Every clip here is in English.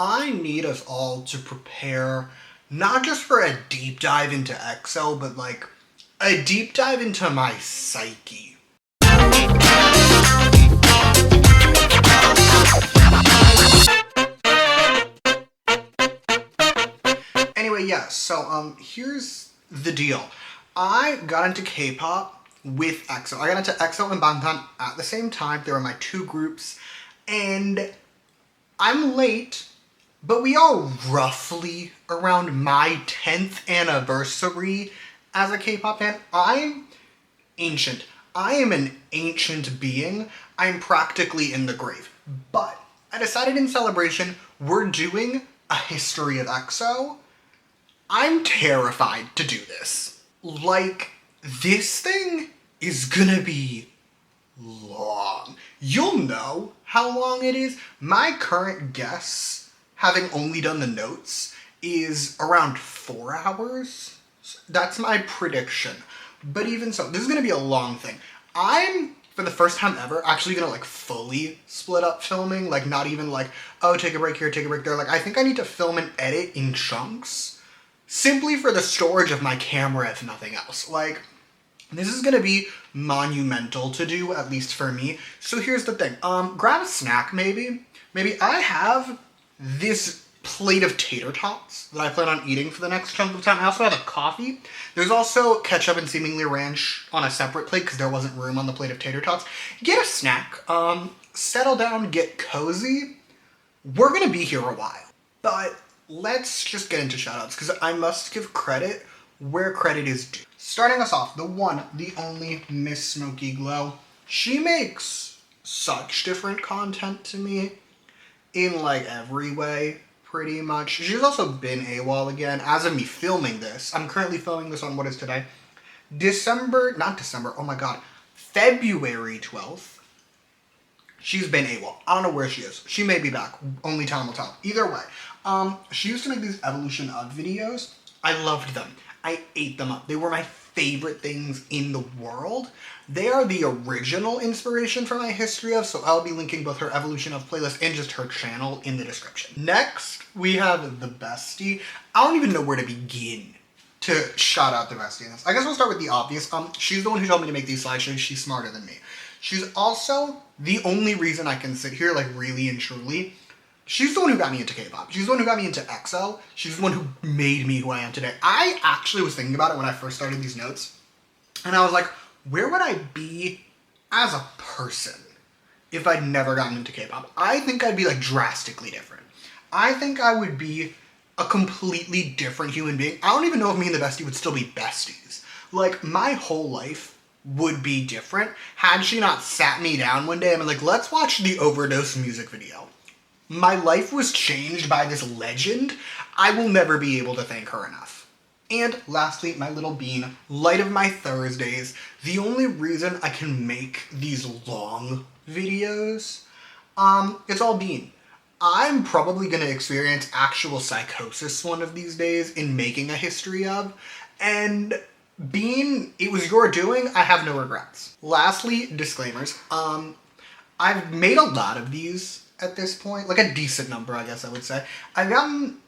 I need us all to prepare not just for a deep dive into EXO, but like a deep dive into my psyche. Anyway, yeah, so here's the deal. I got into K-pop with EXO. I got into EXO and Bangtan at the same time. They were my two groups. And I'm late, but we are roughly around my 10th anniversary as a K-pop fan. I'm ancient. I am an ancient being. I'm practically in the grave. But I decided in celebration, we're doing a history of EXO. I'm terrified to do this. Like, this thing is gonna be long. You'll know how long it is. My current guess, having only done the notes, is around 4 hours. That's my prediction. But even so, this is gonna be a long thing. I'm, for the first time ever, actually gonna like fully split up filming. Like not even like, oh, take a break here, take a break there. Like I think I need to film and edit in chunks. Simply for the storage of my camera, if nothing else. Like, this is gonna be monumental to do, at least for me. So here's the thing. Grab a snack, maybe. Maybe I have this plate of tater tots that I plan on eating for the next chunk of time. I also have a coffee. There's also ketchup and seemingly ranch on a separate plate because there wasn't room on the plate of tater tots. Get a snack. Settle down, get cozy. We're gonna be here a while. But let's just get into shoutouts, because I must give credit where credit is due. Starting us off, the one, the only Miss Smoky Glow. She makes such different content to me in like every way, pretty much. She's also been AWOL again. As of me filming this, I'm currently filming this on what is today? February 12th. She's been AWOL. I don't know where she is. She may be back. Only time will tell. Either way. She used to make these Evolution of videos. I loved them. I ate them up. They were my favorite things in the world. They are the original inspiration for my history of, so I'll be linking both her Evolution of playlist and just her channel in the description. Next, we have the bestie. I don't even know where to begin to shout out the bestie in this. I guess we'll start with the obvious. She's the one who told me to make these slideshows. She's smarter than me. She's also the only reason I can sit here, like really and truly. She's the one who got me into K-pop. She's the one who got me into EXO. She's the one who made me who I am today. I actually was thinking about it when I first started these notes. And I was like, where would I be as a person if I'd never gotten into K-pop? I think I'd be like drastically different. I think I would be a completely different human being. I don't even know if me and the bestie would still be besties. Like, my whole life would be different had she not sat me down one day and been like, let's watch the Overdose music video. My life was changed by this legend. I will never be able to thank her enough. And lastly, my little bean, light of my Thursdays. The only reason I can make these long videos, it's all Bean. I'm probably gonna experience actual psychosis one of these days in making a history of, and Bean, it was your doing, I have no regrets. Lastly, disclaimers. I've made a lot of these at this point, like a decent number, I guess I would say. I've gotten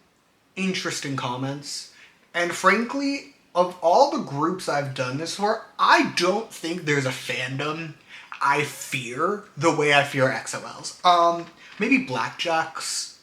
interesting comments, and frankly, of all the groups I've done this for, I don't think there's a fandom I fear the way I fear XOLs. Maybe Blackjacks.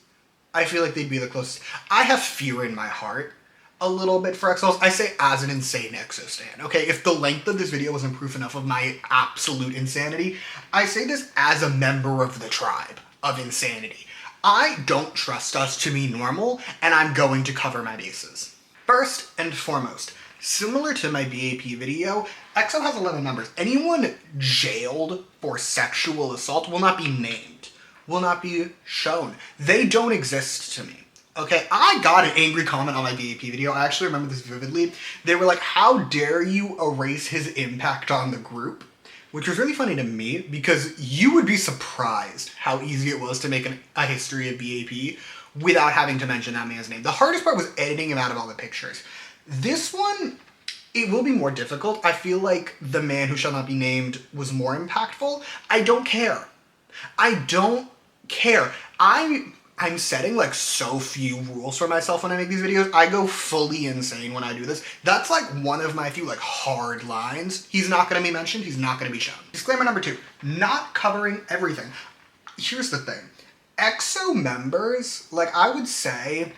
I feel like they'd be the closest. I have fear in my heart a little bit for XOLs. I say as an insane EXO stan, okay? If the length of this video wasn't proof enough of my absolute insanity, I say this as a member of the tribe of insanity. I don't trust us to be normal, and I'm going to cover my bases. First and foremost, similar to my BAP video, EXO has 11 members. Anyone jailed for sexual assault will not be named, will not be shown. They don't exist to me. Okay, I got an angry comment on my BAP video. I actually remember this vividly. They were like, how dare you erase his impact on the group? Which was really funny to me because you would be surprised how easy it was to make a history of BAP without having to mention that man's name. The hardest part was editing him out of all the pictures. This one, it will be more difficult. I feel like the man who shall not be named was more impactful. I don't care. I don't care. I I'm setting like so few rules for myself when I make these videos. I go fully insane when I do this. That's like one of my few like hard lines. He's not gonna be mentioned, he's not gonna be shown. Disclaimer number 2, not covering everything. Here's the thing. EXO members, like I would say,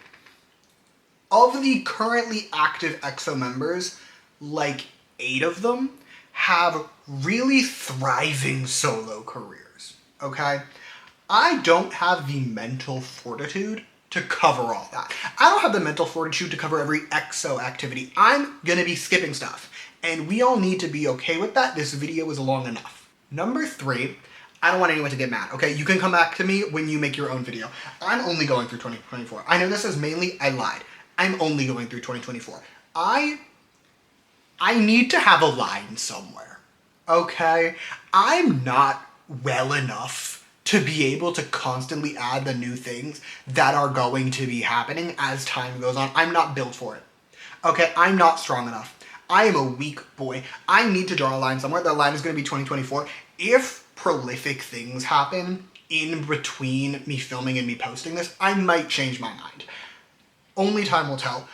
of the currently active EXO members, like 8 of them have really thriving solo careers, okay? I don't have the mental fortitude to cover all that. I don't have the mental fortitude to cover every EXO activity. I'm gonna be skipping stuff, and we all need to be okay with that. This video is long enough. Number 3, I don't want anyone to get mad, okay? You can come back to me when you make your own video. I'm only going through 2024. I know this is mainly, I lied. I'm only going through 2024. I need to have a line somewhere, okay? I'm not well enough to be able to constantly add the new things that are going to be happening as time goes on. I'm not built for it, okay? I'm not strong enough. I am a weak boy. I need to draw a line somewhere. That line is going to be 2024. If prolific things happen in between me filming and me posting this, I might change my mind. Only time will tell.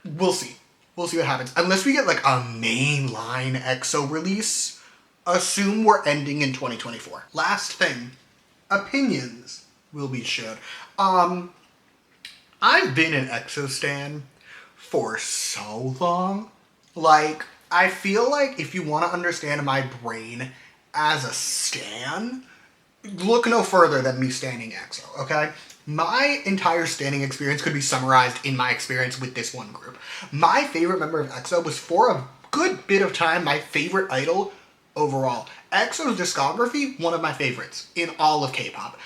We'll see. We'll see what happens. Unless we get like a mainline EXO release, assume we're ending in 2024. Last thing, opinions will be shared. I've been an EXO stan for so long. Like, I feel like if you want to understand my brain as a stan, look no further than me standing EXO, okay? My entire standing experience could be summarized in my experience with this one group. My favorite member of EXO was for a good bit of time my favorite idol overall. EXO's discography, one of my favorites in all of K-pop.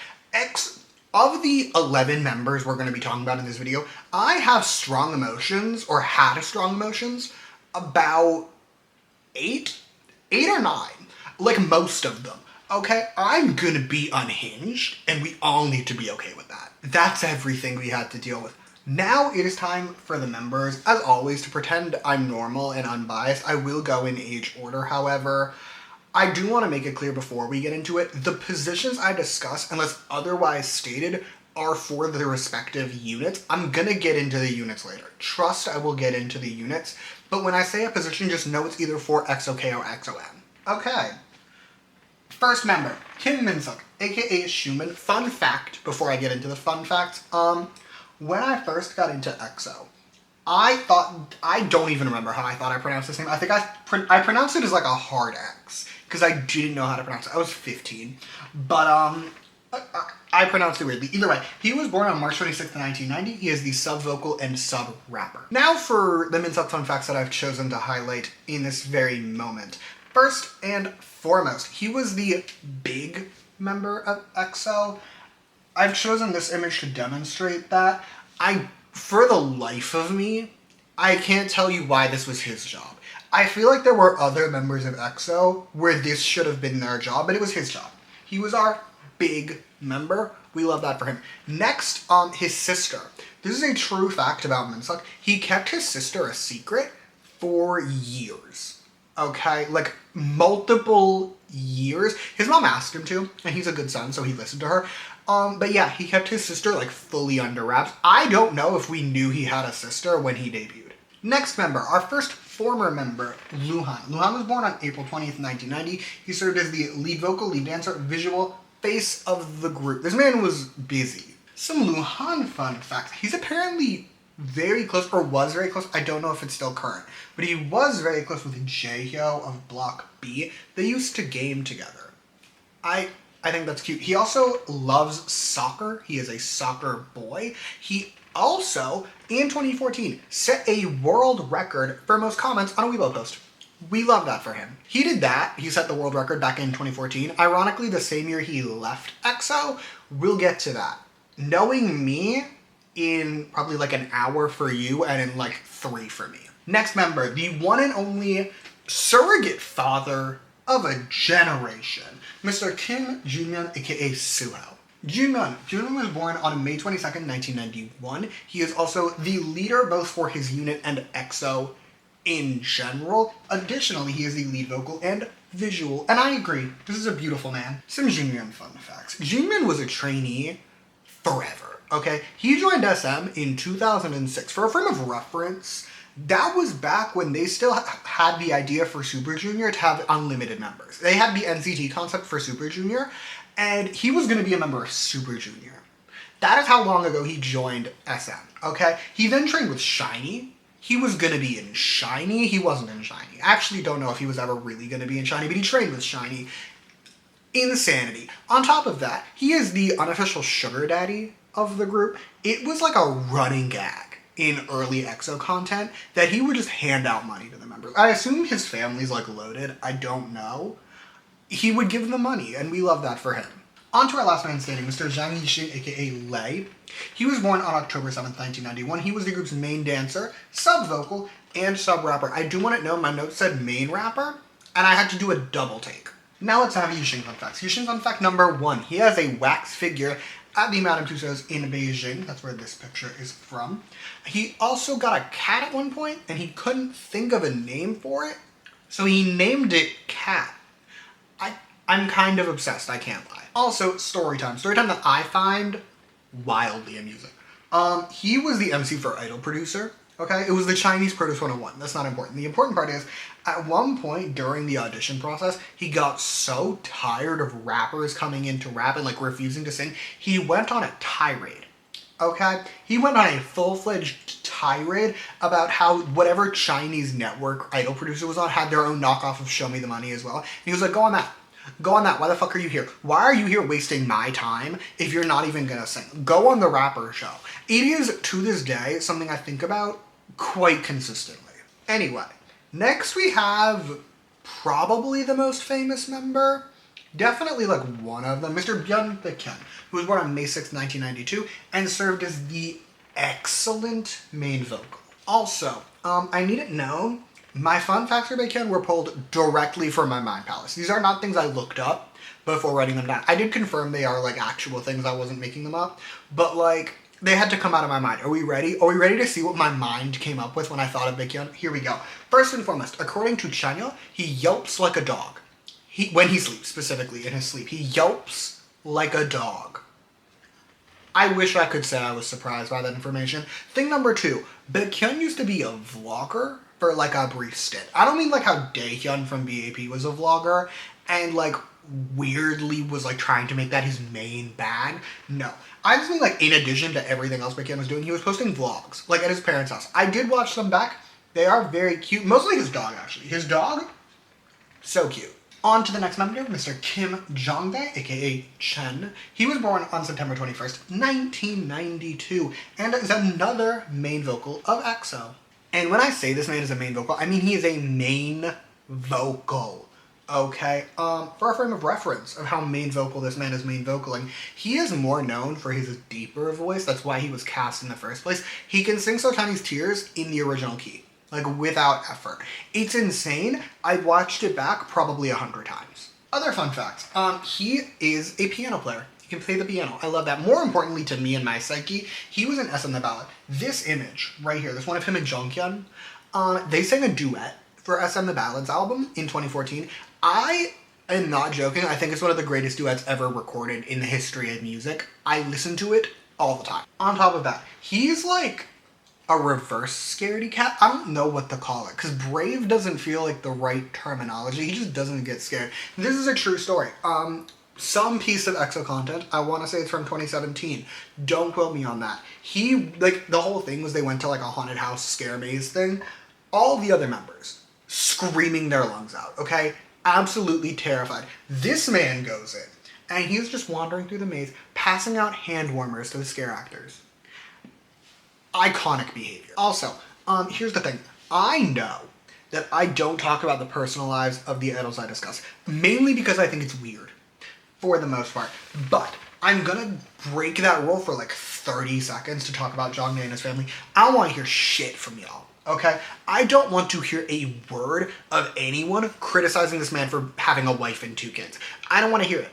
Of the 11 members we're going to be talking about in this video, I have strong emotions, or had strong emotions, about 8 or 9. Like most of them. Okay, I'm gonna be unhinged, and we all need to be okay with that. That's everything we had to deal with. Now it is time for the members, as always, to pretend I'm normal and unbiased. I will go in age order, however. I do want to make it clear before we get into it, the positions I discuss, unless otherwise stated, are for the respective units. I'm gonna get into the units later. Trust I will get into the units, but when I say a position, just know it's either for EXO-K or EXO-M. Okay. First member, Kim Min-suk, aka Schumann. Fun fact, before I get into the fun facts, when I first got into EXO, I don't even remember how I thought I pronounced his name. I think I pronounced it as like a hard X, because I didn't know how to pronounce it. I was 15, but I pronounced it weirdly. Either way, he was born on March 26th, 1990. He is the sub-vocal and sub-rapper. Now for the Min-suk fun facts that I've chosen to highlight in this very moment. First and foremost, he was the big member of EXO. I've chosen this image to demonstrate that. For the life of me, I can't tell you why this was his job. I feel like there were other members of EXO where this should have been their job, but it was his job. He was our big member. We love that for him. Next, his sister. This is a true fact about Min-suk. He kept his sister a secret for years. Okay, like multiple years. His mom asked him to, and he's a good son, so he listened to her. But yeah, he kept his sister like fully under wraps. I don't know if we knew he had a sister when he debuted. Next member, our first former member, Luhan. Luhan was born on April 20th, 1990. He served as the lead vocal, lead dancer, visual face of the group. This man was busy. Some Luhan fun facts. He's apparently very close, or was very close, I don't know if it's still current, but he was very close with Jaehyo of Block B. They used to game together. I think that's cute. He also loves soccer. He is a soccer boy. He also, in 2014, set a world record for most comments on a Weibo post. We love that for him. He did that. He set the world record back in 2014. Ironically, the same year he left EXO. We'll get to that. Knowing me, in probably like an hour for you and in like 3 for me. Next member, the one and only surrogate father of a generation, Mr. Kim Junmyeon, aka Suho. Junmyeon was born on May 22nd, 1991. He is also the leader both for his unit and EXO in general. Additionally, he is the lead vocal and visual, and I agree, this is a beautiful man. Some Junmyeon fun facts. Junmyeon was a trainee forever. okay? He joined SM in 2006. For a frame of reference, that was back when they still had the idea for Super Junior to have unlimited members. They had the NCT concept for Super Junior, and he was going to be a member of Super Junior. That is how long ago he joined SM, okay? He then trained with SHINee. He was going to be in SHINee. He wasn't in SHINee. I actually don't know if he was ever really going to be in SHINee, but he trained with SHINee. Insanity. On top of that, he is the unofficial sugar daddy of the group. It was like a running gag in early EXO content that he would just hand out money to the members. I assume his family's like loaded. I don't know. He would give them money, and we love that for him. On to our last man standing, Mr. Zhang Yixing, aka Lei. He was born on October 7th, 1991. He was the group's main dancer, sub-vocal, and sub-rapper. I do want to know, my notes said main rapper, and I had to do a double take. Now let's have Yixing fun facts. Yixing fun fact number 1. He has a wax figure at the Madame Tussauds in Beijing. That's where this picture is from. He also got a cat at one point, and he couldn't think of a name for it, so he named it Cat. I'm kind of obsessed, I can't lie. Also, story time. Story time that I find wildly amusing. He was the MC for Idol Producer, okay? It was the Chinese Produce 101. That's not important. The important part is, at one point during the audition process, he got so tired of rappers coming in to rap and like refusing to sing, he went on a tirade, okay? He went on a full-fledged tirade about how whatever Chinese network Idol Producer was on had their own knockoff of Show Me the Money as well. And he was like, go on that. Go on that. Why the fuck are you here? Why are you here wasting my time if you're not even gonna sing? Go on the rapper show. It is, to this day, something I think about quite consistently. Anyway, next we have probably the most famous member. Definitely like one of them. Mr. Byun Baekhyun, who was born on May 6th, 1992, and served as the excellent main vocal. Also, I need it known, my fun facts for Baekhyun were pulled directly from my Mind Palace. These are not things I looked up before writing them down. I did confirm they are like actual things, I wasn't making them up, but like they had to come out of my mind. Are we ready? Are we ready to see what my mind came up with when I thought of Baekhyun? Here we go. First and foremost, according to Chanyeol, he yelps like a dog. When he sleeps, specifically in his sleep, he yelps like a dog. I wish I could say I was surprised by that information. Thing number 2, Baekhyun used to be a vlogger for like a brief stint. I don't mean like how Daehyun from BAP was a vlogger and like weirdly was like trying to make that his main bag. No. I just mean like in addition to everything else Baekhyun was doing, he was posting vlogs like at his parents' house. I did watch them back. They are very cute. Mostly his dog actually. His dog, so cute. On to the next member, Mr. Kim Jongdae, aka Chen. He was born on September 21st, 1992, and is another main vocal of EXO. And when I say this man is a main vocal, I mean he is a main vocal, okay? For a frame of reference of how main vocal this man is main vocaling, he is more known for his deeper voice. That's why he was cast in the first place. He can sing So Tiny's Tears in the original key, like without effort. It's insane. I watched it back probably 100 times. Other fun facts. He is a piano player. He can play the piano. I love that. More importantly to me and my psyche, he was in SM The Ballad. This image right here, this one of him and Jonghyun, they sang a duet for SM The Ballad's album in 2014. I am not joking. I think it's one of the greatest duets ever recorded in the history of music. I listen to it all the time. On top of that, he's like a reverse scaredy cat. I don't know what to call it because brave doesn't feel like the right terminology. He just doesn't get scared. This is a true story. Some piece of EXO content, I want to say it's from 2017. Don't quote me on that. He, like, the whole thing was they went to like a haunted house scare maze thing. All the other members screaming their lungs out, okay? Absolutely terrified. This man goes in and he's just wandering through the maze, passing out hand warmers to the scare actors. Iconic behavior. Also, here's the thing. I know that I don't talk about the personal lives of the idols I discuss, mainly because I think it's weird, for the most part. But I'm gonna break that rule for like 30 seconds to talk about Jongdae and his family. I don't want to hear shit from y'all, okay? I don't want to hear a word of anyone criticizing this man for having a wife and 2 kids. I don't want to hear it.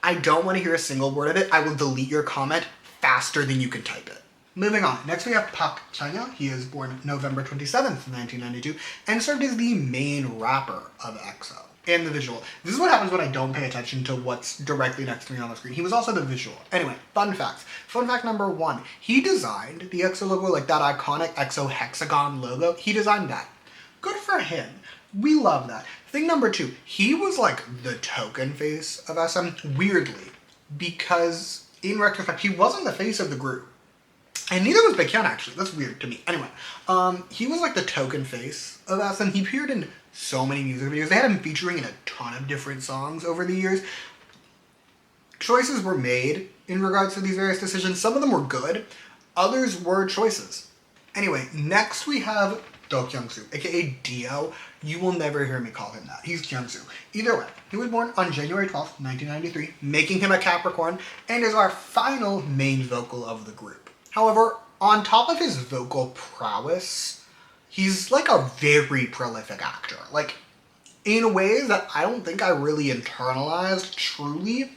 I don't want to hear a single word of it. I will delete your comment faster than you can type it. Moving on. Next we have Park Chanyeol. He is born November 27th, 1992, and served as the main rapper of EXO. and the visual. This is what happens when I don't pay attention to what's directly next to me on the screen. He was also the visual. Anyway, fun facts. Fun fact number 1. He designed the EXO logo, like that iconic EXO hexagon logo. He designed that. Good for him. We love that. Thing number 2. He was like the token face of SM, weirdly. Because, in retrospect, he wasn't the face of the group. And neither was Baekhyun, actually. That's weird to me. Anyway, he was like the token face of SM. He appeared in so many music videos. They had him featuring in a ton of different songs over the years. Choices were made in regards to these various decisions. Some of them were good. Others were choices. Anyway, next we have Do Kyung-soo, aka Dio. You will never hear me call him that. He's Kyung-soo. Either way, he was born on January 12th, 1993, making him a Capricorn, and is our final main vocal of the group. However, on top of his vocal prowess, he's like a very prolific actor. Like, in ways that I don't think I really internalized truly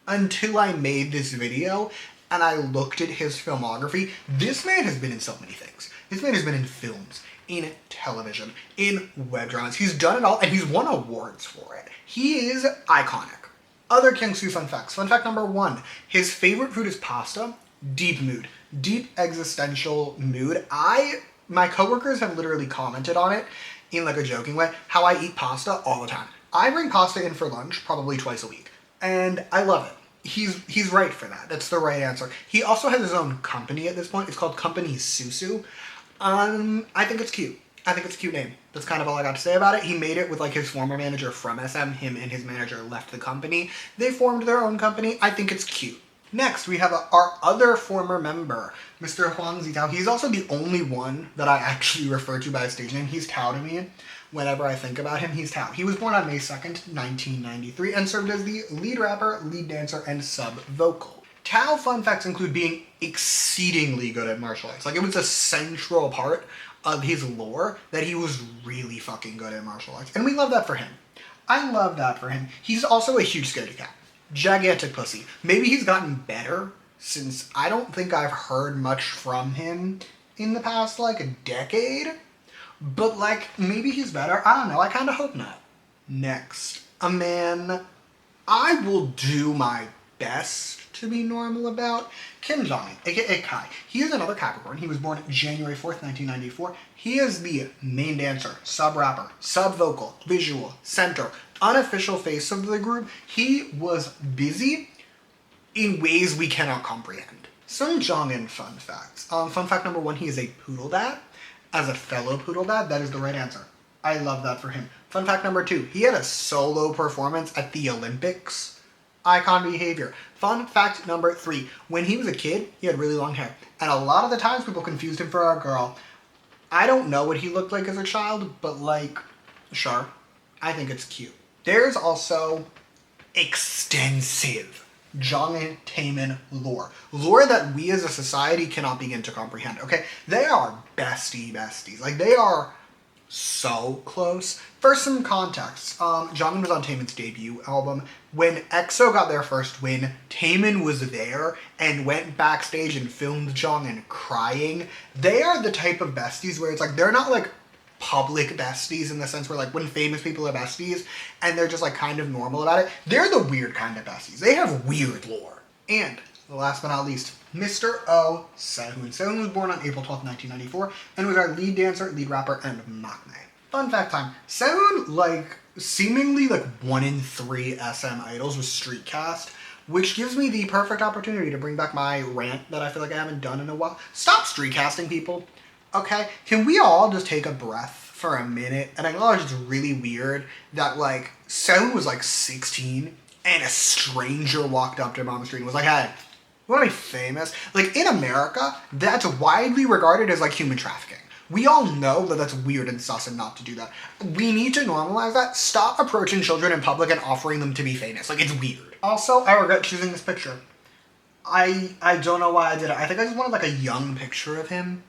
until I made this video and I looked at his filmography. This man has been in so many things. This man has been in films, in television, in web dramas. He's done it all and he's won awards for it. He is iconic. Other Kyung-soo fun facts. Fun fact number 1. His favorite food is pasta. Deep mood. Deep existential mood. My coworkers have literally commented on it in like a joking way, how I eat pasta all the time. I bring pasta in for lunch probably twice a week, and I love it. He's right for that. That's the right answer. He also has his own company at this point. It's called Company Susu. I think it's cute. I think it's a cute name. That's kind of all I got to say about it. He made it with like his former manager from SM. Him and his manager left the company. They formed their own company. I think it's cute. Next, we have our other former member, Mr. Huang Zitao. He's also the only one that I actually refer to by his stage name. He's Tao to me. Whenever I think about him, he's Tao. He was born on May 2nd, 1993, and served as the lead rapper, lead dancer, and sub-vocal. Tao fun facts include being exceedingly good at martial arts. Like, it was a central part of his lore that he was really fucking good at martial arts. And we love that for him. I love that for him. He's also a huge scaredy cat. Gigantic pussy. Maybe he's gotten better since I don't think I've heard much from him in the past, like, a decade. But, like, maybe he's better. I don't know. I kind of hope not. Next, a man I will do my best to be normal about. Kim Jong-un, aka Kai. He is another Capricorn. He was born January 4th, 1994. He is the main dancer, sub-rapper, sub-vocal, visual, center, unofficial face of the group. He was busy in ways we cannot comprehend. Some Jong-un fun facts. Fun fact number 1, he is a poodle dad. As a fellow poodle dad, that is the right answer. I love that for him. Fun fact number 2, he had a solo performance at the Olympics. Icon behavior. Fun fact number 3, when he was a kid, he had really long hair. And a lot of the times people confused him for a girl. I don't know what he looked like as a child, but like, sure, I think it's cute. There's also extensive Jongin Taemin lore. Lore that we as a society cannot begin to comprehend, okay? They are besties. Like, they are so close. For some context, Jongin was on Taemin's debut album. When EXO got their first win, Taemin was there and went backstage and filmed Jongin crying. They are the type of besties where it's like, they're not like public besties in the sense where like when famous people are besties and they're just like kind of normal about it. They're the weird kind of besties. They have weird lore. And last but not least, Mr. O. Sehun. Sehun was born on April 12th, 1994 and was our lead dancer, lead rapper, and maknae. Fun fact time. Sehun, like, seemingly like 1 in 3 SM idols was street cast, which gives me the perfect opportunity to bring back my rant that I feel like I haven't done in a while. Stop street casting people. Okay, can we all just take a breath for a minute and acknowledge it's really weird that, like, Sehun was, like, 16 and a stranger walked up to him on the street and was like, hey, you want to be famous? Like, in America, that's widely regarded as, like, human trafficking. We all know that that's weird and sus and not to do that. We need to normalize that. Stop approaching children in public and offering them to be famous. Like, it's weird. Also, I regret choosing this picture. I don't know why I did it. I think I just wanted, like, a young picture of him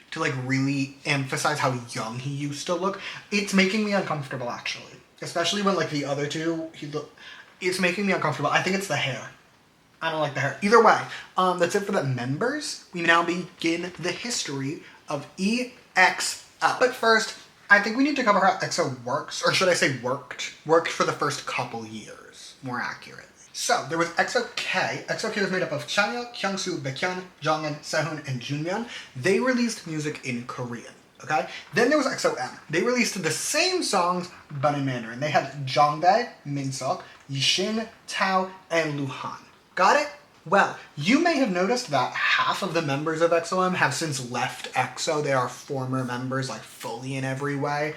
to, like, really emphasize how young he used to look. It's making me uncomfortable, actually. Especially when, like, the other two, it's making me uncomfortable. I think it's the hair. I don't like the hair. Either way, that's it for the members. We now begin the history of EXO. But first, I think we need to cover how EXO works, or should I say worked for the first couple years, more accurately. So, there was EXO K. EXO K was made up of Chanyeol, Kyungsoo, Baekhyun, Jongin, Sehun, and Junmyeon. They released music in Korean, okay? Then there was EXO M. They released the same songs, but in Mandarin. They had Jongdae, Minseok, Yishin, Tao, and Luhan. Got it? Well, you may have noticed that half of the members of EXO-M have since left EXO. They are former members, like, fully in every way.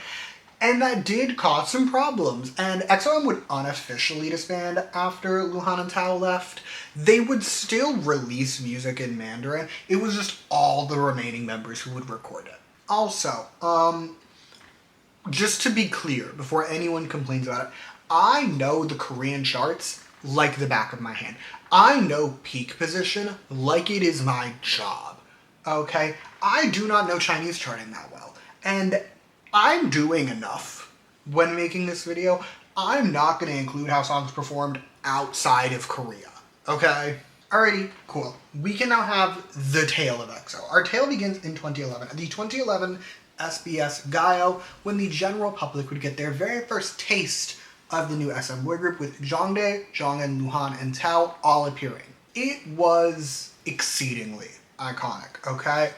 And that did cause some problems. And EXO-M would unofficially disband after Luhan and Tao left. They would still release music in Mandarin. It was just all the remaining members who would record it. Also, just to be clear, before anyone complains about it, I know the Korean charts like the back of my hand. I know peak position like it is my job, okay? I do not know Chinese charting that well, and I'm doing enough when making this video. I'm not going to include how songs performed outside of Korea, okay? Alrighty, cool. We can now have the tale of EXO. Our tale begins in 2011, the 2011 SBS Gayo, when the general public would get their very first taste of the new SM boy group, with Jongdae, Jongin, Luhan, and Tao all appearing. It was exceedingly iconic, okay?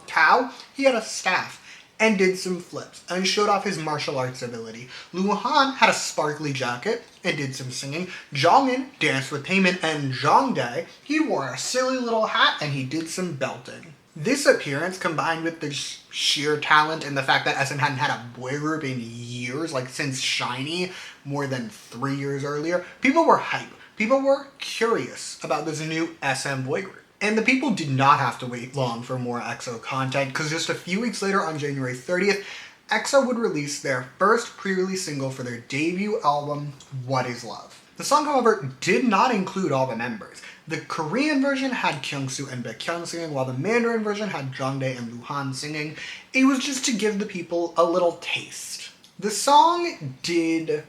Tao, he had a staff and did some flips and showed off his martial arts ability. Luhan had a sparkly jacket and did some singing. Jongin danced with Taemin, and Jongdae, he wore a silly little hat and he did some belting. This appearance, combined with the sheer talent and the fact that SM hadn't had a boy group in years, like since SHINee, more than 3 years earlier, people were hype. People were curious about this new SM boy group. And the people did not have to wait long for more EXO content, because just a few weeks later, on January 30th, EXO would release their first pre-release single for their debut album, What Is Love. The song, however, did not include all the members. The Korean version had Kyungsoo and Baekhyun singing, while the Mandarin version had Jongdae and Luhan singing. It was just to give the people a little taste. The song did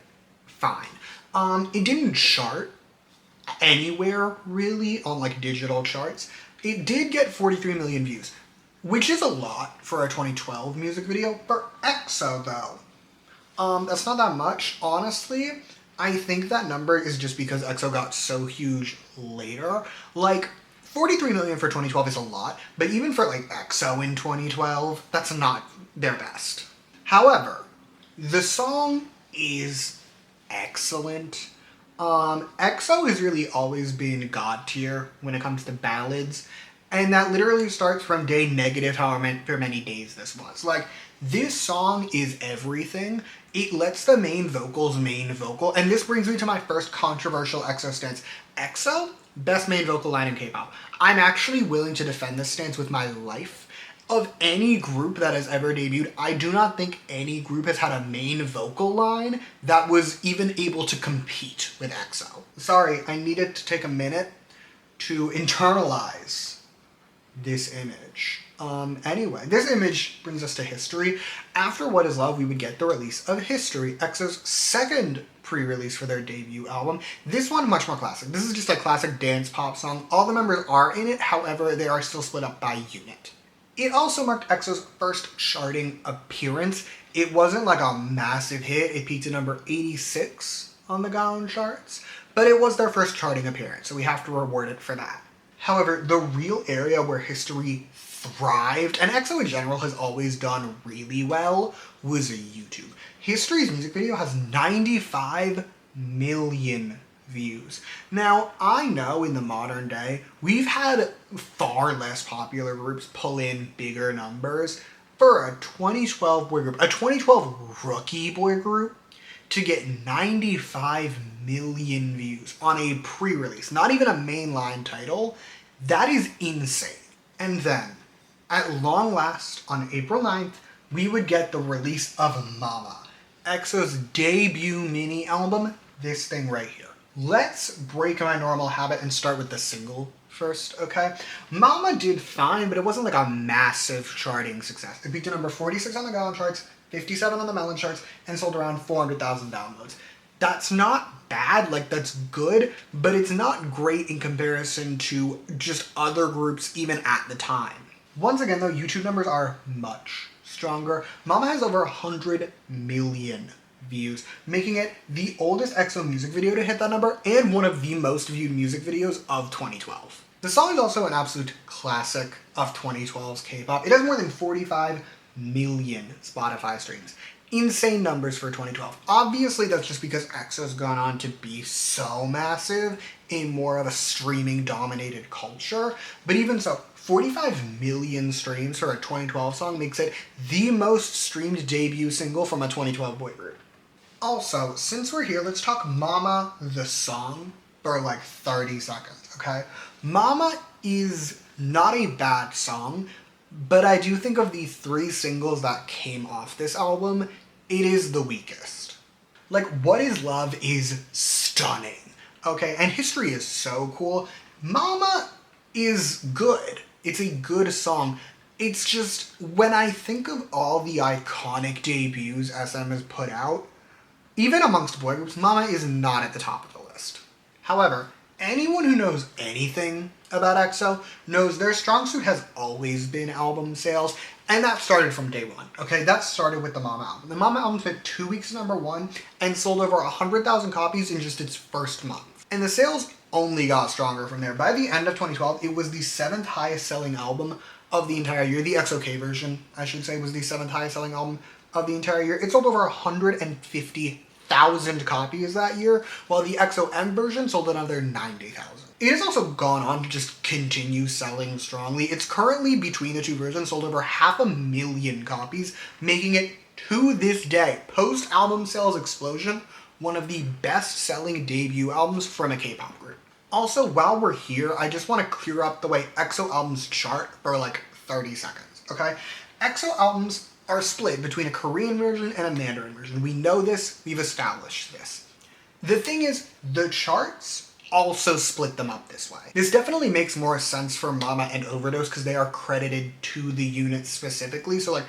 fine. It didn't chart anywhere, really, on, like, digital charts. It did get 43 million views, which is a lot for a 2012 music video. For EXO, though, that's not that much, honestly. I think that number is just because EXO got so huge later. Like, 43 million for 2012 is a lot, but even for, like, EXO in 2012, that's not their best. However, the song is excellent. EXO has really always been god tier when it comes to ballads, and that literally starts from day negative however many days this was. Like, this song is everything. It lets the main vocals main vocal, and this brings me to my first controversial EXO stance. EXO, best main vocal line in K-pop. I'm actually willing to defend this stance with my life. Of any group that has ever debuted, I do not think any group has had a main vocal line that was even able to compete with EXO. Sorry, I needed to take a minute to internalize this image. Anyway, this image brings us to History. After What Is Love, we would get the release of History, EXO's second pre-release for their debut album. This one, much more classic. This is just a classic dance pop song. All the members are in it, however, they are still split up by unit. It also marked EXO's first charting appearance. It wasn't like a massive hit. It peaked at number 86 on the Gaon charts, but it was their first charting appearance, so we have to reward it for that. However, the real area where History thrived, and EXO in general has always done really well, was YouTube. History's music video has 95 million views. Now, I know in the modern day, we've had far less popular groups pull in bigger numbers. For a 2012 boy group, a 2012 rookie boy group, to get 95 million views on a pre-release, not even a mainline title, that is insane. And then, at long last, on April 9th, we would get the release of Mama, EXO's debut mini album, this thing right here. Let's break my normal habit and start with the single first, okay? Mama did fine, but it wasn't like a massive charting success. It peaked at number 46 on the Gaon charts, 57 on the Melon charts, and sold around 400,000 downloads. That's not bad, like that's good, but it's not great in comparison to just other groups even at the time. Once again though, YouTube numbers are much stronger. Mama has over 100 million views, making it the oldest EXO music video to hit that number and one of the most viewed music videos of 2012. The song is also an absolute classic of 2012's K-pop. It has more than 45 million Spotify streams. Insane numbers for 2012. Obviously, that's just because EXO's gone on to be so massive in more of a streaming-dominated culture. But even so, 45 million streams for a 2012 song makes it the most streamed debut single from a 2012 boy group. Also, since we're here, let's talk Mama the song for like 30 seconds, okay? Mama is not a bad song, but I do think of the 3 singles that came off this album, it is the weakest. Like, What Is Love is stunning, okay? And History is so cool. Mama is good. It's a good song. It's just, when I think of all the iconic debuts SM has put out, even amongst boy groups, Mama is not at the top of the list. However, anyone who knows anything about EXO knows their strong suit has always been album sales, and that started from day one, okay? That started with the Mama album. The Mama album spent 2 weeks at #1 and sold over 100,000 copies in just its first month. And the sales only got stronger from there. By the end of 2012, it was the 7th highest selling album of the entire year. The EXO-K version, I should say, was the 7th highest selling album of the entire year. It sold over 150,000 copies that year, while the EXO-M version sold another 90,000. It has also gone on to just continue selling strongly. It's currently, between the two versions, sold over 500,000 copies, making it, to this day, post-album sales explosion, one of the best-selling debut albums from a K-pop group. Also, while we're here, I just want to clear up the way EXO albums chart for like 30 seconds, okay? EXO albums are split between a Korean version and a Mandarin version. We know this, we've established this. The thing is, the charts also split them up this way. This definitely makes more sense for Mama and Overdose because they are credited to the unit specifically, so like,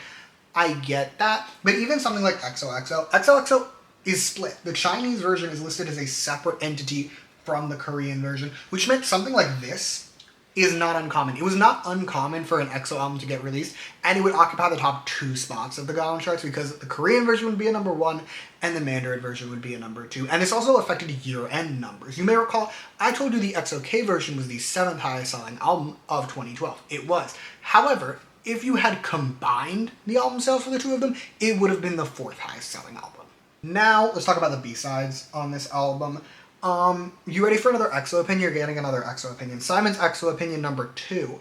I get that. But even something like XOXO is split. The Chinese version is listed as a separate entity from the Korean version, which meant something like this is not uncommon. It was not uncommon for an EXO album to get released, and it would occupy the top 2 spots of the Gaon charts because the Korean version would be a #1 and the Mandarin version would be a #2. And this also affected year-end numbers. You may recall, I told you the EXO-K version was the 7th highest selling album of 2012. It was. However, if you had combined the album sales for the two of them, it would have been the 4th highest selling album. Now, let's talk about the B-sides on this album. You ready for another EXO opinion? You're getting another EXO opinion. Simon's EXO opinion #2.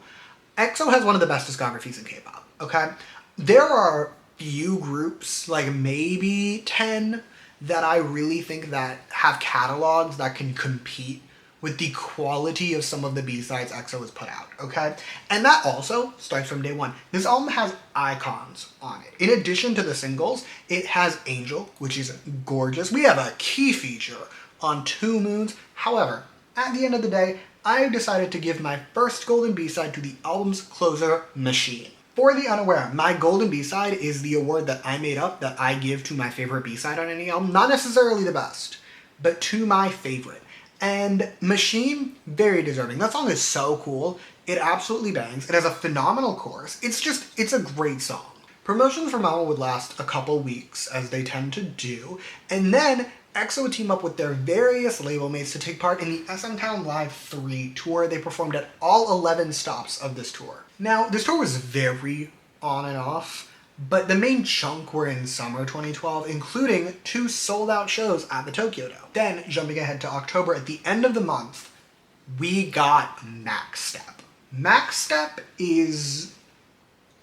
EXO has one of the best discographies in K-pop, okay? There are few groups, like maybe 10, that I really think that have catalogs that can compete with the quality of some of the B-sides EXO has put out, okay? And that also starts from day one. This album has icons on it. In addition to the singles, it has Angel, which is gorgeous. We have a key feature on 2 Moons. However, at the end of the day, I decided to give my first golden B-side to the album's closer, Machine. For the unaware, my golden B-side is the award that I made up that I give to my favorite B-side on any album. Not necessarily the best, but to my favorite. And Machine, very deserving. That song is so cool. It absolutely bangs. It has a phenomenal chorus. It's a great song. Promotions for Mama would last a couple weeks, as they tend to do, and then EXO would team up with their various label mates to take part in the SM Town Live 3 tour. They performed at all 11 stops of this tour. Now, this tour was very on and off, but the main chunk were in summer 2012, including 2 sold-out shows at the Tokyo Dome. Then, jumping ahead to October, at the end of the month, we got Max Step. Max Step is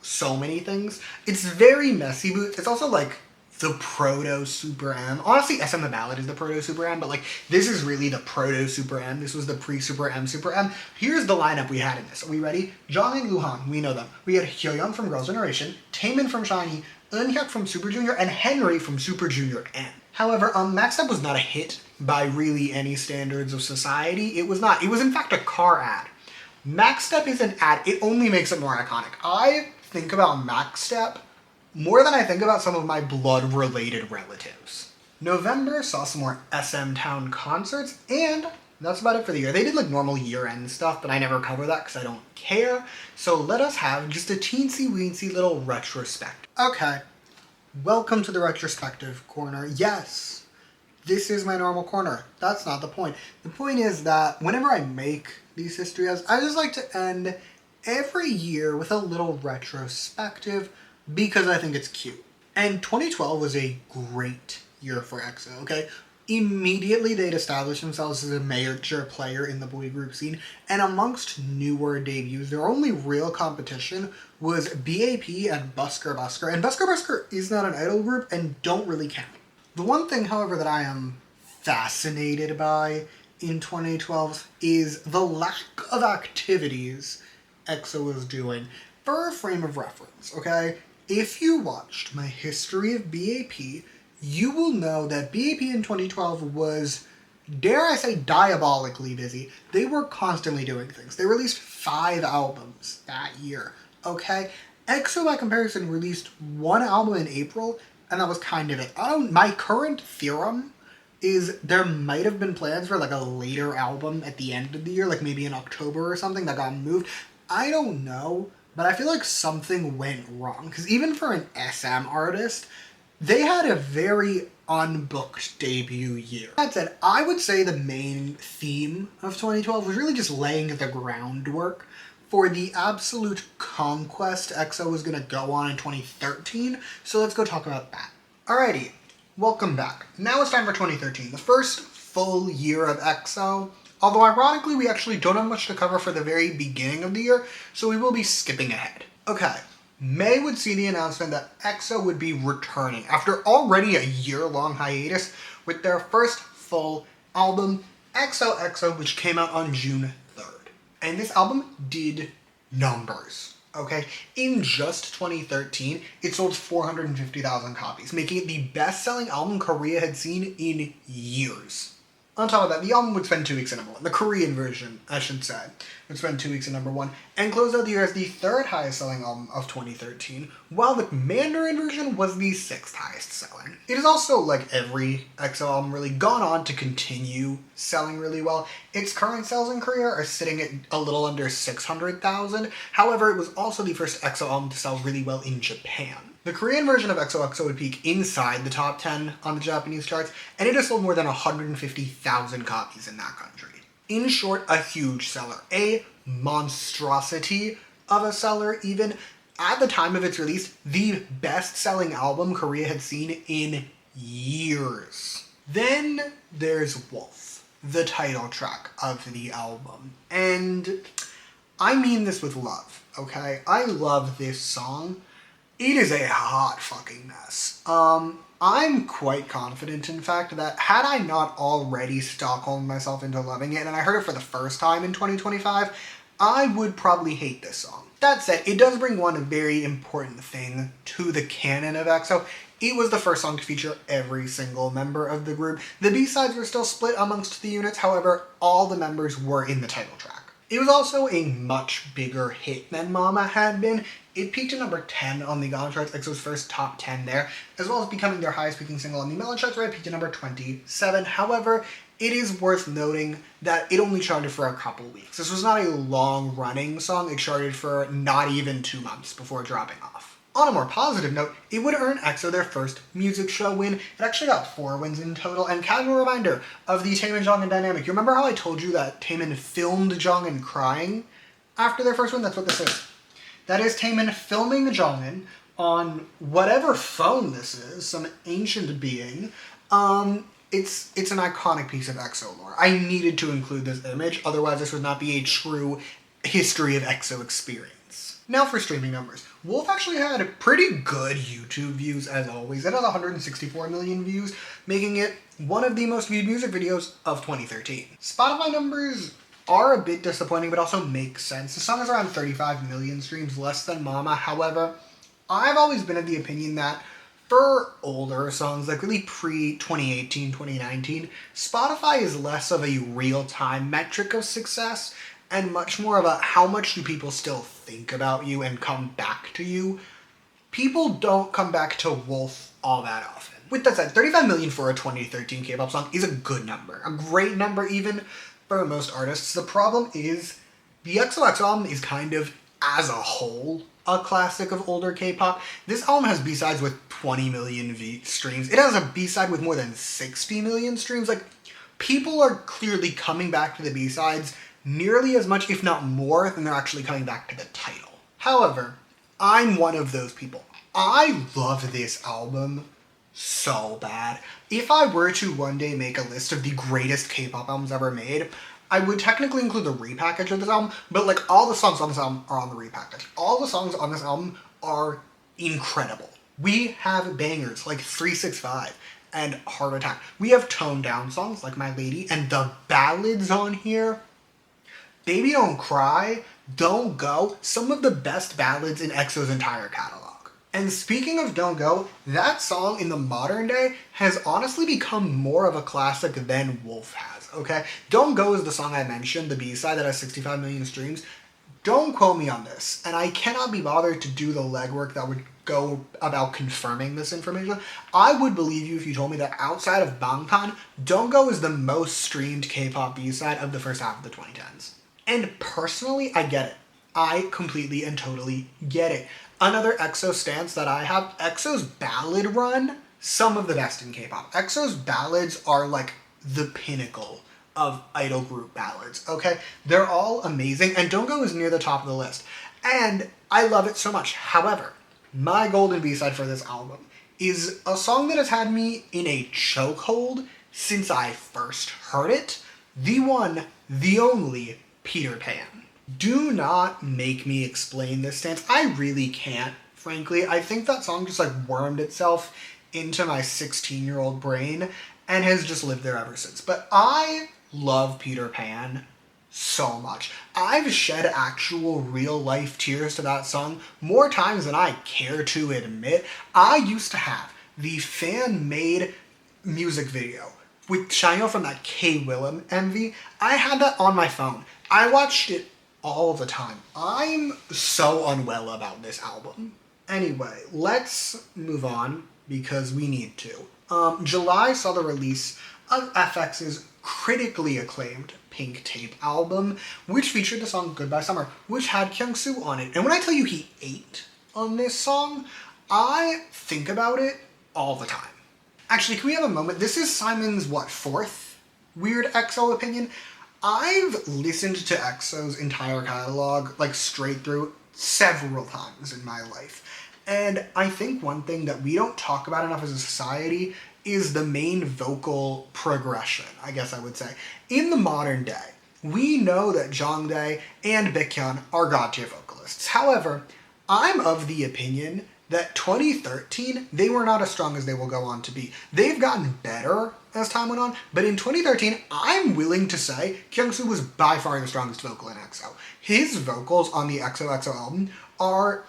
so many things. It's very messy, but it's also like the proto Super M. Honestly, SM The Ballad is the proto Super M, but like this is really the proto Super M. This was the pre-Super M Super M. Here's the lineup we had in this. Are we ready? Jong and Luhan, we know them. We had Hyoyeon from Girls' Generation, Taemin from SHINee, Eunhyuk from Super Junior, and Henry from Super Junior N. However, Max Step was not a hit by really any standards of society. It was not. It was in fact a car ad. Max Step is an ad. It only makes it more iconic. I think about Max Step more than I think about some of my blood-related relatives. November saw some more SM Town concerts, and that's about it for the year. They did like normal year-end stuff, but I never cover that because I don't care. So let us have just a teensy-weensy little retrospective. Okay, welcome to the retrospective corner. Yes, this is my normal corner. That's not the point. The point is that whenever I make these history ads, I just like to end every year with a little retrospective because I think it's cute. And 2012 was a great year for EXO, okay? Immediately they'd established themselves as a major player in the boy group scene, and amongst newer debuts, their only real competition was BAP and Busker Busker, and Busker Busker is not an idol group and don't really count. The one thing, however, that I am fascinated by in 2012 is the lack of activities EXO was doing. For a frame of reference, okay? If you watched my history of BAP, you will know that BAP in 2012 was, dare I say, diabolically busy. They were constantly doing things. They released 5 albums that year, okay? EXO, by comparison, released 1 album in April, and that was kind of it. My current theorem is there might have been plans for like a later album at the end of the year, like maybe in October or something that got moved. I don't know, but I feel like something went wrong. Because even for an SM artist, they had a very unbooked debut year. That said, I would say the main theme of 2012 was really just laying the groundwork for the absolute conquest EXO was going to go on in 2013, so let's go talk about that. Alrighty, welcome back. Now it's time for 2013, the first full year of EXO, although ironically we actually don't have much to cover for the very beginning of the year, so we will be skipping ahead. Okay. May would see the announcement that EXO would be returning after already a year-long hiatus with their first full album, EXO, which came out on June 3rd. And this album did numbers, okay? In just 2013, it sold 450,000 copies, making it the best-selling album Korea had seen in years. On top of that, the album would spend 2 weeks at number 1. The Korean version, I should say, would spend 2 weeks at number 1 and close out the year as the 3rd highest selling album of 2013, while the Mandarin version was the 6th highest selling. It has also, like every EXO album, really gone on to continue selling really well. Its current sales in Korea are sitting at a little under 600,000. However, it was also the first EXO album to sell really well in Japan. The Korean version of EXO would peak inside the top 10 on the Japanese charts, and it has sold more than 150,000 copies in that country. In short, a huge seller. A monstrosity of a seller, even. At the time of its release, the best-selling album Korea had seen in years. Then there's Wolf, the title track of the album. And I mean this with love, okay? I love this song. It is a hot fucking mess. I'm quite confident, in fact, that had I not already Stockholmed myself into loving it, and I heard it for the first time in 2025, I would probably hate this song. That said, it does bring one very important thing to the canon of EXO. It was the first song to feature every single member of the group. The B-sides were still split amongst the units, however, all the members were in the title track. It was also a much bigger hit than Mama had been. It peaked at number 10 on the Gaon charts, EXO's first top 10 there, as well as becoming their highest peaking single on the Melon charts, where it peaked at number 27. However, it is worth noting that it only charted for a couple weeks. This was not a long-running song. It charted for not even 2 months before dropping off. On a more positive note, it would earn EXO their first music show win. It actually got 4 wins in total, and casual reminder of the Taemin Jongin dynamic. You remember how I told you that Taemin filmed Jongin crying after their first win? That's what this is. That is Taemin filming Jongin on whatever phone this is, some ancient being. It's an iconic piece of EXO lore. I needed to include this image, otherwise this would not be a true history of EXO experience. Now for streaming numbers. Wolf actually had pretty good YouTube views as always. It has 164 million views, making it one of the most viewed music videos of 2013. Spotify numbers are a bit disappointing, but also make sense. The song is around 35 million streams, less than Mama. However, I've always been of the opinion that for older songs, like really pre-2018, 2019, Spotify is less of a real-time metric of success and much more about how much do people still think about you and come back to you. People don't come back to Wolf all that often. With that said, 35 million for a 2013 K-pop song is a good number. A great number even. for most artists. The problem is the EXO album is kind of, as a whole, a classic of older K-pop. This album has B-sides with 20 million streams. It has a B-side with more than 60 million streams. Like, people are clearly coming back to the B-sides nearly as much, if not more, than they're actually coming back to the title. However, I'm one of those people. I love this album so bad. If I were to one day make a list of the greatest K-pop albums ever made, I would technically include the repackage of this album, but like all the songs on this album are on the repackage. All the songs on this album are incredible. We have bangers like 365 and Heart Attack. We have toned down songs like My Lady, and the ballads on here, Baby Don't Cry, Don't Go, some of the best ballads in EXO's entire catalog. And speaking of Don't Go, that song in the modern day has honestly become more of a classic than Wolf has, okay? Don't Go is the song I mentioned, the B-side that has 65 million streams. Don't quote me on this, and I cannot be bothered to do the legwork that would go about confirming this information. I would believe you if you told me that outside of Bangtan, Don't Go is the most streamed K-pop B-side of the first half of the 2010s. And personally, I get it. I completely and totally get it. Another EXO stance that I have, EXO's ballad run, some of the best in K-pop. EXO's ballads are like the pinnacle of idol group ballads, okay? They're all amazing, and Don't Go is near the top of the list. And I love it so much. However, my golden B-side for this album is a song that has had me in a chokehold since I first heard it. The one, the only, Peter Pan. Do not make me explain this stance. I really can't, frankly. I think that song just like wormed itself into my 16-year-old brain and has just lived there ever since. But I love Peter Pan so much. I've shed actual real-life tears to that song more times than I care to admit. I used to have the fan-made music video with Shino from that K. Willem MV. I had that on my phone. I watched it all the time. I'm so unwell about this album. Anyway, let's move on because we need to. July saw the release of FX's critically acclaimed Pink Tape album, which featured the song Goodbye Summer, which had Kyungsoo on it. And when I tell you he ate on this song, I think about it all the time. Actually, can we have a moment? This is Simon's, fourth Weird EXO opinion? I've listened to EXO's entire catalog, like, straight through several times in my life. And I think one thing that we don't talk about enough as a society is the main vocal progression, I guess I would say. In the modern day, we know that Jongdae and Baekhyun are god-tier vocalists. However, I'm of the opinion that 2013, they were not as strong as they will go on to be. They've gotten better as time went on, but in 2013, I'm willing to say Kyungsoo was by far the strongest vocal in EXO. His vocals on the EXO album are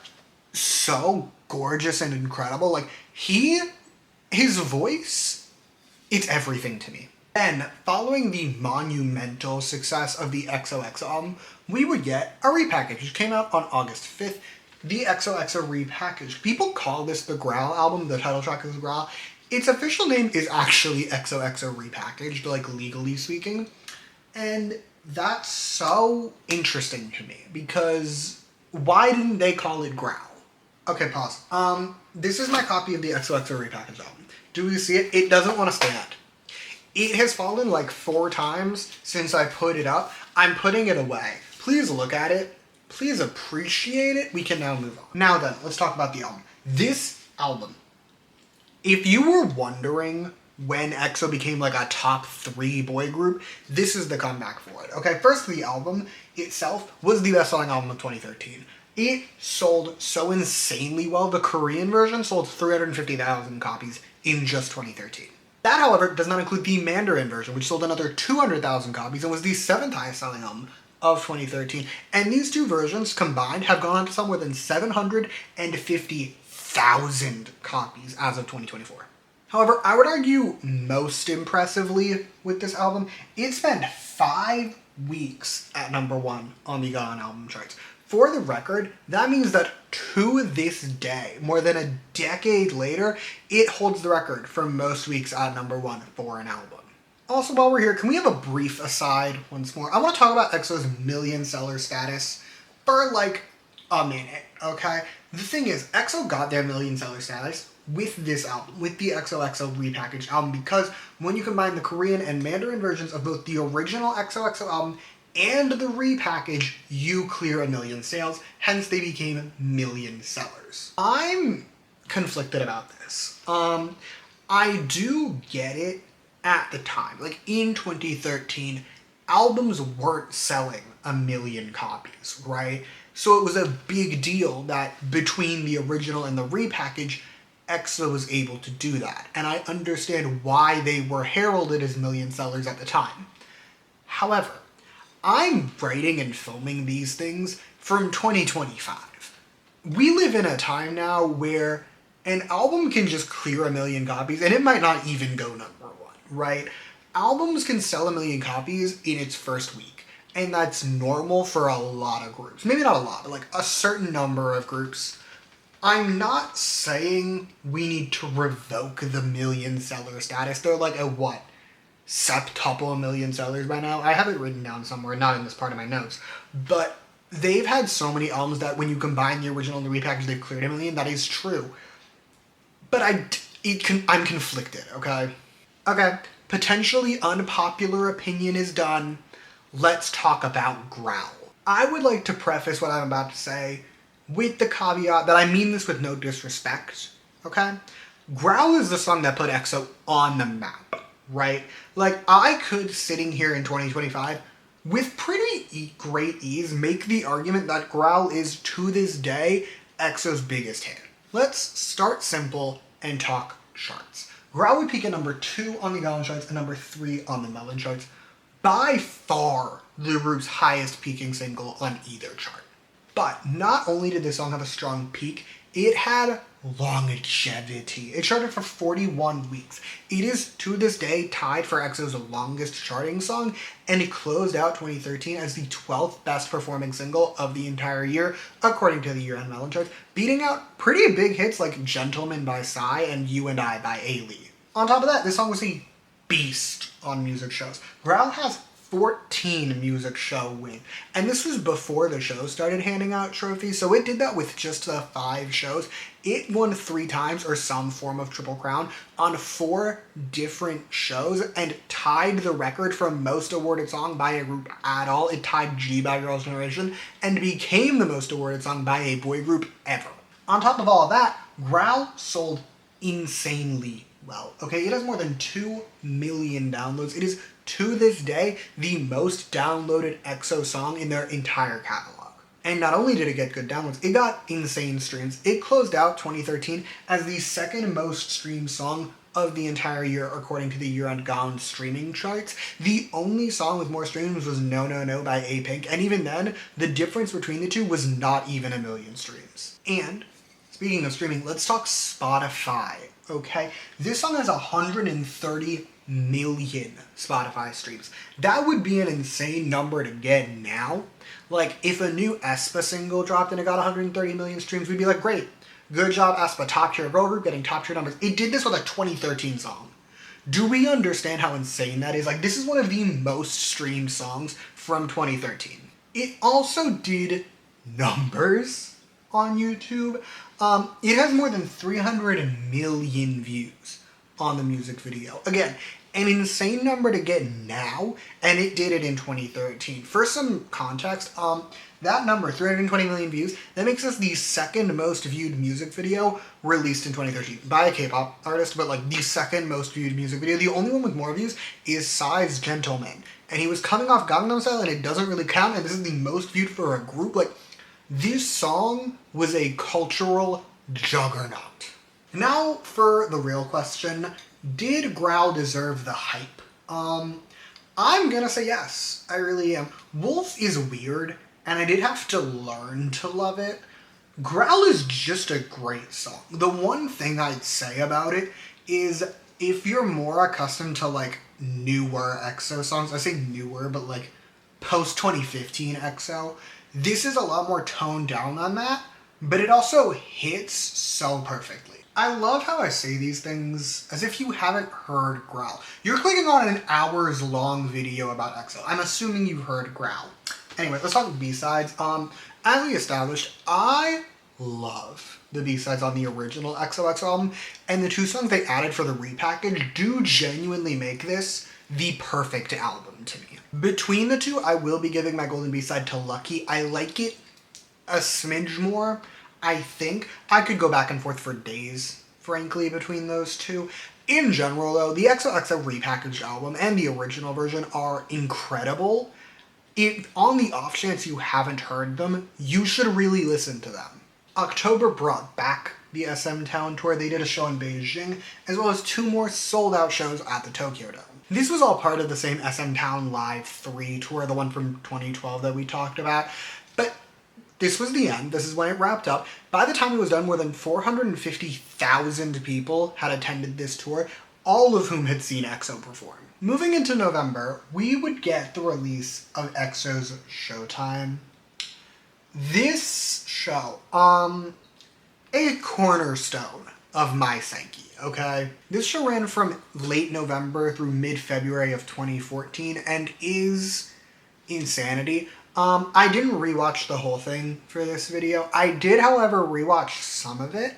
so gorgeous and incredible. Like, his voice, it's everything to me. Then, following the monumental success of the EXO album, we would get a repackage, which came out on August 5th. The EXO repackaged. People call this the Growl album. The title track is Growl. Its official name is actually EXO repackaged, like legally speaking. And that's so interesting to me because why didn't they call it Growl? Okay, pause. This is my copy of the EXO repackaged album. Do we see it? It doesn't want to stand. It has fallen like 4 times since I put it up. I'm putting it away. Please look at it. Please appreciate it. We can now move on. Now then, let's talk about the album. This album, if you were wondering when EXO became like a top 3 boy group, this is the comeback for it. Okay, first, the album itself was the best-selling album of 2013. It sold so insanely well. The Korean version sold 350,000 copies in just 2013. That, however, does not include the Mandarin version, which sold another 200,000 copies and was the 7th highest-selling album of 2013. And these two versions combined have gone on to sell more than 750,000 copies as of 2024. However, I would argue most impressively with this album, it spent 5 weeks at #1 on the Gaon album charts. For the record, that means that to this day, more than a decade later, it holds the record for most weeks at #1 for an album. Also, while we're here, can we have a brief aside once more? I want to talk about EXO's million seller status for like a minute, okay? The thing is, EXO got their million seller status with this album, with the XOXO repackaged album, because when you combine the Korean and Mandarin versions of both the original XOXO album and the repackage, you clear 1 million sales, hence they became million sellers. I'm conflicted about this. I do get it at the time. Like in 2013, albums weren't selling 1 million copies, right? So it was a big deal that between the original and the repackage, EXO was able to do that. And I understand why they were heralded as million sellers at the time. However, I'm writing and filming these things from 2025. We live in a time now where an album can just clear 1 million copies and it might not even go #1, right? Albums can sell 1 million copies in its first week. And that's normal for a lot of groups. Maybe not a lot, but like a certain number of groups. I'm not saying we need to revoke the million seller status. They're like a what? Septuple million sellers by now? I have it written down somewhere, not in this part of my notes. But they've had so many albums that when you combine the original and the repackage, they've cleared 1 million. That is true. But I'm conflicted, okay? Okay, potentially unpopular opinion is done. Let's talk about Growl. I would like to preface what I'm about to say with the caveat that I mean this with no disrespect, okay? Growl is the song that put EXO on the map, right? Like, I could, sitting here in 2025, with pretty great ease, make the argument that Growl is, to this day, EXO's biggest hit. Let's start simple and talk charts. Growl would peak at number 2 on the Gaon charts and number 3 on the Melon charts. By far the group's highest peaking single on either chart. But not only did this song have a strong peak, it had longevity. It charted for 41 weeks. It is, to this day, tied for EXO's longest charting song, and it closed out 2013 as the 12th best performing single of the entire year, according to the year-end Melon charts, beating out pretty big hits like Gentleman by Psy and You and I by A-Lee. On top of that, this song was a beast on music shows. Growl has 14 music show wins. And this was before the show started handing out trophies, so it did that with just the 5 shows. It won 3 times, or some form of Triple Crown, on 4 different shows, and tied the record for most awarded song by a group at all. It tied G by Girls' Generation, and became the most awarded song by a boy group ever. On top of all of that, Growl sold insanely well. Okay, it has more than 2 million downloads. It is, to this day, the most downloaded EXO song in their entire catalog. And not only did it get good downloads, it got insane streams. It closed out 2013 as the 2nd most streamed song of the entire year, according to the year-end Gaon streaming charts. The only song with more streams was No No No by A-Pink, and even then, the difference between the two was not even 1 million streams. And, speaking of streaming, let's talk Spotify. Okay, this song has 130 million Spotify streams. That would be an insane number to get now. Like, if a new aespa single dropped and it got 130 million streams, we'd be like, great, good job aespa, top tier girl group, getting top tier numbers. It did this with a 2013 song. Do we understand how insane that is? Like, this is one of the most streamed songs from 2013. It also did numbers on YouTube. It has more than 300 million views on the music video. Again, an insane number to get now, and it did it in 2013. For some context, that number, 320 million views, that makes us the 2nd most viewed music video released in 2013 by a K-pop artist, but like the 2nd most viewed music video. The only one with more views is Psy's Gentleman, and he was coming off Gangnam Style, and it doesn't really count, and this is the most viewed for a group. Like, this song was a cultural juggernaut. Now for the real question, did Growl deserve the hype? I'm gonna say yes, I really am. Wolf is weird, and I did have to learn to love it. Growl is just a great song. The one thing I'd say about it is if you're more accustomed to like newer EXO songs, I say newer, but like post-2015 EXO, this is a lot more toned down than that, but it also hits so perfectly. I love how I say these things as if you haven't heard Growl. You're clicking on an hours long video about EXO. I'm assuming you've heard Growl. Anyway, let's talk B-sides. As we established, I love the B-sides on the original XOXO album, and the 2 songs they added for the repackage do genuinely make this the perfect album to me. Between the 2, I will be giving my golden B-side to Lucky. I like it a smidge more. I think I could go back and forth for days, frankly, between those 2. In general, though, the XOXO repackaged album and the original version are incredible. On the off chance you haven't heard them, you should really listen to them. October brought back the SM Town tour. They did a show in Beijing, as well as 2 more sold-out shows at the Tokyo Dome. This was all part of the same SM Town Live 3 tour, the one from 2012 that we talked about. But this was the end. This is when it wrapped up. By the time it was done, more than 450,000 people had attended this tour, all of whom had seen EXO perform. Moving into November, we would get the release of EXO's Showtime. This show, a cornerstone of my psyche, okay? This show ran from late November through mid-February of 2014 and is insanity. I didn't rewatch the whole thing for this video. I did, however, rewatch some of it.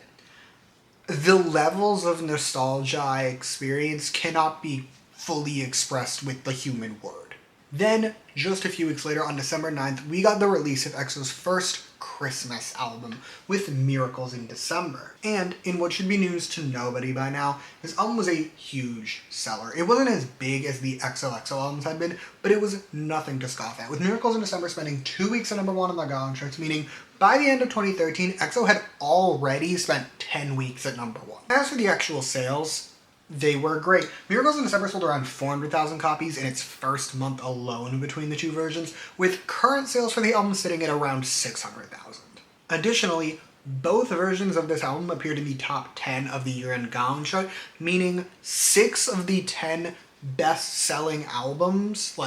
The levels of nostalgia I experienced cannot be fully expressed with the human word. Then, just a few weeks later, on December 9th, we got the release of EXO's first Christmas album, with Miracles in December. And, in what should be news to nobody by now, this album was a huge seller. It wasn't as big as the XOXO albums had been, but it was nothing to scoff at, with Miracles in December spending 2 weeks at #1 on the Gaon charts, meaning by the end of 2013, EXO had already spent 10 weeks at #1. As for the actual sales, they were great. Miracles in December sold around 400,000 copies in its first month alone between the 2 versions, with current sales for the album sitting at around 600,000. Additionally, both versions of this album appeared in the top 10 of the year-end Gaon chart, meaning 6 of the 10 best-selling albums,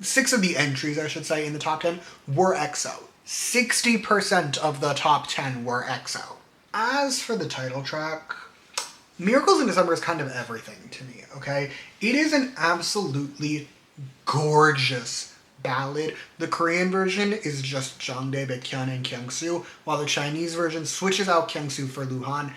6 of the entries, I should say, in the top 10 were EXO. 60% of the top 10 were EXO. As for the title track, Miracles in December is kind of everything to me, okay? It is an absolutely gorgeous ballad. The Korean version is just Jongdae, Baekhyun, and Kyungsoo, while the Chinese version switches out Kyungsoo for Luhan.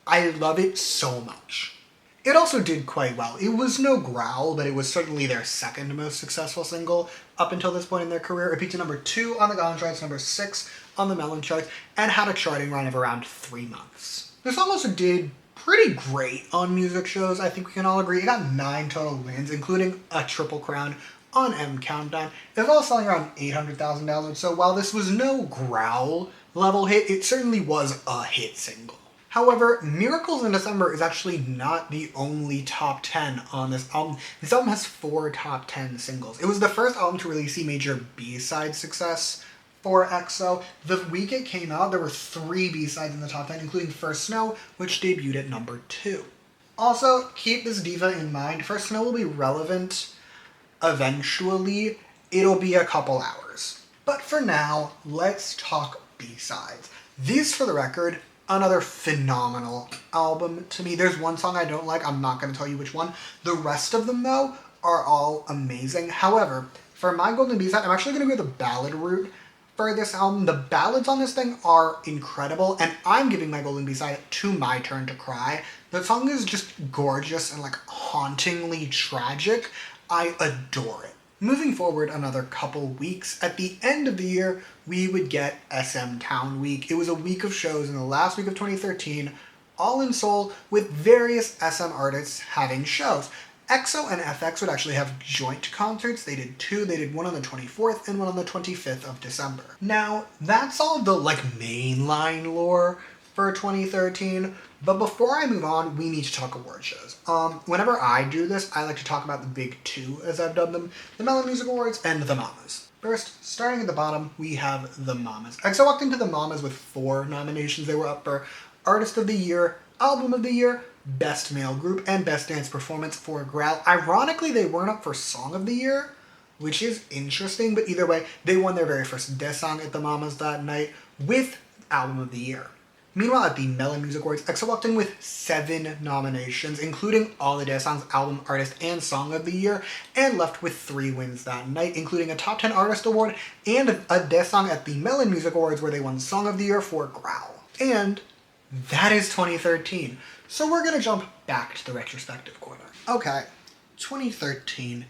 I love it so much. It also did quite well. It was no Growl, but it was certainly their second most successful single up until this point in their career. It peaked at #2 on the Gaon charts, #6 on the Melon charts, and had a charting run of around 3 months. This also did pretty great on music shows, I think we can all agree. It got 9 total wins, including a Triple Crown on M Countdown. It was all selling around 800,000 downloads, so while this was no Growl level hit, it certainly was a hit single. However, Miracles in December is actually not the only top 10 on this album. This album has 4 top 10 singles. It was the first album to really see major B-side success for EXO. The week it came out, there were 3 B-sides in the top 10, including First Snow, which debuted at #2. Also, keep this diva in mind. First Snow will be relevant eventually. It'll be a couple hours. But for now, let's talk B-sides. This, for the record, another phenomenal album to me. There's one song I don't like. I'm not going to tell you which one. The rest of them, though, are all amazing. However, for my golden B-side, I'm actually going to go the ballad route for this album. The ballads on this thing are incredible, and I'm giving my golden B-side to My Turn to Cry. The song is just gorgeous and hauntingly tragic. I adore it. Moving forward another couple weeks, at the end of the year, we would get SM Town Week. It was a week of shows in the last week of 2013, all in Seoul, with various SM artists having shows. EXO and FX would actually have joint concerts. They did 2. They did one on the 24th and one on the 25th of December. Now, that's all the mainline lore for 2013, but before I move on, we need to talk award shows. Whenever I do this, I like to talk about the big 2, as I've dubbed them, the Melon Music Awards and the Mamas. First, starting at the bottom, we have the Mamas. EXO walked into the Mamas with 4 nominations. They were up for Artist of the Year, Album of the Year, Best Male Group, and Best Dance Performance for Growl. Ironically, they weren't up for Song of the Year, which is interesting, but either way, they won their very first Daesang at the Mamas that night with Album of the Year. Meanwhile, at the Melon Music Awards, EXO walked in with 7 nominations, including all the Daesang's Album, Artist, and Song of the Year, and left with 3 wins that night, including a Top 10 Artist Award and a Daesang at the Melon Music Awards where they won Song of the Year for Growl. And that is 2013. So we're gonna jump back to the retrospective corner. Okay, 2013.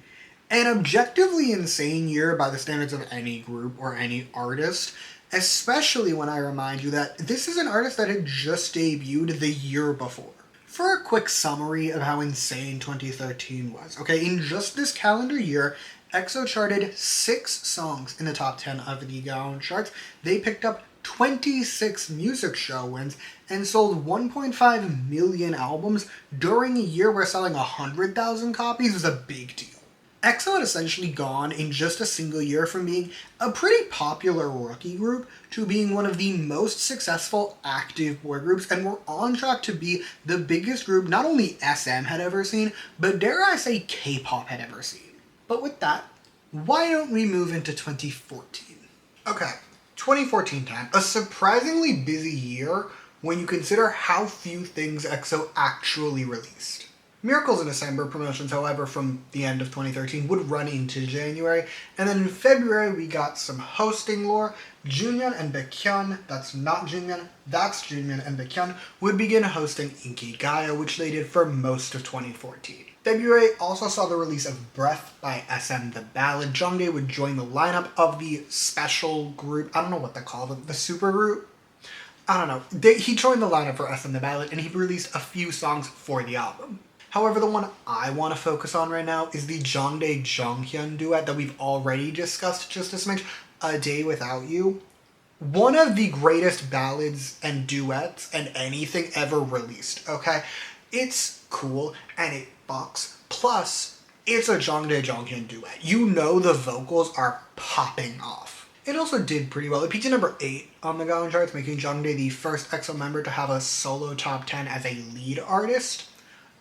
An objectively insane year by the standards of any group or any artist, especially when I remind you that this is an artist that had just debuted the year before. For a quick summary of how insane 2013 was, okay, in just this calendar year, EXO charted 6 songs in the top 10 of the Gaon charts. They picked up 26 music show wins and sold 1.5 million albums during a year where selling 100,000 copies was a big deal. EXO had essentially gone in just a single year from being a pretty popular rookie group to being one of the most successful active boy groups, and were on track to be the biggest group not only SM had ever seen, but dare I say K-pop had ever seen. But with that, why don't we move into 2014? Okay, 2014 time, a surprisingly busy year when you consider how few things EXO actually released. Miracles in December promotions, however, from the end of 2013 would run into January, and then in February we got some hosting lore. Junyeon and Baekhyun, that's not Junyeon, that's Junyeon and Baekhyun, would begin hosting Inkigayo, which they did for most of 2014. February also saw the release of Breath by SM The Ballad. Jongdae would join the lineup of the special group, I don't know what they call it, the super group? I don't know. He joined the lineup for SM The Ballad, and he released a few songs for the album. However, the one I want to focus on right now is the Jongdae-Jonghyun duet that we've already discussed just a smidge, A Day Without You. One of the greatest ballads and duets and anything ever released, okay? It's cool, and it bucks. Plus, it's a Jongdae-Jonghyun duet. You know the vocals are popping off. It also did pretty well. It peaked at number 8 on the Gaon charts, making Jongdae the first EXO member to have a solo top 10 as a lead artist.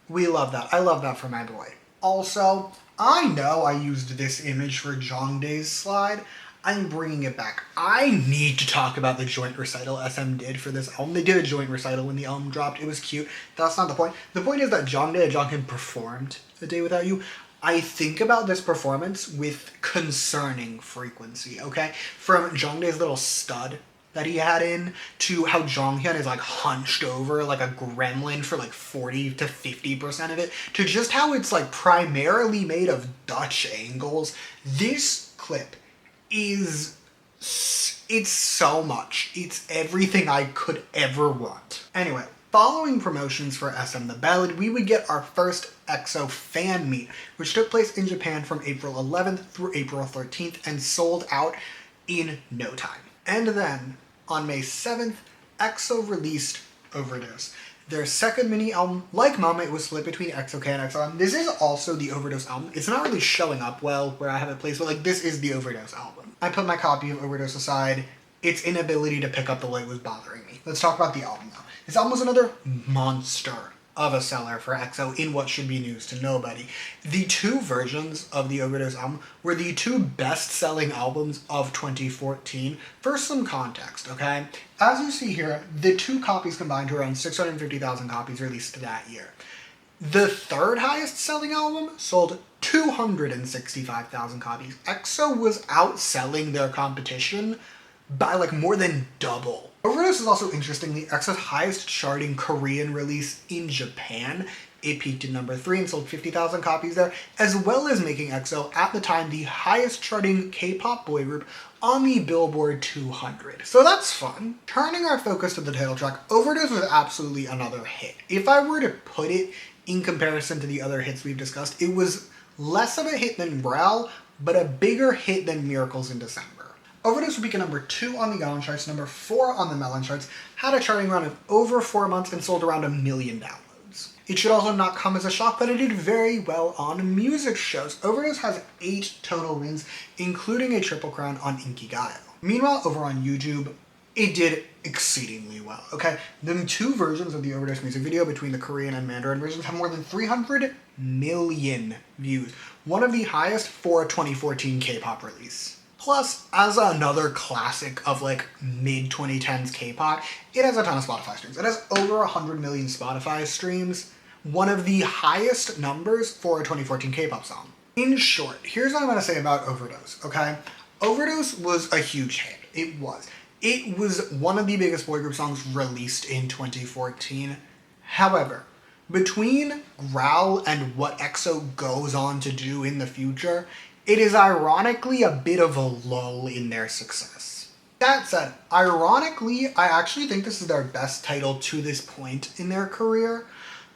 We love that. I love that for my boy. Also, I know I used this image for Jongdae's slide. I'm bringing it back. I need to talk about the joint recital SM did for this album. They did a joint recital when the album dropped. It was cute. That's not the point. The point is that Jongdae and Jonghyun performed A Day Without You. I think about this performance with concerning frequency, okay? From Jongdae's little stud that he had in, to how Jonghyun is like hunched over like a gremlin for like 40 to 50% of it, to just how it's like primarily made of Dutch angles. This clip is, it's so much. It's everything I could ever want. Anyway, following promotions for SM The Ballad, we would get our first EXO fan meet, which took place in Japan from April 11th through April 13th and sold out in no time. And then, on May 7th, EXO released Overdose. Their second mini album. Like Mama, it was split between EXO-K and EXO-M. This is also the Overdose album. It's not really showing up well where I have it placed, but like this is the Overdose album. I put my copy of Overdose aside. Its inability to pick up the light was bothering me. Let's talk about the album now. This album was another monster of a seller for EXO in what should be news to nobody. The 2 versions of the Overdose album were the 2 best-selling albums of 2014. For some context, okay? As you see here, the 2 copies combined to around 650,000 copies released that year. The 3rd highest-selling album sold 265,000 copies. EXO was outselling their competition by like more than double. Overdose is also interestingly EXO's highest charting Korean release in Japan. It peaked at number 3 and sold 50,000 copies there, as well as making EXO, at the time, the highest charting K-pop boy group on the Billboard 200. So that's fun. Turning our focus to the title track, Overdose was absolutely another hit. If I were to put it in comparison to the other hits we've discussed, it was less of a hit than Growl, but a bigger hit than Miracles in December. Overdose would peak at number 2 on the Gaon charts, number 4 on the Melon charts, had a charting run of over 4 months, and sold around 1 million downloads. It should also not come as a shock that it did very well on music shows. Overdose has 8 total wins, including a Triple Crown on Inkigayo. Meanwhile, over on YouTube, it did exceedingly well, okay? The 2 versions of the Overdose music video between the Korean and Mandarin versions have more than 300 million views, one of the highest for a 2014 K-pop release. Plus, as another classic of like mid-2010s K-pop, it has a ton of Spotify streams. It has over 100 million Spotify streams, one of the highest numbers for a 2014 K-pop song. In short, here's what I'm going to say about Overdose, okay? Overdose was a huge hit. It was. It was one of the biggest boy group songs released in 2014. However, between Growl and what EXO goes on to do in the future, it is ironically a bit of a lull in their success. That said, ironically, I actually think this is their best title to this point in their career.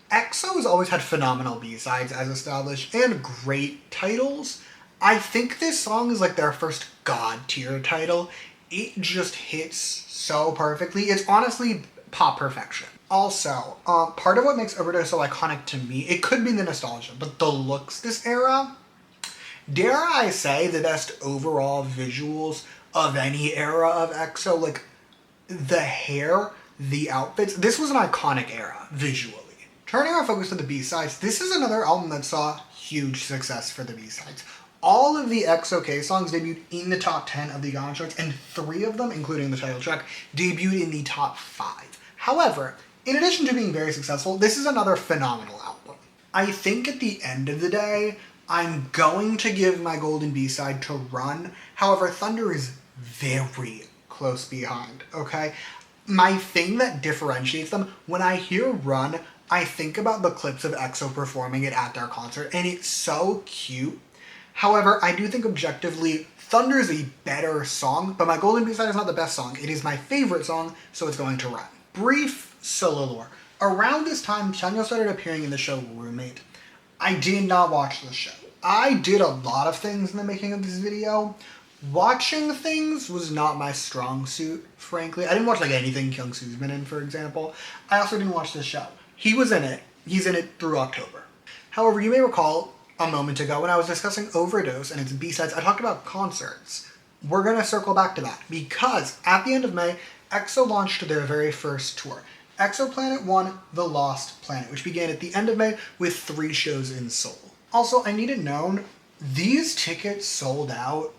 EXO has always had phenomenal B-sides as established and great titles. I think this song is like their first god tier title. It just hits so perfectly. It's honestly pop perfection. Also, part of what makes Overdose so iconic to me, it could be the nostalgia, but the looks this era, dare I say, the best overall visuals of any era of EXO, like the hair, the outfits. This was an iconic era, visually. Turning our focus to the B-sides, this is another album that saw huge success for the B-sides. All of the EXO K songs debuted in the top 10 of the Gaon charts, and 3 of them, including the title track, debuted in the top 5. However, in addition to being very successful, this is another phenomenal album. I think at the end of the day, I'm going to give my golden B-side to Run. However, Thunder is very close behind, okay? My thing that differentiates them, when I hear Run, I think about the clips of EXO performing it at their concert, and it's so cute. However, I do think objectively, Thunder is a better song, but my golden B-side is not the best song. It is my favorite song, so it's going to Run. Brief solo lore. Around this time, Chanyeol started appearing in the show Roommate. I did not watch the show. I did a lot of things in the making of this video. Watching things was not my strong suit, frankly. I didn't watch like anything Kyungsoo's been in, for example. I also didn't watch the show. He was in it. He's in it through October. However, you may recall a moment ago when I was discussing Overdose and its B-sides, I talked about concerts. We're going to circle back to that because at the end of May, EXO launched their very first tour. EXOPlanet 1, The Lost Planet, which began at the end of May with 3 shows in Seoul. Also, I need it known, these tickets sold out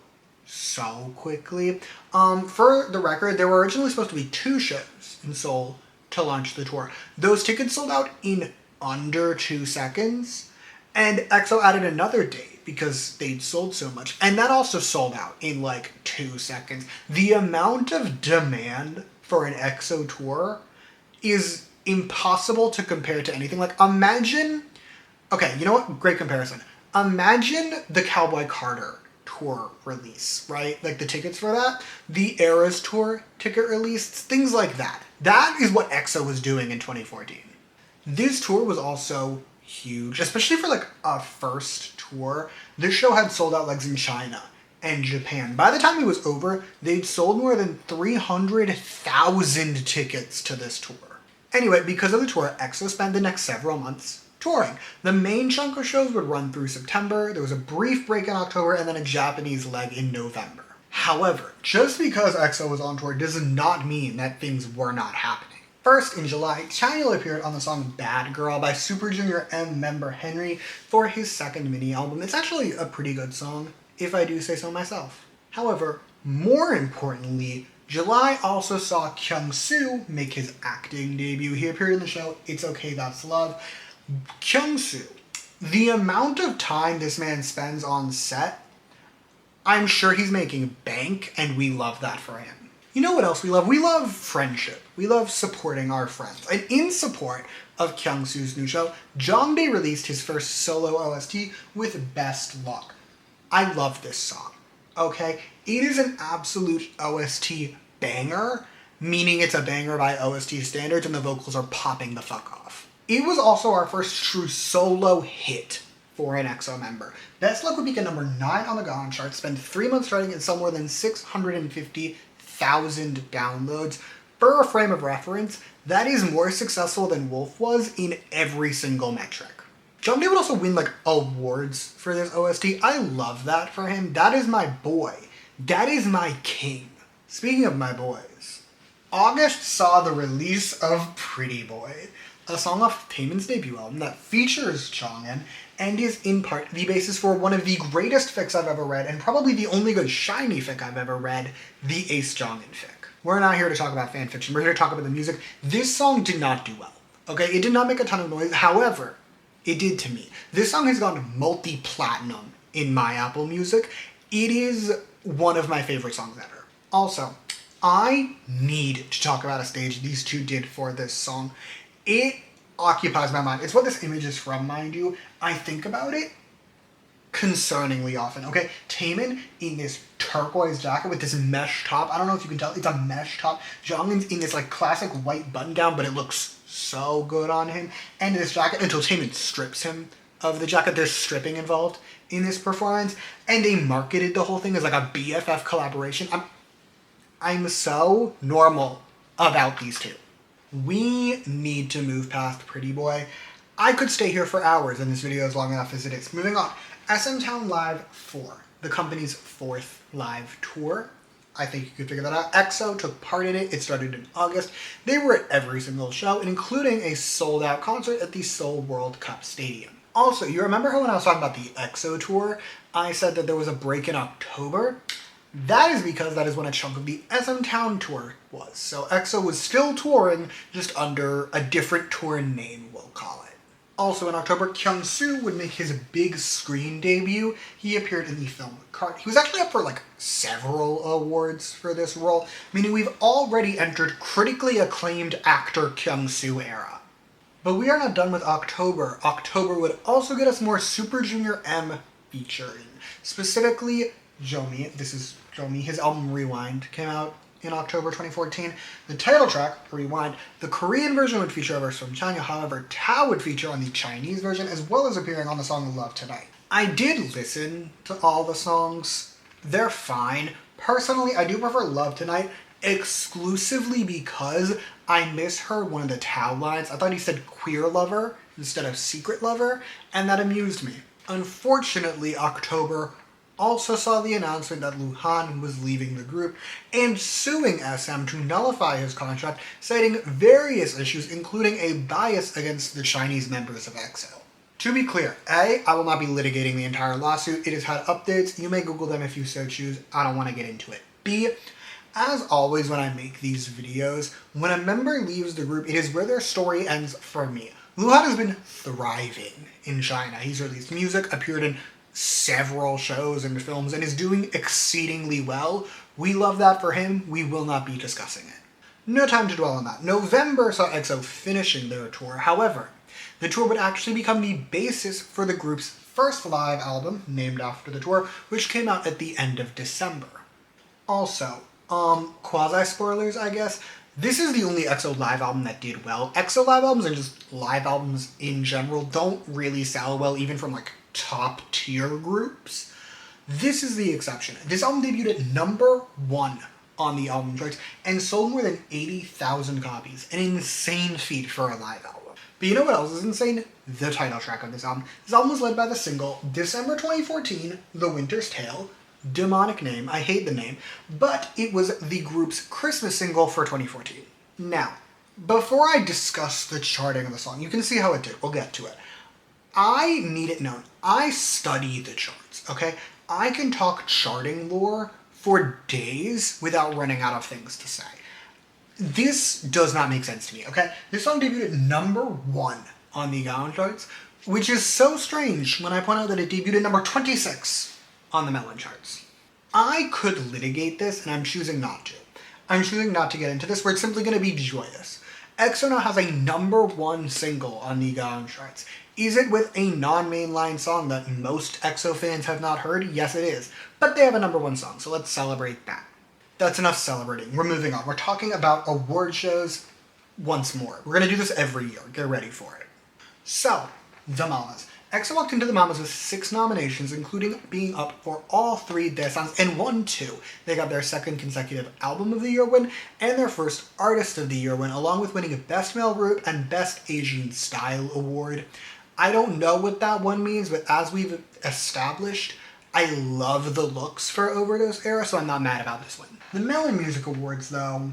so quickly. For the record, there were originally supposed to be 2 shows in Seoul to launch the tour. Those tickets sold out in under 2 seconds, and EXO added another date because they'd sold so much, and that also sold out in like 2 seconds. The amount of demand for an EXO tour is impossible to compare to anything. Like, imagine, okay, you know what? Great comparison. Imagine the Cowboy Carter tour release, right? Like the tickets for that, the Eras tour ticket release, things like that. That is what EXO was doing in 2014. This tour was also huge, especially for like a first tour. This show had sold out legs in China and Japan. By the time it was over, they'd sold more than 300,000 tickets to this tour. Anyway, because of the tour, EXO spent the next several months touring. The main chunk of shows would run through September, there was a brief break in October, and then a Japanese leg in November. However, just because EXO was on tour does not mean that things were not happening. First, in July, Chanyeol appeared on the song Bad Girl by Super Junior M member Henry for his second mini-album. It's actually a pretty good song, if I do say so myself. However, more importantly, July also saw Kyungsoo make his acting debut. He appeared in the show It's Okay That's Love. Kyungsoo, the amount of time this man spends on set, I'm sure he's making bank, and we love that for him. You know what else we love? We love friendship. We love supporting our friends. And in support of Kyungsoo's new show, Jongdae released his first solo OST with Best Luck. I love this song, okay? It is an absolute OST banger, meaning it's a banger by OST standards and the vocals are popping the fuck off. It was also our first true solo hit for an EXO member. Best Luck would peak at number 9 on the Gaon chart, spend 3 months charting and sell more than 650,000 downloads. For a frame of reference, that is more successful than Wolf was in every single metric. Jongdae would also win like awards for this OST. I love that for him. That is my boy. That is my king. Speaking of my boys, August saw the release of Pretty Boy, a song off Taemin's debut album that features Jongin and is in part the basis for one of the greatest fics I've ever read, and probably the only good shiny fic I've ever read, the Ace Jongin fic. We're not here to talk about fanfiction, we're here to talk about the music. This song did not do well, okay? It did not make a ton of noise, however, it did to me. This song has gone multi-platinum in my Apple Music. It is one of my favorite songs ever. Also, I need to talk about a stage these two did for this song. It occupies my mind. It's what this image is from, mind you. I think about it concerningly often, okay? Taemin in this turquoise jacket with this mesh top. I don't know if you can tell, it's a mesh top. Jongin's in this like classic white button down, but it looks so good on him. And this jacket, until Taemin strips him of the jacket, there's stripping involved in this performance. And they marketed the whole thing as like a BFF collaboration. I'm so normal about these two. We need to move past Pretty Boy. I could stay here for hours and this video is long enough as it is. Moving on. SM Town Live 4, the company's 4th live tour. I think you could figure that out. EXO took part in it. It started in August. They were at every single show, including a sold-out concert at the Seoul World Cup Stadium. Also, you remember how when I was talking about the EXO tour, I said that there was a break in October? That is because that is when a chunk of the SM Town tour was. So EXO was still touring, just under a different tour name, we'll call it. Also in October, Kyung-soo would make his big screen debut. He appeared in the film Cart. He was actually up for like several awards for this role, meaning we've already entered critically acclaimed actor Kyung-soo era. But we are not done with October. October would also get us more Super Junior M featuring. Specifically, Jomi. This is Jomi. His album Rewind came out in October 2014. The title track, Rewind, the Korean version would feature a verse from China, however, Tao would feature on the Chinese version as well as appearing on the song Love Tonight. I did listen to all the songs. They're fine. Personally, I do prefer Love Tonight exclusively because I misheard one of the Tao lines. I thought he said queer lover instead of secret lover, and that amused me. Unfortunately, October also saw the announcement that Luhan was leaving the group and suing SM to nullify his contract, citing various issues, including a bias against the Chinese members of EXO. To be clear, A, I will not be litigating the entire lawsuit. It has had updates. You may Google them if you so choose. I don't want to get into it. B, as always when I make these videos, when a member leaves the group, it is where their story ends for me. Luhan has been thriving in China. He's released music, appeared in several shows and films, and is doing exceedingly well. We love that for him. We will not be discussing it. No time to dwell on that. November saw EXO finishing their tour. However, the tour would actually become the basis for the group's first live album, named after the tour, which came out at the end of December. Also, quasi-spoilers, I guess. This is the only EXO live album that did well. EXO live albums, and just live albums in general, don't really sell well, even from like top tier groups. This is the exception. This album debuted at #1 on the album charts and sold more than 80,000 copies. An insane feat for a live album. But you know what else is insane? The title track of this album. This album was led by the single December 2014, The Winter's Tale. Demonic name, I hate the name, but it was the group's Christmas single for 2014. Now, before I discuss the charting of the song, you can see how it did. We'll get to it. I need it known. I study the charts, okay? I can talk charting lore for days without running out of things to say. This does not make sense to me, okay? This song debuted at #1 on the Gaon charts, which is so strange when I point out that it debuted at #26 on the Melon charts. I could litigate this, and I'm choosing not to. I'm choosing not to get into this. We're simply going to be joyous. EXO now has a #1 single on the Gaon charts. Is it with a non-mainline song that most EXO fans have not heard? Yes, it is. But they have a #1 song, so let's celebrate that. That's enough celebrating. We're moving on. We're talking about award shows once more. We're going to do this every year. Get ready for it. So, the Mamas. EXO walked into the Mamas with 6 nominations, including being up for all 3 Daesangs and won 2. They got their 2nd consecutive Album of the Year win and their 1st Artist of the Year win, along with winning a Best Male Group and Best Asian Style Award. I don't know what that one means, but as we've established, I love the looks for Overdose Era, so I'm not mad about this one. The Melon Music Awards, though,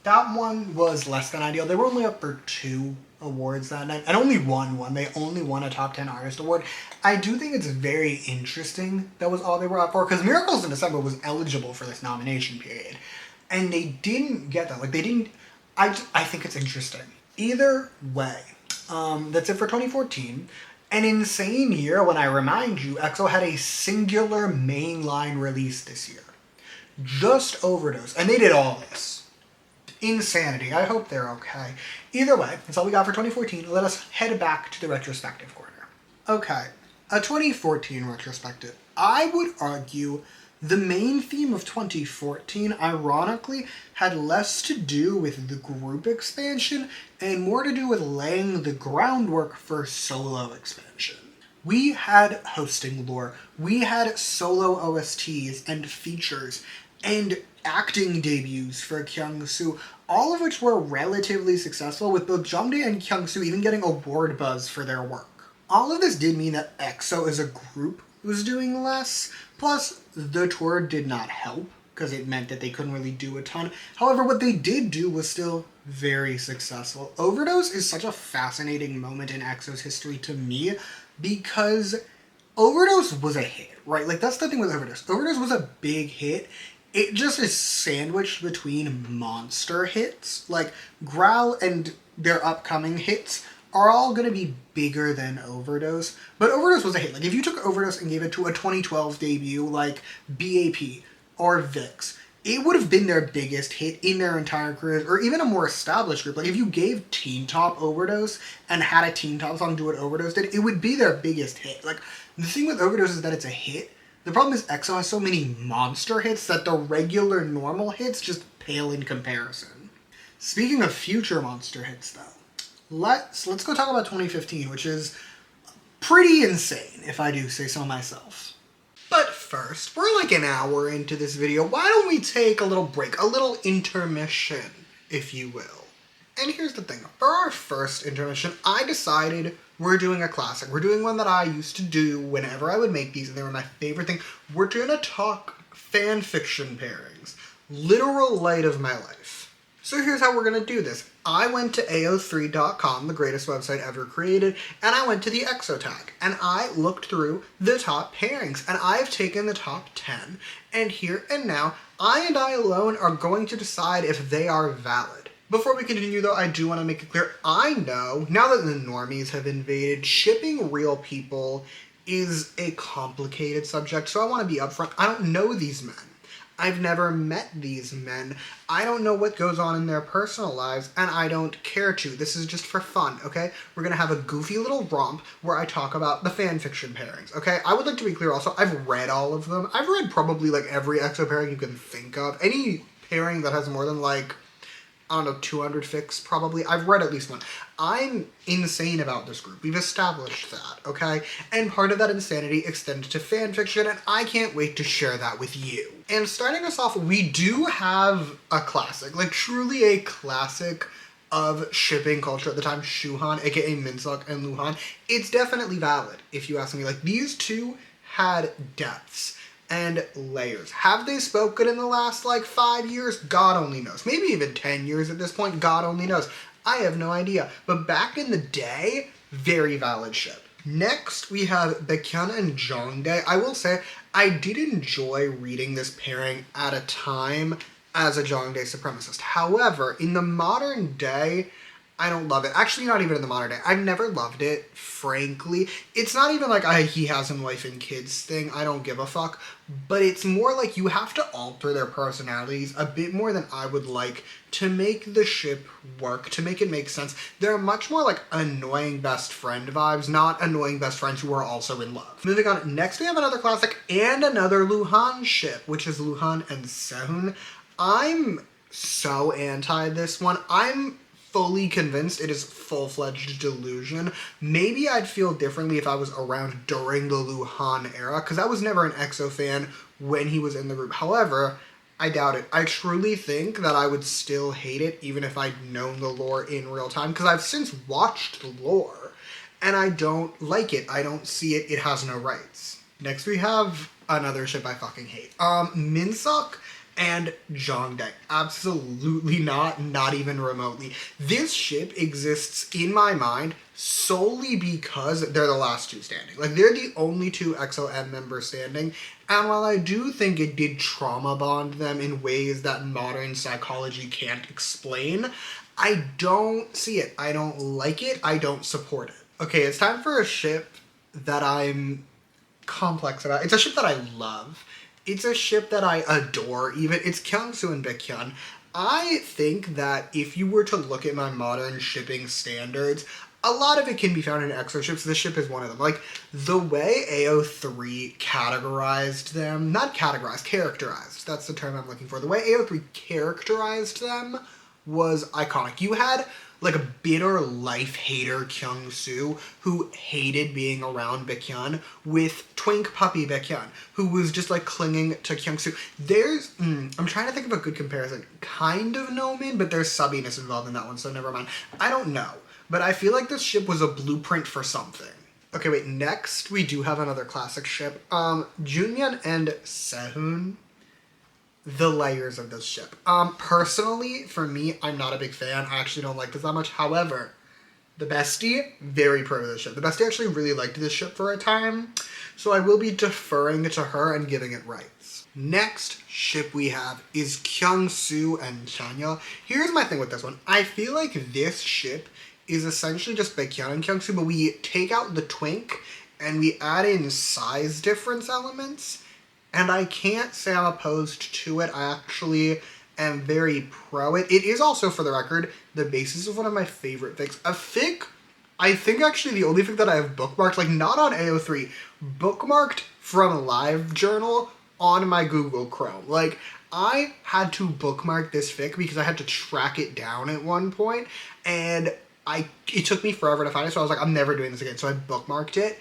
that one was less than ideal. They were only up for 2 awards that night, and only won. They only won a top 10 artist award. I do think it's very interesting that was all they were up for, because Miracles in December was eligible for this nomination period, and they didn't get that. Like, they didn't. I think it's interesting. Either way, that's it for 2014. An insane year when I remind you, EXO had a singular mainline release this year. Just Overdose. And they did all this. Insanity. I hope they're okay. Either way, that's all we got for 2014. Let us head back to the retrospective corner. Okay, a 2014 retrospective. I would argue the main theme of 2014, ironically, had less to do with the group expansion and more to do with laying the groundwork for solo expansion. We had hosting lore, we had solo OSTs and features, and acting debuts for Kyungsoo, all of which were relatively successful, with both Jongdae and Kyungsoo even getting award buzz for their work. All of this did mean that EXO as a group was doing less, plus the tour did not help, because it meant that they couldn't really do a ton. However, what they did do was still very successful. Overdose is such a fascinating moment in EXO's history to me, because Overdose was a hit, right? Like, that's the thing with Overdose. Overdose was a big hit. It just is sandwiched between monster hits. Like, Growl and their upcoming hits are all going to be bigger than Overdose. But Overdose was a hit. Like, if you took Overdose and gave it to a 2012 debut like BAP or VIX, it would have been their biggest hit in their entire careers, or even a more established group. Like, if you gave Teen Top Overdose and had a Teen Top song do what Overdose did, it would be their biggest hit. Like, the thing with Overdose is that it's a hit. The problem is EXO has so many monster hits that the regular normal hits just pale in comparison. Speaking of future monster hits, though, let's go talk about 2015, which is pretty insane, if I do say so myself. But first, we're like an hour into this video. Why don't we take a little break, a little intermission, if you will. And here's the thing. For our first intermission, I decided we're doing a classic. We're doing one that I used to do whenever I would make these, and they were my favorite thing. We're going to talk fan fiction pairings. Literal light of my life. So here's how we're going to do this. I went to AO3.com, the greatest website ever created, and I went to the EXO tag, and I looked through the top pairings, and I've taken the top 10, and here and now, I and I alone are going to decide if they are valid. Before we continue, though, I do want to make it clear, I know, now that the normies have invaded, shipping real people is a complicated subject, so I want to be upfront. I don't know these men. I've never met these men. I don't know what goes on in their personal lives, and I don't care to. This is just for fun, okay? We're gonna have a goofy little romp where I talk about the fanfiction pairings, okay? I would like to be clear also, I've read all of them. I've read probably like every EXO pairing you can think of. Any pairing that has more than like, I don't know, 200 fics probably. I've read at least one. I'm insane about this group. We've established that, okay? And part of that insanity extends to fanfiction, and I can't wait to share that with you. And starting us off, we do have a classic, like truly a classic of shipping culture at the time, Shuhan, aka Minseok and Luhan. It's definitely valid, if you ask me. Like, these two had depths and layers. Have they spoken in the last, like, 5 years? God only knows. Maybe even 10 years at this point. God only knows. I have no idea. But back in the day, very valid ship. Next, we have Baekhyun and Jongdae. I will say, I did enjoy reading this pairing at a time as a Jongdae supremacist. However, in the modern day, I don't love it. Actually, not even in the modern day. I've never loved it, frankly. It's not even like he has a wife and kids thing. I don't give a fuck. But it's more like you have to alter their personalities a bit more than I would like to make the ship work, to make it make sense. They're much more like annoying best friend vibes, not annoying best friends who are also in love. Moving on, next we have another classic and another Luhan ship, which is Luhan and Sehun. I'm so anti this one. I'm fully convinced it is full-fledged delusion. Maybe I'd feel differently if I was around during the Luhan era, because I was never an EXO fan when he was in the group. However, I doubt it. I truly think that I would still hate it, even if I'd known the lore in real time, because I've since watched the lore, and I don't like it. I don't see it. It has no rights. Next we have another ship I fucking hate. Minseok and Jongdae. Absolutely not even remotely. This ship exists in my mind solely because they're the last two standing. Like, they're the only two EXO-M members standing, and while I do think it did trauma bond them in ways that modern psychology can't explain, I don't see it. I don't like it. I don't support it. Okay, it's time for a ship that I'm complex about. It's a ship that I love. It's a ship that I adore even. It's Kyungsoo and Baekhyun. I think that if you were to look at my modern shipping standards, a lot of it can be found in EXO ships. This ship is one of them. Like, the way AO3 categorized them, not categorized, characterized, that's the term I'm looking for. The way AO3 characterized them was iconic. You had like a bitter life hater Kyungsoo who hated being around Baekhyun with twink puppy Baekhyun who was just like clinging to Kyungsoo. There's, I'm trying to think of a good comparison. Kind of Nomin, but there's subbiness involved in that one, so never mind. I don't know, but I feel like this ship was a blueprint for something. Okay, wait, next we do have another classic ship. Junyeon and Sehun. The layers of this ship. Personally, for me, I'm not a big fan. I actually don't like this that much. However, the bestie, very pro of this ship. The bestie actually really liked this ship for a time, so I will be deferring to her and giving it rights. Next ship we have is Kyungsoo and Chanyeol. Here's my thing with this one. I feel like this ship is essentially just Baekhyun and Kyungsoo, but we take out the twink and we add in size difference elements. And I can't say I'm opposed to it. I actually am very pro it. It is also, for the record, the basis of one of my favorite fics. A fic, I think actually the only fic that I have bookmarked, like not on AO3, bookmarked from LiveJournal on my Google Chrome. Like, I had to bookmark this fic because I had to track it down at one point, and it took me forever to find it, so I was like, I'm never doing this again. So I bookmarked it.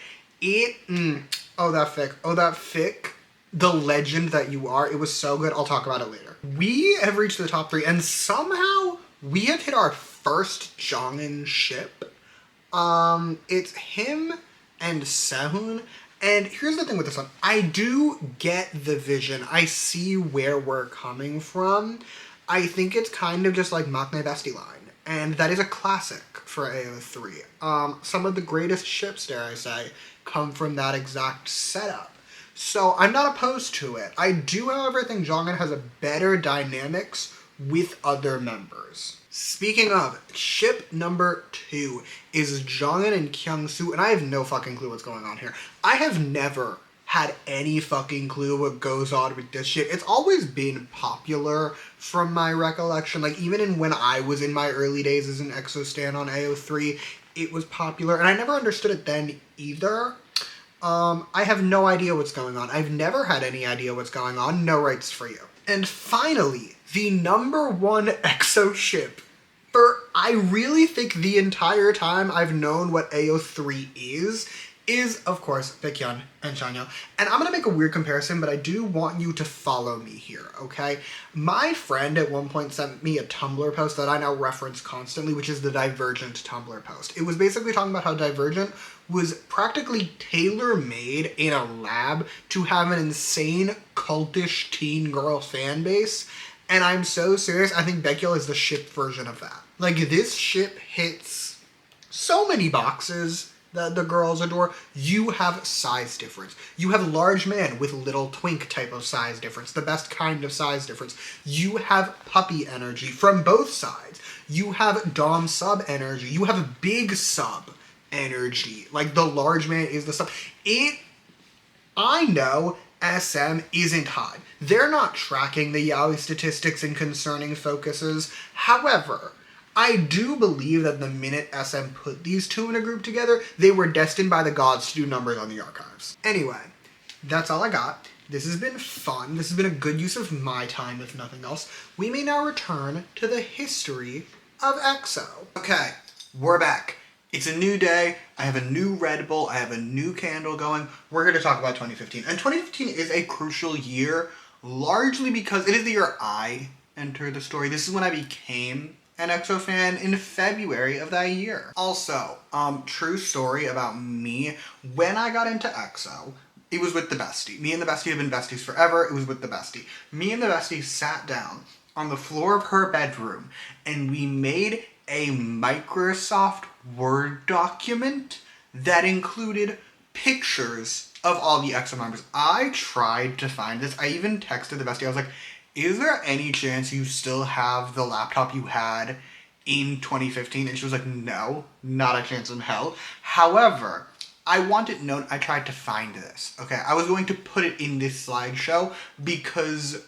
Oh, that fic. The legend that you are. It was so good. I'll talk about it later. We have reached the top 3, and somehow we have hit our first Jongin ship. It's him and Sehun. And here's the thing with this one. I do get the vision. I see where we're coming from. I think it's kind of just like Maknae Bestie line. And that is a classic for AO3. Some of the greatest ships, dare I say, come from that exact setup. So I'm not opposed to it. I do, however, think Jongin has a better dynamics with other members. Speaking of, ship number 2 is Jongin and Kyungsoo, and I have no fucking clue what's going on here. I have never had any fucking clue what goes on with this ship. It's always been popular from my recollection. Like, even when I was in my early days as an EXO stan on AO3, it was popular, and I never understood it then either. I have no idea what's going on. I've never had any idea what's going on. No rights for you. And finally, the number 1 EXO ship. For I really think the entire time I've known what AO3 is, of course, Baekhyun and Chanyeol. And I'm gonna make a weird comparison, but I do want you to follow me here, okay? My friend at one point sent me a Tumblr post that I now reference constantly, which is the Divergent Tumblr post. It was basically talking about how Divergent was practically tailor-made in a lab to have an insane, cultish teen girl fan base. And I'm so serious, I think Baekhyun is the ship version of that. Like, this ship hits so many boxes that the girls adore. You have size difference. You have large man with little twink type of size difference, the best kind of size difference. You have puppy energy from both sides. You have dom sub energy. You have big sub energy. Like, the large man is the sub. I know SM isn't high. They're not tracking the yaoi statistics and concerning focuses. However, I do believe that the minute SM put these two in a group together, they were destined by the gods to do numbers on the archives. Anyway, that's all I got. This has been fun. This has been a good use of my time, if nothing else. We may now return to the history of EXO. Okay, we're back. It's a new day. I have a new Red Bull. I have a new candle going. We're here to talk about 2015. And 2015 is a crucial year, largely because it is the year I entered the story. This is when I became an EXO fan in February of that year. Also, true story about me. When I got into EXO, It was with the bestie. Me and the bestie have been besties forever. It was with the bestie. Me and the bestie sat down on the floor of her bedroom and we made a Microsoft Word document that included pictures of all the EXO members. I tried to find this. I even texted the bestie. I was like, is there any chance you still have the laptop you had in 2015? And she was like, no, not a chance in hell. However, I want it known I tried to find this, okay? I was going to put it in this slideshow because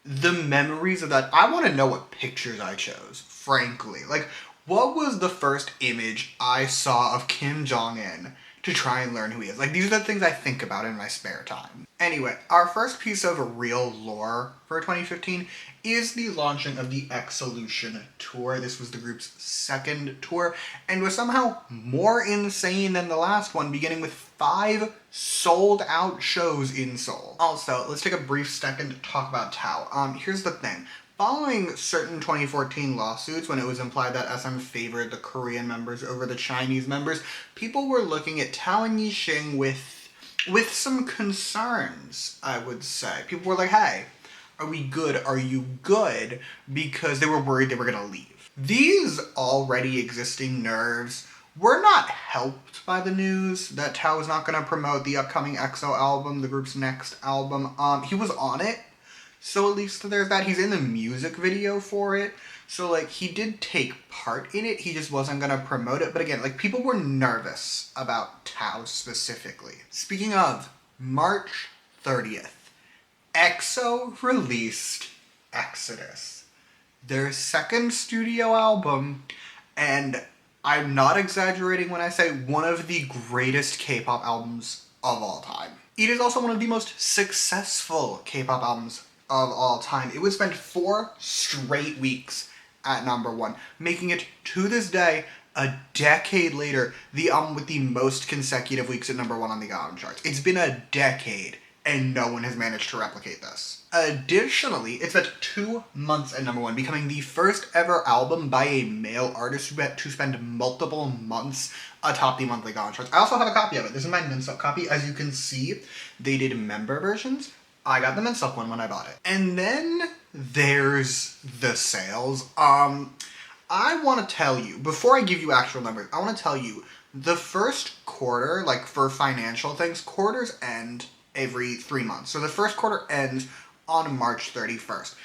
the memories of that, I want to know what pictures I chose, frankly. Like, what was the first image I saw of Kim Jong-un to try and learn who he is? Like, these are the things I think about in my spare time. Anyway, our first piece of real lore for 2015 is the launching of the EXO tour. This was the group's second tour and was somehow more insane than the last one, beginning with 5 sold-out shows in Seoul. Also, let's take a brief second to talk about Tao. Here's the thing. Following certain 2014 lawsuits, when it was implied that SM favored the Korean members over the Chinese members, people were looking at Tao and Yixing with some concerns, I would say. People were like, hey, are we good? Are you good? Because they were worried they were going to leave. These already existing nerves were not helped by the news that Tao was not going to promote the upcoming EXO album, the group's next album. He was on it, so at least there's that. He's in the music video for it, so like he did take part in it. He just wasn't going to promote it. But again, like people were nervous about Tao specifically. Speaking of, March 30th, EXO released Exodus, their second studio album, and I'm not exaggerating when I say one of the greatest K-pop albums of all time. It is also one of the most successful K-pop albums of all time. It would spend 4 straight weeks at #1, making it, to this day, a decade later, the album with the most consecutive weeks at #1 on the album charts. It's been a decade, and no one has managed to replicate this. Additionally, it spent 2 months at #1, becoming the first ever album by a male artist to spend multiple months atop the monthly album charts. I also have a copy of it. This is my Minsup copy. As you can see, they did member versions. I got the Minsup one when I bought it. And then there's the sales. I want to tell you, before I give you actual numbers, I want to tell you the first quarter, like for financial things, quarters end every 3 months. So the first quarter ends on March 31st.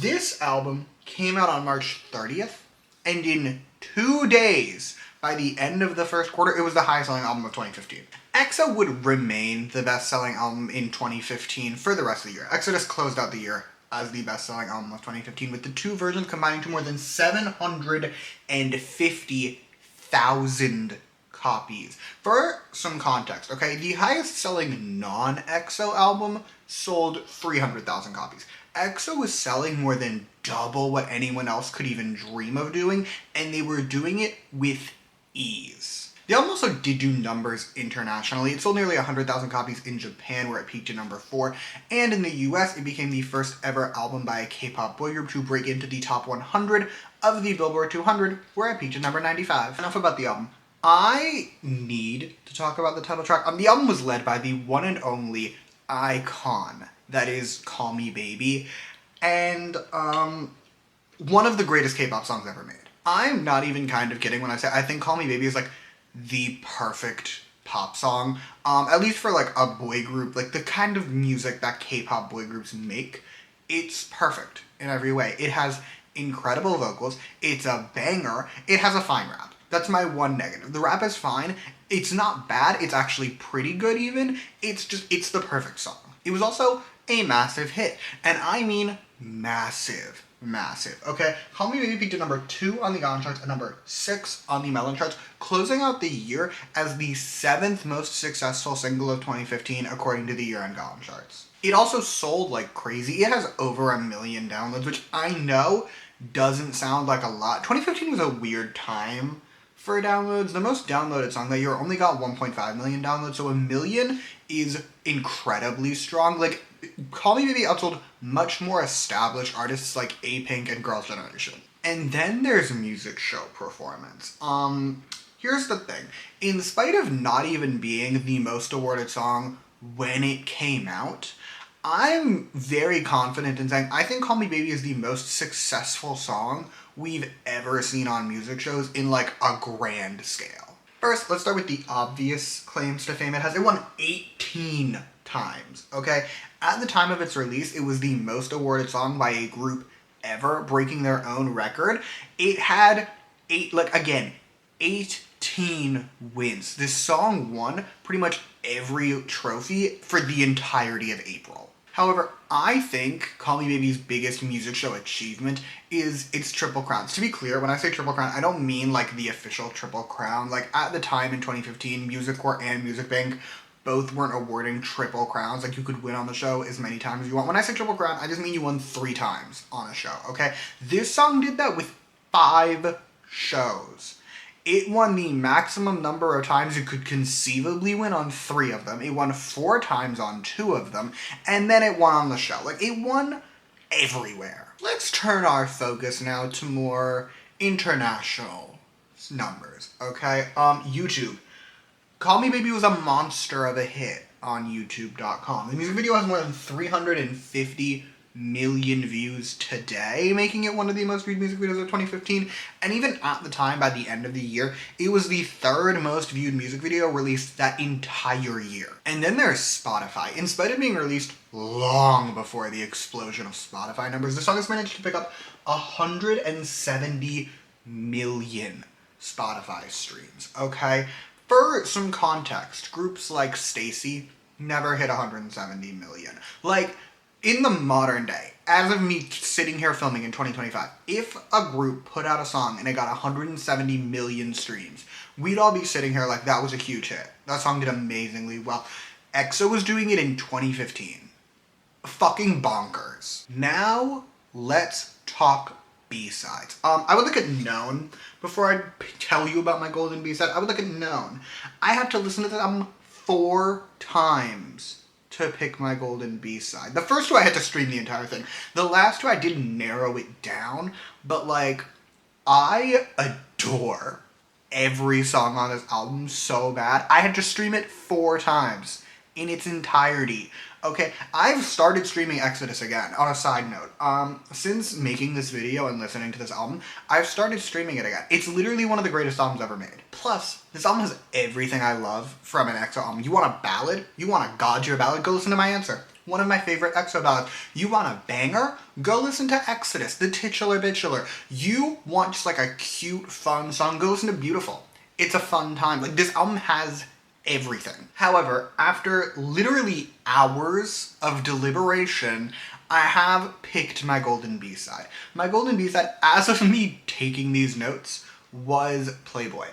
This album came out on March 30th, and in 2 days, by the end of the first quarter, it was the highest selling album of 2015. EXO would remain the best-selling album in 2015 for the rest of the year. Exodus closed out the year as the best-selling album of 2015, with the 2 versions combining to more than 750,000 copies. For some context, okay, the highest-selling non-EXO album sold 300,000 copies. EXO was selling more than double what anyone else could even dream of doing, and they were doing it with ease. The album also did do numbers internationally. It sold nearly 100,000 copies in Japan, where it peaked at #4, and in the US, it became the first ever album by a K-pop boy group to break into the top 100 of the Billboard 200, where it peaked at #95. Enough about the album. I need to talk about the title track. The album was led by the one and only icon that is Call Me Baby, and one of the greatest K-pop songs ever made. I'm not even kind of kidding when I say I think Call Me Baby is like the perfect pop song, at least for like a boy group, like the kind of music that K-pop boy groups make. It's perfect in every way. It has incredible vocals, it's a banger, it has a fine rap. That's my one negative. The rap is fine, it's not bad, it's actually pretty good even, it's the perfect song. It was also a massive hit, and I mean massive. Okay, Call Me Baby peaked at #2 on the Gaon charts and #6 on the Melon charts, closing out the year as the 7th most successful single of 2015 according to the year-end Gaon charts. It also sold like crazy. It has over 1 million downloads, which I know doesn't sound like a lot. 2015 was a weird time for downloads. The most downloaded song that year only got 1.5 million downloads, so 1 million is incredibly strong. Like, Call Me Baby outsold much more established artists like A-Pink and Girls' Generation. And then there's music show performance. Here's the thing. In spite of not even being the most awarded song when it came out, I'm very confident in saying I think Call Me Baby is the most successful song we've ever seen on music shows in like a grand scale. First, let's start with the obvious claims to fame it has. It won 18 times, okay? At the time of its release, it was the most awarded song by a group ever, breaking their own record. It had 18 wins. This song won pretty much every trophy for the entirety of April. However, I think Call Me Baby's biggest music show achievement is its Triple Crowns. To be clear, when I say Triple Crown, I don't mean like the official Triple Crown. Like at the time in 2015, Music Core and Music Bank both weren't awarding Triple Crowns. Like you could win on the show as many times as you want. When I say Triple Crown, I just mean you won 3 times on a show, okay? This song did that with 5 shows. It won the maximum number of times it could conceivably win on 3 of them. It won 4 times on 2 of them. And then it won on the show. Like, it won everywhere. Let's turn our focus now to more international numbers, okay? YouTube. Call Me Baby was a monster of a hit on YouTube.com. The music video has more than 350 million views today, making it one of the most viewed music videos of 2015. And even at the time, by the end of the year, it was the 3rd most viewed music video released that entire year. And then there's Spotify. In spite of being released long before the explosion of Spotify numbers, the song has managed to pick up 170 million Spotify streams, okay? For some context, groups like Stacy never hit 170 million. Like, in the modern day, as of me sitting here filming in 2025, if a group put out a song and it got 170 million streams, we'd all be sitting here like that was a huge hit. That song did amazingly well. EXO was doing it in 2015. Fucking bonkers. Now, let's talk B-sides. I would look at Known. Before I tell you about my golden B-side, I would look at Known. I have to listen to the album 4 times to pick my golden B-side. The first 2 I had to stream the entire thing. The last 2 I did narrow it down, but like, I adore every song on this album so bad. I had to stream it 4 times in its entirety. Okay, I've started streaming Exodus again, on a side note. Since making this video and listening to this album, I've started streaming it again. It's literally one of the greatest albums ever made. Plus, this album has everything I love from an EXO album. You want a ballad? You want a God Tier ballad? Go listen to My Answer. One of my favorite EXO ballads. You want a banger? Go listen to Exodus, the titular bitchular. You want just like a cute, fun song? Go listen to Beautiful. It's a fun time. Like, this album has everything. However, after literally hours of deliberation, I have picked my golden B-side. My golden B-side, as of me taking these notes, was Playboy.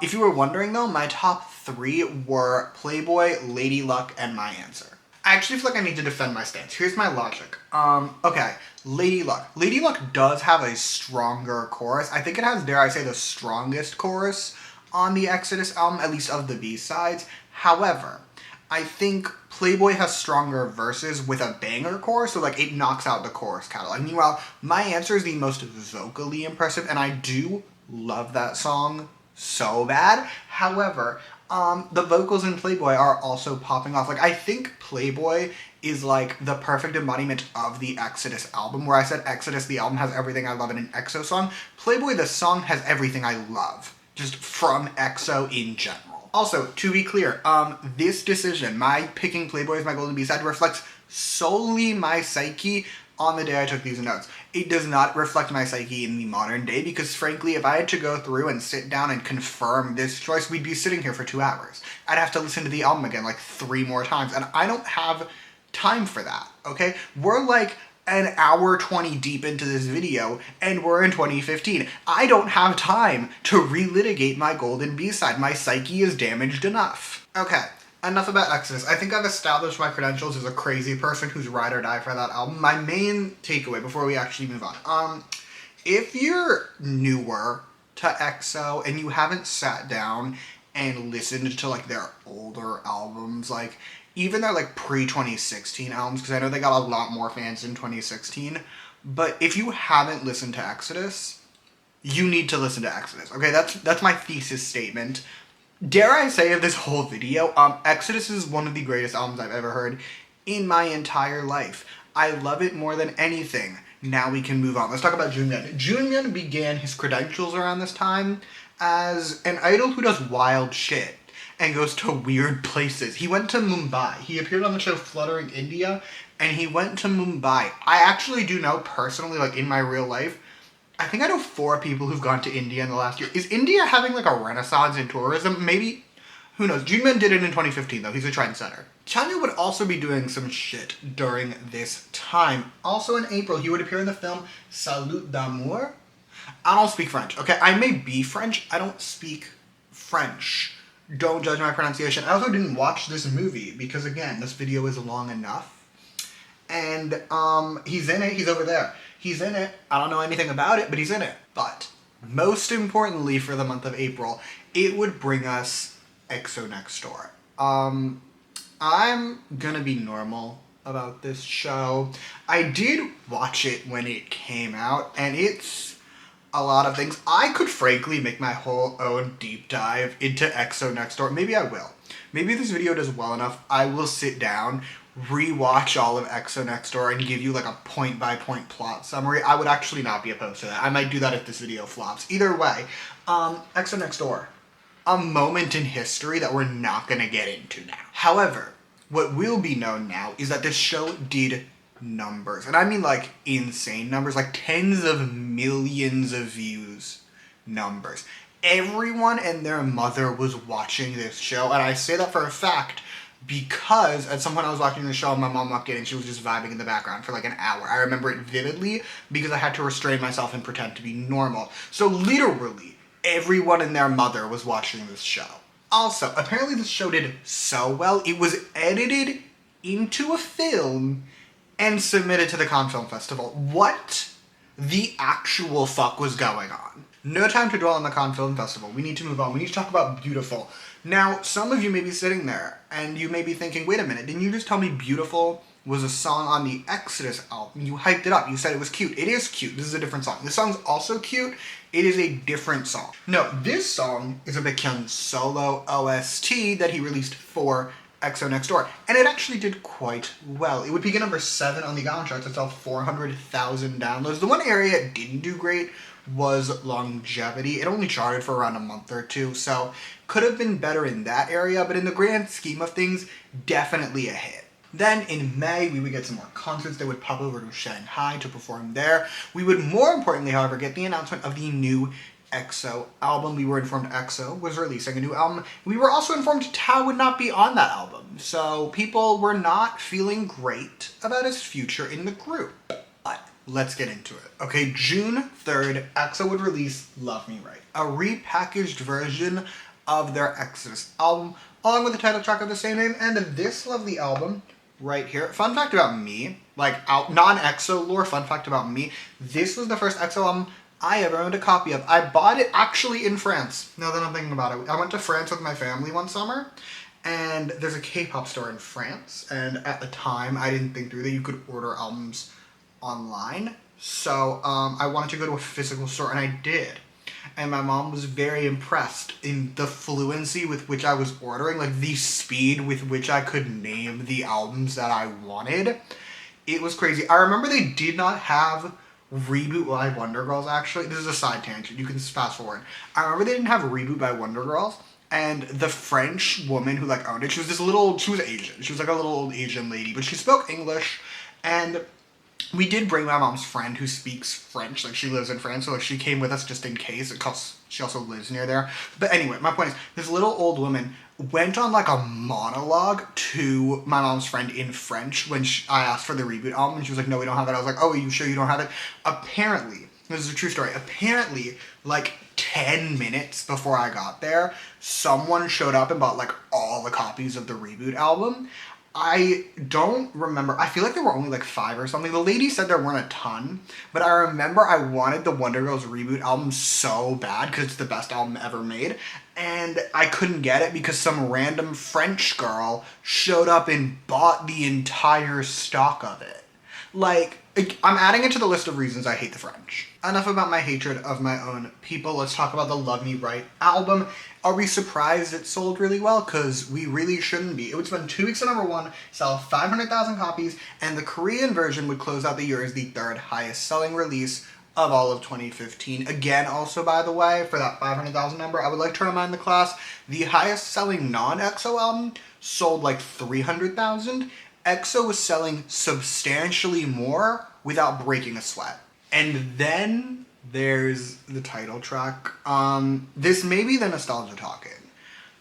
If you were wondering though, my top 3 were Playboy, Lady Luck, and My Answer. I actually feel like I need to defend my stance. Here's my logic. Okay, Lady Luck. Lady Luck does have a stronger chorus. I think it has, dare I say, the strongest chorus on the Exodus album, at least of the B-sides. However, I think Playboy has stronger verses with a banger chorus, so like it knocks out the chorus catalog. Meanwhile, My Answer is the most vocally impressive, and I do love that song so bad. However, the vocals in Playboy are also popping off. Like, I think Playboy is like the perfect embodiment of the Exodus album, where I said Exodus, the album, has everything I love in an EXO song. Playboy, the song, has everything I love, just from EXO in general. Also, to be clear, this decision, my picking Playboy as my golden B-side, reflects solely my psyche on the day I took these notes. It does not reflect my psyche in the modern day, because frankly, if I had to go through and sit down and confirm this choice, we'd be sitting here for 2 hours. I'd have to listen to the album again like 3 more times, and I don't have time for that, okay? We're like an hour 20 deep into this video, and we're in 2015. I don't have time to relitigate my golden B-side. My psyche is damaged enough. Okay, enough about Exodus. I think I've established my credentials as a crazy person who's ride or die for that album. My main takeaway before we actually move on. If you're newer to EXO and you haven't sat down and listened to like their older albums, like even their like pre-2016 albums, because I know they got a lot more fans in 2016, but if you haven't listened to Exodus, you need to listen to Exodus. Okay, that's my thesis statement. dare I say of this whole video, Exodus is one of the greatest albums I've ever heard in my entire life. I love it more than anything. Now we can move on. Let's talk about Junmyeon. Junmyeon began his credentials around this time as an idol who does wild shit and goes to weird places. He went to Mumbai. He appeared on the show Fluttering India, and he went to Mumbai. I actually do know personally, like in my real life, I think I know 4 people who've gone to India in the last year. Is India having like a renaissance in tourism? Maybe. Who knows? Junmyeon did it in 2015 though. He's a trendsetter. Chanyeol would also be doing some shit during this time. Also in April, he would appear in the film Salut d'amour. I don't speak French. Okay, I may be French. I don't speak French. Don't judge my pronunciation. I also didn't watch this movie because, again, this video is long enough. And he's in it. He's over there. He's in it. I don't know anything about it, but he's in it. But most importantly for the month of April, it would bring us EXO Next Door. I'm gonna be normal about this show. I did watch it when it came out, and it's a lot of things. I could frankly make my whole own deep dive into EXO Next Door. Maybe I will. Maybe this video does well enough, I will sit down, rewatch all of EXO Next Door, and give you like a point-by-point plot summary. I would actually not be opposed to that. I might do that if this video flops. Either way, EXO Next Door. A moment in history that we're not gonna get into now. However, what will be known now is that this show did numbers. And I mean like insane numbers, like tens of millions of views numbers. Everyone and their mother was watching this show, and I say that for a fact because at some point I was watching the show and my mom walked in and she was just vibing in the background for like an hour. I remember it vividly because I had to restrain myself and pretend to be normal. So literally, everyone and their mother was watching this show. Also, apparently this show did so well, it was edited into a film and submitted to the Cannes Film Festival. What the actual fuck was going on? No time to dwell on the Cannes Film Festival. We need to move on. We need to talk about Beautiful. Now, some of you may be sitting there and you may be thinking, wait a minute, didn't you just tell me Beautiful was a song on the Exodus album? You hyped it up. You said it was cute. It is cute. This is a different song. This song's also cute. It is a different song. No, this song is a Baekhyun solo OST that he released for EXO Next Door, and it actually did quite well. It would peak at number 7 on the Gaon charts. It saw 400,000 downloads. The one area it didn't do great was longevity. It only charted for around a month or 2, so could have been better in that area, but in the grand scheme of things, definitely a hit. Then in May, we would get some more concerts. They would pop over to Shanghai to perform there. We would, more importantly, however, get the announcement of the new EXO album. We were informed EXO was releasing a new album. We were also informed Tao would not be on that album. So people were not feeling great about his future in the group. But let's get into it. Okay, June 3rd, EXO would release Love Me Right, a repackaged version of their Exodus album, along with the title track of the same name, and this lovely album right here. Fun fact about me, like non-EXO lore, fun fact about me, this was the first EXO album I ever owned a copy of. I bought it actually in France. Now that I'm thinking about it. I went to France with my family one summer, and there's a K-pop store in France, and at the time I didn't think through that you could order albums online. So I wanted to go to a physical store, and I did. And my mom was very impressed in the fluency with which I was ordering, like the speed with which I could name the albums that I wanted. It was crazy. I remember they did not have Reboot by Wonder Girls, actually. This is a side tangent. You can fast forward. I remember they didn't have Reboot by Wonder Girls, and the French woman who like owned it, she was Asian. She was like a little old Asian lady, but she spoke English, and we did bring my mom's friend who speaks French, like she lives in France, so like she came with us just in case, because she also lives near there. But anyway, my point is, this little old woman went on like a monologue to my mom's friend in French when I asked for the Reboot album, and she was like, no, we don't have it. I was like, oh, are you sure you don't have it? Apparently, this is a true story, apparently, like 10 minutes before I got there, someone showed up and bought like all the copies of the Reboot album. I don't remember. I feel like there were only like 5 or something. The lady said there weren't a ton, but I remember I wanted the Wonder Girls Reboot album so bad because it's the best album ever made, and I couldn't get it because some random French girl showed up and bought the entire stock of it. Like, I'm adding it to the list of reasons I hate the French. Enough about my hatred of my own people. Let's talk about the Love Me Right album. Are we surprised it sold really well? Because we really shouldn't be. It would spend 2 weeks at #1, sell 500,000 copies, and the Korean version would close out the year as the 3rd highest selling release of all of 2015. Again, also, by the way, for that 500,000 number, I would like to remind the class, the highest selling non-EXO album sold like 300,000. EXO was selling substantially more without breaking a sweat. And then there's the title track. This may be the nostalgia talking,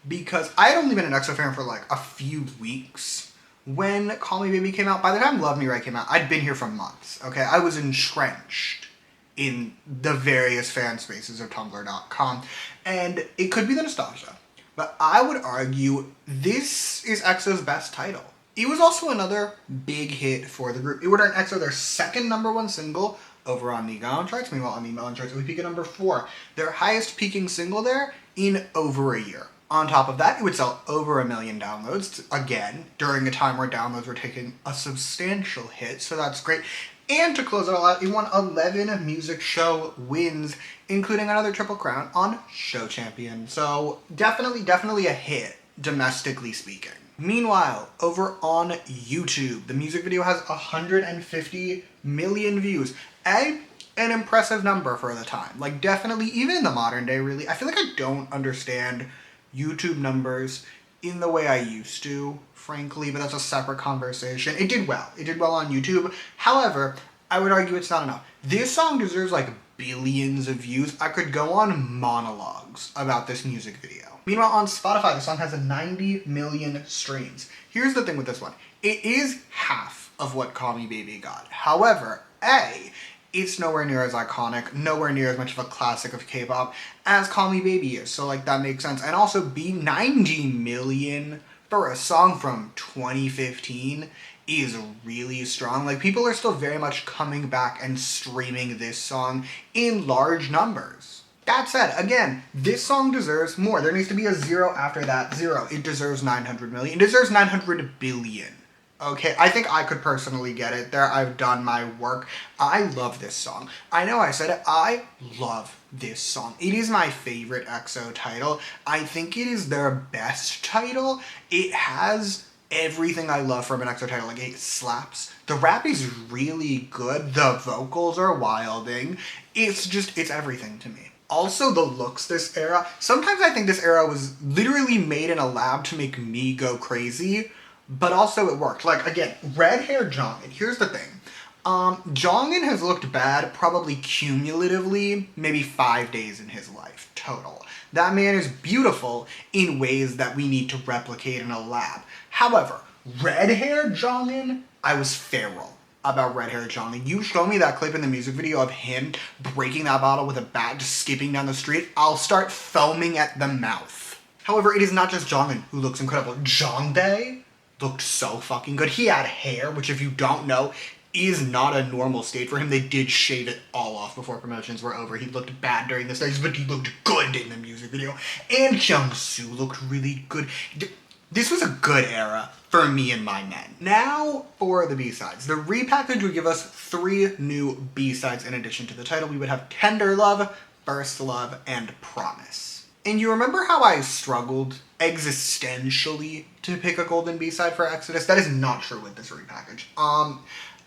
because I had only been an EXO fan for like a few weeks when Call Me Baby came out. By the time Love Me Right came out, I'd been here for months, okay? I was entrenched in the various fan spaces of Tumblr.com, and it could be the nostalgia, but I would argue this is EXO's best title. It was also another big hit for the group. It would earn EXO their 2nd #1 single over on the Gaon charts. Meanwhile, on the Melon charts, it would peak at #4. Their highest peaking single there in over a year. On top of that, it would sell over 1 million downloads, again, during a time where downloads were taking a substantial hit, so that's great. And to close it all out, it won 11 music show wins, including another Triple Crown on Show Champion. So definitely a hit, domestically speaking. Meanwhile, over on YouTube, the music video has 150 million views. An impressive number for the time. Like, definitely, even in the modern day, really, I feel like I don't understand YouTube numbers in the way I used to, frankly, but that's a separate conversation. It did well. It did well on YouTube. However, I would argue it's not enough. This song deserves like billions of views. I could go on monologues about this music video. Meanwhile, on Spotify, the song has 90 million streams. Here's the thing with this one. It is half of what Call Me Baby got. However, it's nowhere near as iconic, nowhere near as much of a classic of K-pop as Call Me Baby is. So, like, that makes sense. And also, 90 million for a song from 2015 is really strong. Like, people are still very much coming back and streaming this song in large numbers. That said, again, this song deserves more. There needs to be a 0 after that 0. It deserves 900 million. It deserves 900 billion. Okay, I think I could personally get it there. I've done my work. I love this song. I know I said it. I love this song. It is my favorite EXO title. I think it is their best title. It has everything I love from an EXO title. Like, it slaps. The rap is really good. The vocals are wilding. It's everything to me. Also, the looks this era. Sometimes I think this era was literally made in a lab to make me go crazy, but also it worked. Like, again, red hair Jongin. Here's the thing. Jongin has looked bad probably cumulatively maybe 5 days in his life total. That man is beautiful in ways that we need to replicate in a lab. However, red hair Jongin, I was feral about red hair Jongin. You show me that clip in the music video of him breaking that bottle with a bat, just skipping down the street, I'll start foaming at the mouth. However, it is not just Jongin who looks incredible. Jongdae looked so fucking good. He had hair, which if you don't know, is not a normal state for him. They did shave it all off before promotions were over. He looked bad during the stage, but he looked good in the music video. And Kyung-soo looked really good. This was a good era for me and my men. Now for the B-sides. The repackage would give us 3 new B-sides in addition to the title. We would have Tender Love, First Love, and Promise. And you remember how I struggled existentially to pick a golden B-side for Exodus? That is not true with this repackage.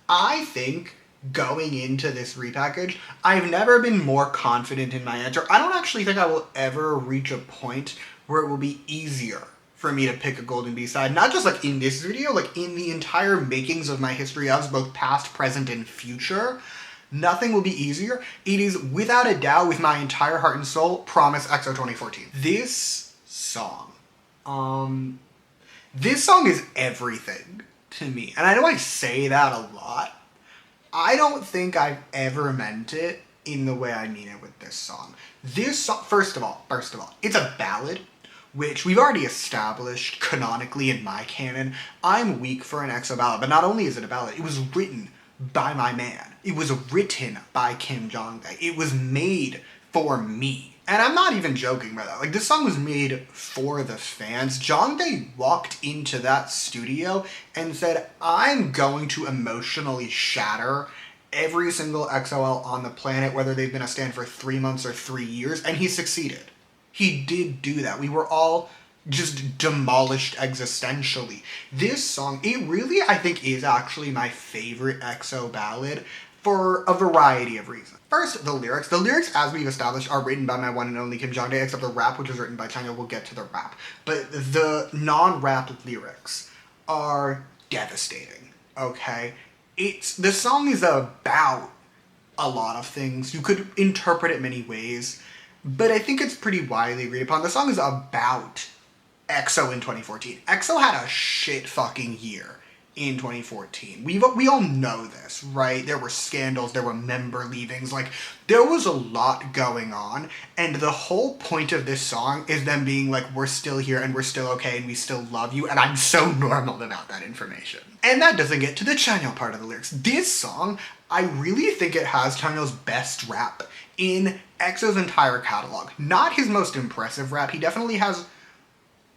I think going into this repackage, I've never been more confident in my answer. I don't actually think I will ever reach a point where it will be easier for me to pick a golden B-side. Not just like in this video, like in the entire makings of my history of both past, present, and future. Nothing will be easier. It is without a doubt, with my entire heart and soul, Promise EXO 2014. This song is everything to me. And I know I say that a lot. I don't think I've ever meant it in the way I mean it with this song. This song, first of all, it's a ballad, which we've already established canonically in my canon. I'm weak for an EXO ballad, but not only is it a ballad, it was written by my man. It was written by Kim Jong-dae. It was made for me. And I'm not even joking by that. Like, this song was made for the fans. Jong-dae walked into that studio and said, I'm going to emotionally shatter every single XOL on the planet, whether they've been a stan for 3 months or 3 years, and he succeeded. He did do that. We were all just demolished existentially. This song, it really, I think, is actually my favorite EXO ballad for a variety of reasons. First, the lyrics. The lyrics, as we've established, are written by my one and only Kim Jongdae, except the rap, which is written by China. We'll get to the rap. But the non-rap lyrics are devastating, okay? The song is about a lot of things. You could interpret it many ways, but I think it's pretty widely agreed upon. The song is about EXO in 2014. EXO had a shit fucking year in 2014. We all know this, right? There were scandals, there were member leavings, like, there was a lot going on, and the whole point of this song is them being like, we're still here, and we're still okay, and we still love you, and I'm so normal about that information. And that doesn't get to the Chanyeol part of the lyrics. This song, I really think it has Chanyeol's best rap in EXO's entire catalog. Not his most impressive rap, he definitely has...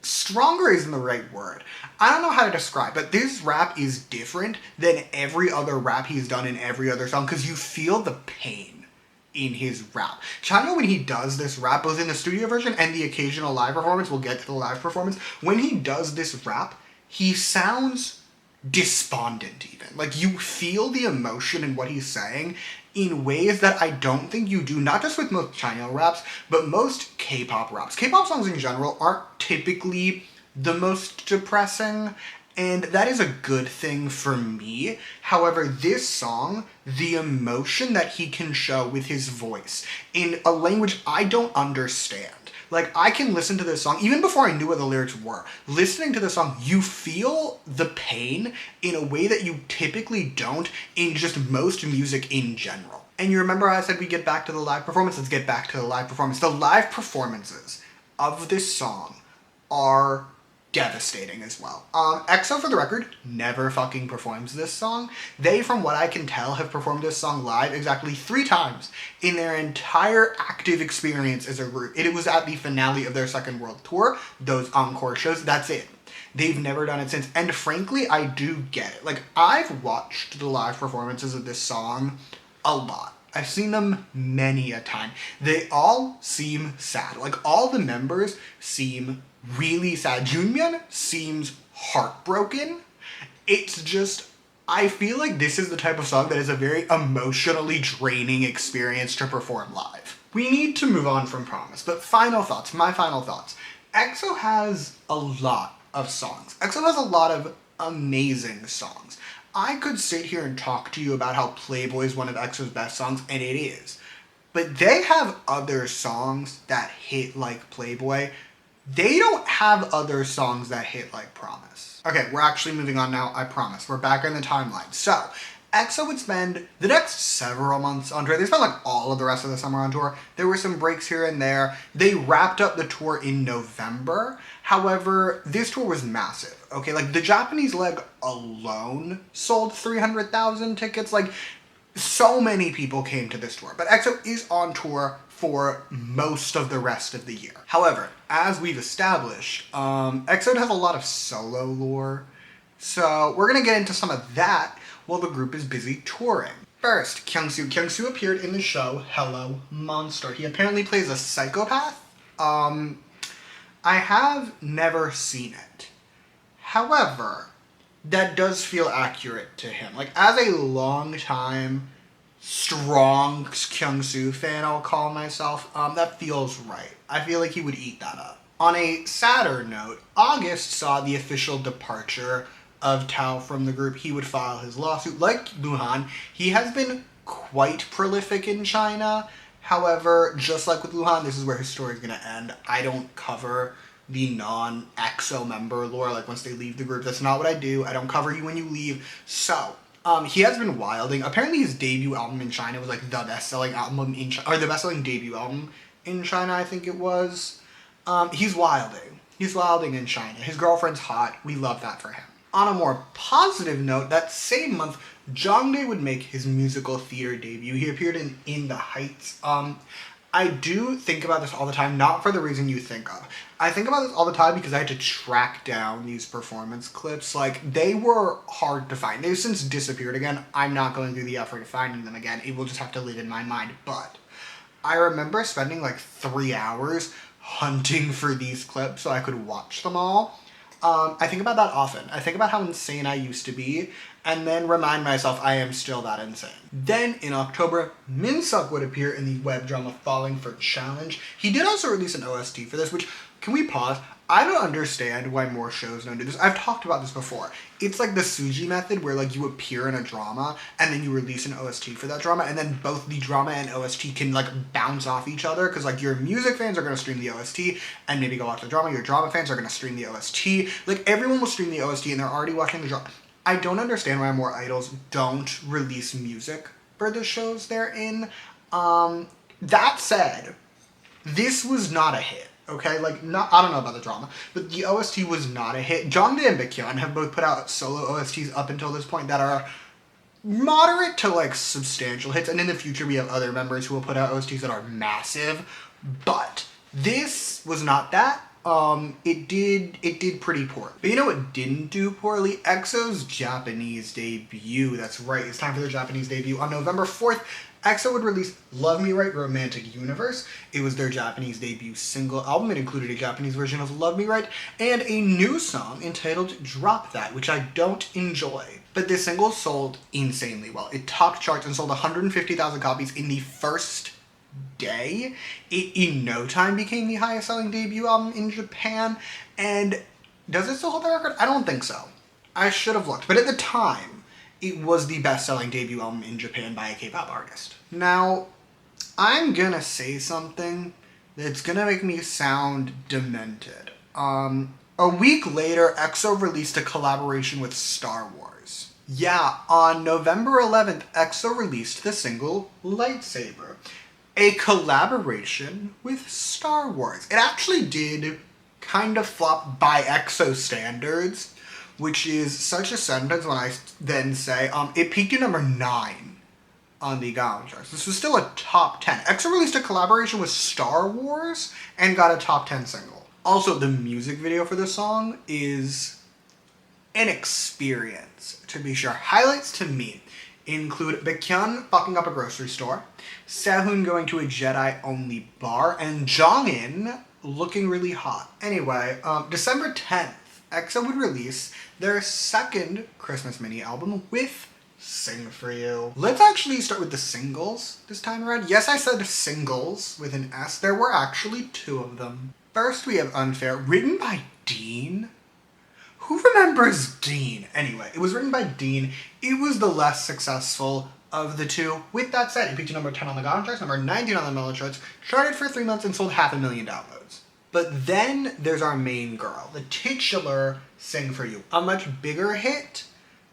Stronger isn't the right word. I don't know how to describe, but this rap is different than every other rap he's done in every other song, because you feel the pain in his rap. Chanyeol, when he does this rap, both in the studio version and the occasional live performance, we'll get to the live performance, when he does this rap, he sounds despondent even. Like, you feel the emotion in what he's saying in ways that I don't think you do, not just with most Chanyeol raps, but most K-pop raps. K-pop songs in general aren't typically the most depressing, and that is a good thing for me. However, this song, the emotion that he can show with his voice in a language I don't understand. Like, I can listen to this song, even before I knew what the lyrics were. Listening to the song, you feel the pain in a way that you typically don't in just most music in general. And you remember I said we get back to the live performance? Let's get back to the live performance. The live performances of this song are devastating as well. EXO, for the record, never fucking performs this song. They, from what I can tell, have performed this song live exactly 3 times in their entire active experience as a group. It was at the finale of their second world tour, those encore shows, that's it. They've never done it since, and frankly, I do get it. Like, I've watched the live performances of this song a lot. I've seen them many a time. They all seem sad. Like, all the members seem really sad. Junmyeon seems heartbroken. It's just, I feel like this is the type of song that is a very emotionally draining experience to perform live. We need to move on from Promise, but final thoughts, my final thoughts. EXO has a lot of songs. EXO has a lot of amazing songs. I could sit here and talk to you about how Playboy is one of EXO's best songs, and it is. But they have other songs that hit like Playboy. They don't have other songs that hit like Promise. Okay, we're actually moving on now, I promise. We're back in the timeline. So, EXO would spend the next several months on tour. They spent like all of the rest of the summer on tour. There were some breaks here and there. They wrapped up the tour in November. However, this tour was massive, okay? Like, the Japanese leg alone sold 300,000 tickets. Like, so many people came to this tour. But EXO is on tour for most of the rest of the year. However, as we've established, EXO has a lot of solo lore. So we're gonna get into some of that while the group is busy touring. First, Kyungsoo. Kyungsoo appeared in the show Hello Monster. He apparently plays a psychopath. I have never seen it. However, that does feel accurate to him. Like, as a long-time, strong Kyungsoo fan, I'll call myself, that feels right. I feel like he would eat that up. On a sadder note, August saw the official departure of Tao from the group. He would file his lawsuit. Like Luhan, he has been quite prolific in China. However, just like with Luhan, this is where his story is going to end. I don't cover the non-EXO member lore, like once they leave the group. That's not what I do. I don't cover you when you leave. So, he has been wilding. Apparently his debut album in China was like the best-selling album in China, or the best-selling debut album in China, I think it was. He's wilding. He's wilding in China. His girlfriend's hot. We love that for him. On a more positive note, that same month, Jongdae would make his musical theater debut. He appeared in the Heights. I do think about this all the time, not for the reason you think of. I think about this all the time because I had to track down these performance clips. Like, they were hard to find. They've since disappeared again. I'm not going through the effort of finding them again. It will just have to live in my mind. But I remember spending like 3 hours hunting for these clips so I could watch them all. I think about that often. I think about how insane I used to be, and then remind myself I am still that insane. Then, in October, Minseok would appear in the web drama Falling for Challenge. He did also release an OST for this, which, can we pause? I don't understand why more shows don't do this. I've talked about this before. It's like the Suji method, where like you appear in a drama and then you release an OST for that drama, and then both the drama and OST can like bounce off each other, because like your music fans are going to stream the OST and maybe go watch the drama. Your drama fans are going to stream the OST. Like, everyone will stream the OST and they're already watching the drama. I don't understand why more idols don't release music for the shows they're in. That said, this was not a hit. Okay, like, I don't know about the drama, but the OST was not a hit. Jongdae and Baekhyun have both put out solo OSTs up until this point that are moderate to, like, substantial hits, and in the future we have other members who will put out OSTs that are massive, but this was not that. It did pretty poor. But you know what didn't do poorly? EXO's Japanese debut. That's right, it's time for their Japanese debut. On November 4th, EXO would release Love Me Right Romantic Universe. It was their Japanese debut single album. It included a Japanese version of Love Me Right and a new song entitled Drop That, which I don't enjoy. But this single sold insanely well. It topped charts and sold 150,000 copies in the first day. It in no time became the highest selling debut album in Japan. And does it still hold the record? I don't think so. I should have looked. But at the time, it was the best-selling debut album in Japan by a K-pop artist. Now, I'm gonna say something that's gonna make me sound demented. A week later, EXO released a collaboration with Star Wars. Yeah, on November 11th, EXO released the single Lightsaber, a collaboration with Star Wars. It actually did kind of flop by EXO standards, which is such a sentence when I then say, it peaked at number 9 on the Gaon charts. This was still a top 10. EXO released a collaboration with Star Wars and got a top 10 single. Also, the music video for this song is an experience, to be sure. Highlights to me include Baekhyun fucking up a grocery store, Sehun going to a Jedi-only bar, and Jongin looking really hot. Anyway, December 10th, EXO would release their second Christmas mini album with Sing For You. Let's actually start with the singles this time around. Yes, I said singles with an S. There were actually 2 of them. First, we have Unfair, written by Dean. Who remembers Dean? Anyway, it was written by Dean. It was the less successful of the 2. With that said, it peaked at number 10 on the Gaon charts, number 19 on the Melon charts, charted for 3 months, and sold 500,000 downloads. But then there's our main girl, the titular Sing For You. A much bigger hit,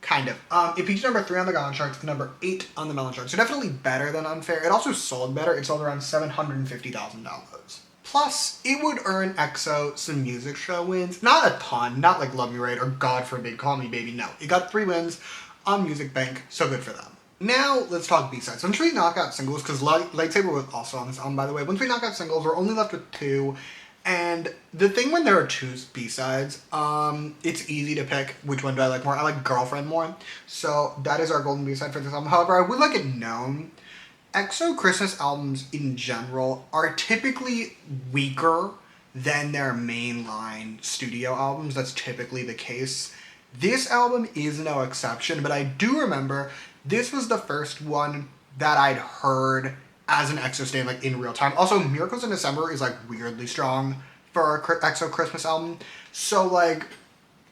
kind of. It peaked at number 3 on the Gaon charts, number 8 on the Melon charts. So definitely better than Unfair. It also sold better. It sold around 750,000 downloads. Plus, it would earn EXO some music show wins. Not a ton, not like Love Me Right or God Forbid Call Me Baby, no. It got 3 wins on Music Bank, so good for them. Now, let's talk B-sides. Once we knock out singles, because Lightsaber was also on this album, by the way. Once we knock out singles, we're only left with 2. And the thing when there are 2 B-sides, it's easy to pick which one do I like more. I like Girlfriend more. So that is our golden B-side for this album. However, I would like it known, EXO Christmas albums in general are typically weaker than their mainline studio albums. That's typically the case. This album is no exception, but I do remember this was the first one that I'd heard as an EXO stan, like, in real time. Also, Miracles in December is, like, weirdly strong for a EXO Christmas album. So, like,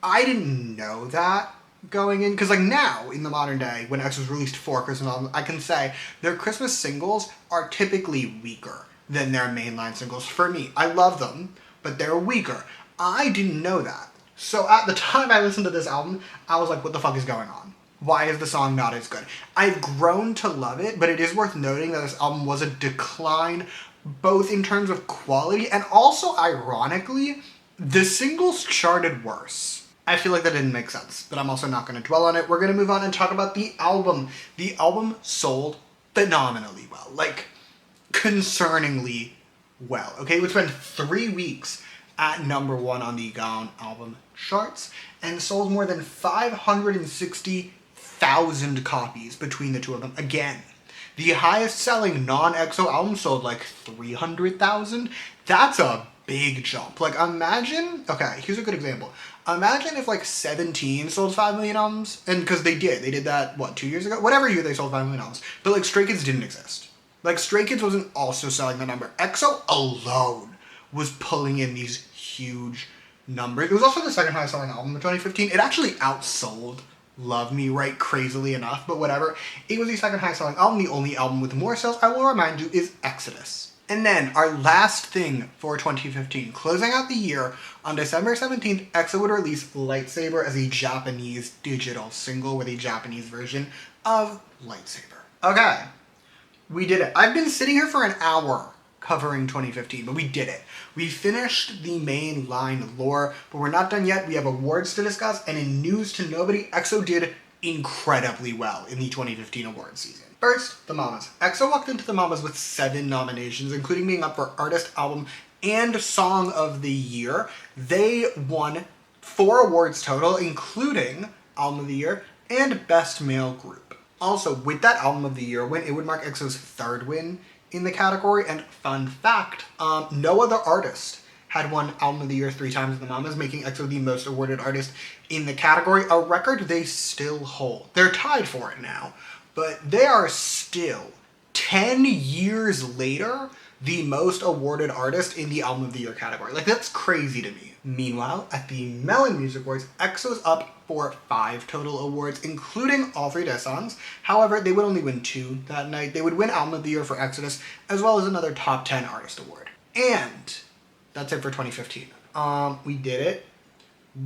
I didn't know that going in. Because, like, now, in the modern day, when EXO's released 4 Christmas albums, I can say their Christmas singles are typically weaker than their mainline singles. For me, I love them, but they're weaker. I didn't know that. So, at the time I listened to this album, I was like, what the fuck is going on? Why is the song not as good? I've grown to love it, but it is worth noting that this album was a decline both in terms of quality and also, ironically, the singles charted worse. I feel like that didn't make sense, but I'm also not going to dwell on it. We're going to move on and talk about the album. The album sold phenomenally well, like, concerningly well, okay? It would spend 3 weeks at number 1 on the Gaon album charts and sold more than 560,000 copies between the two of them. Again, the highest selling non-EXO album sold like 300,000. That's a big jump. Like imagine, okay, here's a good example. Imagine if like 17 sold 5 million albums, and because they did that, what, 2 years ago? Whatever year they sold 5 million albums. But like Stray Kids didn't exist. Like Stray Kids wasn't also selling the number. EXO alone was pulling in these huge numbers. It was also the second highest selling album of 2015. It actually outsold Love Me Right crazily enough, but whatever. It was the second highest selling album. The only album with more sales, I will remind you, is Exodus. And then our last thing for 2015, closing out the year, on December 17th, EXO would release Lightsaber as a Japanese digital single with a Japanese version of Lightsaber. Okay, we did it. I've been sitting here for an hour covering 2015, but we did it. We finished the main line lore, but we're not done yet. We have awards to discuss, and in news to nobody, EXO did incredibly well in the 2015 awards season. First, the Mamas. EXO walked into the Mamas with 7 nominations, including being up for Artist, Album, and Song of the Year. They won 4 awards total, including Album of the Year and Best Male Group. Also, with that Album of the Year win, it would mark EXO's 3rd win in the category, and fun fact, no other artist had won Album of the Year 3 times in the Mamas, making EXO the most awarded artist in the category, a record they still hold. They're tied for it now, but they are still, 10 years later, the most awarded artist in the Album of the Year category. Like, that's crazy to me. Meanwhile, at the Melon Music Awards, EXO's up for 5 total awards, including all 3 Death songs. However, they would only win 2 that night. They would win Album of the Year for Exodus, as well as another Top 10 Artist Award. And that's it for 2015. We did it.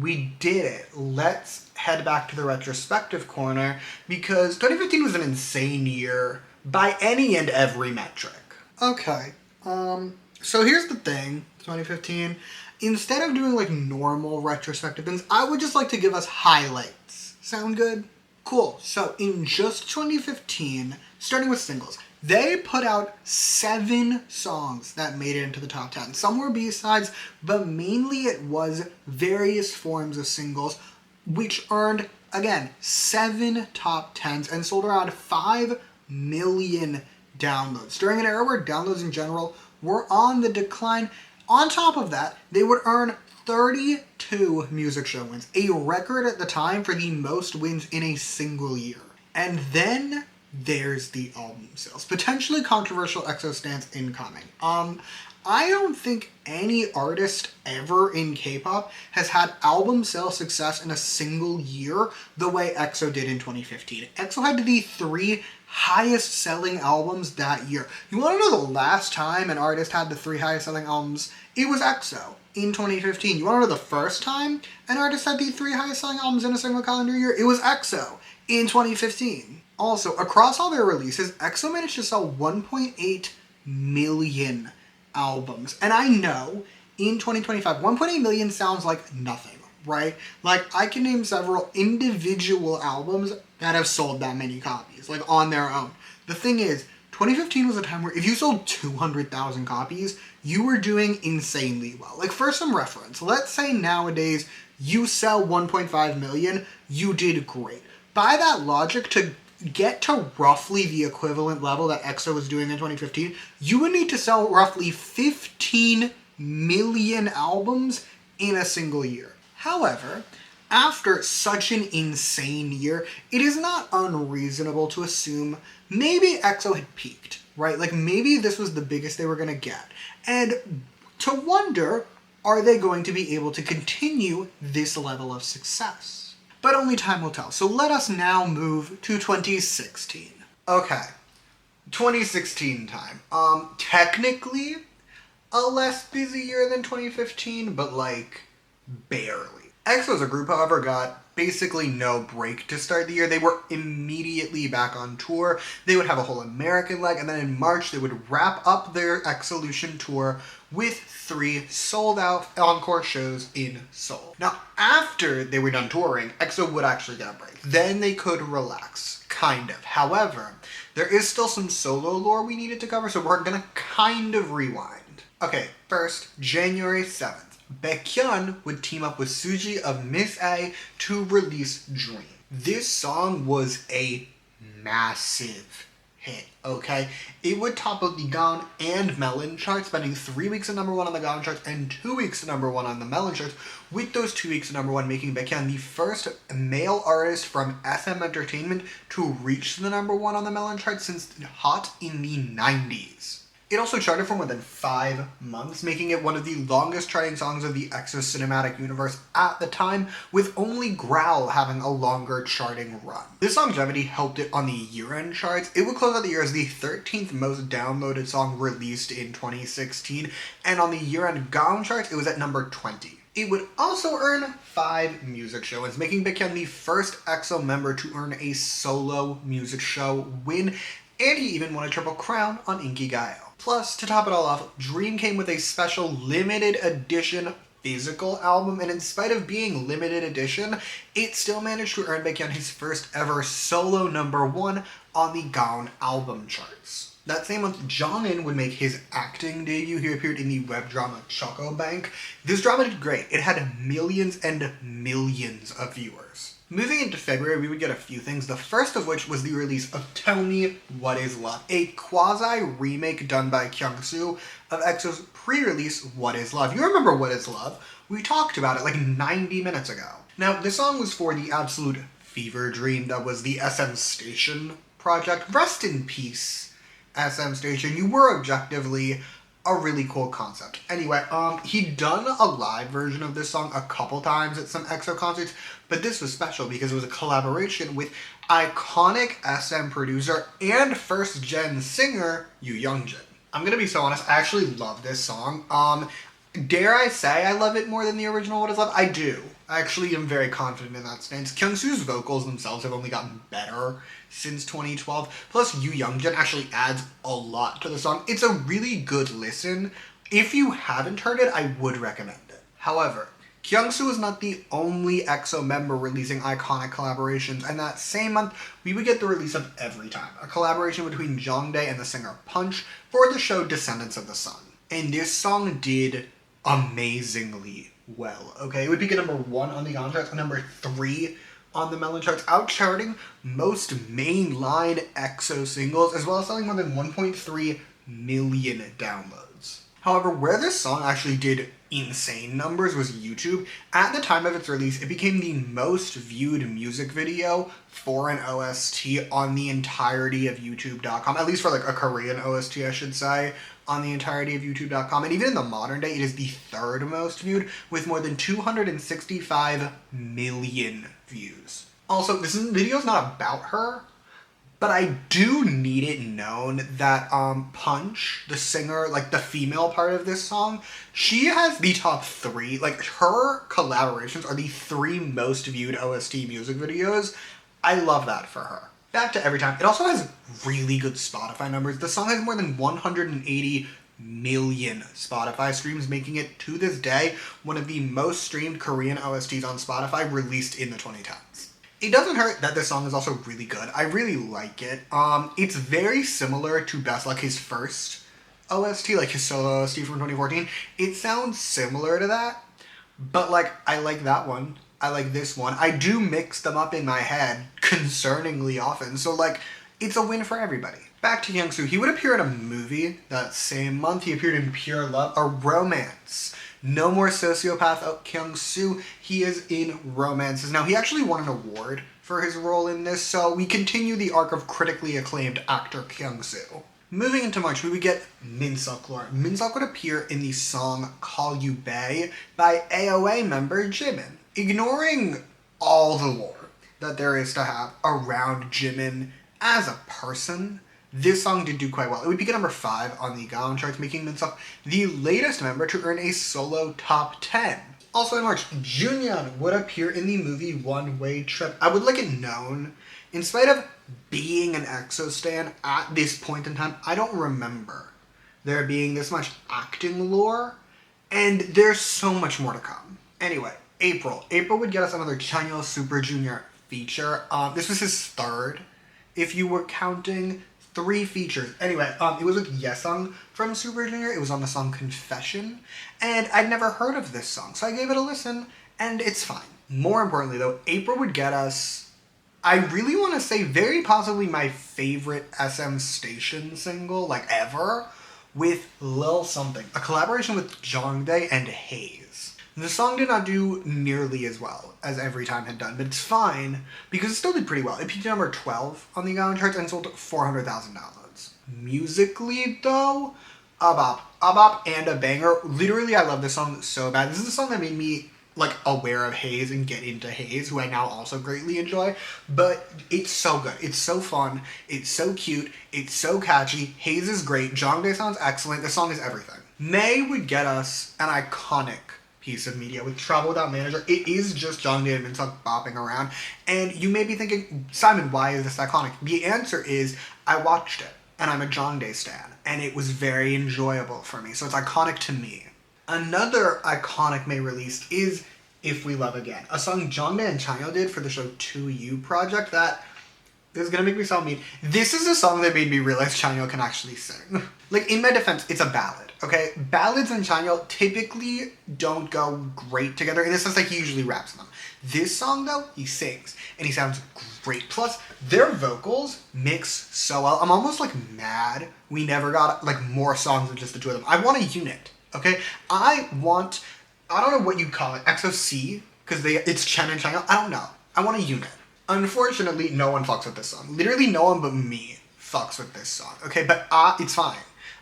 We did it. Let's head back to the retrospective corner, because 2015 was an insane year by any and every metric. Okay, so here's the thing, 2015. Instead of doing like normal retrospective things, I would just like to give us highlights. Sound good? Cool. So in just 2015, starting with singles, they put out 7 songs that made it into the top 10. Some were B-sides, but mainly it was various forms of singles, which earned, again, 7 top 10s and sold around 5 million downloads. During an era where downloads in general were on the decline. On top of that, they would earn 32 music show wins, a record at the time for the most wins in a single year. And then there's the album sales. Potentially controversial EXO stance incoming. I don't think any artist ever in K-pop has had album sales success in a single year the way EXO did in 2015. EXO had the 3 highest selling albums that year. You want to know the last time an artist had the 3 highest selling albums? It was EXO in 2015. You want to know the first time an artist had the 3 highest selling albums in a single calendar year? It was EXO in 2015. Also, across all their releases, EXO managed to sell 1.8 million albums. And I know in 2025, 1.8 million sounds like nothing, right? Like, I can name several individual albums that have sold that many copies, like on their own. The thing is, 2015 was a time where if you sold 200,000 copies, you were doing insanely well. Like, for some reference, let's say nowadays you sell 1.5 million, you did great. By that logic, to get to roughly the equivalent level that EXO was doing in 2015, you would need to sell roughly 15 million albums in a single year. However, after such an insane year, it is not unreasonable to assume maybe EXO had peaked, right? Like, maybe this was the biggest they were going to get. And to wonder, are they going to be able to continue this level of success? But only time will tell. So let us now move to 2016. Okay, 2016 time. Technically a less busy year than 2015, but like barely. EXO as a group, however, got basically no break to start the year. They were immediately back on tour. They would have a whole American leg, and then in March they would wrap up their EXOlution tour with 3 sold-out encore shows in Seoul. Now, after they were done touring, EXO would actually get a break. Then they could relax, kind of. However, there is still some solo lore we needed to cover, so we're gonna kind of rewind. Okay, first, January 7th. Baekhyun would team up with Suji of Miss A to release Dream. This song was a massive hit, okay? It would top both the Gaon and Melon charts, spending 3 weeks at #1 on the Gaon charts and 2 weeks at #1 on the Melon charts, with those 2 weeks at #1 making Baekhyun the first male artist from SM Entertainment to reach the #1 on the Melon charts since Hot in the 90s. It also charted for more than 5 months, making it one of the longest charting songs of the EXO cinematic universe at the time, with only Growl having a longer charting run. This longevity helped it on the year-end charts. It would close out the year as the 13th most downloaded song released in 2016, and on the year-end Gaon charts, it was at number 20. It would also earn 5 music show wins, making Baekhyun the first EXO member to earn a solo music show win, and he even won a triple crown on Inkigayo. Plus, to top it all off, Dream came with a special limited edition physical album, and in spite of being limited edition, it still managed to earn Baekhyun his first ever solo #1 on the Gaon album charts. That same month, Jongin would make his acting debut. He appeared in the web drama Choco Bank. This drama did great. It had millions and millions of viewers. Moving into February, we would get a few things, the first of which was the release of Tell Me What Is Love, a quasi-remake done by Kyungsoo of EXO's pre-release What Is Love. You remember What Is Love? We talked about it like 90 minutes ago. Now, this song was for the absolute fever dream that was the SM Station project. Rest in peace, SM Station. You were objectively a really cool concept. Anyway, he'd done a live version of this song a couple times at some EXO concerts, but this was special because it was a collaboration with iconic SM producer and first-gen singer Yoo Youngjin. I'm gonna be so honest, I actually love this song. Dare I say I love it more than the original What Is Love? I do. I actually am very confident in that stance. Kyungsoo's vocals themselves have only gotten better since 2012. Plus, Yoo Youngjin actually adds a lot to the song. It's a really good listen. If you haven't heard it, I would recommend it. However, Kyungsoo is not the only EXO member releasing iconic collaborations, and that same month, we would get the release of Every Time, a collaboration between Jongdae and the singer Punch for the show Descendants of the Sun. And this song did amazingly well, okay? It would peak at #1 on the Gaon charts and #3 on the Melon charts, outcharting most mainline EXO singles, as well as selling more than 1.3 million downloads. However, where this song actually did insane numbers was YouTube. At the time of its release, it became the most viewed music video for an OST on the entirety of YouTube.com, at least for like a Korean OST, I should say, on the entirety of YouTube.com. And even in the modern day, it is the 3rd most viewed, with more than 265 million views. Also, this video is not about her, but I do need it known that Punch, the singer, like the female part of this song, she has the top 3. Like, her collaborations are the 3 most viewed OST music videos. I love that for her. Back to Every Time. It also has really good Spotify numbers. The song has more than 180 million Spotify streams, making it, to this day, one of the most streamed Korean OSTs on Spotify released in the 2010s. It doesn't hurt that this song is also really good. I really like it. It's very similar to Best Luck, his first OST, like his solo OST from 2014. It sounds similar to that, but like, I like that one. I like this one. I do mix them up in my head concerningly often, so like, it's a win for everybody. Back to Kyungsoo. He would appear in a movie that same month. He appeared in Pure Love, a romance. No more sociopath Kyungsoo. He is in romances. Now, he actually won an award for his role in this, so we continue the arc of critically acclaimed actor Kyungsoo. Moving into March, we would get Minseok lore. Minseok would appear in the song Call You Bae by AOA member Jimin. Ignoring all the lore that there is to have around Jimin as a person, this song did do quite well. It would peak at #5 on the Gaon charts, making Minseok the latest member to earn a solo top 10. Also in March, Junyeon would appear in the movie One Way Trip. I would like it known, in spite of being an EXO stan at this point in time, I don't remember there being this much acting lore, and there's so much more to come. Anyway, April. April would get us another Chanyeol Super Junior feature. This was his 3rd, if you were counting 3 features. Anyway, it was with Yesung from Super Junior. It was on the song Confession, and I'd never heard of this song, so I gave it a listen, and it's fine. More importantly though, April would get us, I really want to say, very possibly my favorite SM Station single, like, ever, with Lil Something, a collaboration with Jongdae and Haze. The song did not do nearly as well as Every Time had done, but it's fine, because it still did pretty well. It peaked at number 12 on the Gaon charts and sold 400,000 downloads. Musically, though, a bop and a banger. Literally, I love this song so bad. This is the song that made me, like, aware of Haze and get into Haze, who I now also greatly enjoy, but it's so good. It's so fun. It's so cute. It's so catchy. Haze is great. Jongdae sounds excellent. The song is everything. May would get us an iconic piece of media with Trouble Without Manager. It is just Jongdae and Minseok bopping around, and you may be thinking, Simon, why is this iconic? The answer is, I watched it, and I'm a Jongdae stan, and it was very enjoyable for me, so it's iconic to me. Another iconic May release is If We Love Again, a song Jongdae and Chanyeol did for the show 2U project that is gonna make me sound mean. This is a song that made me realize Chanyeol can actually sing. Like, in my defense, it's a ballad, okay? Ballads and Chanyeol typically don't go great together in the sense that he usually raps them. This song, though, he sings, and he sounds great. Plus, their vocals mix so well. I'm almost, like, mad we never got, like, more songs with just the two of them. I want a unit. Okay, I don't know what you'd call it, XOC, because it's Chen and Chanyeol. I don't know. I want a unit. Unfortunately, no one fucks with this song. Literally no one but me fucks with this song. Okay, but it's fine.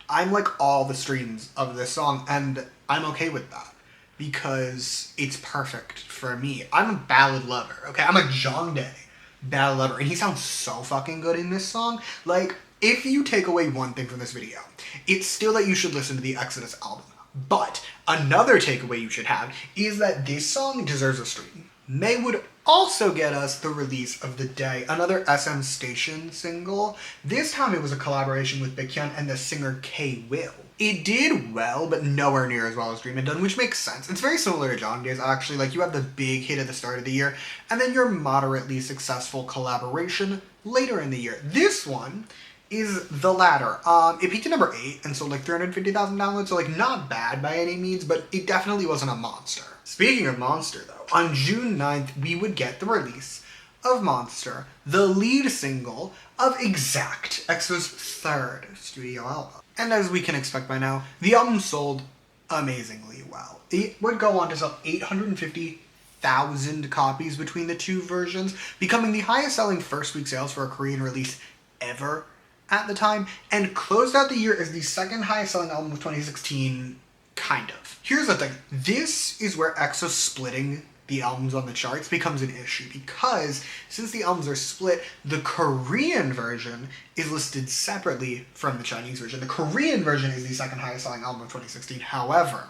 I'm like all the streams of this song, and I'm okay with that, because it's perfect for me. I'm a ballad lover, okay? I'm a Jongdae ballad lover, and he sounds so fucking good in this song. Like, if you take away one thing from this video, it's still that you should listen to the Exodus album. But another takeaway you should have is that this song deserves a stream. May would also get us the release of the day, another SM Station single. This time it was a collaboration with Baekhyun and the singer K-Will. It did well, but nowhere near as well as Dream had done, which makes sense. It's very similar to Jongdae's, actually. Like, you have the big hit at the start of the year, and then your moderately successful collaboration later in the year. This one is the latter. It peaked at number 8 and sold like 350,000 downloads, so like not bad by any means, but it definitely wasn't a monster. Speaking of monster though, on June 9th, we would get the release of Monster, the lead single of Exact, EXO's 3rd studio album. And as we can expect by now, the album sold amazingly well. It would go on to sell 850,000 copies between the two versions, becoming the highest selling first week sales for a Korean release ever at the time, and closed out the year as the 2nd highest selling album of 2016, kind of. Here's the thing, this is where EXO splitting the albums on the charts becomes an issue, because since the albums are split, the Korean version is listed separately from the Chinese version. The Korean version is the 2nd highest selling album of 2016, however,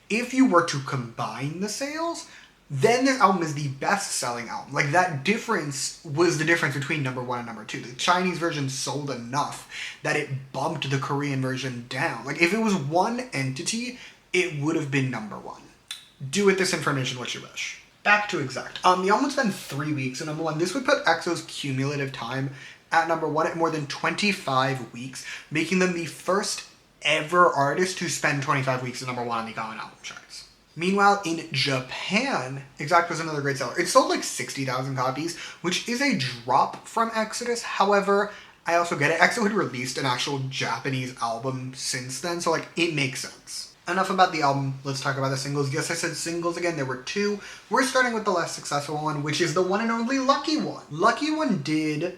if you were to combine the sales, then this album is the best-selling album. Like, that difference was the difference between number 1 and number 2. The Chinese version sold enough that it bumped the Korean version down. Like, if it was one entity, it would have been number 1. Do with this information what you wish. Back to Exact. The album would spend 3 weeks at number 1. This would put EXO's cumulative time at number 1 at more than 25 weeks, making them the first ever artist to spend 25 weeks at number 1 on the Gaon album charts. Meanwhile, in Japan, Exact was another great seller. It sold like 60,000 copies, which is a drop from Exodus. However, I also get it. EXO had released an actual Japanese album since then, so like, it makes sense. Enough about the album, let's talk about the singles. Yes, I said singles again, there were 2. We're starting with the less successful one, which is the one and only Lucky One. Lucky One did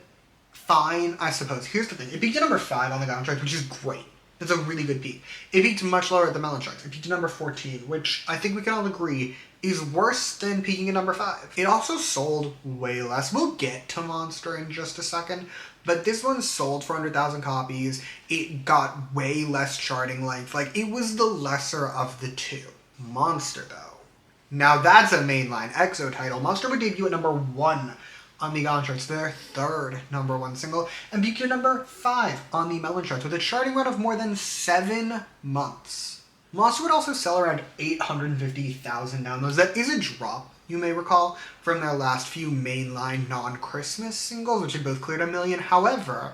fine, I suppose. Here's the thing, it peaked at number 5 on the Gaon charts, which is great. It's a really good peak. It peaked much lower at the Melon charts. It peaked at number 14, which I think we can all agree is worse than peaking at number 5. It also sold way less. We'll get to Monster in just a second, but this one sold 400,000 copies. It got way less charting length. Like, it was the lesser of the two. Monster, though. Now that's a mainline EXO title. Monster would debut at number 1 on the Gaon charts, their 3rd number 1 single, and peaked at number 5 on the Melon charts with a charting run of more than 7 months. Monster would also sell around 850,000 downloads. That is a drop, you may recall, from their last few mainline non-Christmas singles, which had both cleared 1 million. However,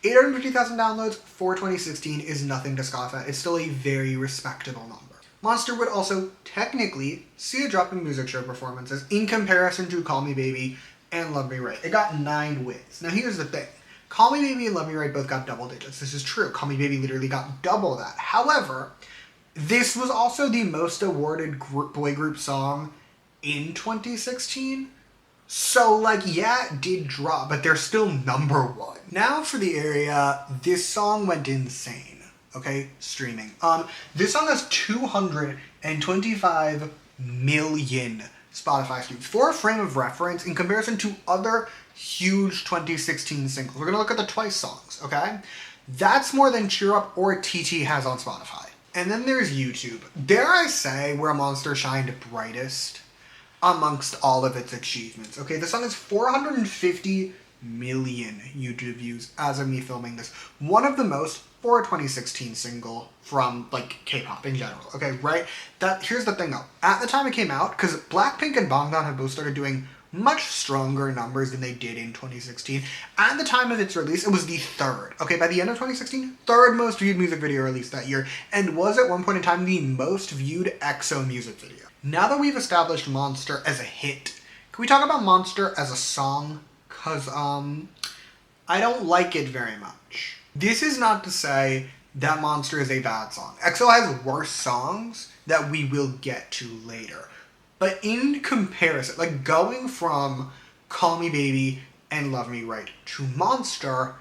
850,000 downloads for 2016 is nothing to scoff at. It's still a very respectable number. Monster would also technically see a drop in music show performances in comparison to Call Me Baby and Love Me Right. It got 9 wins. Now here's the thing. Call Me Baby and Love Me Right both got double digits. This is true. Call Me Baby literally got double that. However, this was also the most awarded boy group song in 2016. So, like, yeah, it did drop, but they're still number 1. Now for the area, this song went insane. Okay, streaming. This song has 225 million Spotify streams. For a frame of reference, in comparison to other huge 2016 singles, we're gonna look at the Twice songs, okay? That's more than Cheer Up or TT has on Spotify. And then there's YouTube. Dare I say where Monster shined brightest amongst all of its achievements. Okay, the song has 450 million YouTube views as of me filming this. One of the most for a 2016 single from, like, K-pop in general. Okay, right? Here's the thing though. At the time it came out, because Blackpink and Bangtan have both started doing much stronger numbers than they did in 2016. At the time of its release, it was the 3rd. Okay, by the end of 2016, 3rd most viewed music video released that year, and was at one point in time the most viewed EXO music video. Now that we've established Monster as a hit, can we talk about Monster as a song? Because, I don't like it very much. This is not to say that Monster is a bad song. EXO has worse songs that we will get to later. But in comparison, like going from Call Me Baby and Love Me Right to Monster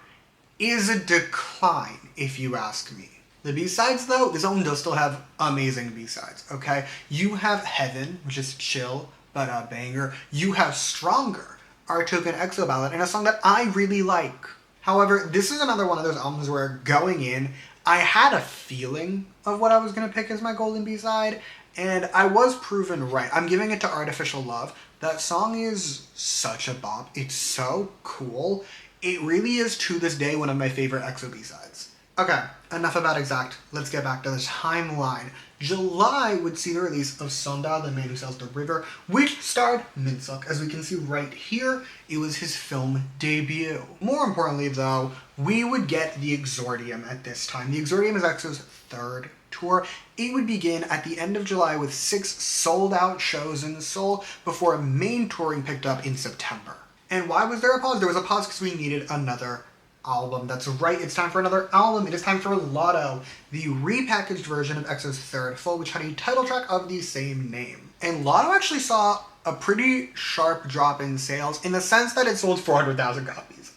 is a decline, if you ask me. The B-sides though, this album does still have amazing B-sides, okay? You have Heaven, which is chill, but a banger. You have Stronger, our token EXO ballad, and a song that I really like. However, this is another one of those albums where going in, I had a feeling of what I was going to pick as my golden B-side, and I was proven right. I'm giving it to Artificial Love. That song is such a bop. It's so cool. It really is, to this day, one of my favorite EXO B-sides. Okay, enough about Exact. Let's get back to the timeline. July would see the release of Sonda, The Man Who Sells the River, which starred Minsuk. As we can see right here, it was his film debut. More importantly, though, we would get the Exordium at this time. The Exordium is EXO's 3rd tour. It would begin at the end of July with 6 sold-out shows in Seoul before main touring picked up in September. And why was there a pause? There was a pause because we needed another album. That's right, it's time for another album. It is time for Lotto, the repackaged version of EXO's 3rd full, which had a title track of the same name. And Lotto actually saw a pretty sharp drop in sales in the sense that it sold 400,000 copies.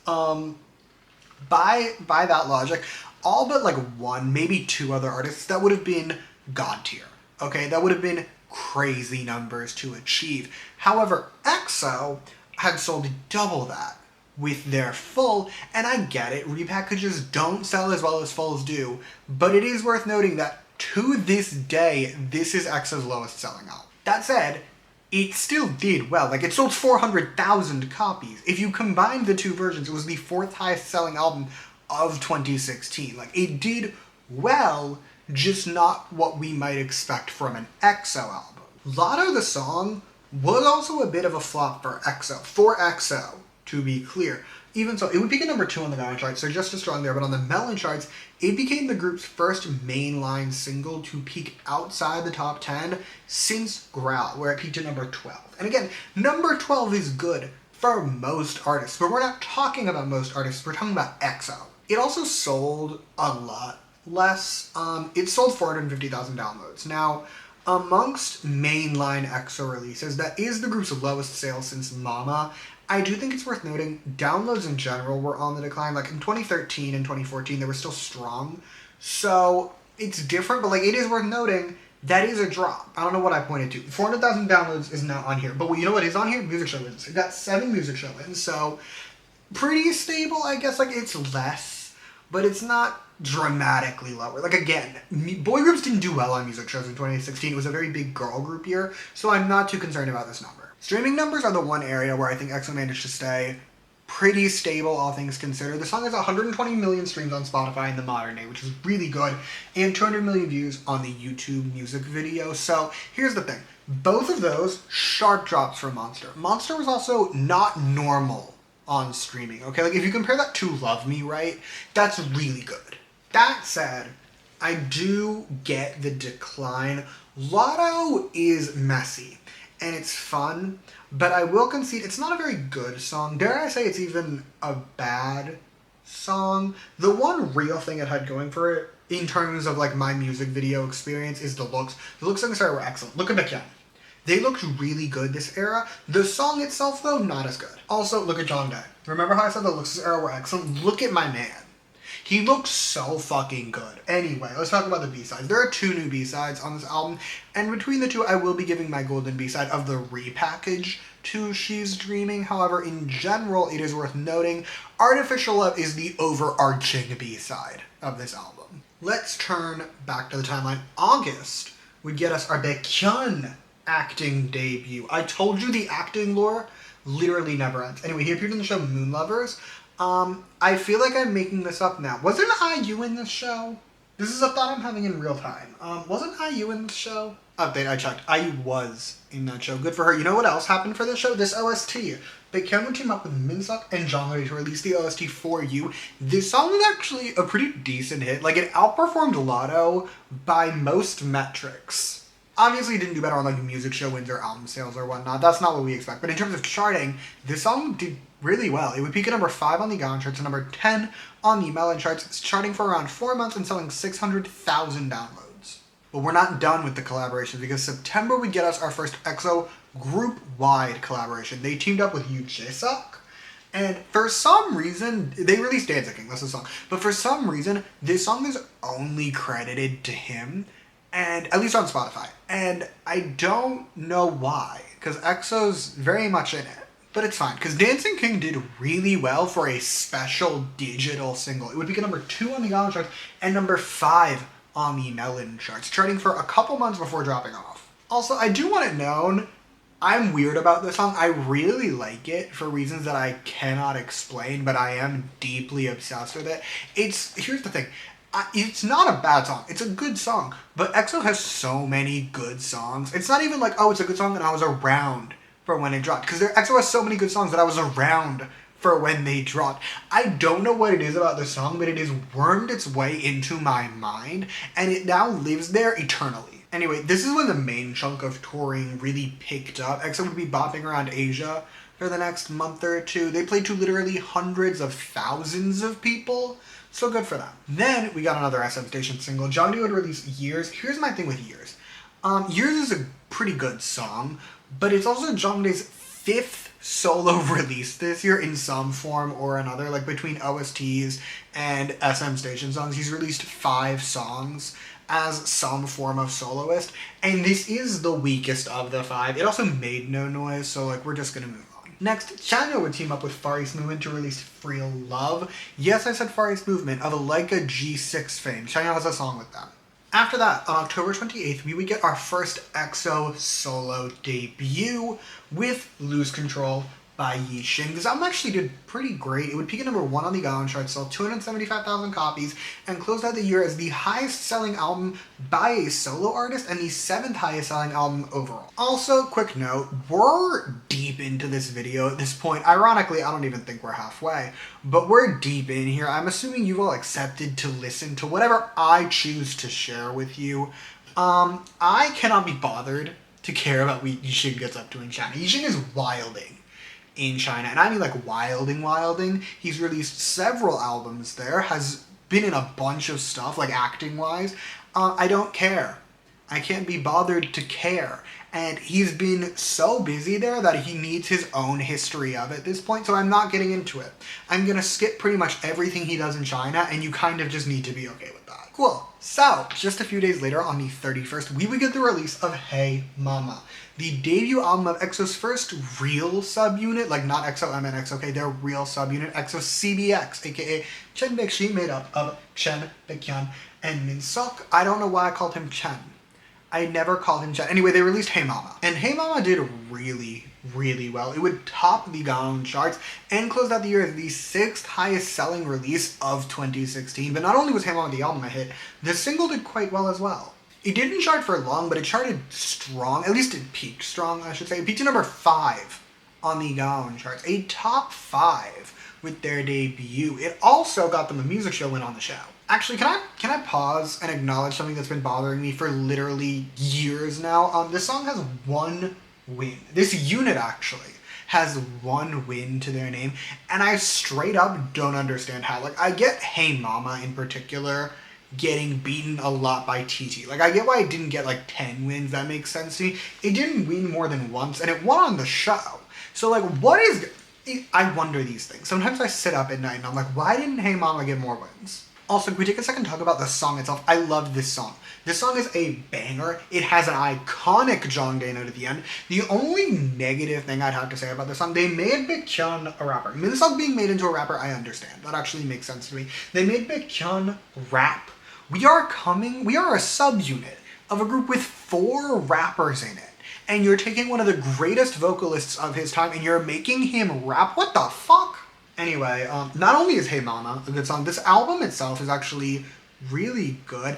By that logic, all but like 1, maybe 2 other artists, that would have been god tier. Okay, that would have been crazy numbers to achieve. However, EXO had sold double that with their full, and I get it, repackages don't sell as well as fulls do, but it is worth noting that to this day, this is EXO's lowest selling album. That said, it still did well. Like, it sold 400,000 copies. If you combine the 2 versions, it was the 4th highest selling album of 2016. Like, it did well, just not what we might expect from an EXO album. Lotto the song was also a bit of a flop for EXO, to be clear. Even so, it would peak at number 2 on the Melon charts, so just as strong there, but on the Melon charts, it became the group's first mainline single to peak outside the top 10 since Growl, where it peaked at number 12. And again, number 12 is good for most artists, but we're not talking about most artists, we're talking about EXO. It also sold a lot less. It sold 450,000 downloads. Now, amongst mainline EXO releases, that is the group's lowest sales since Mama. I do think it's worth noting, downloads in general were on the decline. Like in 2013 and 2014, they were still strong. So it's different, but like it is worth noting, that is a drop. I don't know what I pointed to. 400,000 downloads is not on here. But you know what is on here? Music show wins. It got 7 music show wins. So pretty stable, I guess. Like it's less, but it's not dramatically lower. Like again, boy groups didn't do well on music shows in 2016. It was a very big girl group year. So I'm not too concerned about this number. Streaming numbers are the one area where I think EXO managed to stay pretty stable, all things considered. The song has 120 million streams on Spotify in the modern day, which is really good, and 200 million views on the YouTube music video. So here's the thing. Both of those, sharp drops for Monster. Monster was also not normal on streaming, okay? Like, if you compare that to Love Me Right, that's really good. That said, I do get the decline. Lotto is messy, and it's fun, but I will concede it's not a very good song. Dare I say it's even a bad song. The one real thing it had going for it, in terms of, like, my music video experience, is the looks. The looks on this era were excellent. Look at Baekhyun. They looked really good this era. The song itself, though, not as good. Also, look at Jongdae. Remember how I said the looks this era were excellent? Look at my man. He looks so fucking good. Anyway, let's talk about the B-sides. There are 2 new B-sides on this album, and between the 2, I will be giving my golden B-side of the repackage to She's Dreaming. However, in general, it is worth noting, Artificial Love is the overarching B-side of this album. Let's turn back to the timeline. August would get us our Baekhyun acting debut. I told you the acting lore literally never ends. Anyway, he appeared in the show Moon Lovers. I feel like I'm making this up now. Wasn't IU in this show? This is a thought I'm having in real time. Wasn't IU in this show? Update, I checked. IU was in that show. Good for her. You know what else happened for this show? This OST. Baekhyun would team up with Minseok and Jongdae to release the OST For You. This song was actually a pretty decent hit. Like, it outperformed Lotto by most metrics. Obviously, it didn't do better on, like, music show wins or album sales or whatnot. That's not what we expect. But in terms of charting, this song did really well. It would peak at number 5 on the Gaon charts and number 10 on the Melon charts. It's charting for around 4 months and selling 600,000 downloads. But we're not done with the collaborations, because September would get us our first EXO group-wide collaboration. They teamed up with Yoo Jae-suk, and for some reason, they released Dancing King, that's the song. But for some reason, this song is only credited to him, and at least on Spotify. And I don't know why, because EXO's very much in it. But it's fine, because Dancing King did really well for a special digital single. It would be number 2 on the Gaon charts and number 5 on the Melon charts, charting for a couple months before dropping off. Also, I do want it known, I'm weird about this song. I really like it for reasons that I cannot explain, but I am deeply obsessed with it. Here's the thing. It's not a bad song. It's a good song. But EXO has so many good songs. It's not even like, oh, it's a good song and I was around for when it dropped. Because EXO has so many good songs that I was around for when they dropped. I don't know what it is about the song, but it has wormed its way into my mind, and it now lives there eternally. Anyway, this is when the main chunk of touring really picked up. EXO would be bopping around Asia for the next month or 2. They played to literally hundreds of thousands of people, so good for them. Then we got another SM Station single. Jongdae would release Years. Here's my thing with Years. Years is a pretty good song, but it's also Jongdae's 5th solo release this year in some form or another. Like, between OSTs and SM Station songs, he's released 5 songs as some form of soloist, and this is the weakest of the 5. It also made no noise, so, like, we're just gonna move on. Next, Chanyeol would team up with Far East Movement to release Free Love. Yes, I said Far East Movement, of like a G6 fame. Chanyeol has a song with them. After that, on October 28th, we would get our first EXO solo debut with Lose Control by Yixing. This album actually did pretty great. It would peak at number 1 on the Gaon chart, sell 275,000 copies, and closed out the year as the highest selling album by a solo artist and the 7th highest selling album overall. Also, quick note, we're deep into this video at this point. Ironically, I don't even think we're halfway, but we're deep in here. I'm assuming you've all accepted to listen to whatever I choose to share with you. I cannot be bothered to care about what Yixing gets up to in China. Yixing is wilding in China, and I mean like wilding. He's released several albums there, has been in a bunch of stuff, like acting-wise. I don't care. I can't be bothered to care. And he's been so busy there that he needs his own history of it at this point, so I'm not getting into it. I'm gonna skip pretty much everything he does in China, and you kind of just need to be okay with that. Cool. So, just a few days later, on the 31st, we would get the release of Hey Mama, the debut album of EXO's first real subunit, like not EXO-M and EXO-K, their real subunit, EXO CBX, aka Chen Baekshi, made up of Chen, Baekhyun, and Minseok. I don't know why I called him Chen. I never called him Chen. Anyway, they released Hey Mama, and Hey Mama did really well. It would top the Gaon charts and closed out the year as the 6th highest selling release of 2016. But not only was Hey Mama the album a hit, the single did quite well as well. It didn't chart for long, but it charted strong. At least it peaked strong, I should say. It peaked to number 5 on the Gaon charts, a top 5 with their debut. It also got them a music show win on the show. Actually, can I pause and acknowledge something that's been bothering me for literally years now? This song has one win. This unit actually has one win to their name, and I straight up don't understand how. Like, I get Hey Mama in particular getting beaten a lot by TT. Like, I get why it didn't get like 10 wins. That makes sense to me. It didn't win more than once, and it won on the show. So like, what is... I wonder these things. Sometimes I sit up at night and I'm like, why didn't Hey Mama get more wins? Also, can we take a second to talk about the song itself? I love this song. This song is a banger. It has an iconic Jongdae note at the end. The only negative thing I'd have to say about this song, they made Baekhyun a rapper. I mean, this song being made into a rapper, I understand. That actually makes sense to me. They made Baekhyun rap. We are a subunit of a group with 4 rappers in it. And you're taking one of the greatest vocalists of his time and you're making him rap? What the fuck? Anyway, not only is Hey Mama a good song, this album itself is actually really good.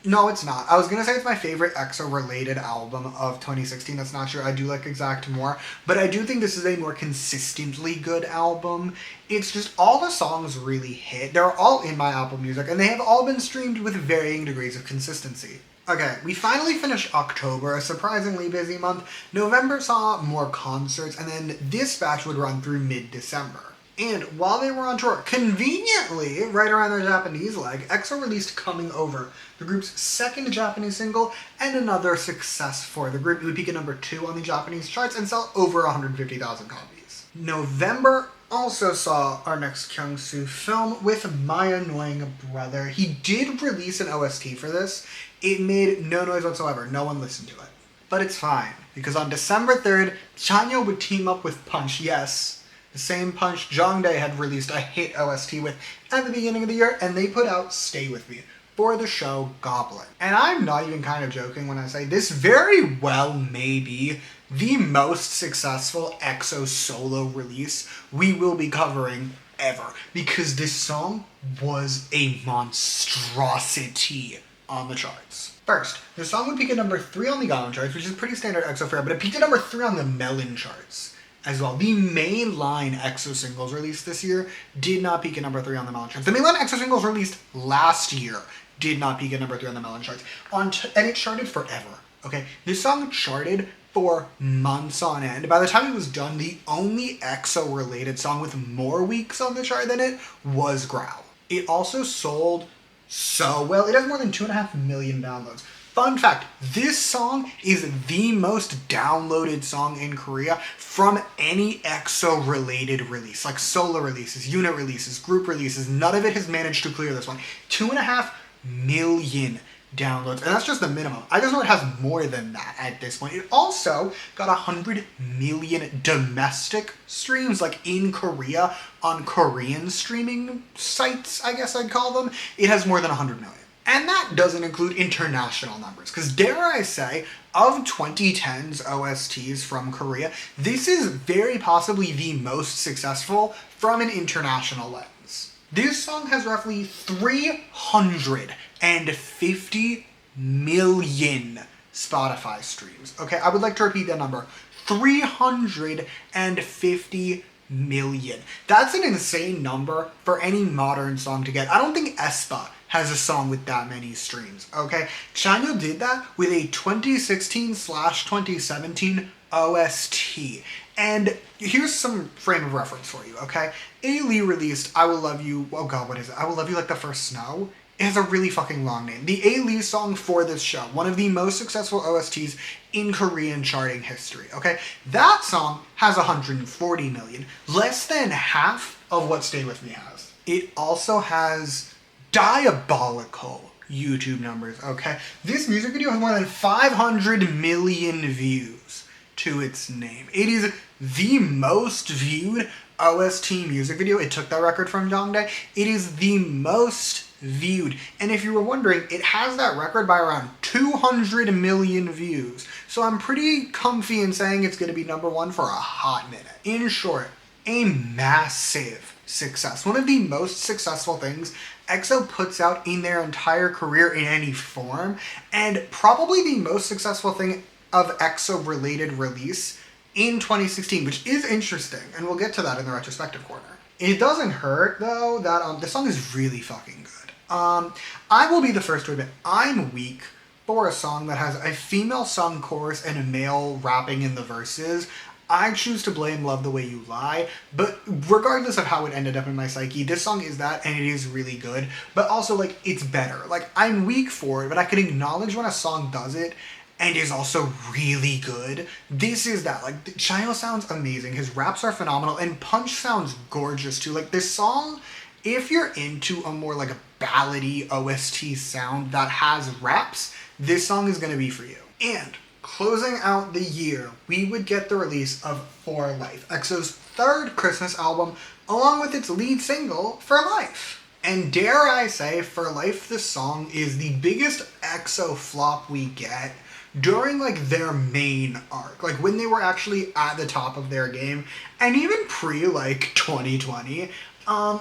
No, it's not. I was gonna say it's my favorite EXO-related album of 2016. That's not true. I do like Exact more, but I do think this is a more consistently good album. It's just all the songs really hit. They're all in my Apple Music, and they have all been streamed with varying degrees of consistency. Okay, we finally finished October, a surprisingly busy month. November saw more concerts, and then this batch would run through mid-December. And while they were on tour, conveniently, right around their Japanese leg, EXO released Coming Over, the group's second Japanese single, and another success for the group. It would peak at number 2 on the Japanese charts and sell over 150,000 copies. November also saw our next Kyungsoo film with My Annoying Brother. He did release an OST for this. It made no noise whatsoever. No one listened to it. But it's fine, because on December 3rd, Chanyeol would team up with Punch. Yes, the same Punch Jongdae had released a hit OST with at the beginning of the year, and they put out Stay With Me for the show Goblin. And I'm not even kind of joking when I say this very well may be the most successful EXO solo release we will be covering ever, because this song was a monstrosity on the charts. First, the song would peak at number 3 on the Gaon charts, which is pretty standard EXO fare, but it peaked at number 3 on the Melon charts as well. The mainline EXO singles released this year did not peak at number 3 on the Melon charts. The mainline EXO singles released last year did not peak at number 3 on the Melon charts. And it charted forever, okay? This song charted for months on end. By the time it was done, the only EXO-related song with more weeks on the chart than it was Growl. It also sold so well. It has more than 2.5 million downloads. Fun fact, this song is the most downloaded song in Korea from any EXO-related release. Like solo releases, unit releases, group releases. None of it has managed to clear this one. 2.5 million downloads, and that's just the minimum. I just know it has more than that at this point. It also got 100 million domestic streams, like in Korea, on Korean streaming sites, I guess I'd call them. It has more than 100 million. And that doesn't include international numbers, because dare I say, of 2010's OSTs from Korea, this is very possibly the most successful from an international lens. This song has roughly 350 million Spotify streams. Okay, I would like to repeat that number. 350 million. That's an insane number for any modern song to get. I don't think aespa has a song with that many streams, okay? Chanyeol did that with a 2016/2017 OST. And here's some frame of reference for you, okay? A-Lee released I Will Love You, oh god, what is it? I Will Love You Like the First Snow? It has a really fucking long name. The A-Lee song for this show, one of the most successful OSTs in Korean charting history, okay? That song has 140 million, less than half of what Stay With Me has. It also has diabolical YouTube numbers, okay? This music video has more than 500 million views to its name. It is the most viewed OST music video. It took that record from Jongdae. It is the most viewed. And if you were wondering, it has that record by around 200 million views. So I'm pretty comfy in saying it's going to be number 1 for a hot minute. In short, a massive success. One of the most successful things EXO puts out in their entire career in any form, and probably the most successful thing of EXO-related release in 2016, which is interesting, and we'll get to that in the retrospective corner. It doesn't hurt, though, that the song is really fucking good. I will be the first to admit, I'm weak for a song that has a female sung chorus and a male rapping in the verses. I choose to blame Love the Way You Lie, but regardless of how it ended up in my psyche, this song is that, and it is really good, but also, like, it's better. Like, I'm weak for it, but I can acknowledge when a song does it, and is also really good. This is that. Like, Chino sounds amazing, his raps are phenomenal, and Punch sounds gorgeous, too. Like, this song, if you're into a more, like, a ballady OST sound that has raps, this song is gonna be for you. And closing out the year, we would get the release of For Life, EXO's third Christmas album, along with its lead single, For Life. And dare I say, For Life, this song is the biggest EXO flop we get during, like, their main arc. Like, when they were actually at the top of their game, and even pre, like, 2020,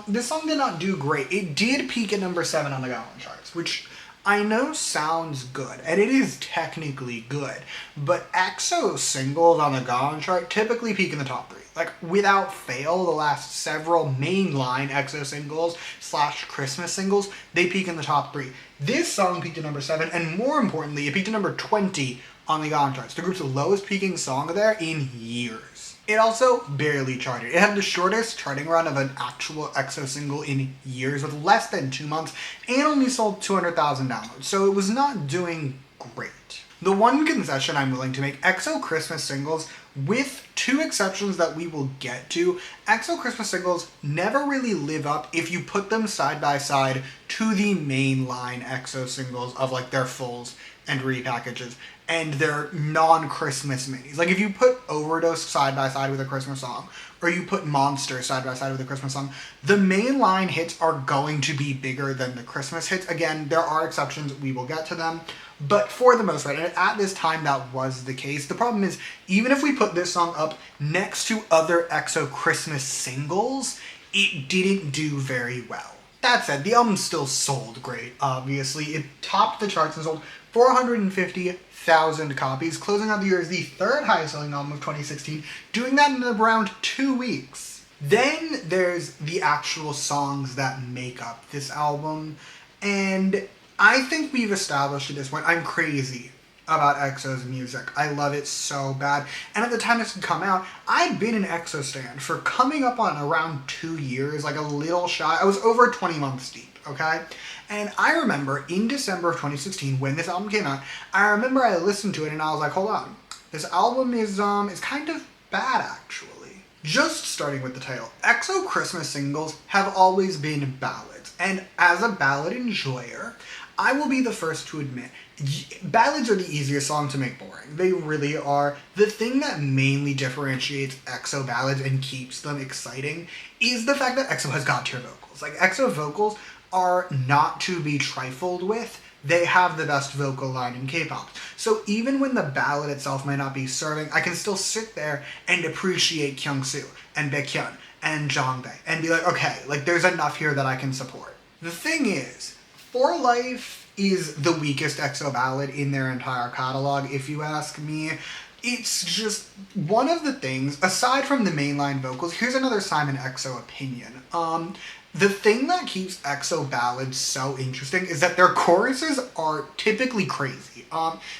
this song did not do great. It did peak at number 7 on the Gaon charts, which I know sounds good, and it is technically good, but EXO singles on the Gaon chart typically peak in the top 3. Like, without fail, the last several mainline EXO singles / Christmas singles, they peak in the top 3. This song peaked at number 7, and more importantly, it peaked at number 20 on the Gaon charts, the group's lowest peaking song there in years. It also barely charted. It had the shortest charting run of an actual EXO single in years, with less than 2 months, and only sold 200,000 downloads, so it was not doing great. The one concession I'm willing to make, EXO Christmas singles, with 2 exceptions that we will get to, EXO Christmas singles never really live up if you put them side by side to the mainline EXO singles of, like, their fulls and repackages and their non-Christmas minis. Like, if you put Overdose side by side with a Christmas song, or you put Monster side by side with a Christmas song, the mainline hits are going to be bigger than the Christmas hits. Again, there are exceptions, we will get to them, but for the most part, and at this time that was the case. The problem is, even if we put this song up next to other EXO Christmas singles, it didn't do very well. That said, the album still sold great, obviously. It topped the charts and sold 450,000 copies, closing out the year as the 3rd highest selling album of 2016, doing that in around 2 weeks. Then there's the actual songs that make up this album, and I think we've established at this point, I'm crazy about EXO's music. I love it so bad. And at the time this had come out, I'd been an EXO stan for coming up on around 2 years, like a little shy. I was over 20 months deep, okay? And I remember in December of 2016, when this album came out, I remember I listened to it and I was like, hold on, this album is kind of bad, actually. Just starting with the title, EXO Christmas singles have always been ballads. And as a ballad enjoyer, I will be the first to admit, ballads are the easiest song to make boring. They really are. The thing that mainly differentiates EXO ballads and keeps them exciting is the fact that EXO has god-tier vocals. Like, EXO vocals are not to be trifled with. They have the best vocal line in K-pop. So even when the ballad itself might not be serving, I can still sit there and appreciate Kyungsoo and Baekhyun and Jongbae and be like, okay, like, there's enough here that I can support. The thing is, For Life is the weakest EXO ballad in their entire catalog, if you ask me. It's just one of the things, aside from the mainline vocals, here's another Simon EXO opinion. The thing that keeps EXO ballads so interesting is that their choruses are typically crazy.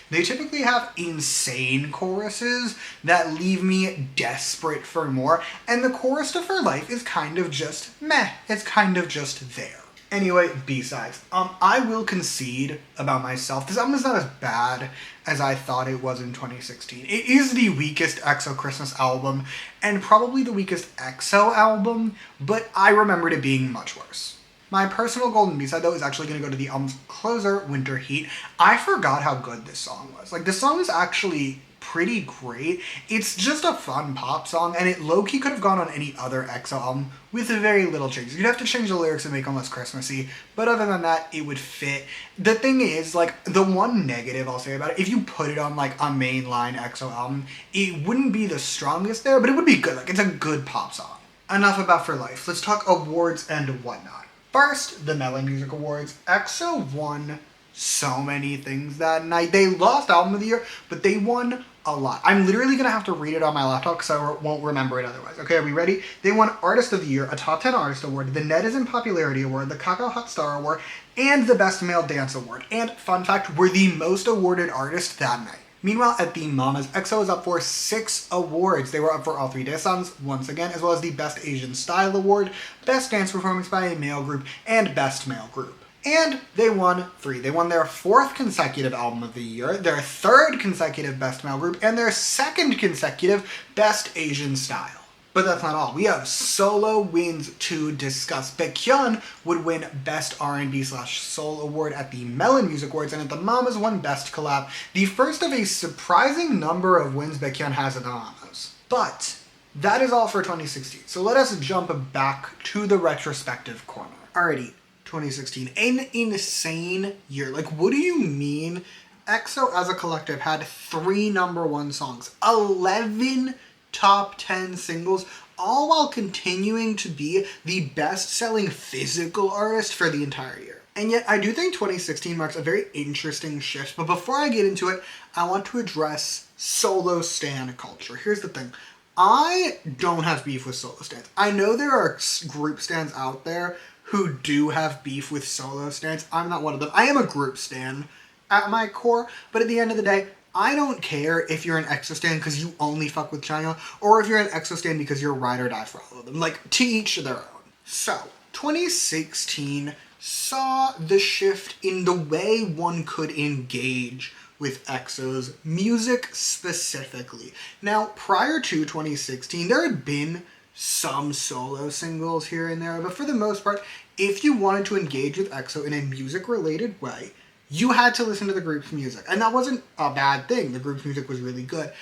They typically have insane choruses that leave me desperate for more, and the chorus to For Life is kind of just meh. It's kind of just there. Anyway, B-sides. I will concede about myself. This album is not as bad as I thought it was in 2016. It is the weakest EXO Christmas album, and probably the weakest EXO album, but I remembered it being much worse. My personal golden B-side, though, is actually going to go to the album's closer, Winter Heat. I forgot how good this song was. Like, this song is actually pretty great. It's just a fun pop song, and it low-key could have gone on any other EXO album with very little changes. You'd have to change the lyrics and make them less Christmassy, but other than that, it would fit. The thing is, like, the one negative I'll say about it, if you put it on, like, a mainline EXO album, it wouldn't be the strongest there, but it would be good. Like, it's a good pop song. Enough about For Life. Let's talk awards and whatnot. First, the Melon Music Awards. EXO won so many things that night. They lost Album of the Year, but they won a lot. I'm literally gonna have to read it on my laptop because I won't remember it otherwise. Okay, are we ready? They won Artist of the Year, a Top 10 Artist Award, the Netizen Popularity Award, the Kakao Hot Star Award, and the Best Male Dance Award. And fun fact, we're the most awarded artist that night. Meanwhile, at the Mamas, EXO is up for 6 awards. They were up for all 3 daesans, once again, as well as the Best Asian Style Award, Best Dance Performance by a Male Group, and Best Male Group. And they won 3. They won their 4th consecutive Album of the Year, their 3rd consecutive Best Male Group, and their 2nd consecutive Best Asian Style. But that's not all. We have solo wins to discuss. Baekhyun would win Best R&B/Soul Award at the Melon Music Awards, and at the Mamas won Best Collab, the first of a surprising number of wins Baekhyun has at the Mamas. But that is all for 2016. So let us jump back to the retrospective corner. Alrighty, 2016, an insane year. Like, what do you mean? EXO as a collective had 3 #1 songs, 11 top 10 singles, all while continuing to be the best-selling physical artist for the entire year. And yet, I do think 2016 marks a very interesting shift, but before I get into it, I want to address solo stan culture. Here's the thing. I don't have beef with solo stans. I know there are group stans out there who do have beef with solo stans. I'm not one of them. I am a group stan at my core, but at the end of the day, I don't care if you're an EXO stan because you only fuck with China, or if you're an EXO stan because you're ride or die for all of them. Like, to each their own. So, 2016 saw the shift in the way one could engage with EXO's music specifically. Now, prior to 2016, there had been some solo singles here and there, but for the most part, if you wanted to engage with EXO in a music-related way, you had to listen to the group's music. And that wasn't a bad thing. The group's music was really good.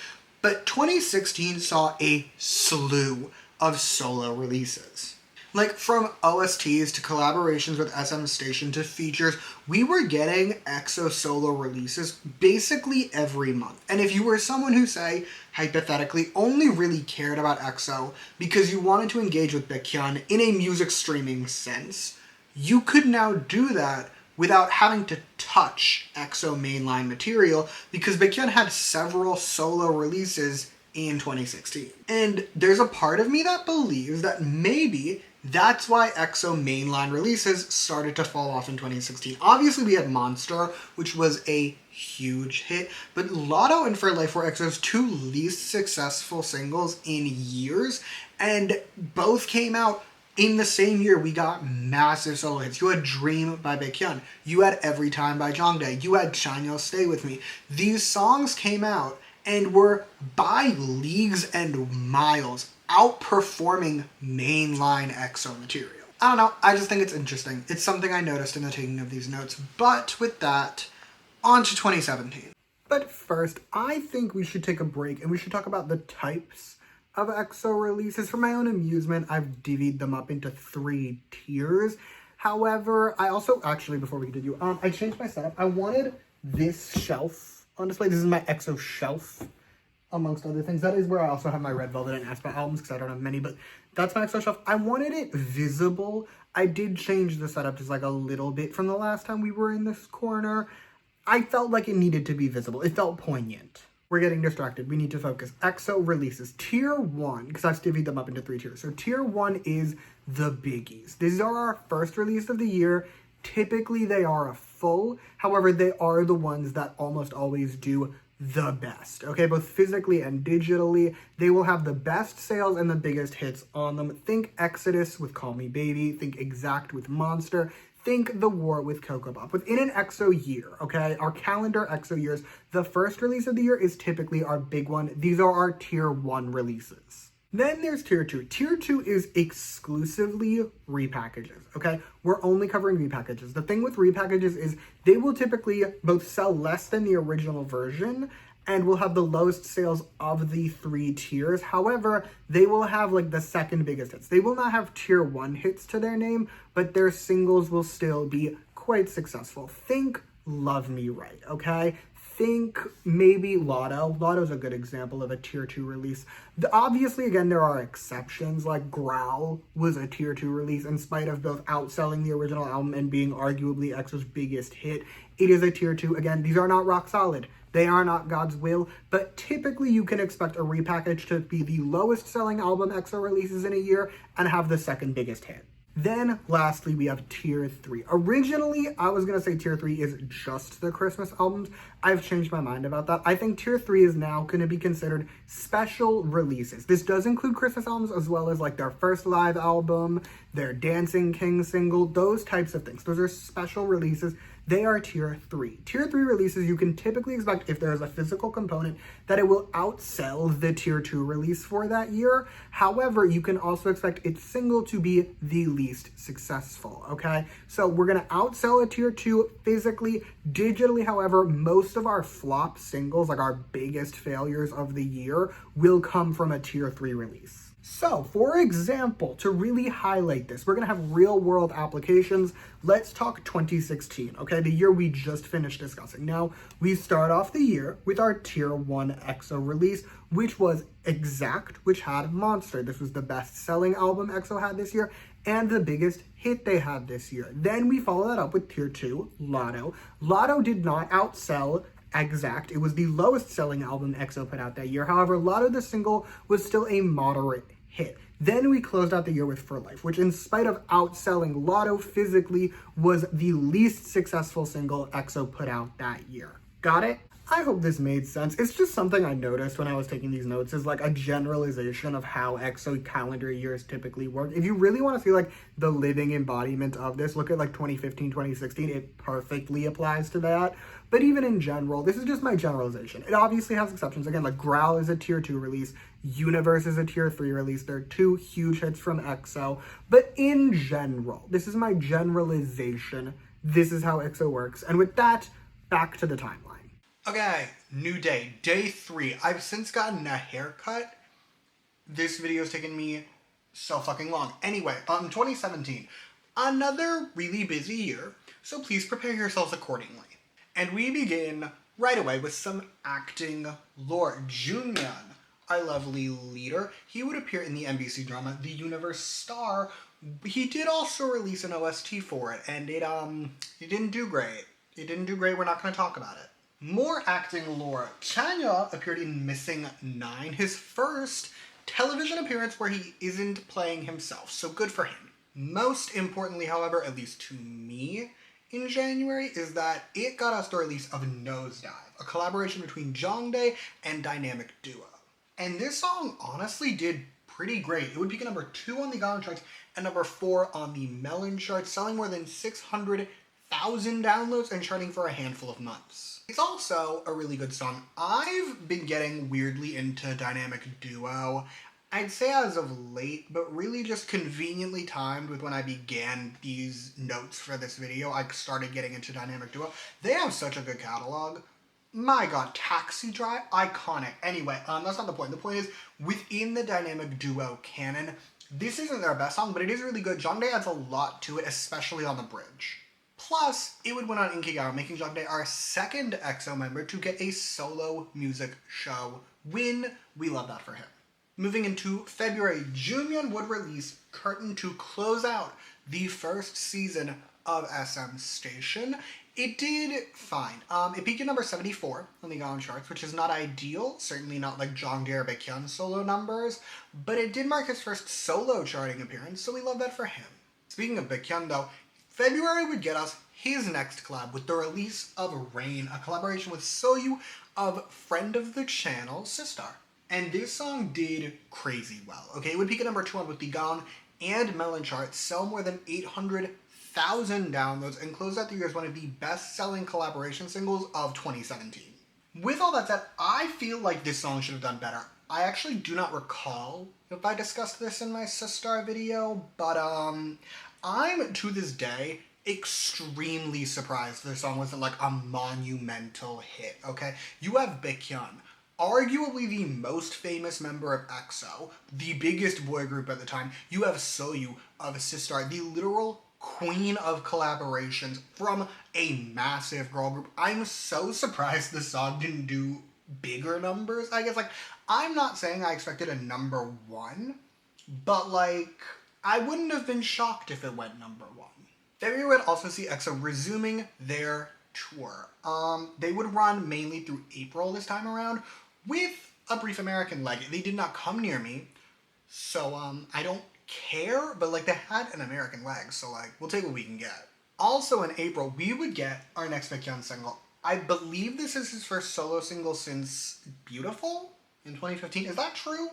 But 2016 saw a slew of solo releases. Like, from OSTs to collaborations with SM Station to features, we were getting EXO solo releases basically every month. And if you were someone who, say, hypothetically, only really cared about EXO because you wanted to engage with Baekhyun in a music streaming sense, you could now do that without having to touch EXO mainline material because Baekhyun had several solo releases in 2016. And there's a part of me that believes that maybe that's why EXO mainline releases started to fall off in 2016. Obviously, we had Monster, which was a huge hit, but Lotto and For Life were EXO's 2 least successful singles in years, and both came out in the same year. We got massive solo hits. You had Dream by Baekhyun. You had Every Time by Jongdae. You had Chanyeol Stay With Me. These songs came out and were by leagues and miles outperforming mainline EXO material. I don't know. I just think it's interesting. It's something I noticed in the taking of these notes. But with that, on to 2017. But first, I think we should take a break and we should talk about the types of EXO releases. For my own amusement, I've divvied them up into 3 tiers. However, I also, actually, before we continue, I changed my setup. I wanted this shelf on display. This is my EXO shelf, amongst other things. That is where I also have my Red Velvet and aespa albums, because I don't have many, but that's my EXO shelf. I wanted it visible. I did change the setup just like a little bit from the last time we were in this corner. I felt like it needed to be visible. It felt poignant. We're getting distracted. We need to focus. EXO releases. Tier 1, because I've divvied them up into 3 tiers. So Tier 1 is the biggies. These are our first release of the year. Typically, they are a full. However, they are the ones that almost always do the best. Okay, both physically and digitally. They will have the best sales and the biggest hits on them. Think Exodus with Call Me Baby. Think Exact with Monster. Think The War with Coco Pop. Within an EXO year, okay, our calendar EXO years, the first release of the year is typically our big one. These are our Tier 1 releases. Then there's Tier 2. Tier 2 is exclusively repackages, okay? We're only covering repackages. The thing with repackages is they will typically both sell less than the original version and will have the lowest sales of the 3 tiers. However, they will have like the second biggest hits. They will not have Tier 1 hits to their name, but their singles will still be quite successful. Think Love Me Right, okay? Think maybe Lotto. Lotto's a good example of a Tier 2 release. Obviously, again, there are exceptions, like Growl was a Tier 2 release in spite of both outselling the original album and being arguably EXO's biggest hit. It is a Tier 2. Again, these are not rock solid. They are not God's will, but typically you can expect a repackage to be the lowest selling album EXO releases in a year and have the second biggest hit. Then, lastly, we have Tier 3. Originally, I was going to say Tier 3 is just the Christmas albums. I've changed my mind about that. I think Tier 3 is now going to be considered special releases. This does include Christmas albums as well as like their first live album, their Dancing King single, those types of things. Those are special releases. They are Tier 3. Tier 3 releases, you can typically expect, if there is a physical component, that it will outsell the Tier 2 release for that year. However, you can also expect its single to be the least successful, okay? So we're going to outsell a Tier 2 physically. Digitally, however, most of our flop singles, like our biggest failures of the year, will come from a Tier 3 release. So, for example, to really highlight this, we're going to have real-world applications. Let's talk 2016, okay? The year we just finished discussing. Now, we start off the year with our Tier 1 EXO release, which was Exact, which had Monster. This was the best-selling album EXO had this year, and the biggest hit they had this year. Then we follow that up with Tier 2, Lotto. Lotto did not outsell Exact. It was the lowest selling album EXO put out that year. However, Lotto the single was still a moderate hit. Then we closed out the year with For Life, which in spite of outselling Lotto physically was the least successful single EXO put out that year. Got it? I hope this made sense. It's just something I noticed when I was taking these notes, is like a generalization of how EXO calendar years typically work. If you really want to see like the living embodiment of this, look at like 2015, 2016. It perfectly applies to that. But even in general, this is just my generalization. It obviously has exceptions. Again, like Growl is a Tier 2 release. Universe is a Tier 3 release. They're two huge hits from EXO. But in general, this is my generalization. This is how EXO works. And with that, back to the timeline. Okay, new day, day 3. I've since gotten a haircut. This video's taken me so fucking long. Anyway, 2017, another really busy year, so please prepare yourselves accordingly. And we begin right away with some acting lore. Junmyeon, our lovely leader, he would appear in the MBC drama The Universe Star. He did also release an OST for it, and it didn't do great. It didn't do great, we're not going to talk about it. More acting lore. Chanya appeared in Missing 9, his first television appearance where he isn't playing himself, so good for him. Most importantly, however, at least to me, in January, is that it got us the release of Nosedive, a collaboration between Jongdae and Dynamic Duo. And this song honestly did pretty great. It would peak at number 2 on the Gaon charts and number 4 on the Melon charts, selling more than 600,000 downloads and charting for a handful of months. It's also a really good song. I've been getting weirdly into Dynamic Duo, I'd say as of late, but really just conveniently timed with when I began these notes for this video. I started getting into Dynamic Duo. They have such a good catalog. My god, Taxi Drive, iconic. Anyway, that's not the point. The point is, within the Dynamic Duo canon, this isn't their best song, but it is really good. Jongdae adds a lot to it, especially on the bridge. Plus, it would win on Inkigayo, making Jongdae our second EXO member to get a solo music show win. We love that for him. Moving into February, Junmyeon would release Curtain to close out the first season of SM Station. It did fine. It peaked at number 74 on the Gaon charts, which is not ideal, certainly not like Jongdae or Baekhyun's solo numbers, but it did mark his first solo charting appearance, so we love that for him. Speaking of Baekhyun though, February would get us his next collab with the release of Rain, a collaboration with Soyu of friend of the channel, Sistar. And this song did crazy well, okay? It would peak at number 2 on both the Gaon and Melon charts, sell more than 800,000 downloads, and close out the year as one of the best-selling collaboration singles of 2017. With all that said, I feel like this song should have done better. I actually do not recall if I discussed this in my Sistar video, but I'm, to this day, extremely surprised this song wasn't like a monumental hit, okay? You have Baekhyun, arguably the most famous member of EXO, the biggest boy group at the time. You have Soyu of Sistar, the literal queen of collaborations from a massive girl group. I'm so surprised this song didn't do bigger numbers, I guess. Like, I'm not saying I expected a number 1, but like, I wouldn't have been shocked if it went number 1. February would also see EXO resuming their tour. They would run mainly through April this time around with a brief American leg. They did not come near me, so I don't care, but like they had an American leg, so like we'll take what we can get. Also in April, we would get our next Baekhyun single. I believe this is his first solo single since Beautiful in 2015. Is that true?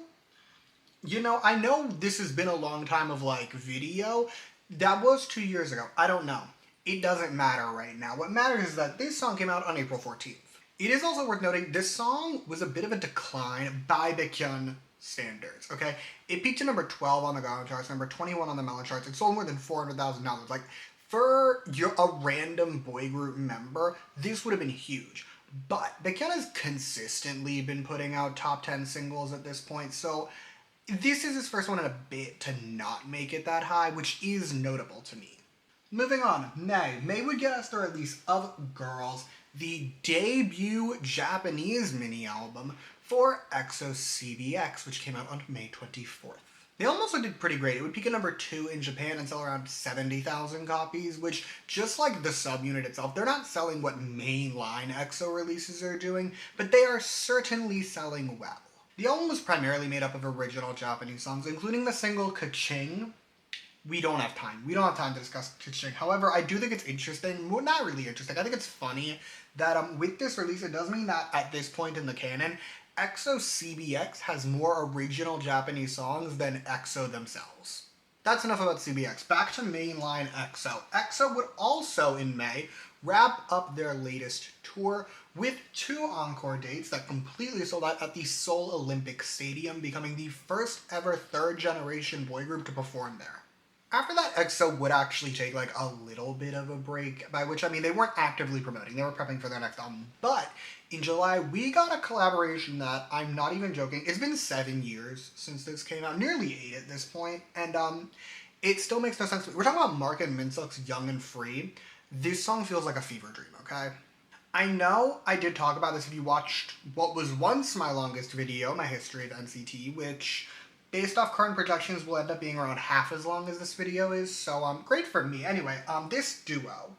You know, I know this has been a long time of like video. That was 2 years ago. I don't know. It doesn't matter right now. What matters is that this song came out on April 14th. It is also worth noting this song was a bit of a decline by Baekhyun standards, okay? It peaked at number 12 on the Gaon charts, number 21 on the Melon charts. It sold more than $400,000. Like, for a random boy group member, this would have been huge. But Baekhyun has consistently been putting out top 10 singles at this point, so this is his first one in a bit to not make it that high, which is notable to me. Moving on, May. May would get us the release of Girls, the debut Japanese mini-album for EXO CBX, which came out on May 24th. The album also did pretty great. It would peak at number 2 in Japan and sell around 70,000 copies, which, just like the subunit itself, they're not selling what mainline EXO releases are doing, but they are certainly selling well. The album was primarily made up of original Japanese songs, including the single Kaching. We don't have time. We don't have time to discuss Kaching. However, I do think it's interesting. Well, not really interesting. I think it's funny that with this release, it does mean that at this point in the canon, EXO CBX has more original Japanese songs than EXO themselves. That's enough about CBX. Back to mainline EXO. EXO would also, in May, wrap up their latest tour with 2 encore dates that completely sold out at the Seoul Olympic Stadium, becoming the first ever third-generation boy group to perform there. After that, EXO would actually take like a little bit of a break, by which I mean they weren't actively promoting, they were prepping for their next album. But in July, we got a collaboration that, I'm not even joking, it's been 7 years since this came out, nearly 8 at this point, and it still makes no sense to me. We're talking about Mark and Minseok's Young and Free. This song feels like a fever dream, okay? I know I did talk about this if you watched what was once my longest video, my history of NCT, which, based off current projections, will end up being around half as long as this video is, so great for me. Anyway, this duo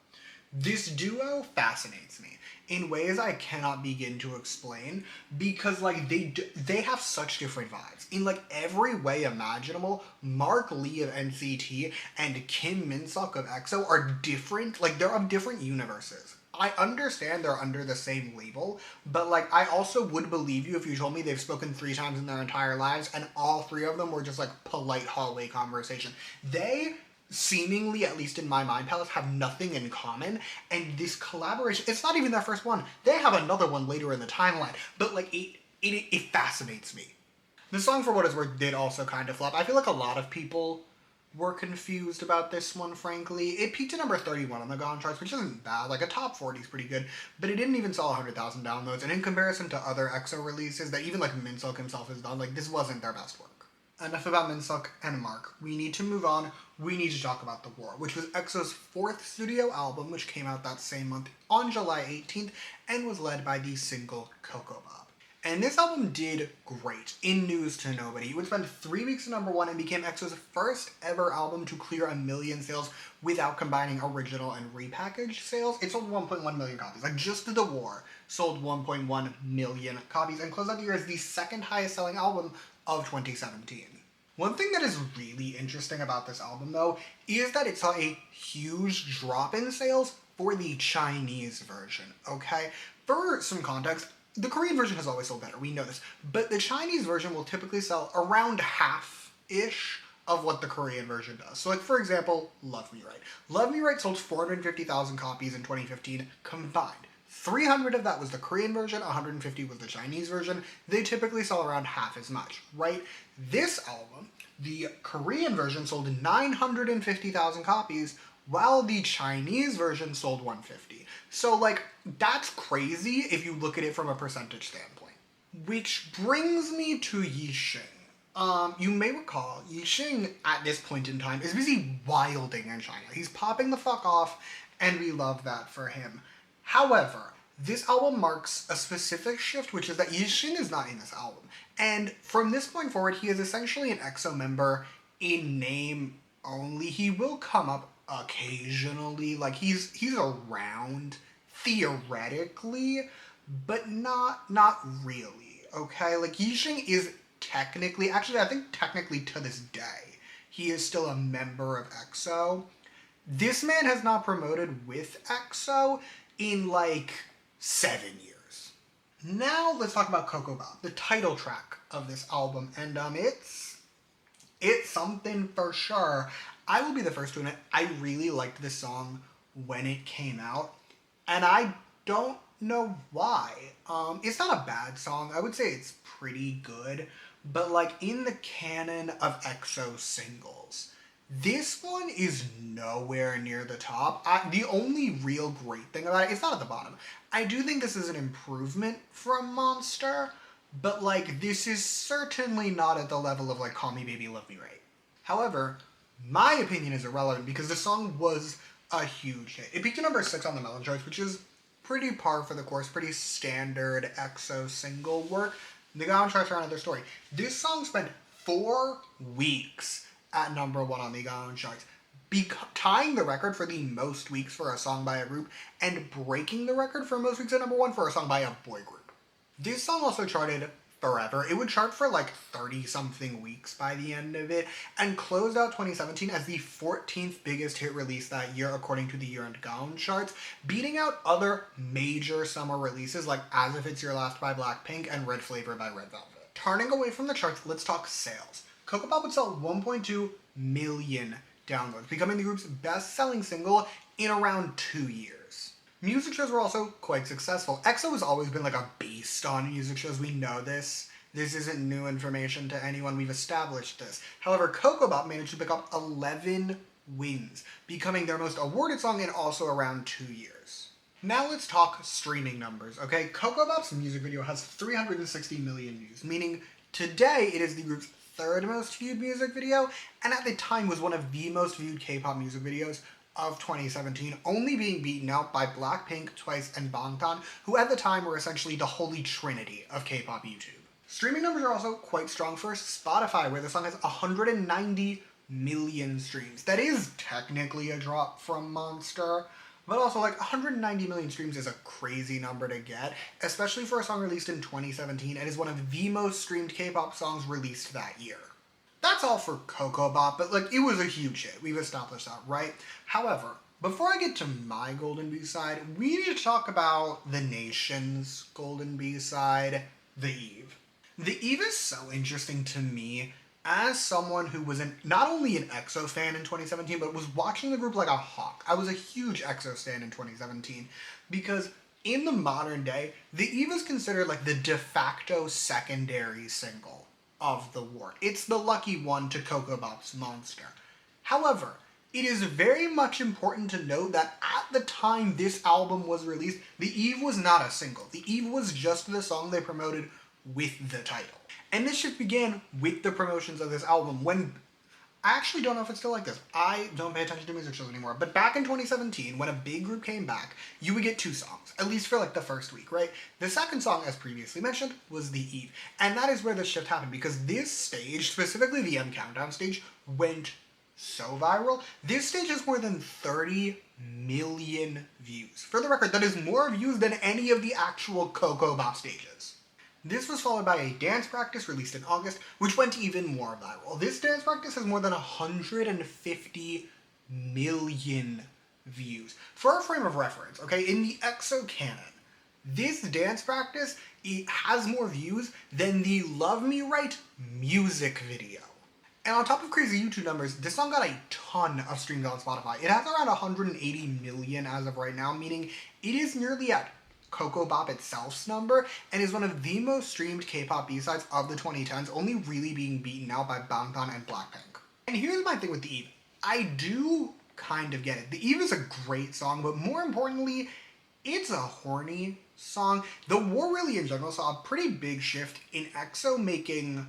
fascinates me in ways I cannot begin to explain, because like they have such different vibes. In like every way imaginable, Mark Lee of NCT and Kim Minseok of EXO are different, like they're of different universes. I understand they're under the same label, but like I also would believe you if you told me they've spoken 3 times in their entire lives and all 3 of them were just like polite hallway conversation. They seemingly, at least in my mind palace, have nothing in common, and this collaboration, it's not even their first one. They have another one later in the timeline, but like it fascinates me. The song, for what it's worth, did also kind of flop. I feel like a lot of people were confused about this one, frankly. It peaked at number 31 on the Gaon charts, which isn't bad. Like, a top 40 is pretty good, but it didn't even sell 100,000 downloads, and in comparison to other EXO releases that even, like, Minseok himself has done, like, this wasn't their best work. Enough about Minseok and Mark. We need to move on. We need to talk about The War, which was EXO's 4th studio album, which came out that same month on July 18th, and was led by the single Coco Bob. And this album did great, in news to nobody. It would spend 3 weeks at number 1 and became EXO's first ever album to clear 1 million sales without combining original and repackaged sales. It sold 1.1 million copies. Like, just The War sold 1.1 million copies and closed out the year as the 2nd highest selling album of 2017. One thing that is really interesting about this album, though, is that it saw a huge drop in sales for the Chinese version, okay? For some context, the Korean version has always sold better, we know this, but the Chinese version will typically sell around half-ish of what the Korean version does. So like, for example, Love Me Right. Love Me Right sold 450,000 copies in 2015 combined. 300 of that was the Korean version, 150 was the Chinese version. They typically sell around half as much, right? This album, the Korean version sold 950,000 copies, while the Chinese version sold 150. So, like, that's crazy if you look at it from a percentage standpoint. Which brings me to Yixing. You may recall, Yixing, at this point in time, is busy wilding in China. He's popping the fuck off, and we love that for him. However, this album marks a specific shift, which is that Yixing is not in this album. And from this point forward, he is essentially an EXO member in name only. He will come up occasionally, like he's around theoretically, but not really, okay? Like, Yixing is technically, actually, I think technically to this day, he is still a member of EXO. This man has not promoted with EXO in like 7 years. Now let's talk about Coco Bop, the title track of this album, and it's something for sure. I will be the first to admit, I really liked this song when it came out, and I don't know why. It's not a bad song. I would say it's pretty good, but like in the canon of EXO singles, this one is nowhere near the top. The only real great thing about it, it's not at the bottom. I do think this is an improvement from Monster, but like this is certainly not at the level of like Call Me Baby Love Me Right. However, my opinion is irrelevant because the song was a huge hit. It peaked at number 6 on the Melon charts, which is pretty par for the course, pretty standard EXO single work. The Gaon charts are another story. This song spent 4 weeks at number 1 on the Gaon charts, tying the record for the most weeks for a song by a group, and breaking the record for most weeks at number 1 for a song by a boy group. This song also charted forever. It would chart for like 30-something weeks by the end of it, and closed out 2017 as the 14th biggest hit release that year according to the year-end Gaon charts, beating out other major summer releases like As If It's Your Last by Blackpink and Red Flavor by Red Velvet. Turning away from the charts, let's talk sales. Coco Bop would sell 1.2 million downloads, becoming the group's best-selling single in around 2 years. Music shows were also quite successful. EXO has always been like a beast on music shows, we know this. This isn't new information to anyone, we've established this. However, Coco Bop managed to pick up 11 wins, becoming their most awarded song in also around 2 years. Now let's talk streaming numbers, okay? Coco Bop's music video has 360 million views, meaning today it is the group's 3rd most viewed music video, and at the time was one of the most viewed K-pop music videos of 2017, only being beaten out by Blackpink, Twice, and Bangtan, who at the time were essentially the holy trinity of K-pop YouTube. Streaming numbers are also quite strong for Spotify, where the song has 190 million streams. That is technically a drop from Monster, but also like 190 million streams is a crazy number to get, especially for a song released in 2017 and is one of the most streamed K-pop songs released that year. That's all for Coco Bop, but like, it was a huge hit. We've established that, right? However, before I get to my Golden B-side, we need to talk about the nation's Golden B-side, The Eve. The Eve is so interesting to me as someone who was not only an EXO fan in 2017, but was watching the group like a hawk. I was a huge EXO stan in 2017 because in the modern day, The Eve is considered like the de facto secondary single of the war. It's the lucky one to Coco Bop's Monster. However, it is very much important to note that at the time this album was released, The Eve was not a single. The Eve was just the song they promoted with the title. And this shift began with the promotions of this album when, I actually don't know if it's still like this. I don't pay attention to music shows anymore. But back in 2017, when a big group came back, you would get 2 songs, at least for like the first week, right? The second song, as previously mentioned, was The Eve. And that is where the shift happened because this stage, specifically the M Countdown stage, went so viral. This stage has more than 30 million views. For the record, that is more views than any of the actual Coco Bop stages. This was followed by a dance practice released in August, which went even more viral. This dance practice has more than 150 million views. For a frame of reference, okay, in the EXO canon, this dance practice has more views than the Love Me Right music video. And on top of crazy YouTube numbers, this song got a ton of streams on Spotify. It has around 180 million as of right now, meaning it is nearly at Coco Bop itself's number, and is one of the most streamed K-pop B-sides of the 2010s, only really being beaten out by Bangtan and Blackpink. And here's my thing with The Eve. I do kind of get it. The Eve is a great song, but more importantly, it's a horny song. The war really in general saw a pretty big shift in EXO making,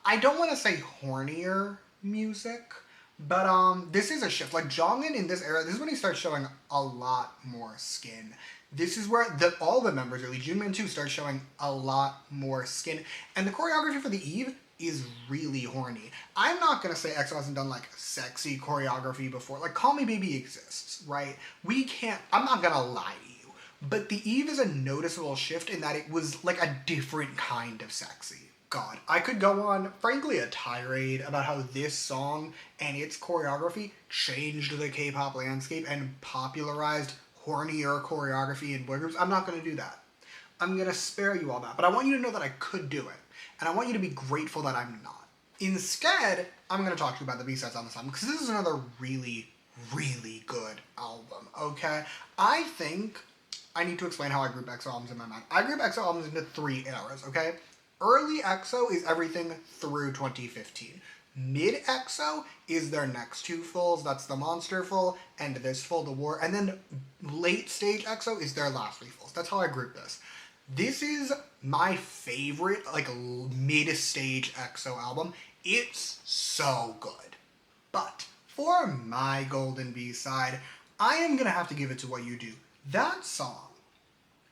I don't want to say hornier music, but this is a shift. Like Jongin in this era, this is when he starts showing a lot more skin. This is where all the members, really, Junmin too, start showing a lot more skin. And the choreography for The Eve is really horny. I'm not going to say EXO hasn't done, like, sexy choreography before. Like, Call Me Baby exists, right? I'm not going to lie to you. But the Eve is a noticeable shift in that it was like a different kind of sexy. God, I could go on, frankly, a tirade about how this song and its choreography changed the K-pop landscape and popularized hornier choreography in boy groups. I'm not going to do that. I'm going to spare you all that. But I want you to know that I could do it. And I want you to be grateful that I'm not. Instead, I'm going to talk to you about the B-sides on this album, because this is another really, really good album, okay? I think I need to explain how I group EXO albums in my mind. I group EXO albums into 3 eras, okay? Early EXO is everything through 2015. Mid EXO is their next 2 fulls, that's the Monster full and this full, the War, and then late stage EXO is their last 3 fulls. That's how I group this. This is my favorite, like, mid-stage EXO album. It's so good. But for my golden B-side, I am gonna have to give it to What You Do. That song,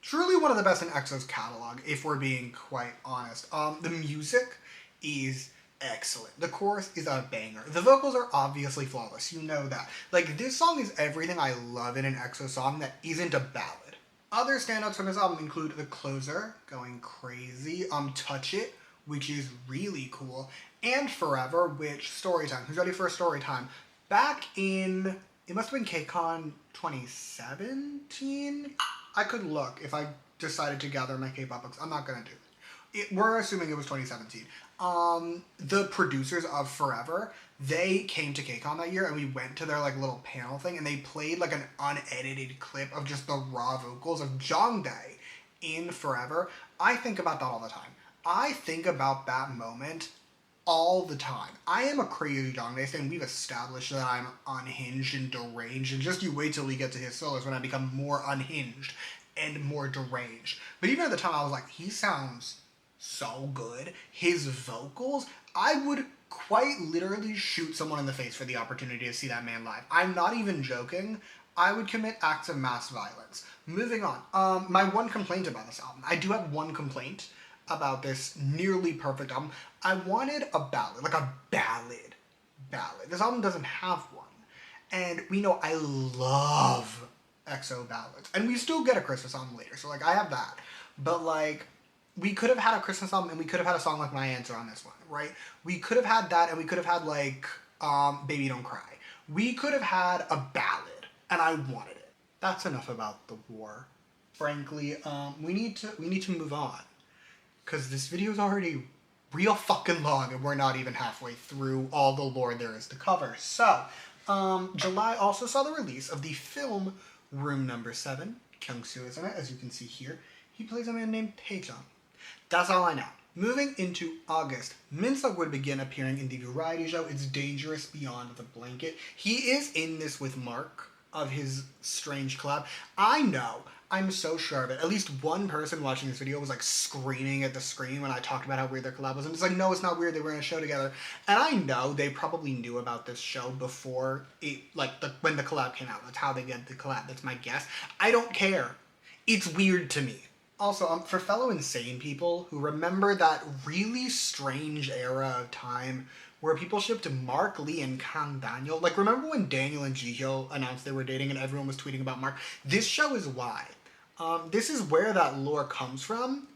truly one of the best in EXO's catalog, if we're being quite honest. The music is excellent. The chorus is a banger. The vocals are obviously flawless, you know that. Like, this song is everything I love in an EXO song that isn't a ballad. Other standouts from this album include The Closer, going crazy, Touch It, which is really cool, and Forever, which, Storytime. Who's ready for a Storytime? Back in, it must have been KCON 2017? I could look if I decided to gather my K-pop books. I'm not gonna do it. We're assuming it was 2017. The producers of Forever, they came to KCON that year and we went to their like little panel thing and they played like an unedited clip of just the raw vocals of Jongdae in Forever. I think about that all the time. I think about that moment all the time. I am a crazy Jongdae fan. We've established that I'm unhinged and deranged, and just you wait till we get to his solos when I become more unhinged and more deranged. But even at the time I was like, he sounds so good. His vocals, I would quite literally shoot someone in the face for the opportunity to see that man live. I'm not even joking. I would commit acts of mass violence. Moving on. My one complaint about this album. I do have one complaint about this nearly perfect album. I wanted a ballad, like a ballad. This album doesn't have one. And we know I love EXO ballads. And we still get a Christmas album later, so like I have that. But like, we could have had a Christmas album and we could have had a song like My Answer on this one, right? We could have had that and we could have had like Baby Don't Cry. We could have had a ballad and I wanted it. That's enough about the war. Frankly, we need to move on. Because this video is already real fucking long and we're not even halfway through all the lore there is to cover. So, July also saw the release of the film Room Number 7. Kyung-soo is in it, as you can see here. He plays a man named Taejong. That's all I know. Moving into August, Minseok would begin appearing in the variety show It's Dangerous Beyond the Blanket. He is in this with Mark of his strange collab. I know, I'm so sure of it. At least one person watching this video was like screaming at the screen when I talked about how weird their collab was. And it's like, no, it's not weird. They were in a show together. And I know they probably knew about this show before it, like when the collab came out. That's how they did the collab. That's my guess. I don't care. It's weird to me. Also, for fellow insane people who remember that really strange era of time where people shipped Mark Lee and Kang Daniel. Like, remember when Daniel and Jihyo announced they were dating and everyone was tweeting about Mark? This show is why. This is where that lore comes from.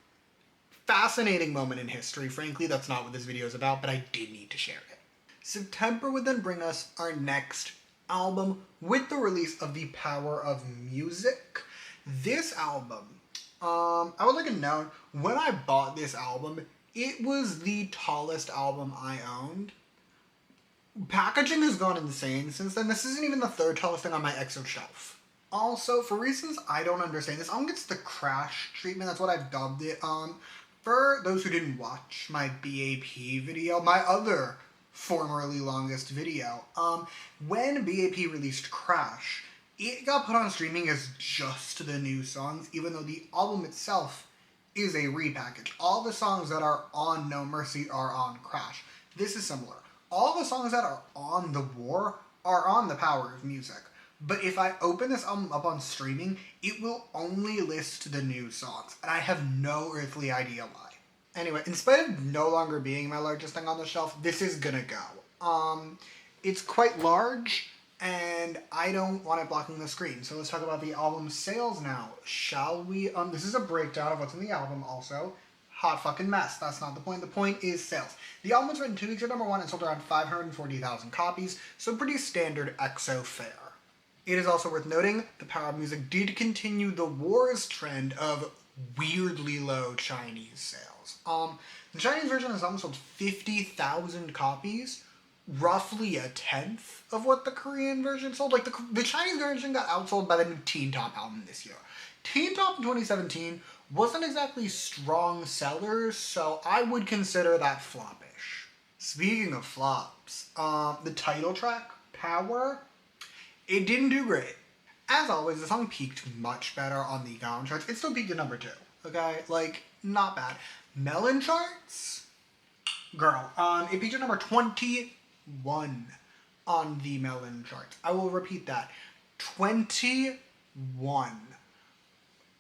Fascinating moment in history. Frankly, that's not what this video is about, but I did need to share it. September would then bring us our next album with the release of The Power of Music. This album, I would like to note, when I bought this album, it was the tallest album I owned. Packaging has gone insane since then. This isn't even the 3rd tallest thing on my EXO shelf. Also, for reasons I don't understand, this album gets the crash treatment. That's what I've dubbed it. For those who didn't watch my BAP video, my other formerly longest video, when BAP released Crash, it got put on streaming as just the new songs, even though the album itself is a repackage. All the songs that are on No Mercy are on Crash. This is similar. All the songs that are on The War are on The Power of Music. But if I open this album up on streaming, it will only list the new songs, and I have no earthly idea why. Anyway, in spite of no longer being my largest thing on the shelf, this is gonna go. It's quite large, and I don't want it blocking the screen. So let's talk about the album sales now, shall we? This is a breakdown of what's in the album also. Hot fucking mess. That's not the point. The point is sales. The album was written 2 weeks at #1 and sold around 540,000 copies, so pretty standard EXO fare. It is also worth noting the Power of Music did continue the Wars trend of weirdly low Chinese sales. The Chinese version of the song sold 50,000 copies, roughly a tenth of what the Korean version sold. Like the Chinese version got outsold by the new Teen Top album this year. Teen Top in 2017 wasn't exactly strong sellers, so I would consider that floppish. Speaking of flops, the title track, Power, it didn't do great. As always, the song peaked much better on the Gaon charts. It still peaked at #2, okay? Like, not bad. Melon charts? Girl, it peaked at number 21 on the Melon charts. I will repeat that. 21.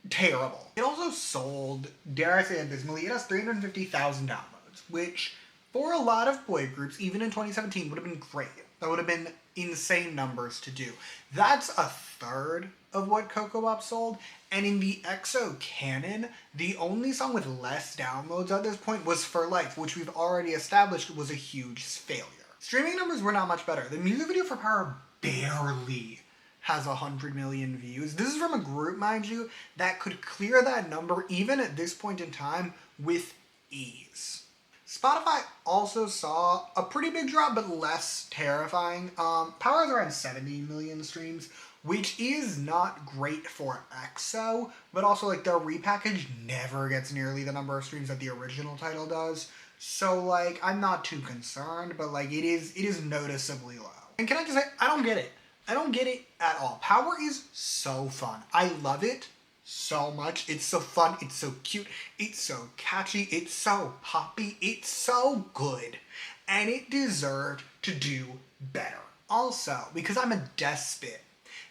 Terrible. It also sold, dare I say abysmally, it has 350,000 downloads, which for a lot of boy groups, even in 2017, would have been great. That would have been insane numbers to do. That's a third of what Coco Pop sold, and in the EXO canon, the only song with less downloads at this point was For Life, which we've already established was a huge failure. Streaming numbers were not much better. The music video for Power barely has 100 million views. This is from a group, mind you, that could clear that number even at this point in time with ease. Spotify also saw a pretty big drop, but less terrifying. Power is around 70 million streams, which is not great for EXO, but also like their repackage never gets nearly the number of streams that the original title does. So like, I'm not too concerned, but like it is noticeably low. And can I just say, I don't get it. I don't get it at all. Power is so fun. I love it so much. It's so fun. It's so cute. It's so catchy. It's so poppy. It's so good. And it deserved to do better. Also, because I'm a despot,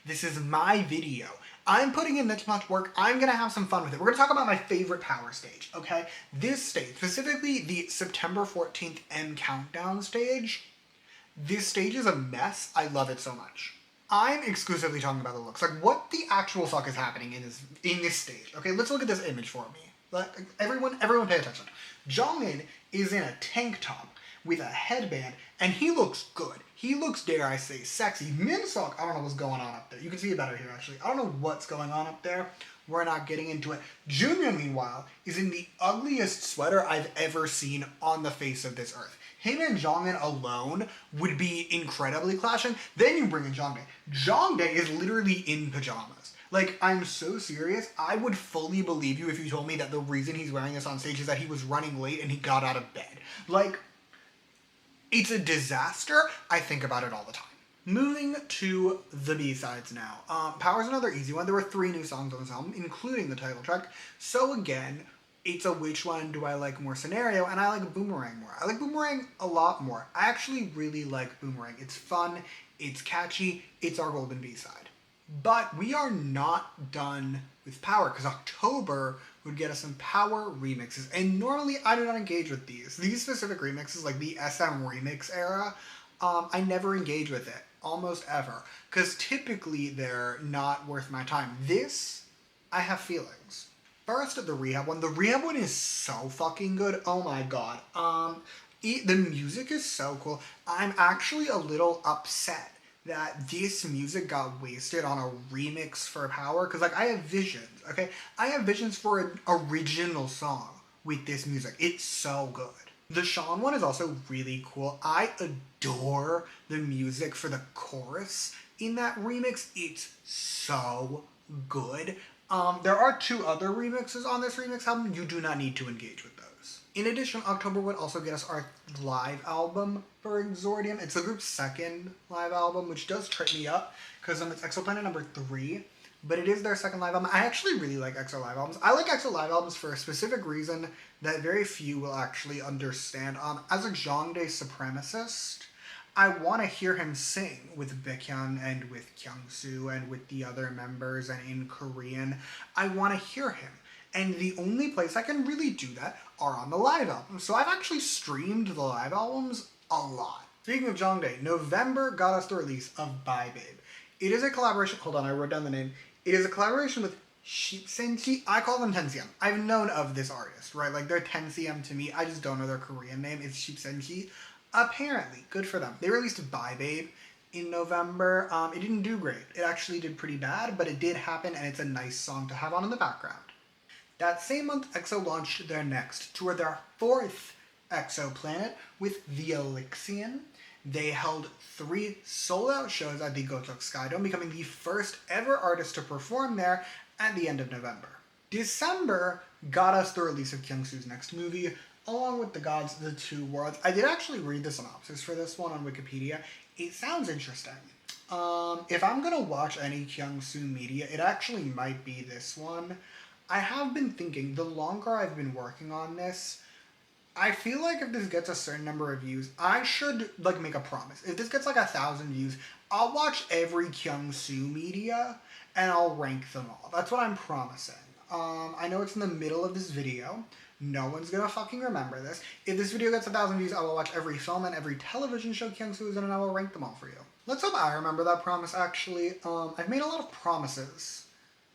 this is my video. I'm putting in this much work. I'm going to have some fun with it. We're going to talk about my favorite Power stage, okay? This stage, specifically the September 14th M Countdown stage, this stage is a mess. I love it so much. I'm exclusively talking about the looks. Like, what the actual fuck is happening in this stage? Okay, let's look at this image for me. Like, everyone pay attention. Jongin is in a tank top with a headband, and he looks good. He looks, dare I say, sexy. Minseok, I don't know what's going on up there. You can see it better here, actually. I don't know what's going on up there. We're not getting into it. Junior, meanwhile, is in the ugliest sweater I've ever seen on the face of this earth. Him and Jongin alone would be incredibly clashing. Then you bring in Jongdae. Jongdae is literally in pajamas. Like, I'm so serious. I would fully believe you if you told me that the reason he's wearing this on stage is that he was running late and he got out of bed. Like, it's a disaster. I think about it all the time. Moving to the B-sides now. Power's another easy one. There were 3 new songs on this album, including the title track. So again, it's a which one do I like more scenario, and I like Boomerang more. I like Boomerang a lot more. I actually really like Boomerang. It's fun, it's catchy, it's our golden B-side. But we are not done with Power, because October would get us some Power remixes, and normally I do not engage with these. These specific remixes, like the SM remix era, I never engage with it, almost ever, because typically they're not worth my time. This, I have feelings. First, the Rehab one. The Rehab one is so fucking good. Oh my god. The music is so cool. I'm actually a little upset that this music got wasted on a remix for Power, because like I have visions, okay? I have visions for an original song with this music. It's so good. The Sean one is also really cool. I adore the music for the chorus in that remix. It's so good. There are 2 other remixes on this remix album. You do not need to engage with those. In addition, October would also get us our live album for Exordium. It's the group's 2nd live album, which does trip me up, because it's Exoplanet number 3, but it is their 2nd live album. I actually really like EXO live albums. I like EXO live albums for a specific reason that very few will actually understand. As a Jongdae supremacist, I want to hear him sing with Baekhyun and with Kyungsoo and with the other members and in Korean. I want to hear him. And the only place I can really do that are on the live albums. So I've actually streamed the live albums a lot. Speaking of Jongdae, November got us the release of Bye Babe. It is a collaboration. Hold on, I wrote down the name. It is a collaboration with Senchi. I call them 10cm. I've known of this artist, right? Like they're 10cm to me. I just don't know their Korean name. It's Senchi. Apparently, good for them. They released Bye Babe in November. It didn't do great. It actually did pretty bad, but it did happen, and it's a nice song to have on in the background. That same month, EXO launched their next tour, their fourth exoplanet with the Elixion. They held 3 sold-out shows at the Gotok Skydome, becoming the first ever artist to perform there at the end of November. December got us the release of Kyungsu's next movie, along with The Gods, The Two Worlds. I did actually read the synopsis for this one on Wikipedia. It sounds interesting. If I'm gonna watch any Kyungsu media, it actually might be this one. I have been thinking, the longer I've been working on this, I feel like if this gets a certain number of views, I should like make a promise. If this gets like 1,000 views, I'll watch every Kyungsu media and I'll rank them all. That's what I'm promising. I know it's in the middle of this video. No one's gonna fucking remember this. If this video gets 1,000 views, I will watch every film and every television show Kyungsu is in and I will rank them all for you. Let's hope I remember that promise actually. I've made a lot of promises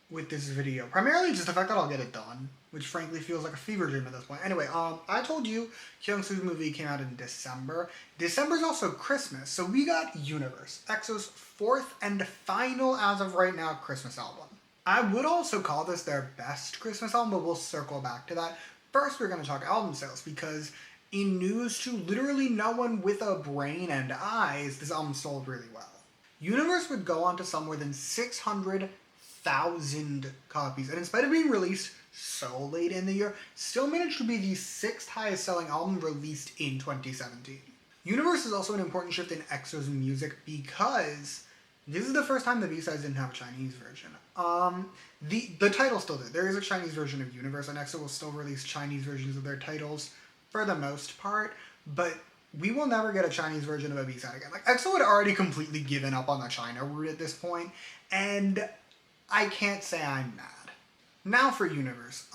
with this video. Primarily just the fact that I'll get it done, which frankly feels like a fever dream at this point. Anyway, I told you Kyungsu's movie came out in December. December's also Christmas, so we got Universe, EXO's fourth and final, as of right now, Christmas album. I would also call this their best Christmas album, but we'll circle back to that. First, we're going to talk album sales, because in news to literally no one with a brain and eyes, this album sold really well. Universe would go on to sell more than 600,000 copies, and in spite of being released so late in the year, still managed to be the 6th highest selling album released in 2017. Universe is also an important shift in EXO's music because this is the first time the B-sides didn't have a Chinese version. The title still did. There is a Chinese version of Universe, and EXO will still release Chinese versions of their titles for the most part, but we will never get a Chinese version of a B-side again. Like, EXO had already completely given up on the China route at this point, and I can't say I'm mad. Now for Universe.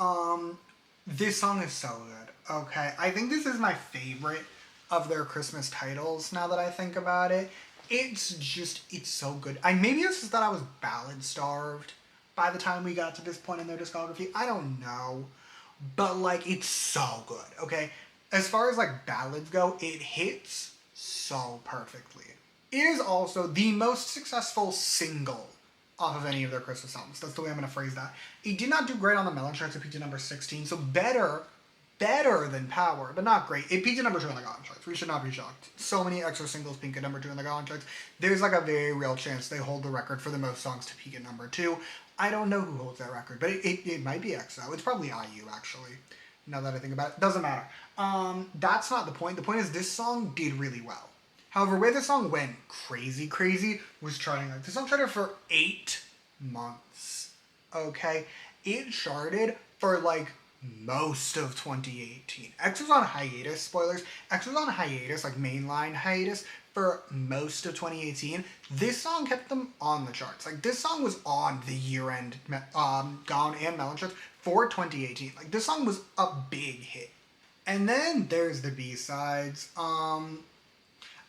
This song is so good, okay? I think this is my favorite of their Christmas titles now that I think about it. It's so good. Maybe it's just that I was ballad starved by the time we got to this point in their discography. I don't know. But, like, it's so good, okay? As far as, like, ballads go, it hits so perfectly. It is also the most successful single off of any of their Christmas albums. That's the way I'm going to phrase that. It did not do great on the Melon charts. It peaked at number 16, so better than Power, but not great. It peaked at number 2 on the Gaon charts. We should not be shocked. So many EXO singles peak at number 2 on the Gaon charts. There's like a very real chance they hold the record for the most songs to peak at number 2. I don't know who holds that record, but it might be EXO. It's probably IU, actually, now that I think about it. Doesn't matter. That's not the point. The point is this song did really well. However, where this song went crazy was charting. Like, this song charted for 8 months, okay? It charted for, like, most of 2018. EXO's on hiatus, spoilers. EXO's on hiatus, like mainline hiatus, for most of 2018. This song kept them on the charts. Like, this song was on the year-end Gaon and Melon charts for 2018. Like, this song was a big hit. And then there's the B-sides.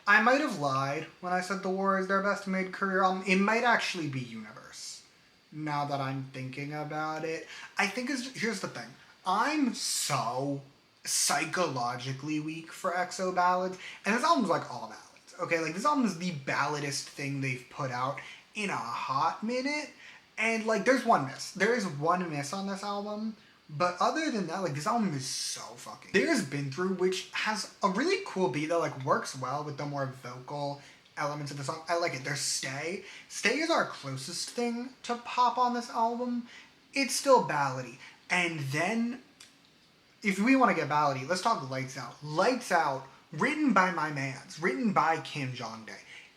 I might have lied when I said The War is their best mid-career album. It might actually be Universe, now that I'm thinking about it. I think here's the thing. I'm so psychologically weak for EXO ballads, and this album's like all ballads, okay? Like, this album is the balladest thing they've put out in a hot minute, and, like, there's one miss. There is one miss on this album, but other than that, like, this album is so fucking... There's Been Through, which has a really cool beat that, like, works well with the more vocal elements of the song. I like it. There's Stay. Stay is our closest thing to pop on this album. It's still ballady. And then, if we want to get ballady, let's talk Lights Out. Lights Out, written by my mans, written by Kim Jong-dae.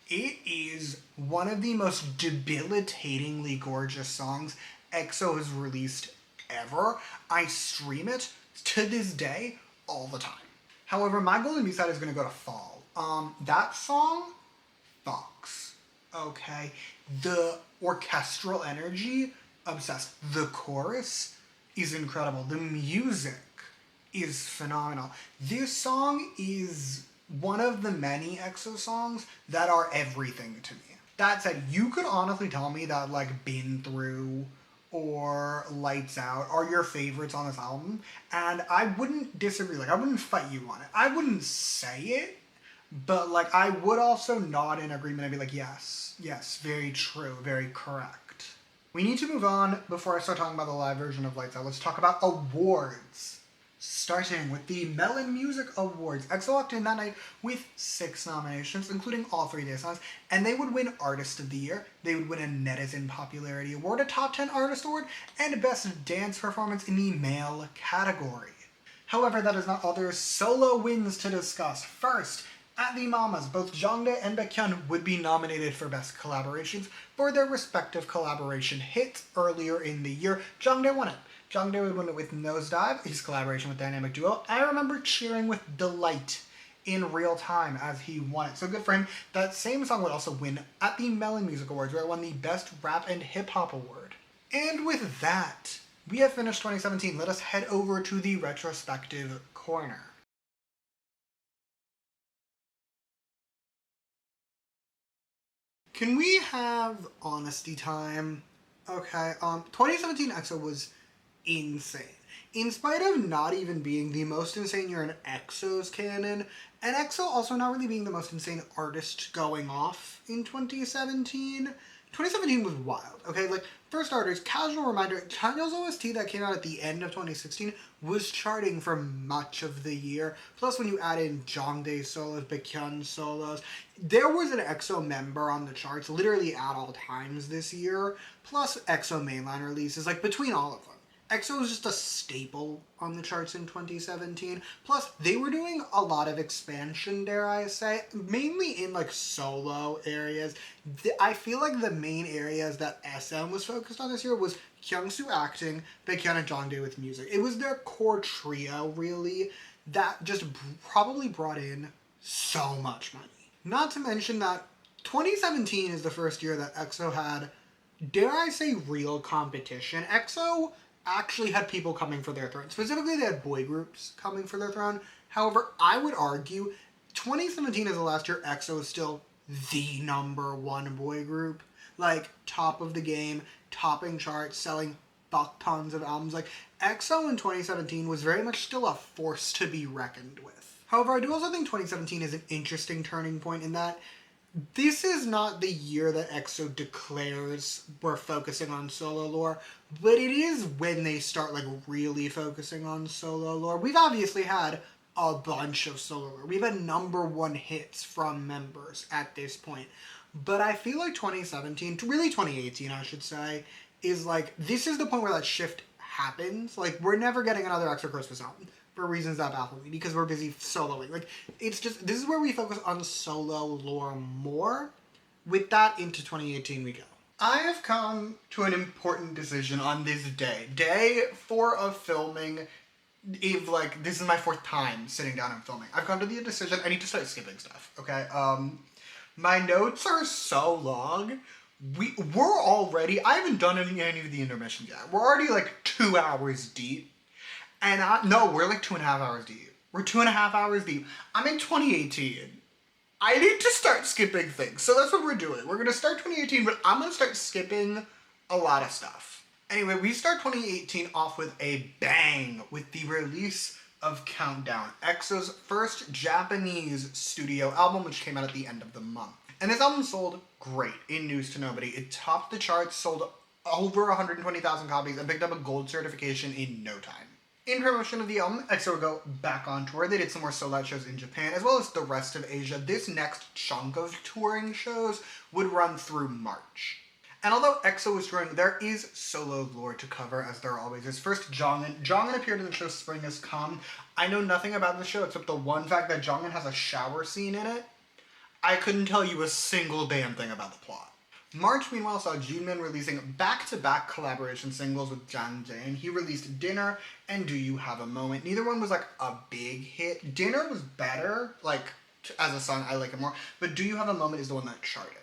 It is one of the most debilitatingly gorgeous songs EXO has released ever. I stream it to this day all the time. However, my golden B-side is going to go to Fall. That song fucks, okay? The orchestral energy, obsessed. The chorus is incredible. The music is phenomenal. This song is one of the many EXO songs that are everything to me. That said, you could honestly tell me that like Been Through or Lights Out are your favorites on this album, and I wouldn't disagree. Like, I wouldn't fight you on it. I wouldn't say it, but like I would also nod in agreement and be like, yes, yes, very true, very correct. We need to move on before I start talking about the live version of Lights Out. Let's talk about awards. Starting with the Melon Music Awards. EXO walked in that night with 6 nominations, including all 3 day songs, and they would win Artist of the Year, they would win a Netizen Popularity Award, a Top 10 Artist Award, and Best Dance Performance in the Male category. However, that is not all. There's solo wins to discuss. First, at the Mamas, both Jongdae and Baekhyun would be nominated for Best Collaborations for their respective collaboration hits earlier in the year. Jongdae won it. Jongdae would win it with Nosedive, his collaboration with Dynamic Duo. I remember cheering with delight in real time as he won it. So good for him. That same song would also win at the Melon Music Awards, where it won the Best Rap and Hip Hop Award. And with that, we have finished 2017. Let us head over to the retrospective corner. Can we have honesty time? Okay, 2017 EXO was insane. In spite of not even being the most insane year in EXO's canon, and EXO also not really being the most insane artist going off in 2017, 2017 was wild, okay? Like, for starters, casual reminder, Chanyeol's OST that came out at the end of 2016 was charting for much of the year. Plus, when you add in Jongdae solos, Baekhyun solos, there was an EXO member on the charts literally at all times this year, plus EXO mainline releases, like, between all of them. EXO was just a staple on the charts in 2017. Plus, they were doing a lot of expansion, dare I say, mainly in like solo areas. I feel like the main areas that SM was focused on this year was Kyungsoo acting, Baekhyun and Jongdae with music. It was their core trio, really, that just probably brought in so much money. Not to mention that 2017 is the first year that EXO had, dare I say, real competition. EXO actually had people coming for their throne. Specifically, they had boy groups coming for their throne. However, I would argue 2017 is the last year EXO is still the #1 boy group. Like, top of the game, topping charts, selling buck tons of albums. Like, EXO in 2017 was very much still a force to be reckoned with. However, I do also think 2017 is an interesting turning point in that this is not the year that EXO declares we're focusing on solo lore, but it is when they start like really focusing on solo lore. We've obviously had a bunch of solo lore. We've had #1 hits from members at this point. But I feel like 2017, really 2018 I should say, is like, this is the point where that shift happens. Like, we're never getting another EXO Christmas album. For reasons that baffle me, because we're busy soloing. Like, it's just, this is where we focus on solo lore more. With that, into 2018 we go. I have come to an important decision on this day. Day 4 of filming. If, like, this is my 4th time sitting down and filming. I've come to the decision, I need to start skipping stuff, okay? My notes are so long. We're already, I haven't done any of the intermission yet. We're already, like, 2 hours deep. And no, we're like 2.5 hours deep. We're 2.5 hours deep. I'm in 2018. I need to start skipping things. So that's what we're doing. We're going to start 2018, but I'm going to start skipping a lot of stuff. Anyway, we start 2018 off with a bang with the release of Countdown, EXO's first Japanese studio album, which came out at the end of the month. And this album sold great in News to Nobody. It topped the charts, sold over 120,000 copies, and picked up a gold certification in no time. In promotion of the album, EXO would go back on tour. They did some more sold-out shows in Japan, as well as the rest of Asia. This next chunk of touring shows would run through March. And although EXO was touring, there is solo lore to cover, as there always is. First, Jongin. Jongin appeared in the show Spring Has Come. I know nothing about the show except the one fact that Jongin has a shower scene in it. I couldn't tell you a single damn thing about the plot. March, meanwhile, saw Jimin releasing back-to-back collaboration singles with Jang Jae. He released Dinner and Do You Have a Moment. Neither one was like a big hit. Dinner was better, like, as a song, I like it more, but Do You Have a Moment is the one that charted.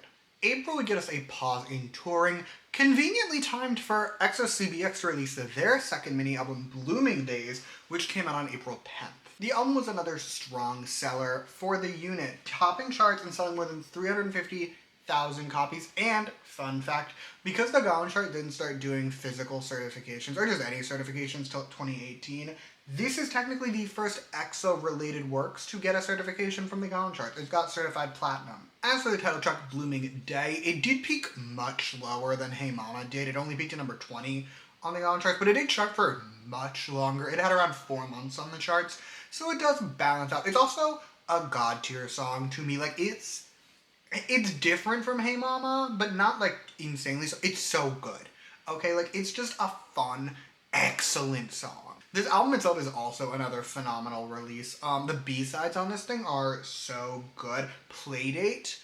April would get us a pause in touring, conveniently timed for EXO CBX to release their second mini-album, Blooming Days, which came out on April 10th. The album was another strong seller for the unit, topping charts and selling more than 350,000 copies. And, fun fact, because the Gaon chart didn't start doing physical certifications, or just any certifications till 2018, this is technically the first EXO-related works to get a certification from the Gaon chart. It got certified platinum. As for the title track, Blooming Day, it did peak much lower than Hey Mama did. It only peaked at number 20 on the Gaon charts, but it did chart for much longer. It had around 4 months on the charts, so it does balance out. It's also a god tier song to me. Like, it's different from Hey Mama, but not like insanely so. It's so good. Okay, like, it's just a fun, excellent song. This album itself is also another phenomenal release. The B-sides on this thing are so good. Playdate.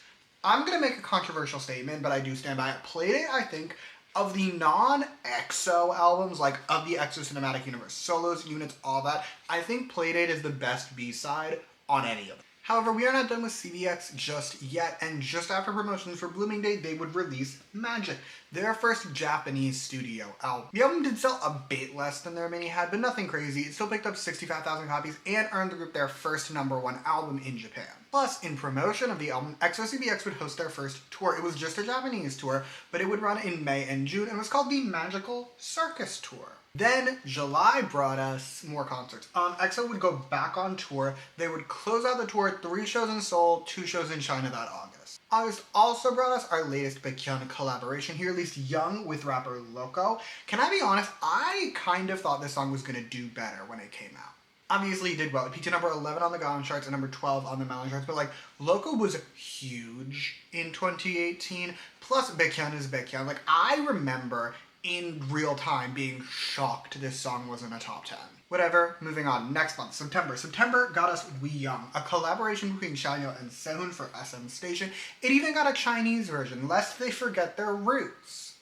I'm gonna make a controversial statement, but I do stand by it. Playdate, I think, of the non-EXO albums, like of the EXO Cinematic Universe, solos, units, all that, I think Playdate is the best B-side on any of them. However, we are not done with CBX just yet, and just after promotions for Blooming Day, they would release Magic, their first Japanese studio album. The album did sell a bit less than their mini had, but nothing crazy. It still picked up 65,000 copies and earned the group their first #1 album in Japan. Plus, in promotion of the album, EXO CBX would host their first tour. It was just a Japanese tour, but it would run in May and June, and it was called the Magical Circus Tour. Then July brought us more concerts. EXO would go back on tour. They would close out the tour, 3 shows in Seoul, 2 shows in China that August. August also brought us our latest Baekhyun collaboration. He released Young with rapper Loco. Can I be honest? I kind of thought this song was going to do better when it came out. Obviously, it did well. It peaked at number 11 on the Gaon charts and number 12 on the Melon charts, but like, Loco was huge in 2018. Plus, Baekhyun is Baekhyun. Like, I remember in real time being shocked this song wasn't a top 10. Whatever, moving on. Next month, September. September got us We Young, a collaboration between Xianyo and Sehun for SM Station. It even got a Chinese version, lest they forget their roots.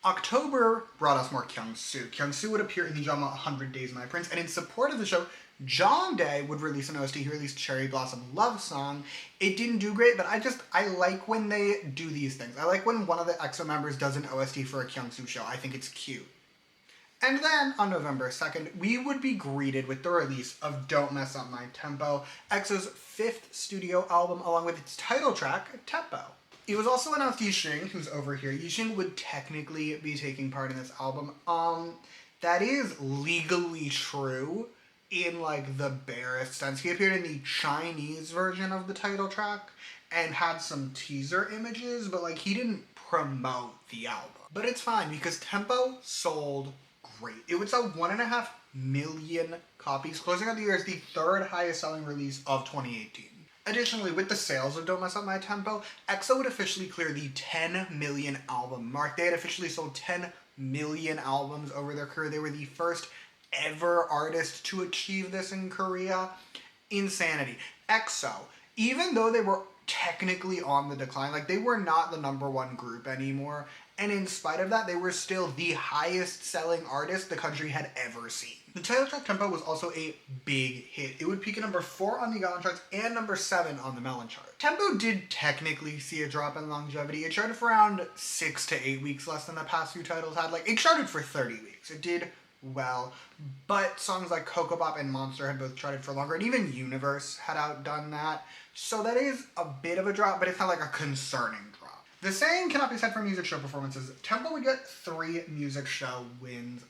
October brought us more Kyungsu. Kyungsu would appear in the drama 100 Days My Prince, and in support of the show, John Day would release an OST. He released Cherry Blossom Love Song. It didn't do great, but I like when they do these things. I like when one of the EXO members does an OST for a Kyungsu show. I think it's cute. And then, on November 2nd, we would be greeted with the release of Don't Mess Up My Tempo, EXO's 5th studio album, along with its title track, Tempo. It was also announced Yixing, who's over here. Yixing would technically be taking part in this album. That is legally true in, like, the barest sense. He appeared in the Chinese version of the title track and had some teaser images, but, like, he didn't promote the album. But it's fine, because Tempo sold great. It would sell 1.5 million copies, closing out the year as the 3rd highest selling release of 2018. Additionally, with the sales of Don't Mess Up My Tempo, EXO would officially clear the 10 million album mark. They had officially sold 10 million albums over their career. They were the first ever artist to achieve this in Korea. Insanity. EXO, even though they were technically on the decline, like, they were not the #1 group anymore, and in spite of that, they were still the highest selling artist the country had ever seen. The title track Tempo was also a big hit. It would peak at number 4 on the Gaon charts and number 7 on the Melon chart. Tempo did technically see a drop in longevity. It charted for around 6 to 8 weeks less than the past few titles had. Like, it charted for 30 weeks. It did well, but songs like Coco Bop and Monster had both charted for longer, and even Universe had outdone that. So that is a bit of a drop, but it's not like a concerning drop. The same cannot be said for music show performances. Tempo would get 3 music show wins.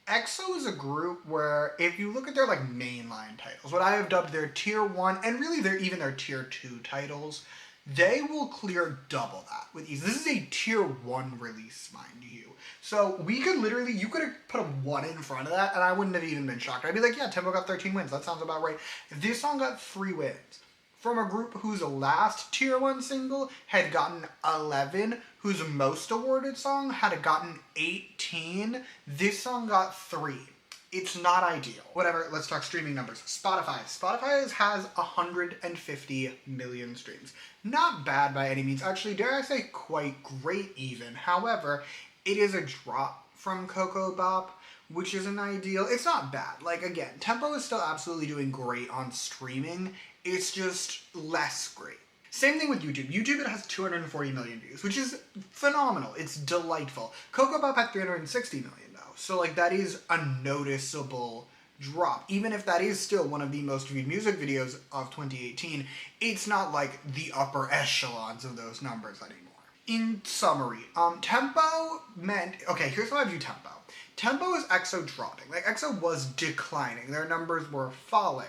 EXO is a group where, if you look at their, like, mainline titles, what I have dubbed their tier 1, and really their tier 2 titles, they will clear double that with ease. This is a tier 1 release, mind you. So we could literally, you could have put a 1 in front of that, and I wouldn't have even been shocked. I'd be like, yeah, Tempo got 13 wins. That sounds about right. This song got 3 wins. From a group whose last tier 1 single had gotten 11, whose most awarded song had gotten 18, this song got 3. It's not ideal. Whatever, let's talk streaming numbers. Spotify. Spotify has 150 million streams. Not bad by any means. Actually, dare I say, quite great even. However, it is a drop from Coco Bop, which isn't ideal. It's not bad. Like, again, Tempo is still absolutely doing great on streaming. It's just less great. Same thing with YouTube. YouTube, it has 240 million views, which is phenomenal. It's delightful. Coco Bop had 360 million, though. So, like, that is a noticeable drop. Even if that is still one of the most viewed music videos of 2018, it's not like the upper echelons of those numbers anymore. In summary, tempo meant, okay, here's how I view tempo. Tempo is EXO dropping. Like, EXO was declining. Their numbers were falling.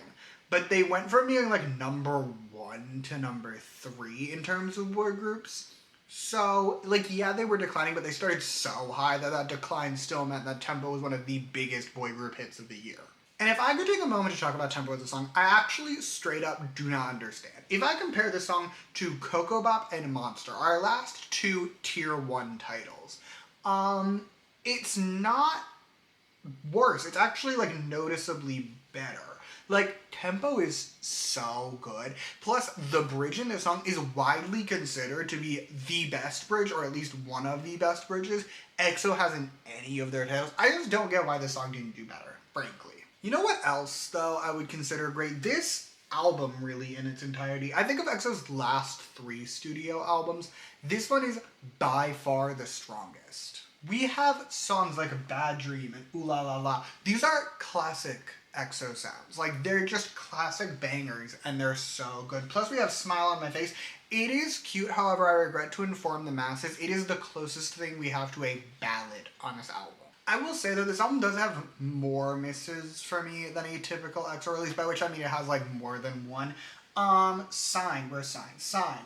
But they went from being like number 1 to number 3 in terms of boy groups. So, like, yeah, they were declining, but they started so high that that decline still meant that Tempo was one of the biggest boy group hits of the year. And if I could take a moment to talk about Tempo as a song, I actually straight up do not understand. If I compare this song to Coco Bop and Monster, our last 2 tier 1 titles, it's not worse. It's actually, like, noticeably better. Like, Tempo is so good. Plus, the bridge in this song is widely considered to be the best bridge, or at least one of the best bridges EXO has in any of their titles. I just don't get why this song didn't do better, frankly. You know what else, though, I would consider great? This album, really, in its entirety. I think of EXO's last 3 studio albums. This one is by far the strongest. We have songs like Bad Dream and Ooh La La La. These are classic EXO sounds. Like, they're just classic bangers, and they're so good. Plus, we have Smile on My Face. It is cute, however, I regret to inform the masses, it is the closest thing we have to a ballad on this album. I will say that this album does have more misses for me than a typical EXO release, by which I mean it has, like, more than one. Sign. Where's Sign? Sign.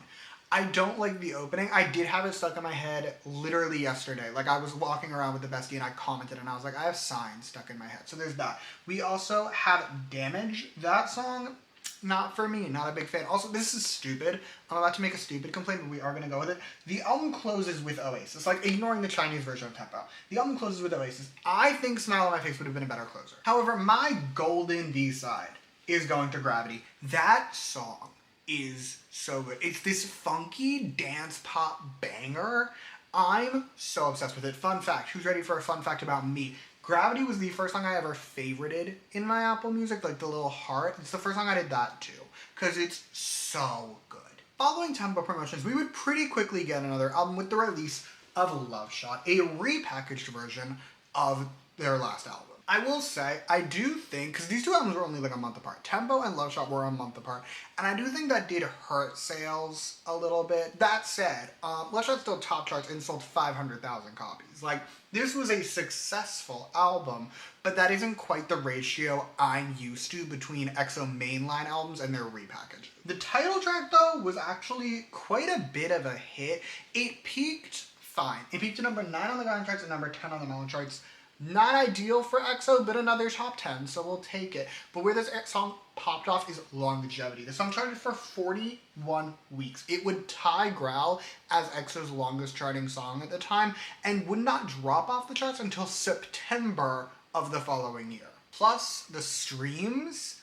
I don't like the opening. I did have it stuck in my head literally yesterday. Like, I was walking around with the bestie and I commented and I was like, I have Sign stuck in my head. So there's that. We also have Damage. That song, not for me. Not a big fan. Also, this is stupid. I'm about to make a stupid complaint, but we are going to go with it. The album closes with Oasis. Like, ignoring the Chinese version of Tempo. The album closes with Oasis. I think Smile on My Face would have been a better closer. However, my golden B-side is going to Gravity. That song is so good. It's this funky dance pop banger. I'm so obsessed with it. Fun fact, who's ready for a fun fact about me? Gravity was the first song I ever favorited in my Apple Music, like the little heart. It's the first song I did that too, because it's so good. Following Tempo promotions, we would pretty quickly get another album with the release of Love Shot, a repackaged version of their last album. I will say, I do think, because these 2 albums were only like a month apart. Tempo and Love Shot were a month apart. And I do think that did hurt sales a little bit. That said, Love Shot still top charts and sold 500,000 copies. Like, this was a successful album, but that isn't quite the ratio I'm used to between EXO mainline albums and their repackaging. The title track, though, was actually quite a bit of a hit. It peaked fine. It peaked at number 9 on the Gaon charts and number 10 on the Melon charts. Not ideal for EXO, but another top 10, so we'll take it. But where this song popped off is longevity. The song charted for 41 weeks. It would tie Growl as EXO's longest charting song at the time, and would not drop off the charts until September of the following year. Plus, the streams,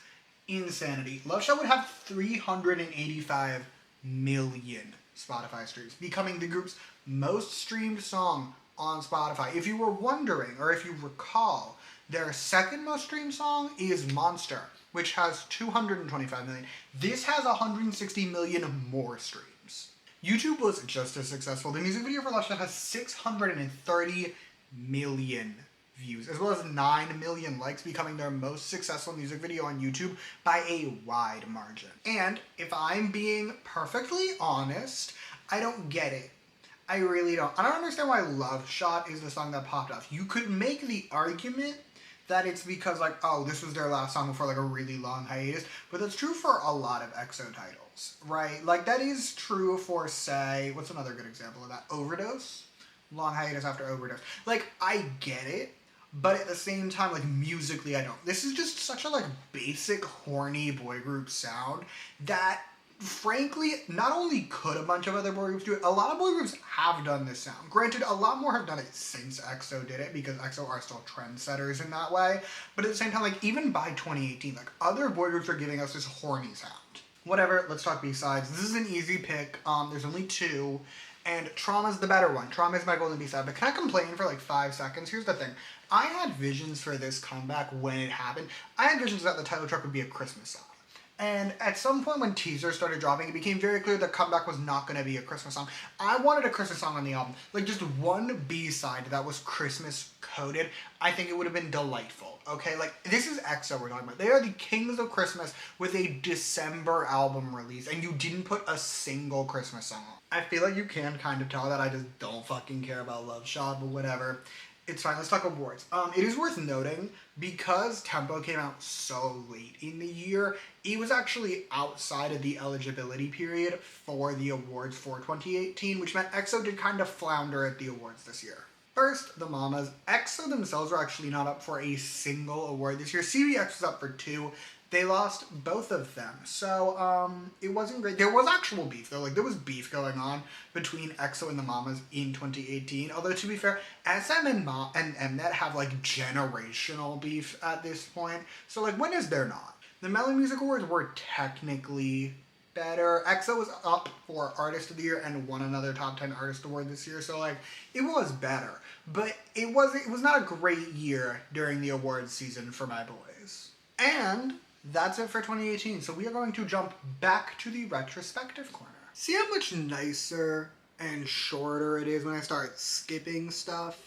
insanity. Love Shot would have 385 million Spotify streams, becoming the group's most streamed song on Spotify. If you were wondering, or if you recall, their second most streamed song is Monster, which has 225 million. This has 160 million more streams. YouTube was just as successful. The music video for Love Shot has 630 million views, as well as 9 million likes, becoming their most successful music video on YouTube by a wide margin. And if I'm being perfectly honest, I don't get it. I really don't. I don't understand why Love Shot is the song that popped off. You could make the argument that it's because, like, oh, this was their last song before, like, a really long hiatus. But that's true for a lot of EXO titles, right? Like, that is true for, say, what's another good example of that? Overdose? Long hiatus after Overdose. Like, I get it, but at the same time, like, musically, I don't. This is just such a, like, basic, horny boy group sound that, frankly, not only could a bunch of other boy groups do it, a lot of boy groups have done this sound. Granted, a lot more have done it since EXO did it, because EXO are still trendsetters in that way. But at the same time, like, even by 2018, like, other boy groups are giving us this horny sound. Whatever, let's talk B-sides. This is an easy pick. There's only 2. And Trauma's the better one. Trauma is my golden B-side. But can I complain for like 5 seconds? Here's the thing. I had visions for this comeback when it happened. I had visions that the title track would be a Christmas song. And at some point when teasers started dropping, it became very clear the comeback was not going to be a Christmas song. I wanted a Christmas song on the album. Like just one B-side that was Christmas coded. I think it would have been delightful. Okay, like this is EXO we're talking about. They are the kings of Christmas with a December album release, and you didn't put a single Christmas song on. I feel like you can kind of tell that I just don't fucking care about Love Shot, but whatever. It's fine. Let's talk awards. It is worth noting, because Tempo came out so late in the year, it was actually outside of the eligibility period for the awards for 2018, which meant EXO did kind of flounder at the awards this year. First, the Mamas. EXO themselves were actually not up for a single award this year. CBX was up for 2. They lost both of them. So, it wasn't great. There was actual beef, though. Like, there was beef going on between EXO and the Mamas in 2018. Although, to be fair, SM and Mnet have, like, generational beef at this point. So, like, when is there not? The Melody Music Awards were technically better. EXO was up for Artist of the Year and won another Top 10 Artist Award this year. So, like, it was better. But it was not a great year during the awards season for my boys. And that's it for 2018. So we are going to jump back to the retrospective corner. See how much nicer and shorter it is when I start skipping stuff?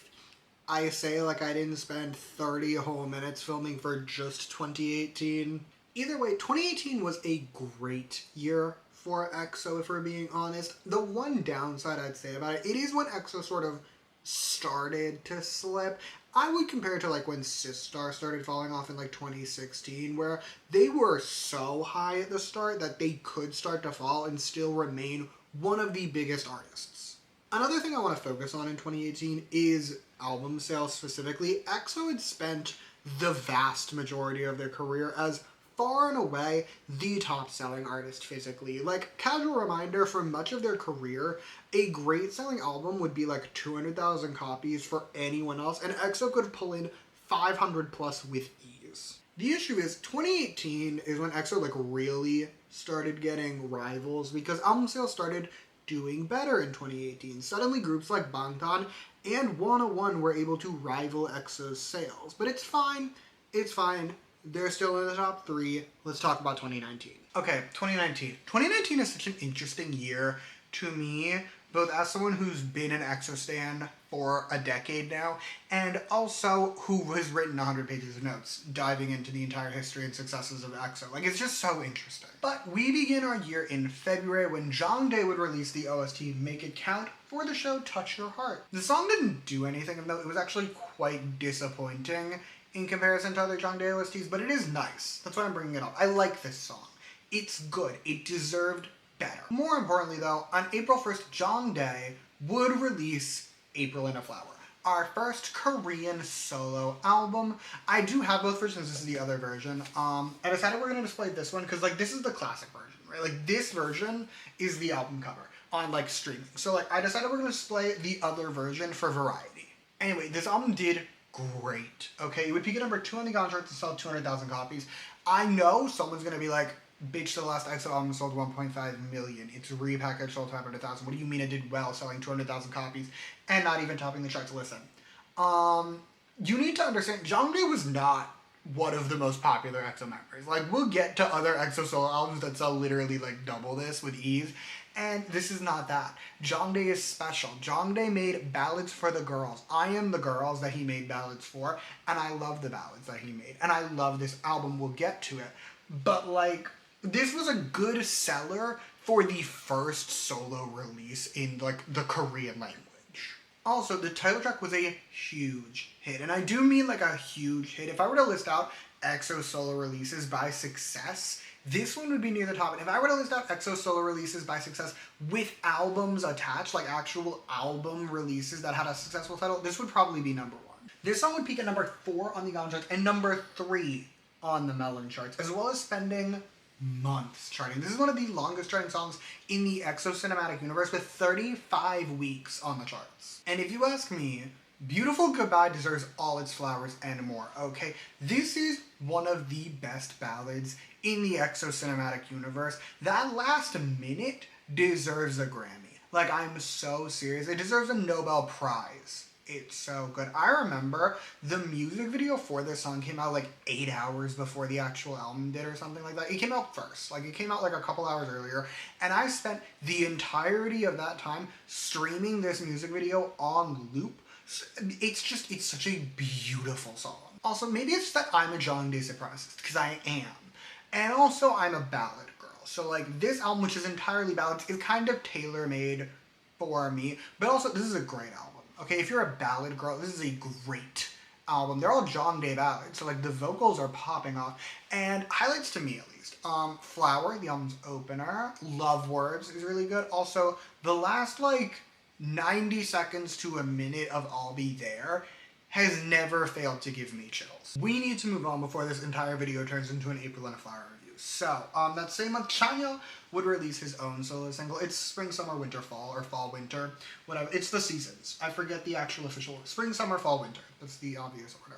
I say like I didn't spend 30 whole minutes filming for just 2018. Either way, 2018 was a great year for EXO, if we're being honest. The one downside I'd say about it is when EXO sort of started to slip. I would compare it to like when Sistar started falling off in like 2016, where they were so high at the start that they could start to fall and still remain one of the biggest artists. Another thing I want to focus on in 2018 is album sales specifically. EXO had spent the vast majority of their career as far and away the top selling artist physically. Like, casual reminder, for much of their career, a great selling album would be like 200,000 copies for anyone else, and EXO could pull in 500 plus with ease. The issue is 2018 is when EXO like really started getting rivals, because album sales started doing better in 2018. Suddenly groups like Bangtan and 101 were able to rival EXO's sales. But it's fine. It's fine. They're still in the top 3. Let's talk about 2019. Okay, 2019. 2019 is such an interesting year to me, both as someone who's been an EXO stan for a decade now, and also who has written 100 pages of notes diving into the entire history and successes of EXO. Like, it's just so interesting. But we begin our year in February when Jongdae would release the OST Make It Count for the show Touch Your Heart. The song didn't do anything, though it was actually quite disappointing in comparison to other Jongdae OSTs, but it is nice. That's why I'm bringing it up. I like this song. It's good. It deserved better. More importantly, though, on April 1st, Jongdae would release April in a Flower, our first Korean solo album. I do have both versions. This is the other version. I decided we're going to display this one because, like, this is the classic version, right? Like, this version is the album cover on, like, streaming. So, like, I decided we're going to display the other version for variety. Anyway, this album did great, okay? It would peak at number 2 on the Gone charts and sell 200,000 copies. I know someone's gonna be like, bitch, the last EXO album sold 1.5 million. It's repackaged, sold 500,000. What do you mean it did well, selling 200,000 copies and not even topping the charts? Listen, you need to understand, Jongdae was not one of the most popular EXO members. Like, we'll get to other EXO solo albums that sell literally like double this with ease. And this is not that. Jongdae is special. Jongdae made ballads for the girls. I am the girls that he made ballads for, and I love the ballads that he made. And I love this album. We'll get to it. But, like, this was a good seller for the first solo release in, like, the Korean language. Also, the title track was a huge hit. And I do mean, like, a huge hit. If I were to list out EXO solo releases by success, this one would be near the top. And if I were to list out EXO solo releases by success with albums attached, like actual album releases that had a successful title, this would probably be number 1. This song would peak at number 4 on the Gone charts and number 3 on the Melon charts, as well as spending months charting. This is one of the longest charting songs in the EXO cinematic universe, with 35 weeks on the charts. And if you ask me, Beautiful Goodbye deserves all its flowers and more, okay? This is one of the best ballads in the EXO cinematic universe. That last minute deserves a Grammy. Like, I'm so serious. It deserves a Nobel Prize It's so good. I remember the music video for this song came out like 8 hours before the actual album did or something like that. It came out first. Like, it came out like a couple hours earlier. And I spent the entirety of that time streaming this music video on loop. It's such a beautiful song. Also, maybe it's that I'm a John Day supremacist, because I am. And also, I'm a ballad girl. So, like, this album, which is entirely ballads, is kind of tailor-made for me. But also, this is a great album. Okay, if you're a ballad girl, this is a great album. They're all John Day ballads, so, like, the vocals are popping off. And highlights to me, at least. Flower, the album's opener. Love Words is really good. Also, the last, like, 90 seconds to a minute of I'll Be There has never failed to give me chills. We need to move on before this entire video turns into an April and a Flower review. So, that same month, Chanyeol would release his own solo single. It's Spring, Summer, Winter, Fall, or Fall, Winter, whatever. It's the seasons. I forget the actual official order. Spring, Summer, Fall, Winter. That's the obvious order.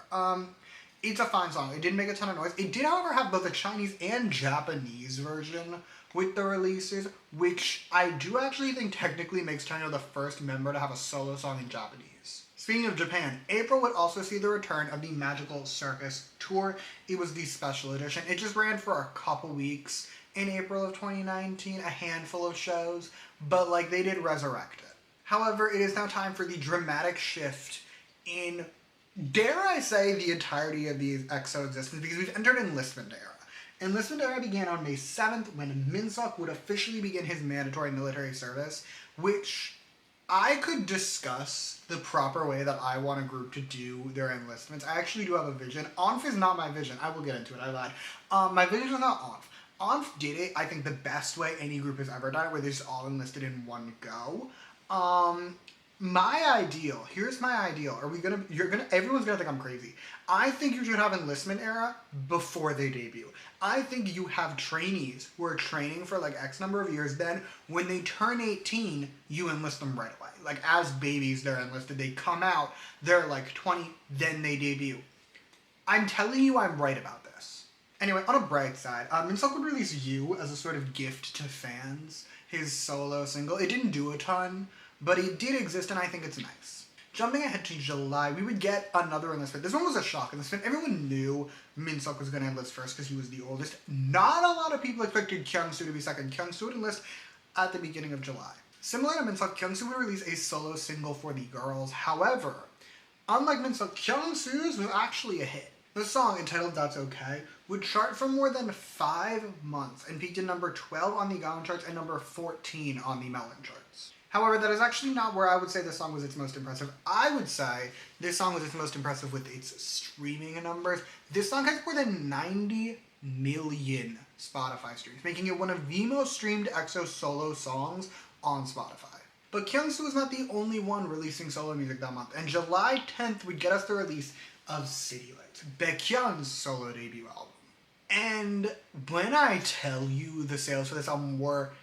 It's a fine song. It didn't make a ton of noise. It did, however, have both a Chinese and Japanese version with the releases, which I do actually think technically makes Chanyeol the first member to have a solo song in Japanese. Speaking of Japan, April would also see the return of the Magical Circus tour. It was the special edition. It just ran for a couple weeks in April of 2019, a handful of shows, but like they did resurrect it. However, it is now time for the dramatic shift in, dare I say, the entirety of the EXO existence, because we've entered enlistment era. Enlistment era began on May 7th when Min-seok would officially begin his mandatory military service, which I could discuss the proper way that I want a group to do their enlistments. I actually do have a vision. ONF is not my vision. I will get into it. I lied. My vision is not ONF. ONF did it, I think, the best way any group has ever done it, where they're just all enlisted in one go. My ideal, here's my ideal. Everyone's gonna think I'm crazy. I think you should have enlistment era before they debut. I think you have trainees who are training for like X number of years. Then when they turn 18, you enlist them right away. Like as babies, they're enlisted. They come out, they're like 20, then they debut. I'm telling you I'm right about this. Anyway, on a bright side, Min-seok would release You as a sort of gift to fans. His solo single. It didn't do a ton, but it did exist, and I think it's nice. Jumping ahead to July, we would get another enlistment. This one was a shock enlistment. Everyone knew Min-seok was going to enlist first because he was the oldest. Not a lot of people expected Kyung-soo to be second. Kyung-soo would enlist at the beginning of July. Similar to Min-seok, Kyung-soo would release a solo single for the girls. However, unlike Min-seok, Kyung-soo's was actually a hit. The song, entitled That's Okay, would chart for more than 5 months and peaked at number 12 on the Gaon charts and number 14 on the Melon charts. However, that is actually not where I would say this song was its most impressive. I would say this song was its most impressive with its streaming numbers. This song has more than 90 million Spotify streams, making it one of the most streamed EXO solo songs on Spotify. But Kyung-soo is not the only one releasing solo music that month, and July 10th would get us the release of City Lights, Baekhyun's solo debut album. And when I tell you the sales for this album were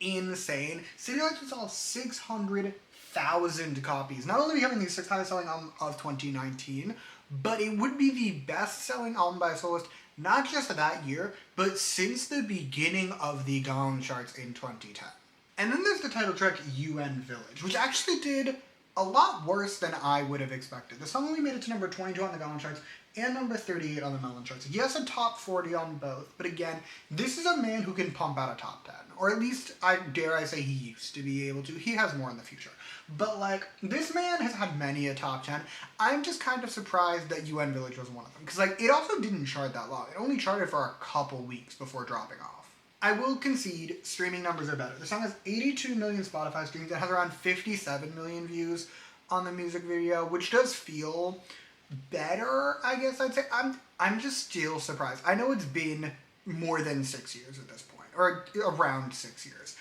insane, City Lights would sell 600,000 copies, not only becoming the 6th highest selling album of 2019, but it would be the best selling album by a soloist not just that year, but since the beginning of the Gaon charts in 2010. And then there's the title track UN Village, which actually did a lot worse than I would have expected. The song only made it to number 22 on the Gaon charts and number 38 on the Melon charts. Yes, a top 40 on both, but again, this is a man who can pump out a top 10. Or at least, dare I say, he used to be able to. He has more in the future. But, like, this man has had many a top 10. I'm just kind of surprised that UN Village was one of them. Because, like, it also didn't chart that long. It only charted for a couple weeks before dropping off. I will concede streaming numbers are better. The song has 82 million Spotify streams. It has around 57 million views on the music video, which does feel better, I guess I'd say. I'm just still surprised. I know it's been more than 6 years at this point, or around 6 years.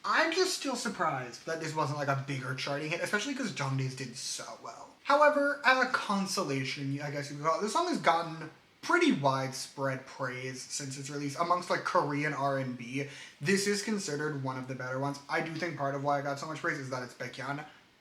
I'm just still surprised that this wasn't like a bigger charting hit, especially because Jongdae's did so well. However, as a consolation, I guess you could call it, the song has gotten pretty widespread praise since its release amongst like Korean R&B. This is considered one of the better ones. I do think part of why it got so much praise is that it's Baekhyun.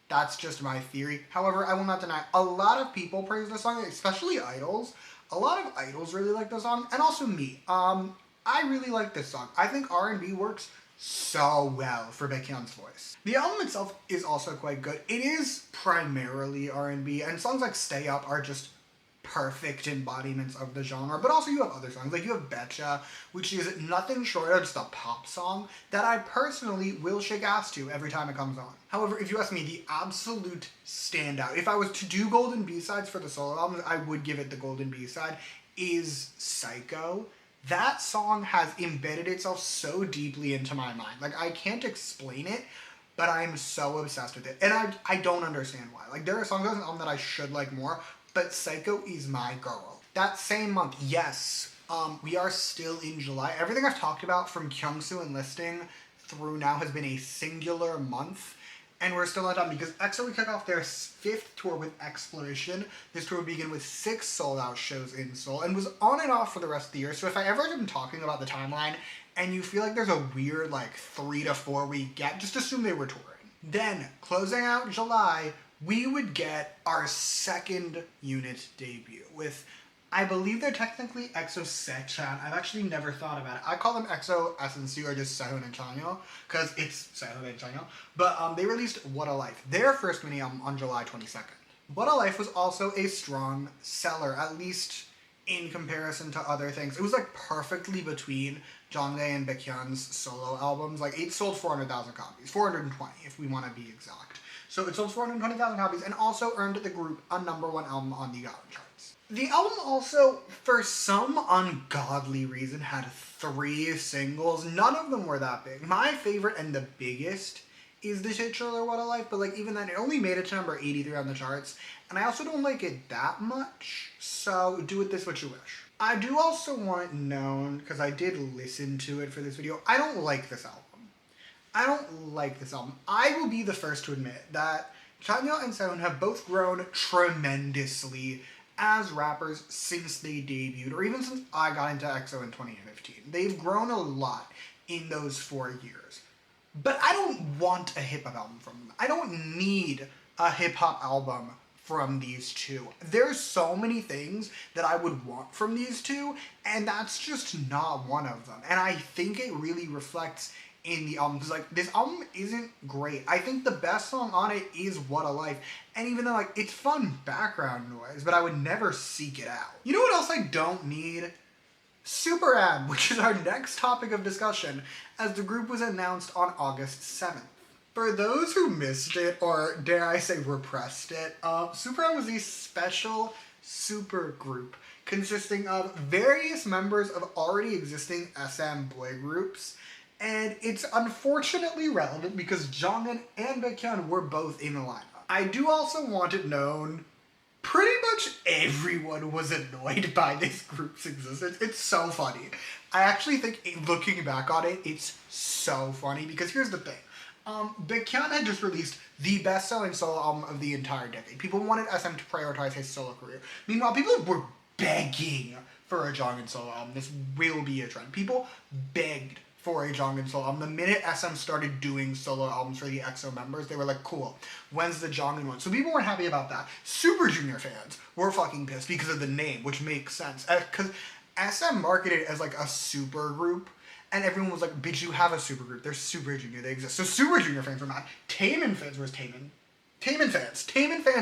That's just my theory. However, I will not deny, a lot of people praise the song, especially idols. A lot of idols really like the song, and also me. I really like this song. I think R&B works so well for Baekhyun's voice. The album itself is also quite good. It is primarily R&B, and songs like Stay Up are just perfect embodiments of the genre, but also you have other songs, like you have Betcha, which is nothing short of just a pop song that I personally will shake ass to every time it comes on. However, if you ask me, the absolute standout, if I was to do golden B-sides for the solo albums, I would give it the golden B-side, is Psycho. That song has embedded itself so deeply into my mind. Like, I can't explain it, but I'm so obsessed with it. And I don't understand why. Like, there are songs on the album that I should like more, but Psycho is my girl. That same month, yes, we are still in July. Everything I've talked about from Kyungsoo enlisting through now has been a singular month, and we're still not done because EXO will kick off their 5th tour with Exploration. This tour will begin with 6 sold-out shows in Seoul and was on and off for the rest of the year. So if I ever am talking about the timeline and you feel like there's a weird 3 to 4 week gap, just assume they were touring. Then, closing out July, we would get our 2nd unit debut with, I believe they're technically EXO Sechan. I've actually never thought about it. I call them EXO SNC or just Sehun and Chanyeol because it's Sehun and Chanyeol. But they released What a Life, their first mini album, on July 22nd. What a Life was also a strong seller, at least in comparison to other things. It was perfectly between Jongdae and Baekhyun's solo albums. It sold 400,000 copies, 420 if we want to be exact. So it sold 420,000 copies and also earned the group a #1 album on the Gaon charts. The album also, for some ungodly reason, had 3 singles. None of them were that big. My favorite and the biggest is the titular What a Life, but even then, it only made it to number 83 on the charts, and I also don't like it that much, so do with this what you wish. I do also want it known, because I did listen to it for this video, I don't like this album. I will be the first to admit that Chanyeol and Sehun have both grown tremendously as rappers since they debuted, or even since I got into EXO in 2015. They've grown a lot in those 4 years. But I don't want a hip-hop album from them. I don't need a hip-hop album from these two. There's so many things that I would want from these two, and that's just not one of them. And I think it really reflects in the album, because this album isn't great. I think the best song on it is What a Life, and even though it's fun background noise, but I would never seek it out. You know what else I don't need? Super M, which is our next topic of discussion, as the group was announced on August 7th. For those who missed it, or dare I say repressed it, Super M was a special super group consisting of various members of already existing SM boy groups. And it's unfortunately relevant because Jongin and Baekhyun were both in the lineup. I do also want it known, pretty much everyone was annoyed by this group's existence. It's so funny. I actually think, looking back on it, it's so funny because here's the thing. Baekhyun had just released the best-selling solo album of the entire decade. People wanted SM to prioritize his solo career. Meanwhile, people were begging for a Jongin solo album. This will be a trend. People begged for a Jongin solo album. The minute SM started doing solo albums for the EXO members, they were like, cool, when's the Jongin one? So people weren't happy about that. Super Junior fans were fucking pissed because of the name, which makes sense. Because SM marketed it as a super group, and everyone was like, bitch, you have a super group. They're Super Junior, they exist. So Super Junior fans were mad. Taemin fans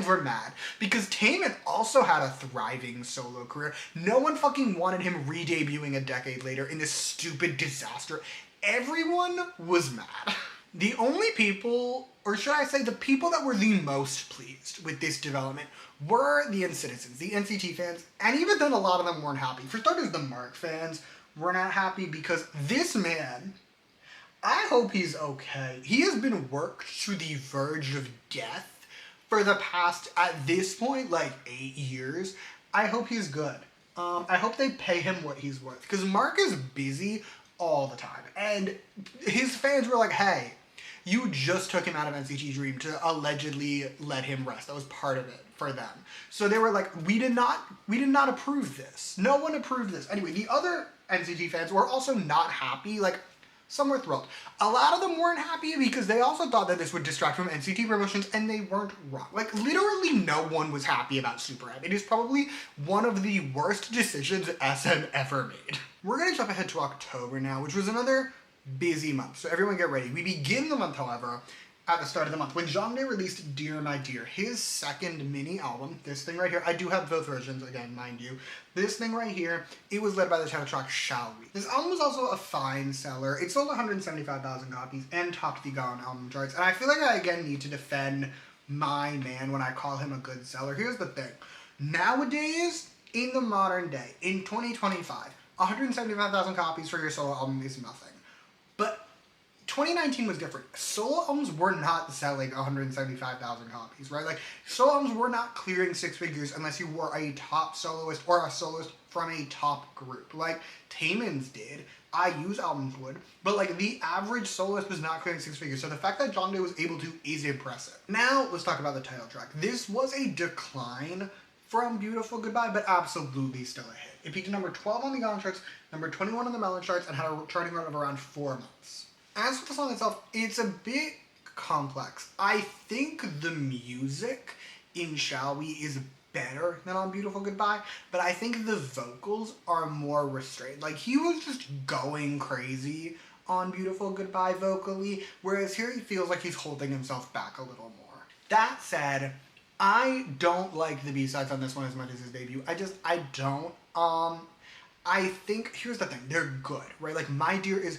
were mad because Taemin also had a thriving solo career. No one fucking wanted him re-debuting a decade later in this stupid disaster. Everyone was mad. The only people, or should I say the people that were the most pleased with this development were the NCTzens, the NCT fans, and even then a lot of them weren't happy. For starters, the Mark fans were not happy because this man, I hope he's okay. He has been worked to the verge of death for the past, at this point, 8 years. I hope he's good. I hope they pay him what he's worth. Because Mark is busy all the time. And his fans were like, hey, you just took him out of NCT Dream to allegedly let him rest. That was part of it for them. So they were like, we did not approve this. No one approved this. Anyway, the other NCT fans were also not happy. Some were thrilled. A lot of them weren't happy because they also thought that this would distract from NCT promotions, and they weren't wrong. Literally no one was happy about Super M. It is probably one of the worst decisions SM ever made. We're gonna jump ahead to October now, which was another busy month. So everyone get ready. We begin the month, however, at the start of the month when Jongdae released Dear My Dear, his second mini album. This thing right here, I do have both versions, again, mind you. This thing right here, it was led by the title track Shall We. This album was also a fine seller. It sold 175,000 copies and topped the Gaon album charts. And I feel like I again need to defend my man when I call him a good seller. Here's the thing. Nowadays, in the modern day, in 2025, 175,000 copies for your solo album is nothing. But 2019 was different. Solo albums were not selling 175,000 copies, right? Like, solo albums were not clearing six figures unless you were a top soloist or a soloist from a top group. Like, Taemin's did. IU's albums would. But, like, the average soloist was not clearing six figures. So the fact that Jongdae was able to is impressive. Now, let's talk about the title track. This was a decline from Beautiful Goodbye, but absolutely still a hit. It peaked at number 12 on the Gaon charts, number 21 on the Melon charts, and had a charting run of around 4 months. As for the song itself, it's a bit complex. I think the music in Shall We is better than on Beautiful Goodbye, but I think the vocals are more restrained. Like, he was just going crazy on Beautiful Goodbye vocally, whereas here he feels like he's holding himself back a little more. That said, I don't like the B-sides on this one as much as his debut. I don't. I think, here's the thing, they're good, right? Like, My Dear is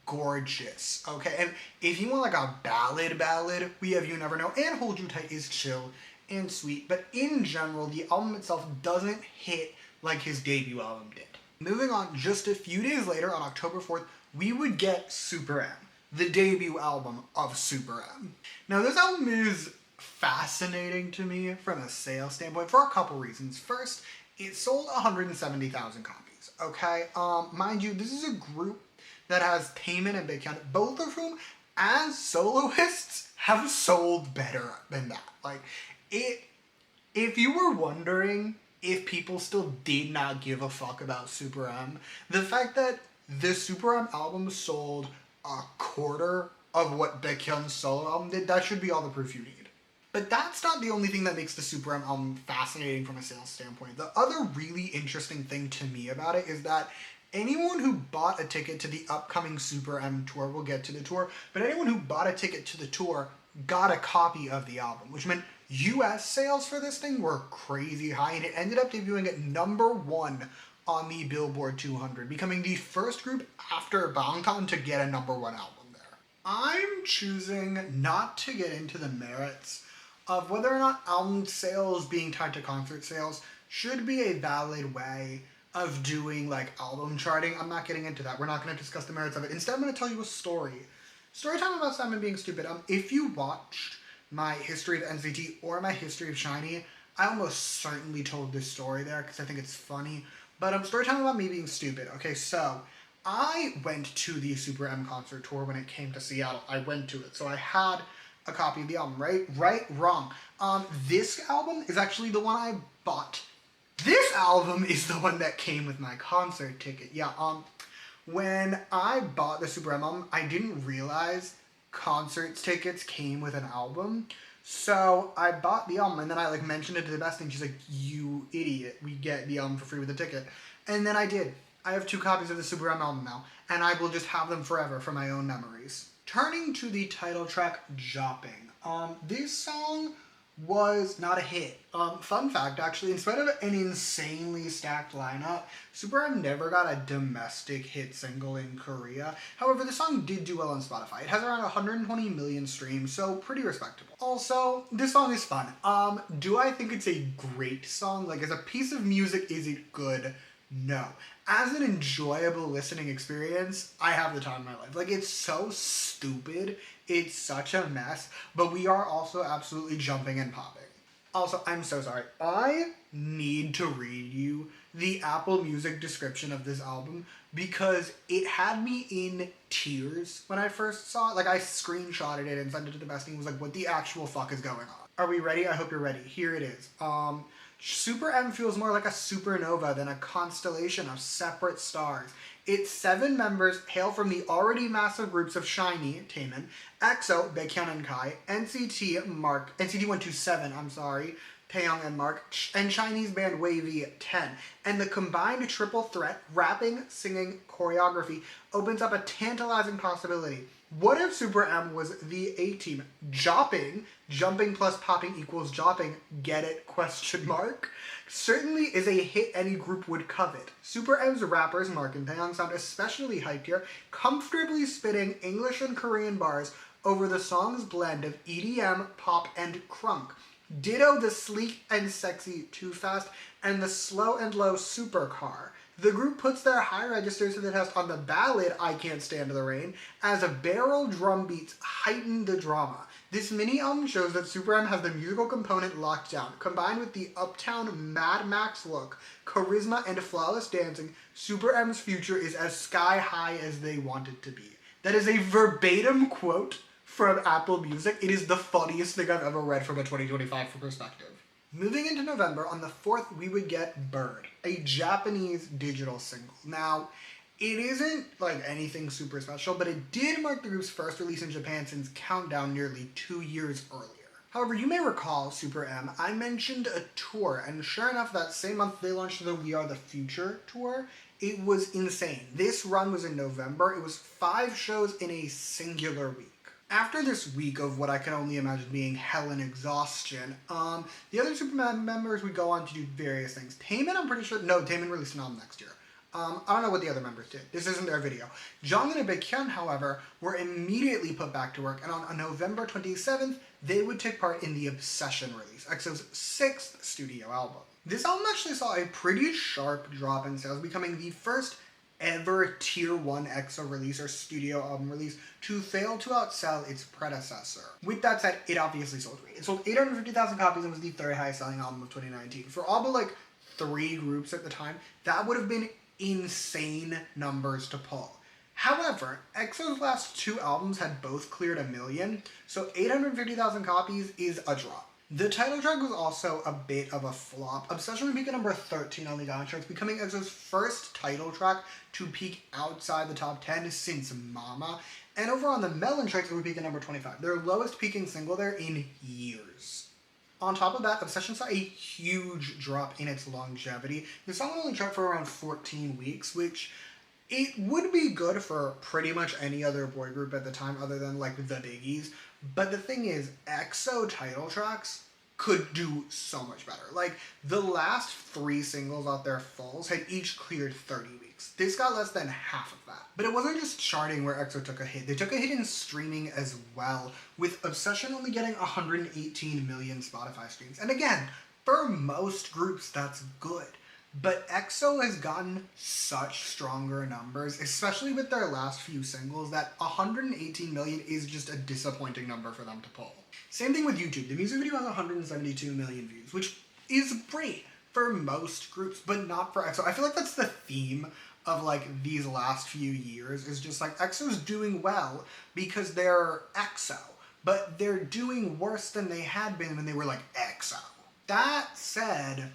gorgeous, okay? And if you want like a ballad, we have You Never Know, and Hold You Tight is chill and sweet, but in general, the album itself doesn't hit like his debut album did. Moving on, just a few days later, on October 4th, we would get Super M, the debut album of Super M. Now, this album is fascinating to me from a sales standpoint for a couple reasons. First, it sold 170,000 copies, okay? Mind you, this is a group that has Taemin and Baekhyun, both of whom, as soloists, have sold better than that. Like, if you were wondering if people still did not give a fuck about Super M, the fact that the Super M album sold a quarter of what Baekhyun's solo album did, that should be all the proof you need. But that's not the only thing that makes the Super M album fascinating from a sales standpoint. The other really interesting thing to me about it is that anyone who bought a ticket to the upcoming Super M tour, we'll get to the tour, but anyone who bought a ticket to the tour got a copy of the album, which meant US sales for this thing were crazy high, and it ended up debuting at number 1 on the Billboard 200, becoming the first group after Bangtan to get a number 1 album there. I'm choosing not to get into the merits of whether or not album sales being tied to concert sales should be a valid way of doing like album charting. I'm not getting into that. We're not going to discuss the merits of it. Instead, I'm going to tell you a story. Story time about Simon being stupid. If you watched my history of NCT or my history of SHINee, I almost certainly told this story there because I think it's funny. But story time about me being stupid. Okay, so I went to the Super M concert tour when it came to Seattle. I went to it. So I had a copy of the album, right, wrong. This album is actually the one I bought. This album is the one that came with my concert ticket. Yeah, when I bought the Super M album, I didn't realize concert tickets came with an album. So I bought the album, and then I like mentioned it to the best thing. She's like, "You idiot, we get the album for free with the ticket." And then I did. I have 2 copies of the Super M album now, and I will just have them forever for my own memories. Turning to the title track, Jopping. This song was not a hit. Fun fact, actually, in spite of an insanely stacked lineup, Super M never got a domestic hit single in Korea. However, the song did do well on Spotify. It has around 120 million streams, so pretty respectable. Also, this song is fun. Do I think it's a great song? Like, as a piece of music, is it good? No. As an enjoyable listening experience, I have the time of my life. Like, it's so stupid. It's such a mess. But we are also absolutely jumping and popping. Also, I'm so sorry. I need to read you the Apple Music description of this album because it had me in tears when I first saw it. Like, I screenshotted it and sent it to the best thing. It was like, what the actual fuck is going on? Are we ready? I hope you're ready. Here it is. Super M feels more like a supernova than a constellation of separate stars. Its 7 members hail from the already massive groups of SHINee, Taemin, EXO, Baekhyun and Kai, NCT 127, Taeyong and Mark, and Chinese band Wavy 10. And the combined triple threat, rapping, singing, choreography, opens up a tantalizing possibility. What if Super M was the A-team? Jopping, jumping plus popping equals jopping, get it, question mark? Certainly is a hit any group would covet. Super M's rappers, Mark and Taeyong, sound especially hyped here, comfortably spitting English and Korean bars over the song's blend of EDM, pop, and crunk. Ditto the sleek and sexy Too Fast and the slow and low Supercar. The group puts their high registers to the test on the ballad I Can't Stand the Rain, as a barrel drum beats heighten the drama. This mini album shows that Super M has the musical component locked down. Combined with the uptown Mad Max look, charisma, and flawless dancing, Super M's future is as sky high as they want it to be. That is a verbatim quote from Apple Music. It is the funniest thing I've ever read from a 2025 perspective. Moving into November, on the 4th, we would get Bird, a Japanese digital single. Now, it isn't like anything super special, but it did mark the group's first release in Japan since Countdown nearly 2 years earlier. However, you may recall, Super M, I mentioned a tour, and sure enough, that same month they launched the We Are the Future tour. It was insane. This run was in November. It was 5 shows in a singular week. After this week of what I can only imagine being hell and exhaustion, the other Superman members would go on to do various things. Taemin, I'm pretty sure, no, Taemin released an album next year. I don't know what the other members did. This isn't their video. Jongin and Baekhyun, however, were immediately put back to work, and on November 27th, they would take part in the Obsession release, EXO's 6th studio album. This album actually saw a pretty sharp drop in sales, becoming the first ever Tier 1 EXO release or studio album release to fail to outsell its predecessor. With that said, it obviously sold great. It sold 850,000 copies and was the 3rd highest selling album of 2019. For all but like 3 groups at the time, that would have been insane numbers to pull. However, EXO's last 2 albums had both cleared 1 million, so 850,000 copies is a drop. The title track was also a bit of a flop. Obsession would peak at number 13 on the Gaon charts, becoming EXO's first title track to peak outside the top 10 since Mama. And over on the Melon charts, it would peak at number 25, their lowest peaking single there in years. On top of that, Obsession saw a huge drop in its longevity. The song would only chart for around 14 weeks, which it would be good for pretty much any other boy group at the time other than like the biggies. But the thing is, EXO title tracks could do so much better. Like, the last 3 singles out there fulls had each cleared 30 weeks. This got less than half of that. But it wasn't just charting where EXO took a hit. They took a hit in streaming as well, with Obsession only getting 118 million Spotify streams. And again, for most groups, that's good. But EXO has gotten such stronger numbers, especially with their last few singles, that 118 million is just a disappointing number for them to pull. Same thing with YouTube. The music video has 172 million views, which is great for most groups, but not for EXO. I feel like that's the theme of like these last few years, is just like EXO's doing well because they're EXO, but they're doing worse than they had been when they were like EXO. That said,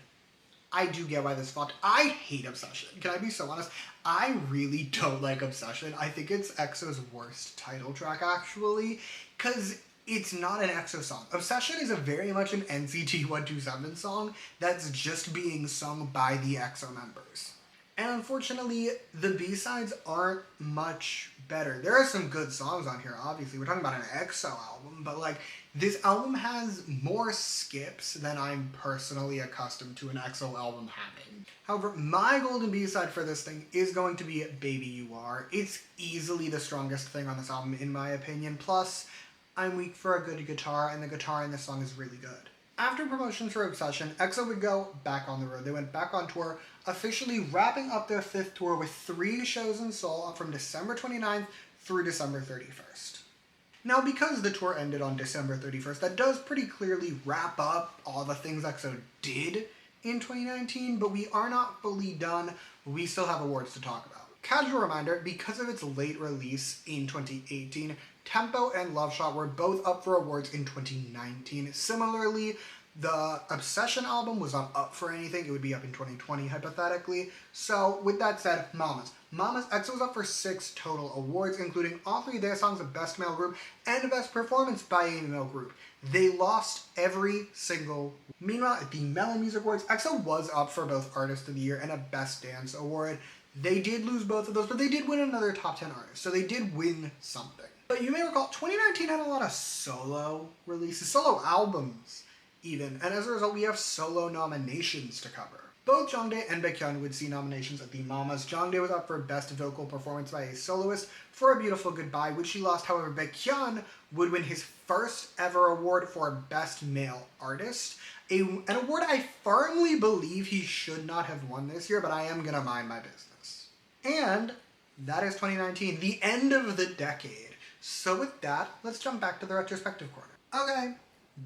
I do get why this flopped. I hate Obsession. Can I be so honest? I really don't like Obsession. I think it's EXO's worst title track, actually, because it's not an EXO song. Obsession is a very much an NCT 127 song that's just being sung by the EXO members. And unfortunately, the B-sides aren't much better. There are some good songs on here, obviously. We're talking about an EXO album, but like, this album has more skips than I'm personally accustomed to an EXO album having. However, my golden B-side for this thing is going to be Baby You Are. It's easily the strongest thing on this album, in my opinion. Plus, I'm weak for a good guitar, and the guitar in this song is really good. After promotions for Obsession, EXO would go back on the road. They went back on tour, officially wrapping up their 5th tour with 3 shows in Seoul from December 29th through December 31st. Now, because the tour ended on December 31st, that does pretty clearly wrap up all the things EXO did in 2019, but we are not fully done. We still have awards to talk about. Casual reminder, because of its late release in 2018, Tempo and Love Shot were both up for awards in 2019. Similarly, the Obsession album was not up for anything. It would be up in 2020, hypothetically. So, with that said, Mamas, EXO was up for 6 total awards, including all 3 of their songs of Best Male Group and Best Performance by a Male Group. They lost every single. Meanwhile, at the Melon Music Awards, EXO was up for both Artist of the Year and a Best Dance Award. They did lose both of those, but they did win another top 10 artist, so they did win something. But you may recall, 2019 had a lot of solo releases, solo albums even, and as a result, we have solo nominations to cover. Both Jongdae and Baekhyun would see nominations at the Mamas. Jongdae was up for Best Vocal Performance by a Soloist for A Beautiful Goodbye, which she lost. However, Baekhyun would win his first ever award for Best Male Artist, an award I firmly believe he should not have won this year, but I am gonna mind my business. And that is 2019, the end of the decade. So with that, let's jump back to the retrospective corner. Okay,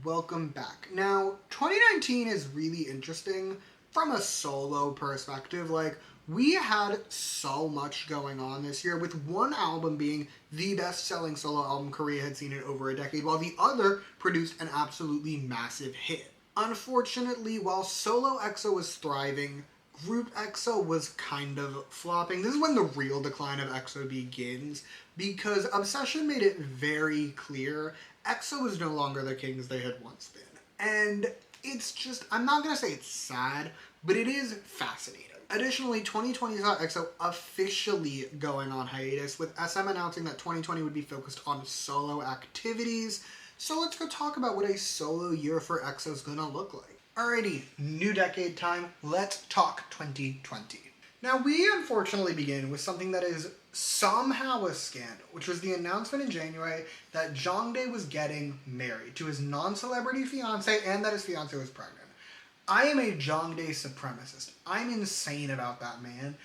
welcome back. Now, 2019 is really interesting from a solo perspective. Like, we had so much going on this year, with one album being the best-selling solo album Korea had seen in over a decade, while the other produced an absolutely massive hit. Unfortunately, while solo EXO was thriving, group EXO was kind of flopping. This is when the real decline of EXO begins, because Obsession made it very clear EXO was no longer the kings they had once been. And it's just, I'm not gonna say it's sad, but it is fascinating. Additionally, 2020 saw EXO officially going on hiatus, with SM announcing that 2020 would be focused on solo activities. So let's go talk about what a solo year for EXO is gonna look like. Alrighty, new decade time, let's talk 2020. Now, we unfortunately begin with something that is somehow a scandal, which was the announcement in January that Jongdae was getting married to his non-celebrity fiance and that his fiance was pregnant. I am a Jongdae supremacist. I'm insane about that man.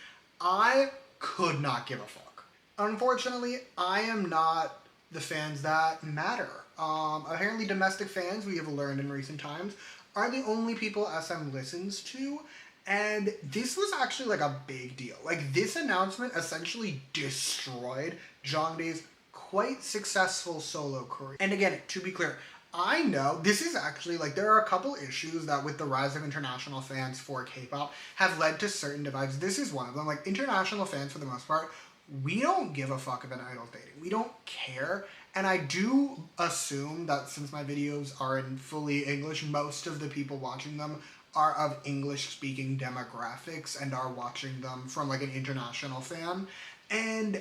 I could not give a fuck. Unfortunately, I am not the fans that matter. Apparently domestic fans, we have learned in recent times, are the only people SM listens to. And this was actually like a big deal. Like, this announcement essentially destroyed Jongdae's quite successful solo career. And again, to be clear, I know this is actually, like, there are a couple issues that with the rise of international fans for K-pop have led to certain divides. This is one of them. Like, international fans, for the most part, we don't give a fuck if an idol's dating. We don't care. And I do assume that since my videos are in fully English, most of the people watching them are of English-speaking demographics and are watching them from, like, an international fan. And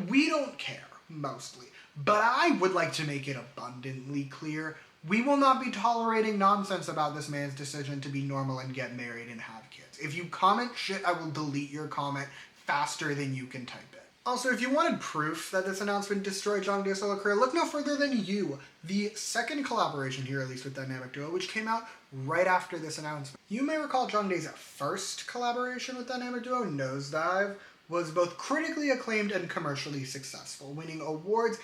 we don't care, mostly. But I would like to make it abundantly clear, we will not be tolerating nonsense about this man's decision to be normal and get married and have kids. If you comment shit, I will delete your comment faster than you can type it. Also, if you wanted proof that this announcement destroyed Jongdae's solo career, look no further than You, the second collaboration he released with Dynamic Duo, which came out right after this announcement. You may recall Jongdae's first collaboration with Dynamic Duo, Nosedive, was both critically acclaimed and commercially successful, winning awards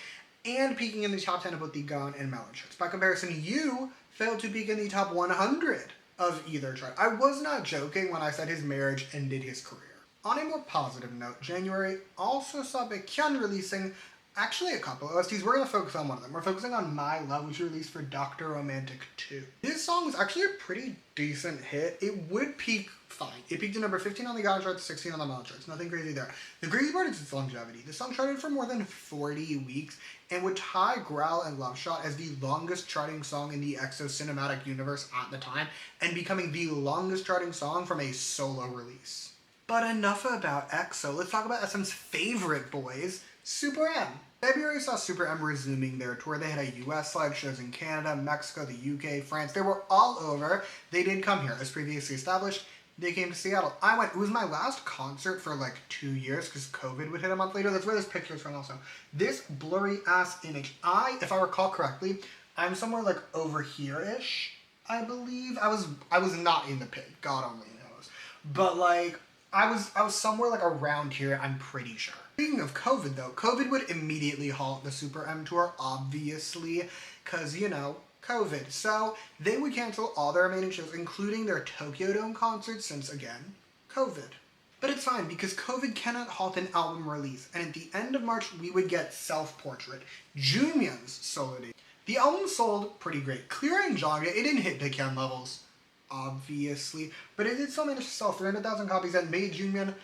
and peaking in the top 10 of both the Gaon and Melon charts. By comparison, You failed to peak in the top 100 of either chart. I was not joking when I said his marriage ended his career. On a more positive note, January also saw Baekhyun releasing actually a couple OSTs. We're going to focus on one of them. We're focusing on My Love, which he released for Dr. Romantic 2. This song was actually a pretty decent hit. It would peak fine. It peaked at number 15 on the Gaon charts, 16 on the Melon charts. Nothing crazy there. The crazy part is its longevity. The song charted for more than 40 weeks and would tie Growl and Love Shot as the longest charting song in the EXO cinematic universe at the time, and becoming the longest charting song from a solo release. But enough about EXO. Let's talk about SM's favorite boys, Super M. February saw Super M resuming their tour. They had a US live shows in Canada, Mexico, the UK, France. They were all over. They did come here. As previously established, they came to Seattle. I went. It was my last concert for like 2 years because COVID would hit a month later. That's where this picture is from also. This blurry ass image. If I recall correctly, I'm somewhere like over here-ish, I believe. I was not in the pit. God only knows. But like, I was somewhere like around here, I'm pretty sure. Speaking of COVID though, COVID would immediately halt the Super M tour, obviously, because, you know, COVID. So they would cancel all their remaining shows, including their Tokyo Dome concert, since again, COVID. But it's fine, because COVID cannot halt an album release, and at the end of March, we would get Self-Portrait, Joonmyeon's solo debut. The album sold pretty great. Clearing Jongdae, it didn't hit Baekhyun levels, obviously, but it did still manage to sell 300,000 copies and made Joonmyeon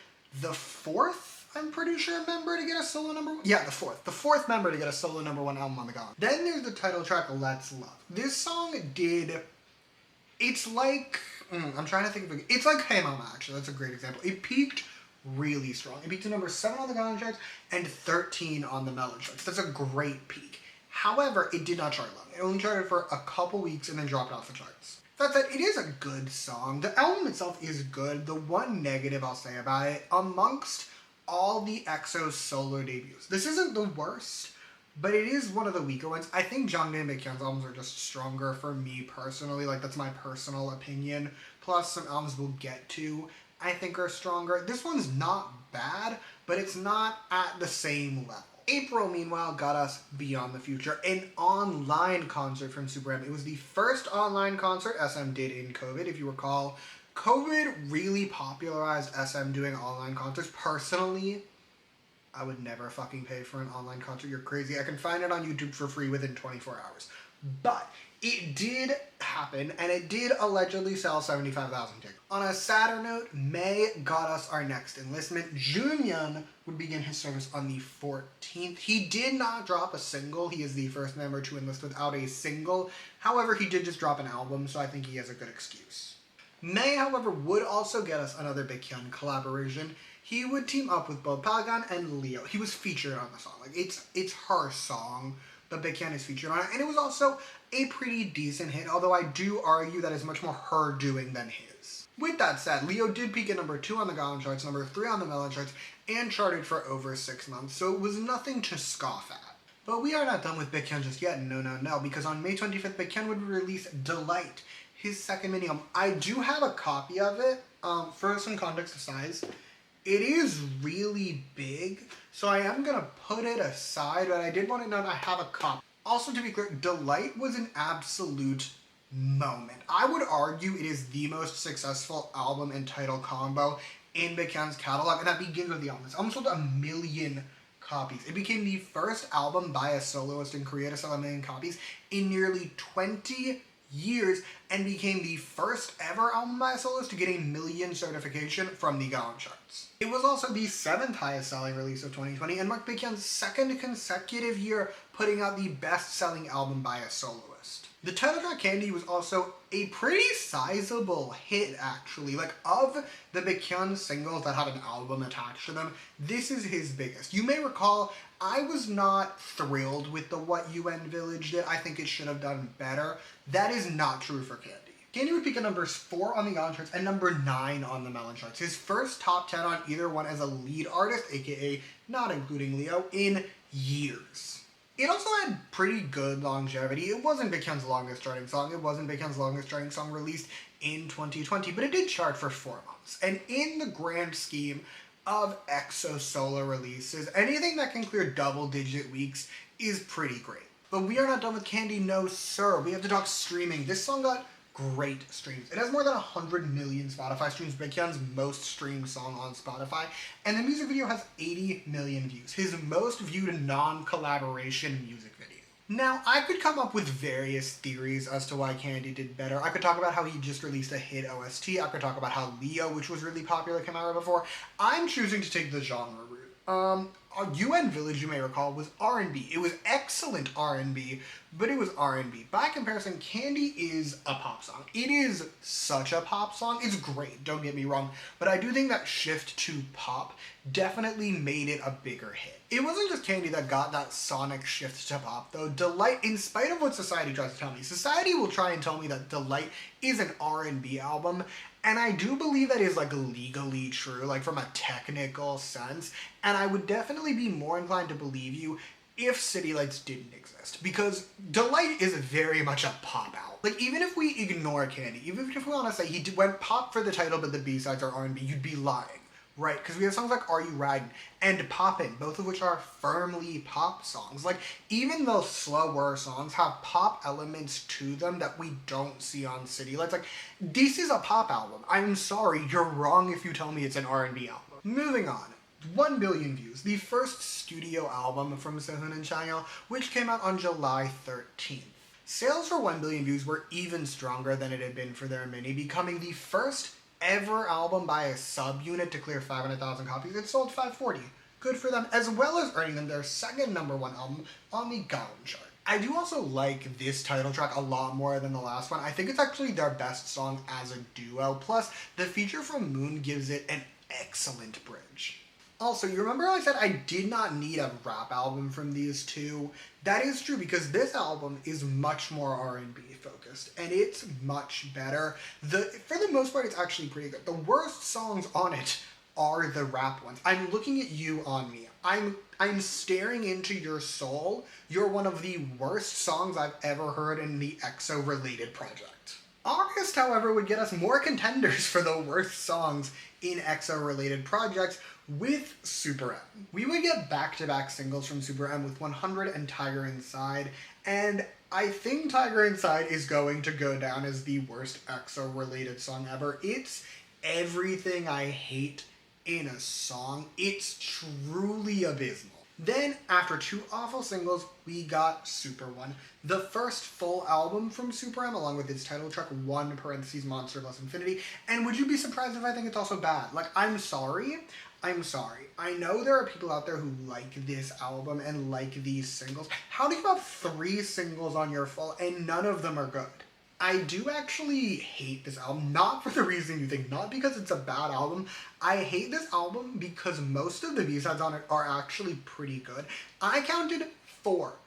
the fourth I'm pretty sure, member to get a solo number one. Yeah, the fourth member to get a solo #1 album on the Gong. Then there's the title track, Let's Love. This song did, it's like, I'm trying to think of it. It's like Hey Mama, actually. That's a great example. It peaked really strong. It peaked to #7 on the Gong charts and 13 on the Melon charts. That's a great peak. However, it did not chart long. It only charted for a couple weeks and then dropped off the charts. That said, it is a good song. The album itself is good. The one negative I'll say about it, amongst all the EXO solo debuts, this isn't the worst, but it is one of the weaker ones. I think Jongdae and Baekhyun's albums are just stronger for me personally. Like, that's my personal opinion. Plus, some albums we'll get to, I think, are stronger. This one's not bad, but it's not at the same level. April, meanwhile, got us Beyond the Future, an online concert from Super M. It was the first online concert SM did in COVID. If you recall, COVID really popularized SM doing online concerts. Personally, I would never fucking pay for an online concert. You're crazy. I can find it on YouTube for free within 24 hours. But it did happen, and it did allegedly sell 75,000 tickets. On a sadder note, May got us our next enlistment. Junhyun would begin his service on the 14th. He did not drop a single. He is the first member to enlist without a single. However, he did just drop an album, so I think he has a good excuse. May, however, would also get us another Baekhyun collaboration. He would team up with both Pagan and Leo. He was featured on the song. Like, it's her song, but Baekhyun is featured on it, and it was also a pretty decent hit, although I do argue that it's much more her doing than his. With that said, Leo did peak at #2 on the Gong charts, #3 on the Melon charts, and charted for over 6 months, so it was nothing to scoff at. But we are not done with Baekhyun just yet, no, because on May 25th, Baekhyun would release Delight, his second mini-album. I do have a copy of it. For some context of size, it is really big, so I am going to put it aside, but I did want to note I have a copy. Also, to be clear, Delight was an absolute moment. I would argue it is the most successful album and title combo in Baekhyun's catalog, and that begins with the album. It's almost sold 1 million copies. It became the first album by a soloist in Korea to sell 1 million copies in nearly 20 years, and became the first ever album by a soloist to get a 1 million certification from the Gong charts. It was also the 7th highest selling release of 2020 and marked Baekhyun's 2nd consecutive year putting out the best selling album by a soloist. The title track Candy was also a pretty sizable hit, actually. Like, of the Baekhyun singles that have an album attached to them, this is his biggest. You may recall, I was not thrilled with the What UN Village did. I think it should have done better. That is not true for Candy. Candy would peak at #4 on the Gong charts and #9 on the Melon charts. His first top 10 on either one as a lead artist, aka not including Leo, in years. It also had pretty good longevity. It wasn't Baekhyun's longest charting song. It wasn't Baekhyun's longest charting song released in 2020, but it did chart for 4 months. And in the grand scheme of EXO solo releases, anything that can clear double-digit weeks is pretty great. But we are not done with Candy, no sir. We have to talk streaming. This song got great streams. It has more than 100 million Spotify streams, Baekhyun's most streamed song on Spotify, and the music video has 80 million views, his most viewed non-collaboration music video. Now, I could come up with various theories as to why Candy did better. I could talk about how he just released a hit OST, I could talk about how Leo, which was really popular, came out right before. I'm choosing to take the genre route. UN Village, you may recall, was R&B. It was excellent R&B, but it was R&B. By comparison, Candy is a pop song. It is such a pop song. It's great, don't get me wrong, but I do think that shift to pop definitely made it a bigger hit. It wasn't just Candy that got that sonic shift to pop, though. Delight, in spite of what society tries to tell me, society will try and tell me that Delight is an R&B album, and I do believe that is, like, legally true, like, from a technical sense, and I would definitely be more inclined to believe you if City Lights didn't exist, because Delight is very much a pop album. Like, even if we ignore Candy, even if we want to say he went pop for the title but the B-sides are R&B, you'd be lying. Right, because we have songs like Are You Riding and Poppin', both of which are firmly pop songs. Like, even those slower songs have pop elements to them that we don't see on City Lights. Like, this is a pop album. I'm sorry, you're wrong if you tell me it's an R&B album. Moving on. 1 billion views, the first studio album from Sehun and Chanyeol, which came out on July 13th. Sales for 1 billion views were even stronger than it had been for their mini, becoming the first ever album by a subunit to clear 500,000 copies. It sold 540. Good for them, as well as earning them their second #1 album on the Gaon chart. I do also like this title track a lot more than the last one. I think it's actually their best song as a duo, plus the feature from Moon gives it an excellent bridge. Also, you remember I said I did not need a rap album from these two? That is true because this album is much more R&B focused, and it's much better. For the most part, it's actually pretty good. The worst songs on it are the rap ones. I'm looking at you on me. I'm staring into your soul. You're one of the worst songs I've ever heard in the EXO related project. August, however, would get us more contenders for the worst songs in EXO related projects with Super M. We would get back-to-back singles from Super M with 100 and Tiger Inside, and I think Tiger Inside is going to go down as the worst EXO related song ever. It's everything I hate in a song. It's truly abysmal. Then, after 2 awful singles, we got Super One, the first full album from Super M, along with its title track, 1 parentheses Monster Plus Infinity. And would you be surprised if I think it's also bad? Like, I'm sorry. I know there are people out there who like this album and like these singles. How do you have 3 singles on your full and none of them are good? I do actually hate this album, not for the reason you think, not because it's a bad album. I hate this album because most of the B-sides on it are actually pretty good. I counted 4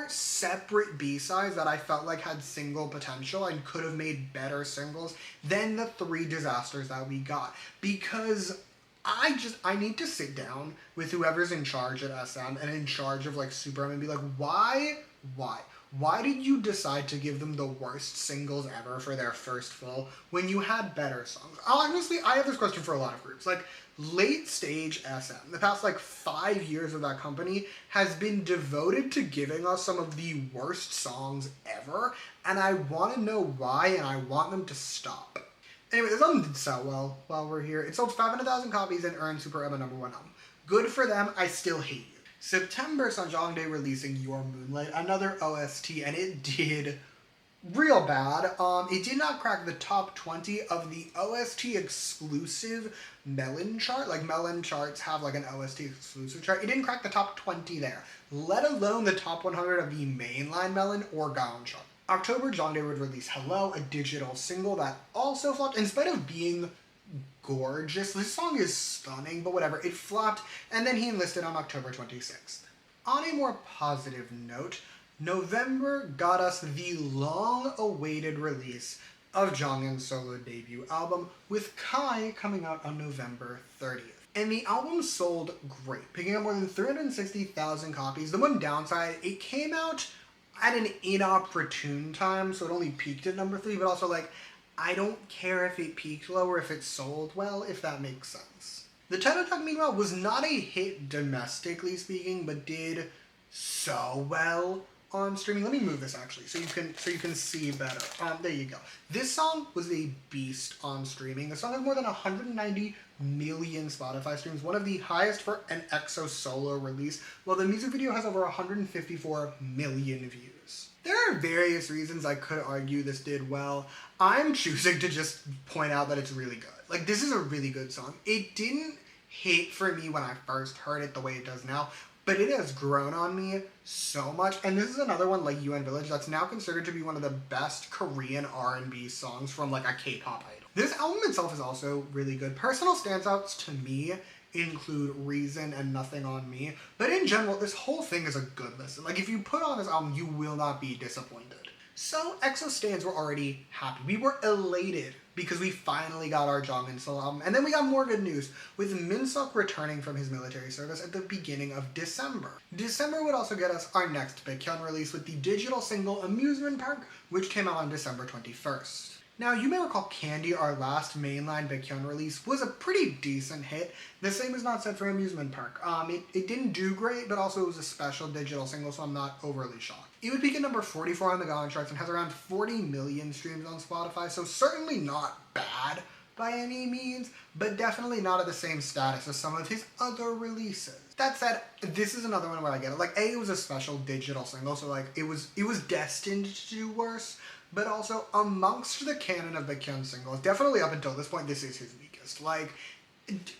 separate B-sides that I felt like had single potential and could have made better singles than the 3 disasters that we got. Because I need to sit down with whoever's in charge at SM and in charge of like Super M and be like, why? Why did you decide to give them the worst singles ever for their first full when you had better songs? Honestly, I have this question for a lot of groups. Like, late stage SM, the past like 5 years of that company has been devoted to giving us some of the worst songs ever, and I want to know why, and I want them to stop. Anyway, this album did sell well while we're here. It sold 500,000 copies and earned Super M a #1 album. Good for them, I still hate you. September saw Jongdae releasing Your Moonlight, another OST, and it did real bad. It did not crack the top 20 of the OST exclusive Melon chart. Like, Melon charts have like an OST exclusive chart. It didn't crack the top 20 there, let alone the top 100 of the mainline Melon or Gaon chart. October, Jongdae would release Hello, a digital single that also flopped. In spite of being gorgeous, this song is stunning, but whatever, it flopped, and then he enlisted on October 26th. On a more positive note, November got us the long-awaited release of Jonghyun's solo debut album, with Kai coming out on November 30th. And the album sold great, picking up more than 360,000 copies. The one downside, it came out at an inopportune time, so it only peaked at #3, but also, like, I don't care if it peaked low or if it sold well, if that makes sense. The title track, meanwhile, was not a hit domestically speaking, but did so well on streaming. Let me move this actually, so you can see better. There you go. This song was a beast on streaming. The song has more than 190 million Spotify streams, one of the highest for an EXO solo release, while the music video has over 154 million views. There are various reasons I could argue this did well. I'm choosing to just point out that it's really good. Like, this is a really good song. It didn't hit for me when I first heard it the way it does now, but it has grown on me so much. And this is another one, like UN Village, that's now considered to be one of the best Korean R&B songs from like a K-pop idol. This album itself is also really good. Personal standouts to me include Reason and Nothing on Me, but in general, this whole thing is a good listen. Like, if you put on this album, you will not be disappointed. So, EXO stans were already happy. We were elated because we finally got our Jonghyun solo album. And then we got more good news, with Minseok returning from his military service at the beginning of December. December would also get us our next Baekhyun release with the digital single Amusement Park, which came out on December 21st. Now, you may recall Candy, our last mainline Baekhyun release, was a pretty decent hit. The same is not said for Amusement Park. It didn't do great, but also it was a special digital single, so I'm not overly shocked. It would peak at number 44 on the Gaon charts and has around 40 million streams on Spotify, so certainly not bad by any means, but definitely not at the same status as some of his other releases. That said, this is another one where I get it. Like, A, it was a special digital single, so like it was destined to do worse. But also, amongst the canon of Baekhyun singles, definitely up until this point, this is his weakest. Like,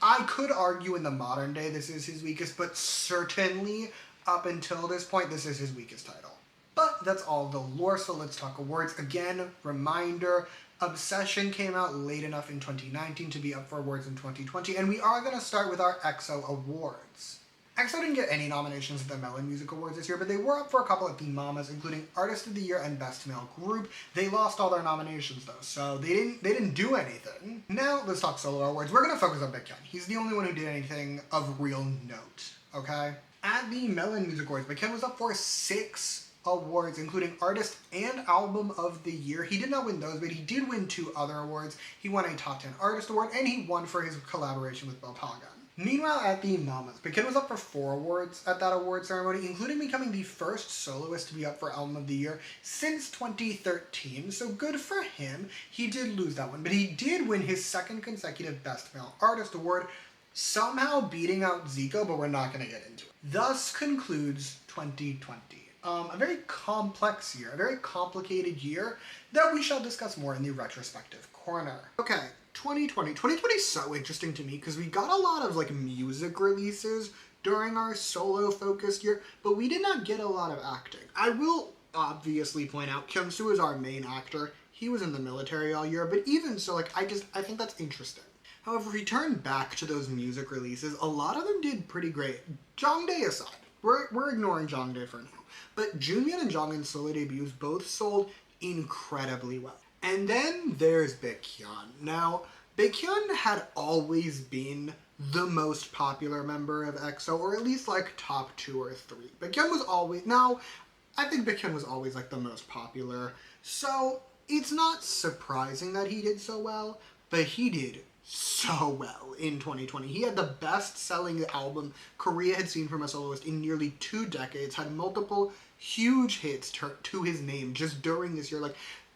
I could argue in the modern day this is his weakest, but certainly up until this point, this is his weakest title. But that's all the lore, so let's talk awards. Again, reminder, Obsession came out late enough in 2019 to be up for awards in 2020, and we are going to start with our EXO awards. EXO didn't get any nominations at the Melon Music Awards this year, but they were up for a couple at the Mamas, including Artist of the Year and Best Male Group. They lost all their nominations though, so they didn't do anything. Now let's talk solo awards. We're gonna focus on Baekhyun. He's the only one who did anything of real note. Okay. At the Melon Music Awards, Baekhyun was up for 6 awards, including Artist and Album of the Year. He did not win those, but he did win 2 other awards. He won a Top 10 Artist Award, and he won for his collaboration with Bopagan. Meanwhile, at the Mamas, Baekhyun was up for 4 awards at that award ceremony, including becoming the first soloist to be up for Album of the Year since 2013, so good for him. He did lose that one, but he did win his 2nd consecutive Best Male Artist Award, somehow beating out Zico, but we're not going to get into it. Thus concludes 2020. A very complex year, a very complicated year that we shall discuss more in the retrospective corner. Okay. 2020 is so interesting to me because we got a lot of like music releases during our solo focused year, but we did not get a lot of acting. I will obviously point out Kyung-soo is our main actor. He was in the military all year, but even so, like I think that's interesting. However, if we turn back to those music releases, a lot of them did pretty great. Jongdae aside, we're ignoring Jongdae for now, but Junmyeon and Jonghyun's solo debuts both sold incredibly well. And then there's Baekhyun. Now, Baekhyun had always been the most popular member of EXO, or at least like top 2 or 3. Baekhyun was always, now, I think Baekhyun was always like the most popular, so it's not surprising that he did so well, but he did so well in 2020. He had the best-selling album Korea had seen from a soloist in nearly 2 decades, had multiple huge hits to his name just during this year. Like,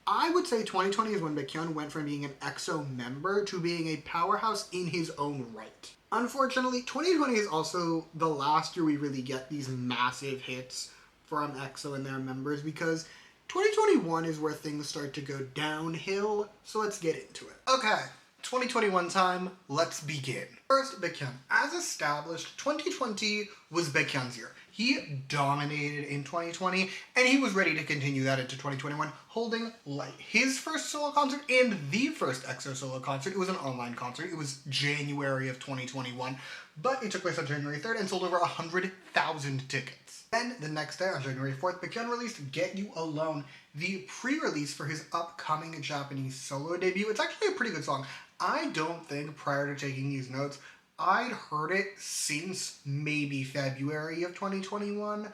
I would say 2020 is when Baekhyun went from being an EXO member to being a powerhouse in his own right. Unfortunately, 2020 is also the last year we really get these massive hits from EXO and their members, because 2021 is where things start to go downhill, so let's get into it. Okay, 2021 time, let's begin. First, Baekhyun. As established, 2020 was Baekhyun's year. He dominated in 2020, and he was ready to continue that into 2021, holding light. His first solo concert and the first EXO solo concert, it was an online concert. It was January of 2021, but it took place on January 3rd and sold over 100,000 tickets. Then, the next day, on January 4th, Baekhyun released Get You Alone, the pre-release for his upcoming Japanese solo debut. It's actually a pretty good song. I don't think, prior to taking these notes, I'd heard it since maybe February of 2021.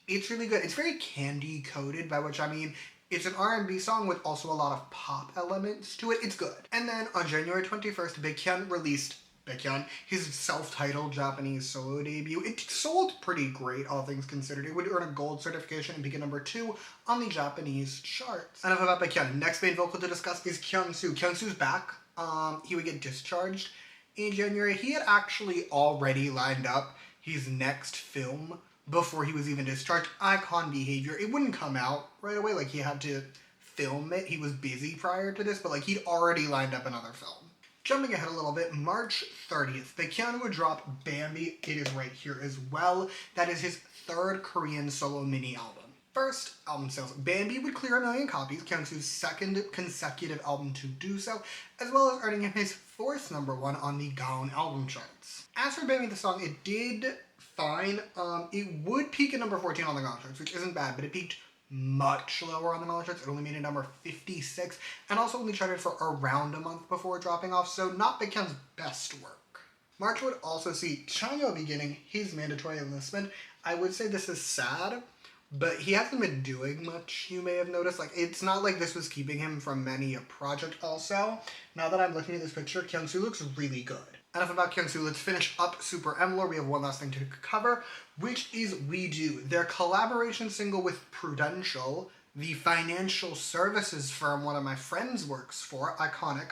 It's really good. It's very candy-coated, by which I mean it's an R&B song with also a lot of pop elements to it. It's good. And then on January 21st, Baekhyun released his self-titled Japanese solo debut. It sold pretty great, all things considered. It would earn a gold certification and become number 2 on the Japanese charts. Enough about Baekhyun. Next main vocal to discuss is Kyung-soo. Kyung-soo's back. He would get discharged in January. He had actually already lined up his next film before he was even discharged, Icon Behavior. It wouldn't come out right away, like he had to film it. He was busy prior to this, but like he'd already lined up another film. Jumping ahead a little bit, March 30th, Baekhyun would drop Bambi. It is right here as well. That is his 3rd Korean solo mini album. First album sales, Bambi would clear 1 million copies, Kyung-soo's 2nd consecutive album to do so, as well as earning him his 4th #1 on the Gaon album charts. As for Bambi the song, it did fine. It would peak at number 14 on the Gaon charts, which isn't bad, but it peaked much lower on the Melon charts. It only made it number 56, and also only charted for around a month before dropping off, so not Baekhyun's best work. March would also see Chanyeol beginning his mandatory enlistment. I would say this is sad, but he hasn't been doing much, you may have noticed. Like, it's not like this was keeping him from many a project. Also, now that I'm looking at this picture, Kyung-soo looks really good. Enough about Kyung-soo, let's finish up Super M lore. We have one last thing to cover, which is We Do. Their collaboration single with Prudential, the financial services firm one of my friends works for, iconic.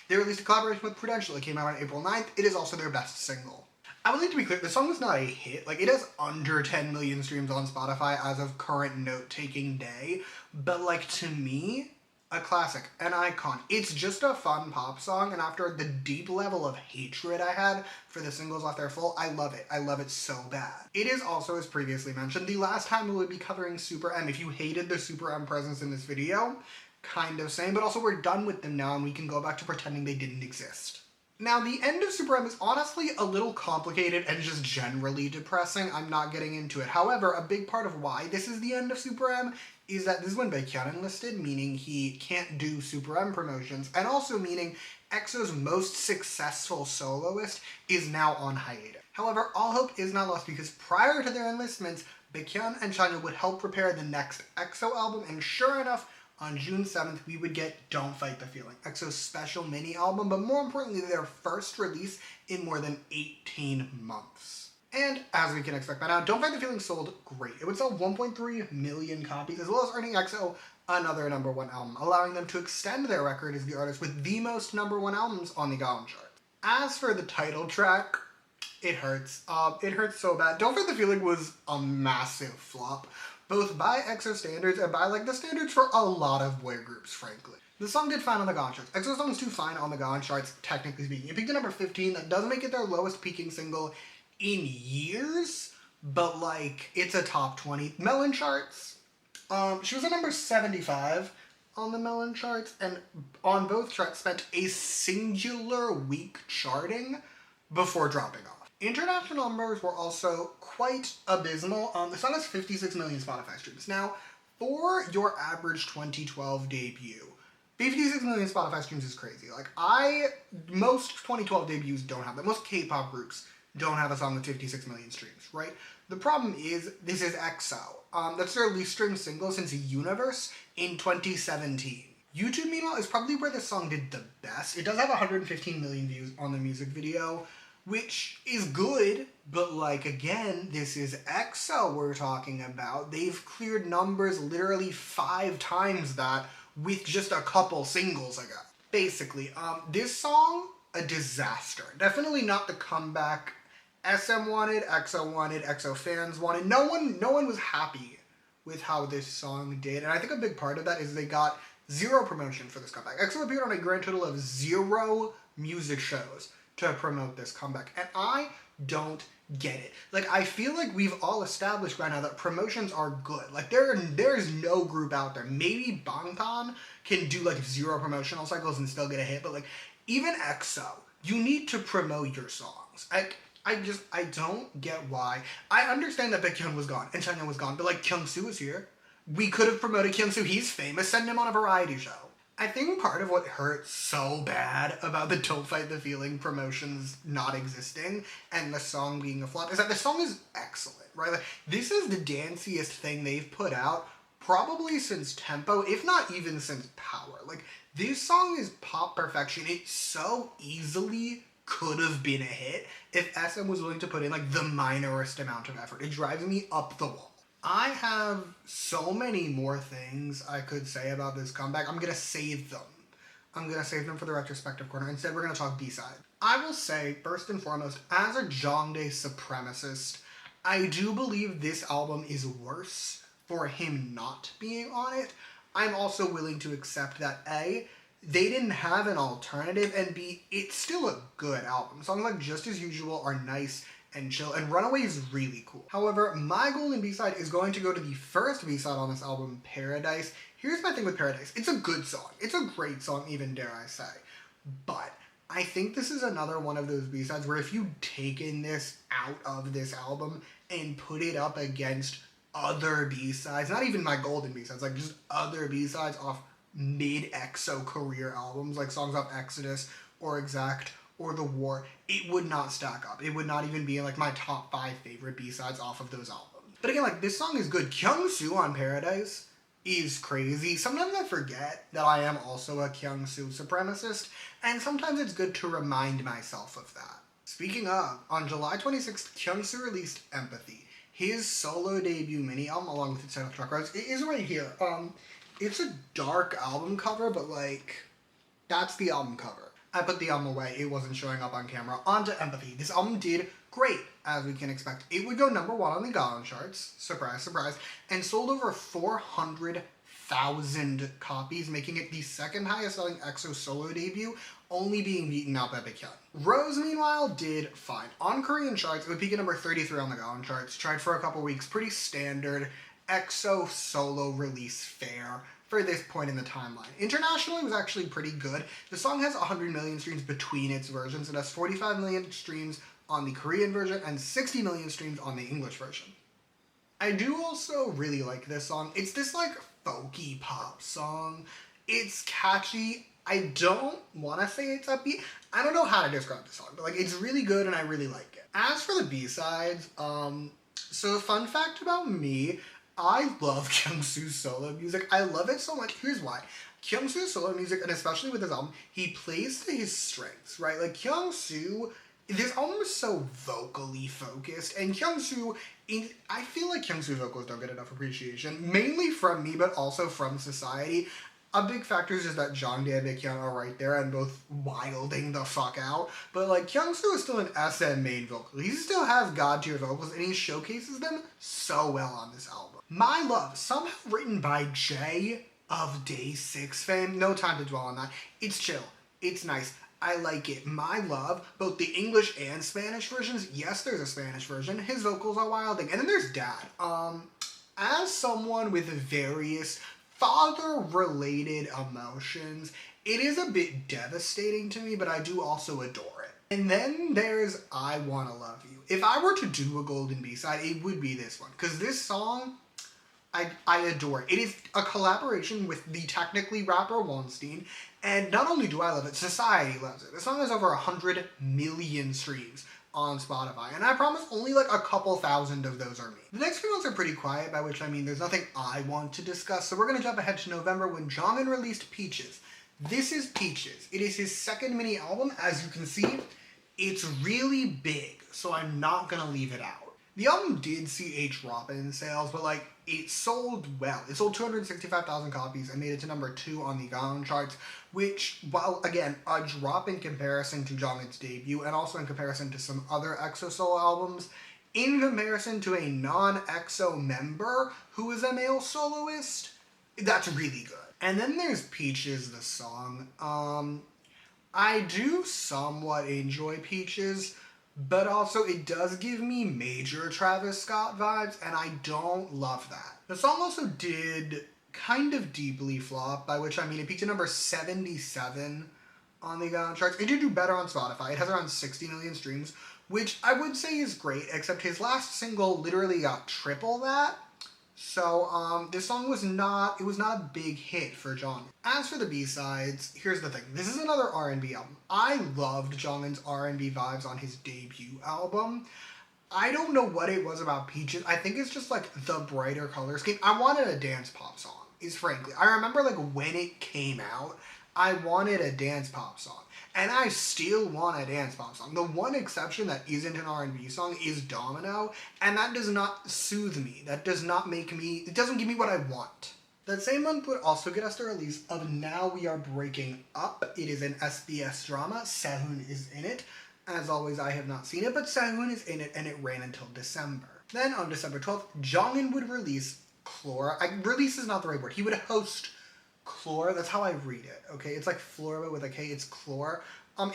They released a collaboration with Prudential. It came out on April 9th. It is also their best single. I would like to be clear, the song was not a hit. Like, it has under 10 million streams on Spotify as of current note-taking day. But, like, to me, A classic, an icon. It's just a fun pop song, and after the deep level of hatred I had for the singles off their full, I love it. I love it so bad. It is also, as previously mentioned, the last time we would be covering Super M. If you hated the Super M presence in this video, kind of same, but also we're done with them now and we can go back to pretending they didn't exist. Now, the end of Super M is honestly a little complicated and just generally depressing. I'm not getting into it. However, a big part of why this is the end of Super M is that this is when Baekhyun enlisted, meaning he can't do Super M promotions, and also meaning EXO's most successful soloist is now on hiatus. However, all hope is not lost because prior to their enlistments, Baekhyun and Chanya would help prepare the next EXO album, and sure enough, on June 7th, we would get Don't Fight the Feeling, EXO's special mini album, but more importantly, their first release in more than 18 months. And as we can expect by now, Don't Fight the Feeling sold great. It would sell 1.3 million copies, as well as earning EXO another #1 album, allowing them to extend their record as the artist with the most #1 albums on the Gaon chart. As for the title track, it hurts. It hurts so bad. Don't Fight the Feeling was a massive flop, both by EXO standards and by like the standards for a lot of boy groups, frankly. The song did fine on the Gaon charts. EXO's songs do fine on the Gaon charts, technically speaking. It peaked at number 15. That doesn't make it their lowest peaking single in years, but like it's a top 20. Melon charts. She was at number 75 on the Melon charts, and on both charts spent a singular week charting before dropping off. International numbers were also quite abysmal. The song has 56 million Spotify streams. Now, for your average 2012 debut, 56 million Spotify streams is crazy. Like, most 2012 debuts don't have that. Most K-pop groups don't have a song with 56 million streams, right? The problem is, this is EXO. That's their least streamed single since Universe in 2017. YouTube, meanwhile, is probably where this song did the best. It does have 115 million views on the music video, which is good, but like, again, this is EXO we're talking about. They've cleared numbers literally 5 times that with just a couple singles ago. Basically, this song, a disaster. Definitely not the comeback SM wanted, EXO fans wanted. No one was happy with how this song did, and I think a big part of that is they got 0 promotion for this comeback. EXO appeared on a grand total of 0 music shows to promote this comeback, and I don't get it. Like, I feel like we've all established by now that promotions are good. Like, there's no group out there. Maybe Bangtan can do like 0 promotional cycles and still get a hit, but like, even EXO, you need to promote your songs. I don't get why. I understand that Baekhyun was gone and Chanya was gone, but like, Kyungsoo was here. We could have promoted Kyungsoo. He's famous. Send him on a variety show. I think part of what hurts so bad about the Don't Fight the Feeling promotions not existing and the song being a flop is that the song is excellent, right? Like, this is the danciest thing they've put out probably since Tempo, if not even since Power. Like, this song is pop perfection. It so easily could have been a hit if SM was willing to put in like the minorest amount of effort. It drives me up the wall. I have so many more things I could say about this comeback. I'm gonna save them. I'm gonna save them for the retrospective corner. Instead, we're gonna talk B-side. I will say, first and foremost, as a Jongdae supremacist, I do believe this album is worse for him not being on it. I'm also willing to accept that A, they didn't have an alternative, and B, it's still a good album. Songs like Just As Usual are nice and chill, and Runaway is really cool. However, my golden B-side is going to go to the first B-side on this album, Paradise. Here's my thing with Paradise. It's a good song. It's a great song, even dare I say. But I think this is another one of those B-sides where if you'd taken this out of this album and put it up against other B-sides, not even my golden B-sides, like just other B-sides off mid-EXO career albums, like songs off Exodus or Exact or The War, it would not stack up. It would not even be in like my top 5 favorite B-sides off of those albums. But again, like, this song is good. Kyungsoo on Paradise is crazy. Sometimes I forget that I am also a Kyungsoo supremacist, and sometimes it's good to remind myself of that. Speaking of, on July 26th, Kyungsoo released Empathy, his solo debut mini album along with its title track. It is right here. It's a dark album cover, but like, that's the album cover. I put the album away, it wasn't showing up on camera. On to Empathy. This album did great, as we can expect. It would go #1 on the Gaon charts, surprise, surprise, and sold over 100,000 copies, making it the second highest selling EXO solo debut, only being beaten out by Baekhyun. Rose, meanwhile, did fine. On Korean charts, it would peak at number 33 on the Gaon charts, tried for a couple weeks, pretty standard EXO solo release fare for this point in the timeline. Internationally, it was actually pretty good. The song has 100 million streams between its versions. It has 45 million streams on the Korean version and 60 million streams on the English version. I do also really like this song. It's this like folky pop song. It's catchy. I don't want to say it's upbeat. I don't know how to describe the song, but like it's really good and I really like it. As for the B-sides, so fun fact about me, I love Kyungsu's solo music. I love it so much. Here's why. Kyungsu's solo music, and especially with his album, he plays to his strengths, right? Like Kyungsu, this album is so vocally focused, and Kyungsu, I feel like Kyungsu's vocals don't get enough appreciation, mainly from me, but also from society. A big factor is just that Jongdae and Baekhyun are right there and both wilding the fuck out. But like Kyungsu is still an SM main vocal. He still has god tier vocals and he showcases them so well on this album. My Love, somehow written by Jay of Day 6 fame. No time to dwell on that. It's chill. It's nice. I like it. My Love, both the English and Spanish versions. Yes, there's a Spanish version. His vocals are wilding. And then there's Dad. As someone with various father-related emotions, it is a bit devastating to me, but I do also adore it. And then there's I Wanna Love You. If I were to do a golden B-side, it would be this one. Because this song, I adore it. It is a collaboration with the technically rapper Weinstein, and not only do I love it, society loves it. The song has over 100 million streams on Spotify, and I promise only like a couple thousand of those are me. The next few months are pretty quiet, by which I mean there's nothing I want to discuss, so we're gonna jump ahead to November when Jongin released Peaches. This is Peaches. It is his second mini album. As you can see, it's really big, so I'm not gonna leave it out. The album did see a drop in sales, but like, it sold well. It sold 265,000 copies and made it to number 2 on the Gaon charts, which, while again, a drop in comparison to Jonghin's debut and also in comparison to some other EXO solo albums, in comparison to a non-EXO member who is a male soloist, that's really good. And then there's Peaches, the song. I do somewhat enjoy Peaches, but also it does give me major Travis Scott vibes, and I don't love that. The song also did kind of deeply flop, by which I mean it peaked at number 77 on the Gaon charts. It did do better on Spotify. It has around 60 million streams, which I would say is great, except his last single literally got triple that. So, this song was not a big hit for Jongin. As for the B-sides, here's the thing. This is another R&B album. I loved Jonghin's R&B vibes on his debut album. I don't know what it was about Peaches. I think it's just, like, the brighter color scheme. I wanted a dance pop song, is frankly. I remember, like, when it came out, I wanted a dance pop song. And I still want a dance pop song. The one exception that isn't an R&B song is Domino, and that does not soothe me. That does not make me, it doesn't give me what I want. That same month would also get us the release of Now We Are Breaking Up. It is an SBS drama. Sehun is in it. As always, I have not seen it, but Sehun is in it, and it ran until December. Then on December 12th, Jongin would release Chlora. Release is not the right word. He would host Chlor, that's how I read it, okay? It's like Flora, but with a K, it's Chlor.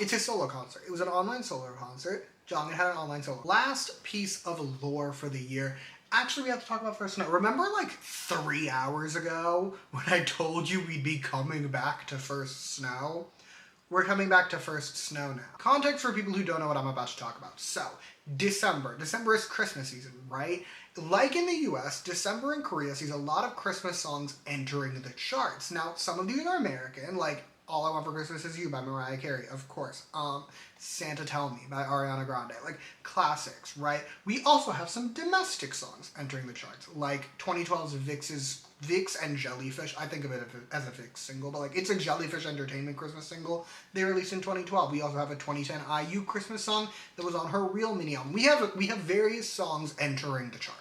It's his solo concert. It was an online solo concert. Jongin had an online solo. Last piece of lore for the year. Actually, we have to talk about First Snow. Remember like 3 hours ago when I told you we'd be coming back to First Snow? We're coming back to First Snow now. Context for people who don't know what I'm about to talk about. So, December. December is Christmas season, right? Like in the US, December in Korea sees a lot of Christmas songs entering the charts. Now, some of these are American, like All I Want for Christmas Is You by Mariah Carey, of course. Santa Tell Me by Ariana Grande, like classics, right? We also have some domestic songs entering the charts, like 2012's Vicks and Jellyfish. I think of it as a Vicks single, but like it's a Jellyfish Entertainment Christmas single they released in 2012. We also have a 2010 IU Christmas song that was on her real mini album. We have various songs entering the charts.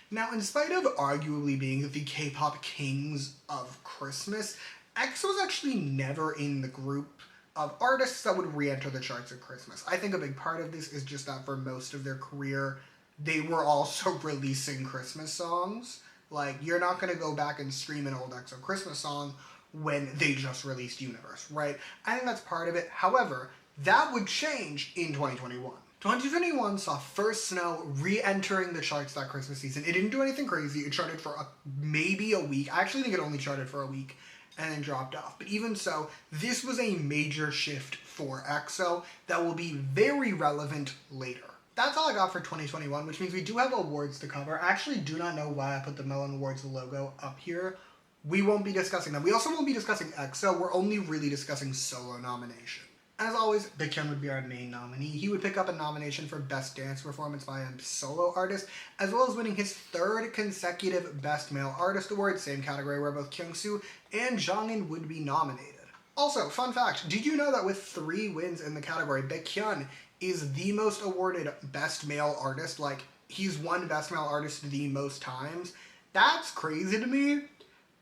Now, in spite of arguably being the K-pop kings of Christmas, EXO was actually never in the group of artists that would re-enter the charts at Christmas. I think a big part of this is just that for most of their career, they were also releasing Christmas songs. Like, you're not going to go back and stream an old EXO Christmas song when they just released Universe, right? I think that's part of it. However, that would change in 2021. 2021 saw First Snow re-entering the charts that Christmas season. It didn't do anything crazy. It charted for maybe a week. I actually think it only charted for a week and then dropped off. But even so, this was a major shift for EXO that will be very relevant later. That's all I got for 2021, which means we do have awards to cover. I actually do not know why I put the Melon Awards logo up here. We won't be discussing them. We also won't be discussing EXO. We're only really discussing solo nomination. As always, Baekhyun would be our main nominee. He would pick up a nomination for Best Dance Performance by a Solo Artist, as well as winning his 3rd consecutive Best Male Artist Award, same category where both Kyungsoo and Jongin would be nominated. Also, fun fact, did you know that with 3 wins in the category, Baekhyun is the most awarded Best Male Artist? Like, he's won Best Male Artist the most times. That's crazy to me,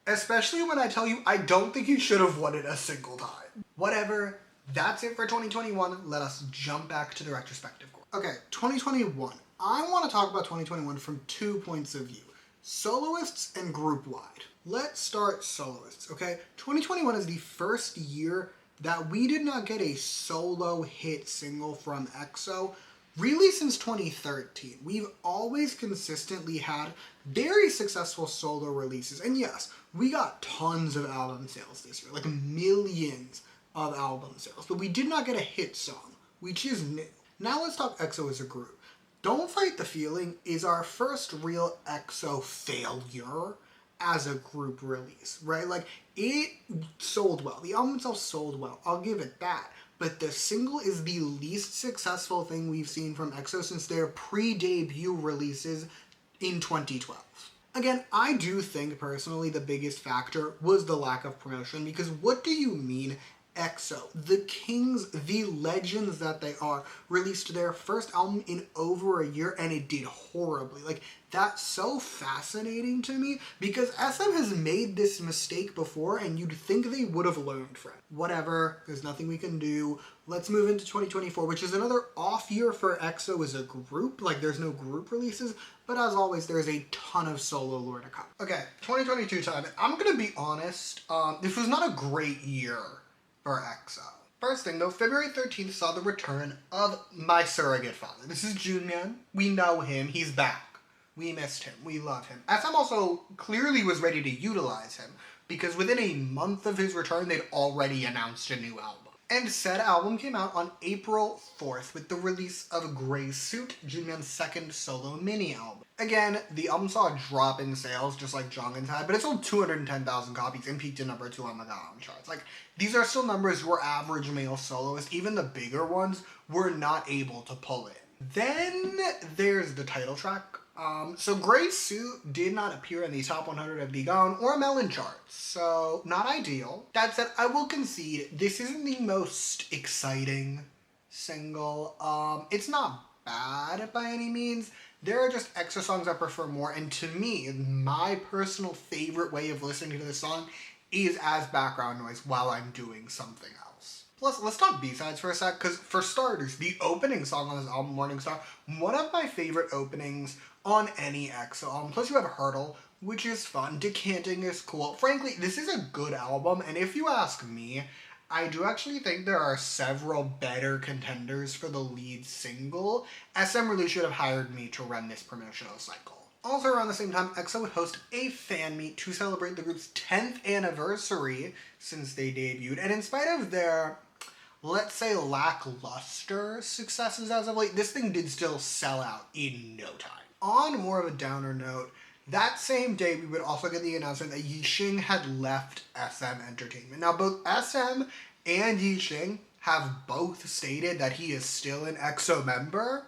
especially when I tell you I don't think he should have won it a single time. Whatever. That's it for 2021. Let us jump back to the retrospective. Okay, 2021. I want to talk about 2021 from 2 points of view. Soloists and group-wide. Let's start soloists, okay? 2021 is the first year that we did not get a solo hit single from EXO really since 2013. We've always consistently had very successful solo releases. And yes, we got tons of album sales this year, like millions of album sales, but we did not get a hit song, which is new. Now let's talk EXO as a group. Don't Fight the Feeling is our first real EXO failure as a group release, right? Like, it sold well. The album itself sold well. I'll give it that. But the single is the least successful thing we've seen from EXO since their pre-debut releases in 2012. Again, I do think, personally, the biggest factor was the lack of promotion, because what do you mean EXO, the kings, the legends that they are, released their first album in over a year and it did horribly. Like, that's so fascinating to me because SM has made this mistake before and you'd think they would have learned from it. Whatever, there's nothing we can do. Let's move into 2024, which is another off year for EXO as a group. Like, there's no group releases, but as always, there's a ton of solo lore to come. Okay, 2022 time. I'm gonna be honest, this was not a great year for EXO. First thing though, February 13th saw the return of my surrogate father. This is Junmyeon. We know him. He's back. We missed him. We love him. SM also clearly was ready to utilize him because within a month of his return, they'd already announced a new album. And said album came out on April 4th with the release of Grey Suit, Junmyeon's 2nd solo mini album. Again, the album saw a drop in sales, just like Jonghin's had, but it sold 210,000 copies and peaked at number 2 on the Gaon charts. Like, these are still numbers where average male soloists, even the bigger ones, were not able to pull in. Then there's the title track. So Grey Suit did not appear in the top 100 of the Gaon or Melon charts, so not ideal. That said, I will concede, this isn't the most exciting single. It's not bad by any means. There are just EXO songs I prefer more, and to me, my personal favorite way of listening to this song is as background noise while I'm doing something else. Plus, let's talk B-sides for a sec, because for starters, the opening song on this album, Morning Star, one of my favorite openings on any EXO album. Plus you have Hurdle, which is fun. Decanting is cool. Frankly, this is a good album, and if you ask me, I do actually think there are several better contenders for the lead single. SM really should have hired me to run this promotional cycle. Also around the same time, EXO would host a fan meet to celebrate the group's 10th anniversary since they debuted, and in spite of their, let's say, lackluster successes as of late, this thing did still sell out in no time. On more of a downer note, that same day we would also get the announcement that Yixing had left SM Entertainment. Now both SM and Yixing have both stated that he is still an EXO member,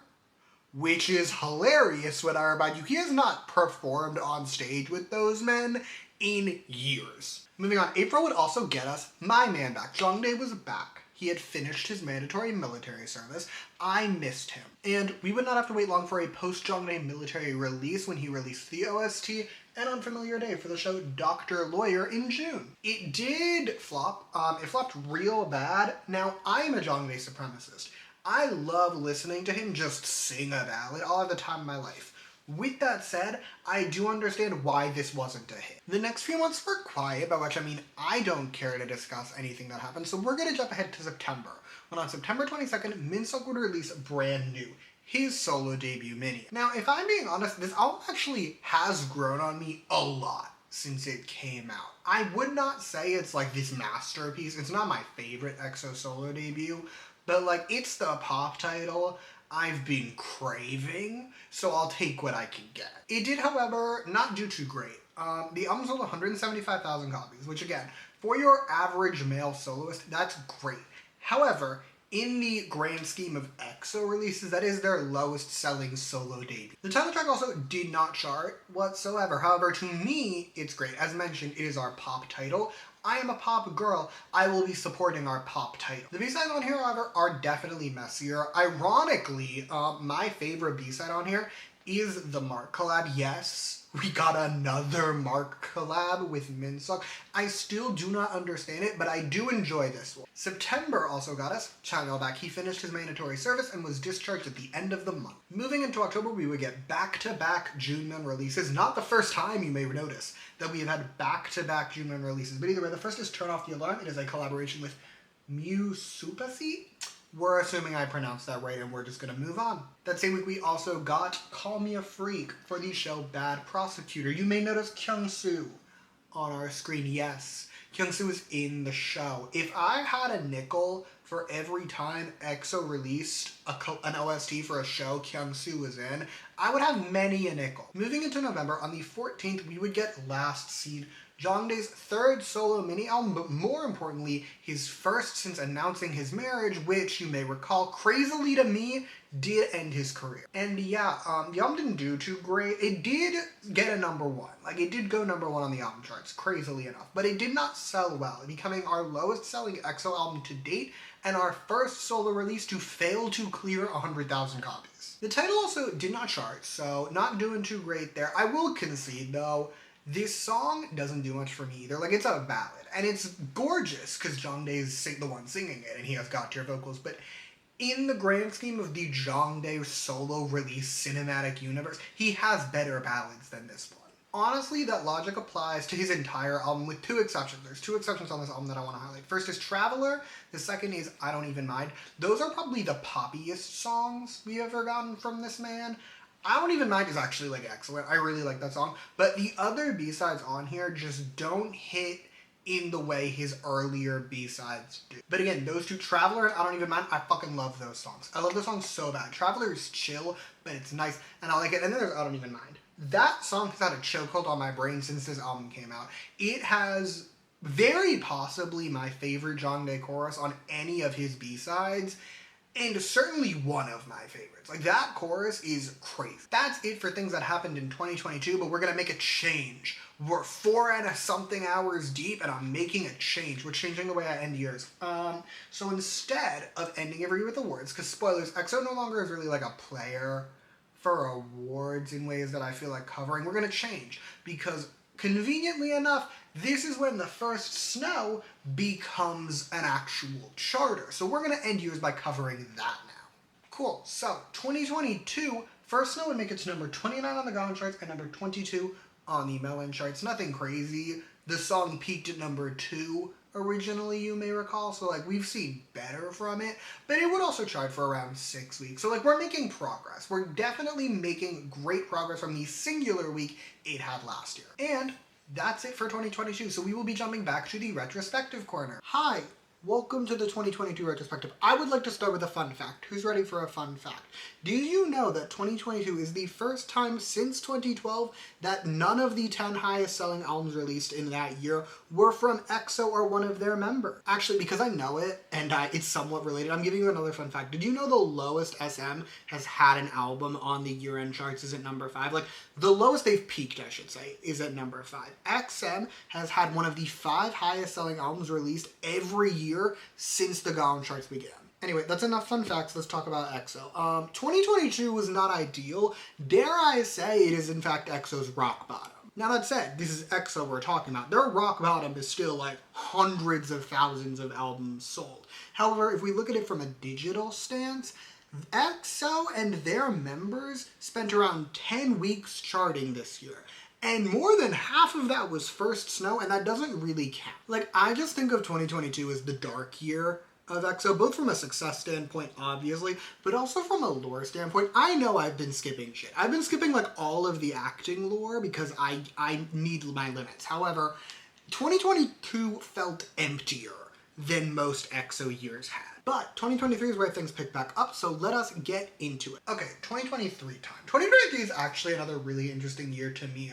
which is hilarious when I remind you he has not performed on stage with those men in years. Moving on, April would also get us my man back. Jongdae was back. He had finished his mandatory military service. I missed him. And we would not have to wait long for a post-Jongdae military release when he released the OST and Unfamiliar Day for the show Dr. Lawyer in June. It did flop. It flopped real bad. Now, I'm a Jongdae supremacist. I love listening to him just sing a ballad all of the time of my life. With that said, I do understand why this wasn't a hit. The next few months were quiet, by which I mean I don't care to discuss anything that happened, so we're gonna jump ahead to September, when on September 22nd, Minseok would release Brand New, his solo debut mini. Now, if I'm being honest, this album actually has grown on me a lot since it came out. I would not say it's like this masterpiece. It's not my favorite EXO solo debut, but like it's the pop title I've been craving, so I'll take what I can get. It did, however, not do too great. The album sold 175,000 copies, which again, for your average male soloist, that's great. However, in the grand scheme of EXO releases, that is their lowest selling solo debut. The title track also did not chart whatsoever. However, to me, it's great. As mentioned, it is our pop title. I am a pop girl. I will be supporting our pop title. The B-sides on here, however, are definitely messier. Ironically, my favorite B-side on here is the Mark collab. Yes, we got another Mark collab with Minseok. I still do not understand it, but I do enjoy this one. September also got us Chanyeol back. He finished his mandatory service and was discharged at the end of the month. Moving into October, we would get back-to-back Juneon releases. Not the first time, you may notice, that we have had back-to-back Juneon releases. But either way, the first is Turn Off the Alarm. It is a collaboration with Musupasi. We're assuming I pronounced that right and we're just gonna move on. That same week we also got Call Me a Freak for the show Bad Prosecutor. You may notice Kyungsoo on our screen. Yes, Kyungsoo is in the show. If I had a nickel for every time EXO released an OST for a show Kyungsoo was in, I would have many a nickel. Moving into November, on the 14th, we would get Last Seed, Jongdae's third solo mini album, but more importantly, his first since announcing his marriage, which you may recall, crazily to me, did end his career. And yeah, the album didn't do too great. It did get a #1. Like, it did go #1 on the album charts, crazily enough, but it did not sell well, becoming our lowest selling EXO album to date, and our first solo release to fail to clear 100,000 copies. The title also did not chart, so not doing too great there. I will concede, though, this song doesn't do much for me either. Like, it's a ballad, and it's gorgeous, because Jongdae is the one singing it, and he has god-tier vocals, but in the grand scheme of the Jongdae solo release cinematic universe, he has better ballads than this one. Honestly, that logic applies to his entire album with two exceptions. There's two exceptions on this album that I want to highlight. First is Traveler, the second is I Don't Even Mind. Those are probably the poppiest songs we ever gotten from this man. I Don't Even Mind is actually, like, excellent. I really like that song. But the other B-sides on here just don't hit in the way his earlier B-sides do. But again, those two, Traveler and I Don't Even Mind, I fucking love those songs. I love those songs so bad. Traveler is chill, but it's nice, and I like it. And then there's I Don't Even Mind. That song has had a chokehold on my brain since this album came out. It has very possibly my favorite Jongdae chorus on any of his B-sides, and certainly one of my favorites. Like, that chorus is crazy. That's it for things that happened in 2022, but we're gonna make a change. We're 4 and something hours deep, and I'm making a change. We're changing the way I end years. So instead of ending every year with awards, because spoilers, EXO no longer is really like a player for awards in ways that I feel like covering, we're gonna change. Because conveniently enough, this is when the first snow becomes an actual charter. So we're gonna end years by covering that now. Cool, so 2022, First Snow would make it to number 29 on the Gong charts and number 22 on the Melon charts. Nothing crazy. The song peaked at number 2 originally, you may recall, so like we've seen better from it, but it would also chart for around 6 weeks. So like we're making progress. We're definitely making great progress from the singular week it had last year. And that's it for 2022, so we will be jumping back to the retrospective corner. Hi, welcome to the 2022 retrospective. I would like to start with a fun fact. Who's ready for a fun fact? Do you know that 2022 is the first time since 2012 that none of the 10 highest selling albums released in that year were from EXO or one of their members? Actually, because I know it, and it's somewhat related, I'm giving you another fun fact. Did you know the lowest SM has had an album on the year-end charts is at number 5? Like, the lowest they've peaked, I should say, is at number 5. XM has had one of the 5 highest selling albums released every year since the Gong charts began. Anyway, that's enough fun facts. Let's talk about EXO. 2022 was not ideal. Dare I say it is in fact EXO's rock bottom. Now that said, this is EXO we're talking about. Their rock bottom is still like hundreds of thousands of albums sold. However, if we look at it from a digital stance, EXO and their members spent around 10 weeks charting this year. And more than half of that was First Snow, and that doesn't really count. Like, I just think of 2022 as the dark year of EXO, both from a success standpoint, obviously, but also from a lore standpoint. I know I've been skipping shit. I've been skipping, like, all of the acting lore because I need my limits. However, 2022 felt emptier than most EXO years had. But 2023 is where things pick back up, so let us get into it. Okay, 2023 time. 2023 is actually another really interesting year to me,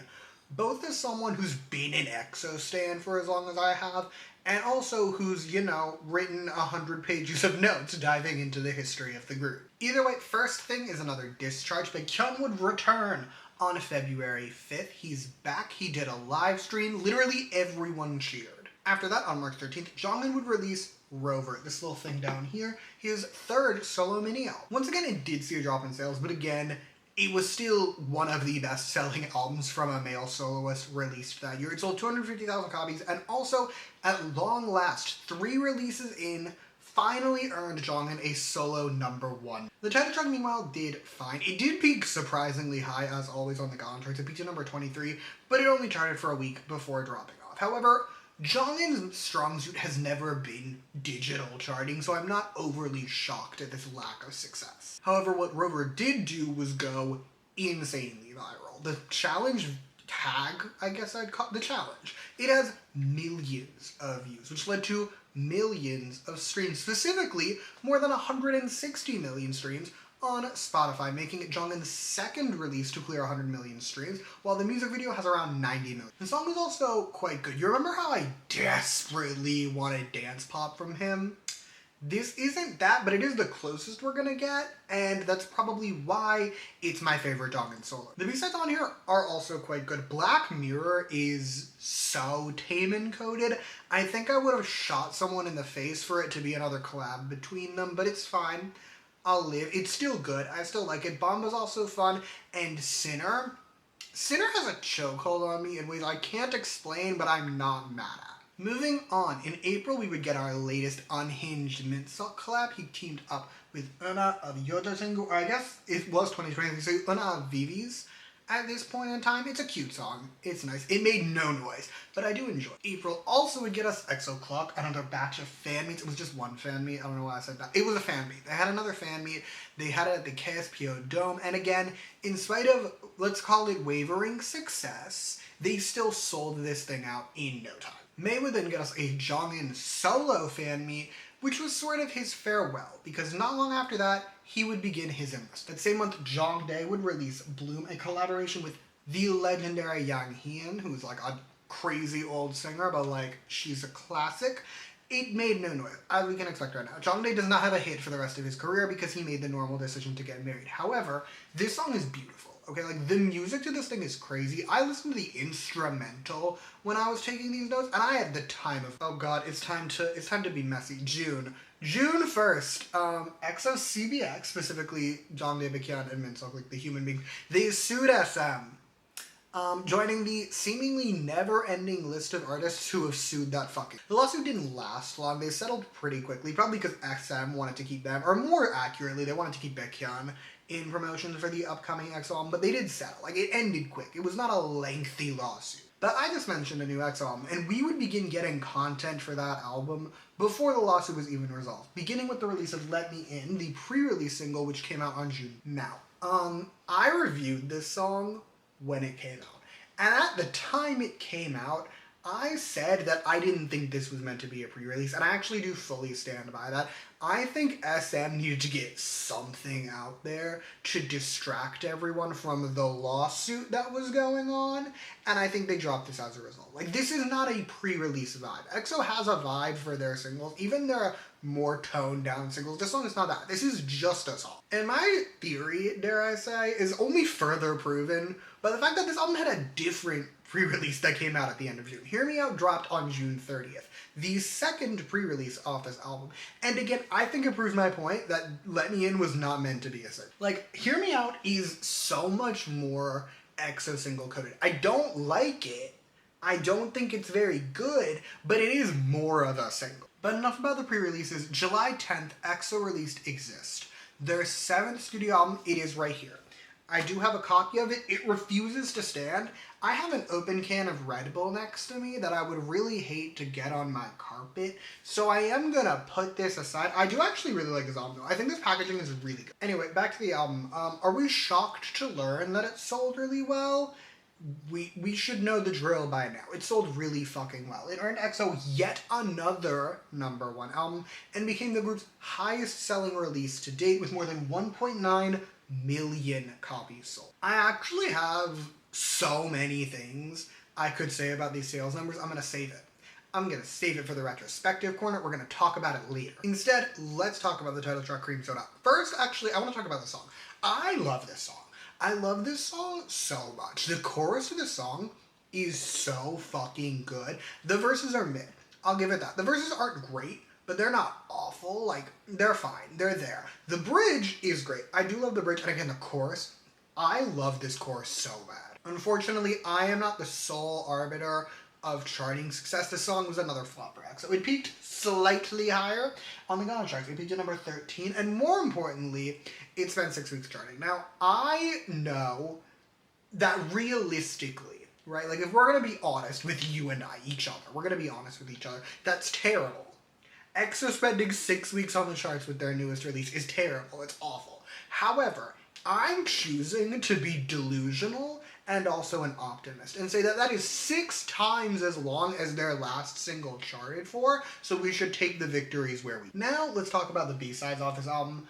both as someone who's been an EXO stan for as long as I have, and also who's, you know, written 100 pages of notes diving into the history of the group. Either way, first thing is another discharge. Baekhyun would return on February 5th. He's back. He did a live stream. Literally everyone cheered. After that, on March 13th, Jongin would release Rover, this little thing down here, his third solo mini album. Once again, it did see a drop in sales, but again, it was still one of the best-selling albums from a male soloist released that year. It sold 250,000 copies, and also, at long last, 3 releases in, finally earned Jongin a solo #1. The title track, meanwhile, did fine. It did peak surprisingly high, as always, on the Gaon charts. It peaked at number 23, but it only charted for a week before dropping off. However, Jongin's strong suit has never been digital charting, so I'm not overly shocked at this lack of success. However, what Rover did do was go insanely viral. The challenge tag, I guess I'd call it the challenge. It has millions of views, which led to millions of streams, specifically more than 160 million streams on Spotify, making it Jongin's second release to clear 100 million streams, while the music video has around 90 million. The song is also quite good. You remember how I desperately wanted dance pop from him? This isn't that, but it is the closest we're gonna get, and that's probably why it's my favorite Jongin solo. The B-sides on here are also quite good. Black Mirror is so Taemin coded. I think I would have shot someone in the face for it to be another collab between them, but it's fine. I'll live. It's still good. I still like it. Bomba's also fun. And Sinner has a chokehold on me in ways I can't explain, but I'm not mad at. Moving on, in April we would get our latest Unhinged Minseok collab. He teamed up with Una of Yodasengu, or I guess it was 2020, so Una of Vivi's. At this point in time, it's a cute song. It's nice. It made no noise, but I do enjoy it. April also would get us EXO Clock, another batch of fan meets. It was just one fan meet. I don't know why I said that. It was a fan meet. They had another fan meet. They had it at the KSPO Dome. And again, in spite of, let's call it wavering success, they still sold this thing out in no time. May would then get us a Jongin solo fan meet, which was sort of his farewell, because not long after that, he would begin his enlist. That same month, Jongdae would release Bloom, a collaboration with the legendary Yang Hyun, who's like a crazy old singer, but like, she's a classic. It made no noise, as we can expect right now. Jongdae does not have a hit for the rest of his career because he made the normal decision to get married. However, this song is beautiful. Okay, like, the music to this thing is crazy. I listened to the instrumental when I was taking these notes, and I had the time of, oh god, it's time to be messy. June 1st, EXO CBX, specifically Jongdae, Baekhyun, and Minseok, like the human being, they sued SM, joining the seemingly never-ending list of artists who have sued that fucking. The lawsuit didn't last long. They settled pretty quickly, probably because SM wanted to keep them, or more accurately, they wanted to keep Baekhyun in promotions for the upcoming EXO album, but they did settle. Like, it ended quick. It was not a lengthy lawsuit. But I just mentioned a new EXO album, and we would begin getting content for that album before the lawsuit was even resolved, beginning with the release of Let Me In, the pre-release single, which came out on June. Now, I reviewed this song when it came out, and at the time it came out, I said that I didn't think this was meant to be a pre-release, and I actually do fully stand by that. I think SM needed to get something out there to distract everyone from the lawsuit that was going on, and I think they dropped this as a result. Like, this is not a pre-release vibe. EXO has a vibe for their singles, even their more toned down singles. This song is not that. This is just a song. And my theory, dare I say, is only further proven by the fact that this album had a different pre-release that came out at the end of June. Hear Me Out dropped on June 30th, the second pre-release off this album. And again, I think it proves my point that Let Me In was not meant to be a single. Like, Hear Me Out is so much more EXO single coded. I don't like it. I don't think it's very good, but it is more of a single. But enough about the pre-releases. July 10th, EXO released Exist. Their 7th studio album, it is right here. I do have a copy of it. It refuses to stand. I have an open can of Red Bull next to me that I would really hate to get on my carpet, so I am gonna put this aside. I do actually really like this album though. I think this packaging is really good. Anyway, back to the album. Are we shocked to learn that it sold really well? We should know the drill by now. It sold really fucking well. It earned EXO yet another #1 album and became the group's highest selling release to date with more than 1.9 million copies sold. I actually have so many things I could say about these sales numbers. I'm gonna save it. I'm gonna save it for the retrospective corner. We're gonna talk about it later. Instead, let's talk about the title track, Cream Soda. First, actually, I wanna talk about the song. I love this song. I love this song so much. The chorus of this song is so fucking good. The verses are mid. I'll give it that. The verses aren't great, but they're not awful. Like, they're fine. They're there. The bridge is great. I do love the bridge. And again, the chorus. I love this chorus so bad. Unfortunately, I am not the sole arbiter of charting success. This song was another flop for EXO. It peaked slightly higher on the Gaon charts. It peaked at number 13, and more importantly, it spent 6 weeks charting. Now, I know that realistically, right, like if we're gonna be honest with you and I, each other, we're gonna be honest with each other, that's terrible. EXO spending 6 weeks on the charts with their newest release is terrible. It's awful. However, I'm choosing to be delusional and also an optimist and say that that is 6 times as long as their last single charted for, so we should take the victories where we... Now, let's talk about the B-sides off this album.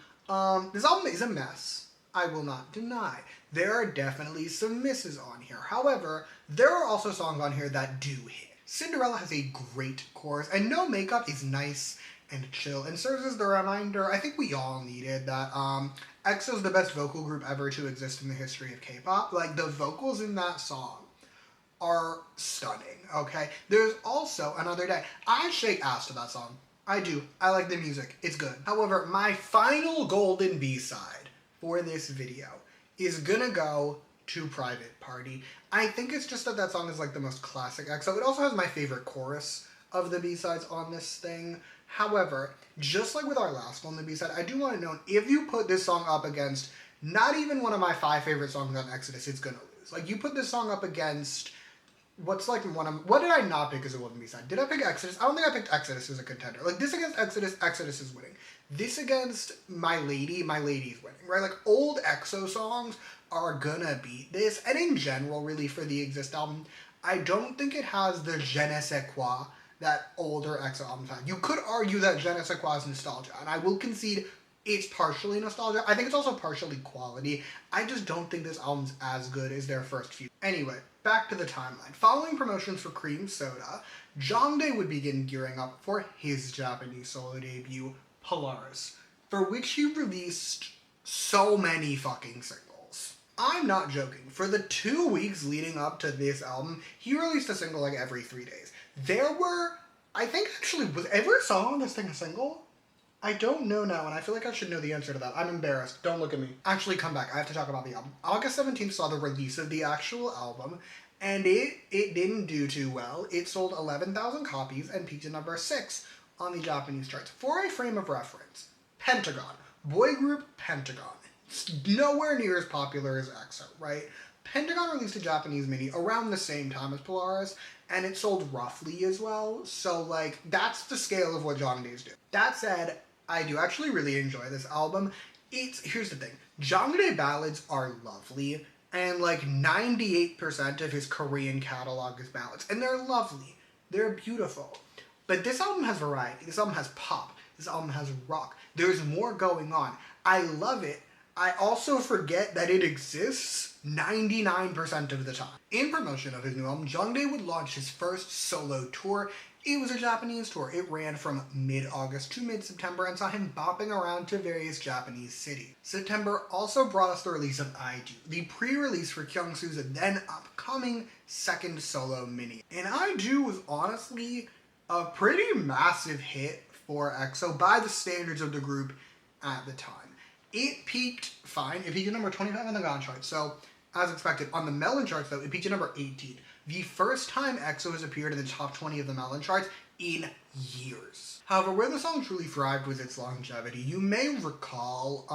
This album is a mess. I will not deny. There are definitely some misses on here. However, there are also songs on here that do hit. Cinderella has a great chorus, and No Makeup is nice and chill and serves as the reminder I think we all needed that EXO's the best vocal group ever to exist in the history of K-pop. Like, the vocals in that song are stunning, okay? There's also Another Day. I shake ass to that song. I do. I like the music. It's good. However, my final golden B-side for this video is gonna go to Private Party. I think it's just that that song is like the most classic EXO. It also has my favorite chorus of the B-sides on this thing. However, just like with our last one, the B-side, I do want to know if you put this song up against not even one of my 5 favorite songs on Exodus, it's gonna lose. Like, you put this song up against what's like one of... What did I not pick as a golden B-side? Did I pick Exodus? I don't think I picked Exodus as a contender. Like, this against Exodus, Exodus is winning. This against My Lady's winning, right? Like, old EXO songs are gonna beat this. And in general, really, for the Exist album, I don't think it has the je ne sais quoi that older EXO albums had. You could argue that je ne sais quoi is nostalgia, and I will concede it's partially nostalgia. I think it's also partially quality. I just don't think this album's as good as their first few. Anyway, back to the timeline. Following promotions for Cream Soda, Jongdae would begin gearing up for his Japanese solo debut, Polaris, for which he released so many fucking singles. I'm not joking. For the 2 weeks leading up to this album, he released a single like every 3 days. There were, I think actually, was every song on this thing a single? I don't know now, and I feel like I should know the answer to that. I'm embarrassed. Don't look at me. Actually, come back. I have to talk about the album. August 17th saw the release of the actual album, and it didn't do too well. It sold 11,000 copies and peaked at number 6 on the Japanese charts. For a frame of reference, Pentagon, boy group Pentagon, it's nowhere near as popular as EXO, right? Pentagon released a Japanese mini around the same time as Polaris, and it sold roughly as well, so like, that's the scale of what Jongdae's do. That said, I do actually really enjoy this album. Here's the thing, Jongdae ballads are lovely, and like 98% of his Korean catalog is ballads, and they're lovely, they're beautiful. But this album has variety, this album has pop, this album has rock, there's more going on. I love it. I also forget that it exists 99% of the time. In promotion of his new album, Jongdae would launch his first solo tour. It was a Japanese tour. It ran from mid-August to mid-September and saw him bopping around to various Japanese cities. September also brought us the release of I Do, the pre-release for Kyungsu's then upcoming second solo mini. And I Do was honestly a pretty massive hit for EXO by the standards of the group at the time. It peaked fine. It peaked at number 25 on the Gaon chart. So, as expected, on the Melon charts, though, it peaked at number 18. The first time EXO has appeared in the top 20 of the Melon charts in years. However, where the song truly thrived was its longevity. You may recall,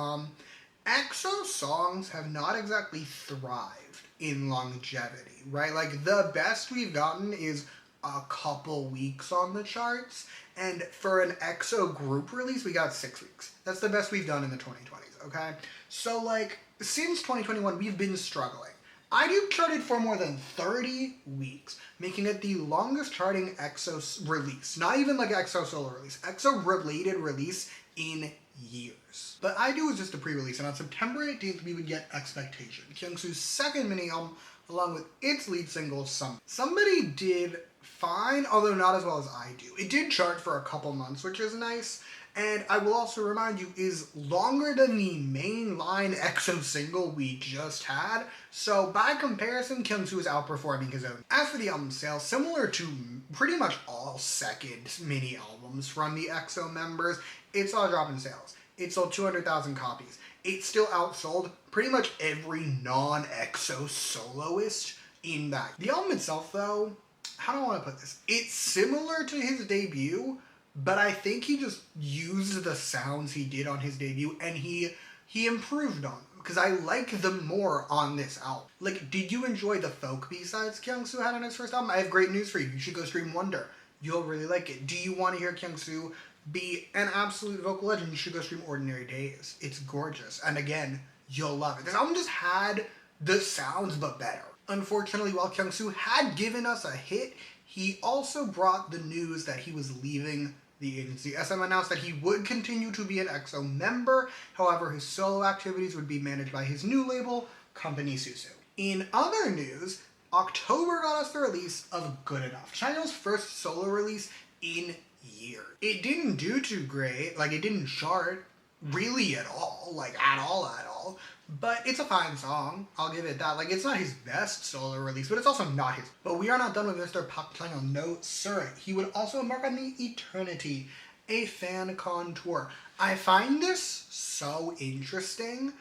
EXO songs have not exactly thrived in longevity, right? Like, the best we've gotten is a couple weeks on the charts, and for an EXO group release, we got 6 weeks. That's the best we've done in the 2020s, okay? So, like, since 2021, we've been struggling. IDU charted for more than 30 weeks, making it the longest charting EXO release. Not even like EXO solo release, EXO related release in years. But IDU was just a pre-release, and on September 18th, we would get Expectation, Kyungsu's second mini-album, along with its lead single, Somebody did fine, although not as well as IDU. It did chart for a couple months, which is nice, and I will also remind you, is longer than the mainline EXO single we just had, so by comparison, Kyungsu is outperforming his own. As for the album sales, similar to pretty much all second mini-albums from the EXO members, it saw a drop in sales. It sold 200,000 copies. It still outsold pretty much every non-EXO soloist in that. The album itself, though, how do I want to put this? It's similar to his debut, but I think he just used the sounds he did on his debut and he improved on them, because I like them more on this album. Like, did you enjoy the folk B-sides Kyungsu had on his first album? I have great news for you. You should go stream Wonder. You'll really like it. Do you want to hear Kyungsu be an absolute vocal legend? You should go stream Ordinary Days. It's gorgeous. And again, you'll love it. This album just had the sounds, but better. Unfortunately, while Kyungsu had given us a hit, he also brought the news that he was leaving the agency. SM announced that he would continue to be an EXO member, however his solo activities would be managed by his new label, Company Susu. In other news, October got us the release of Good Enough, China's first solo release in years. It didn't do too great, like it didn't chart really at all, but it's a fine song, I'll give it that. Like, it's not his best solo release, but it's also not his. But we are not done with Mr. Park Chang-yeol, no sir. He would also embark on the Eternity, a fan con tour. I find this so interesting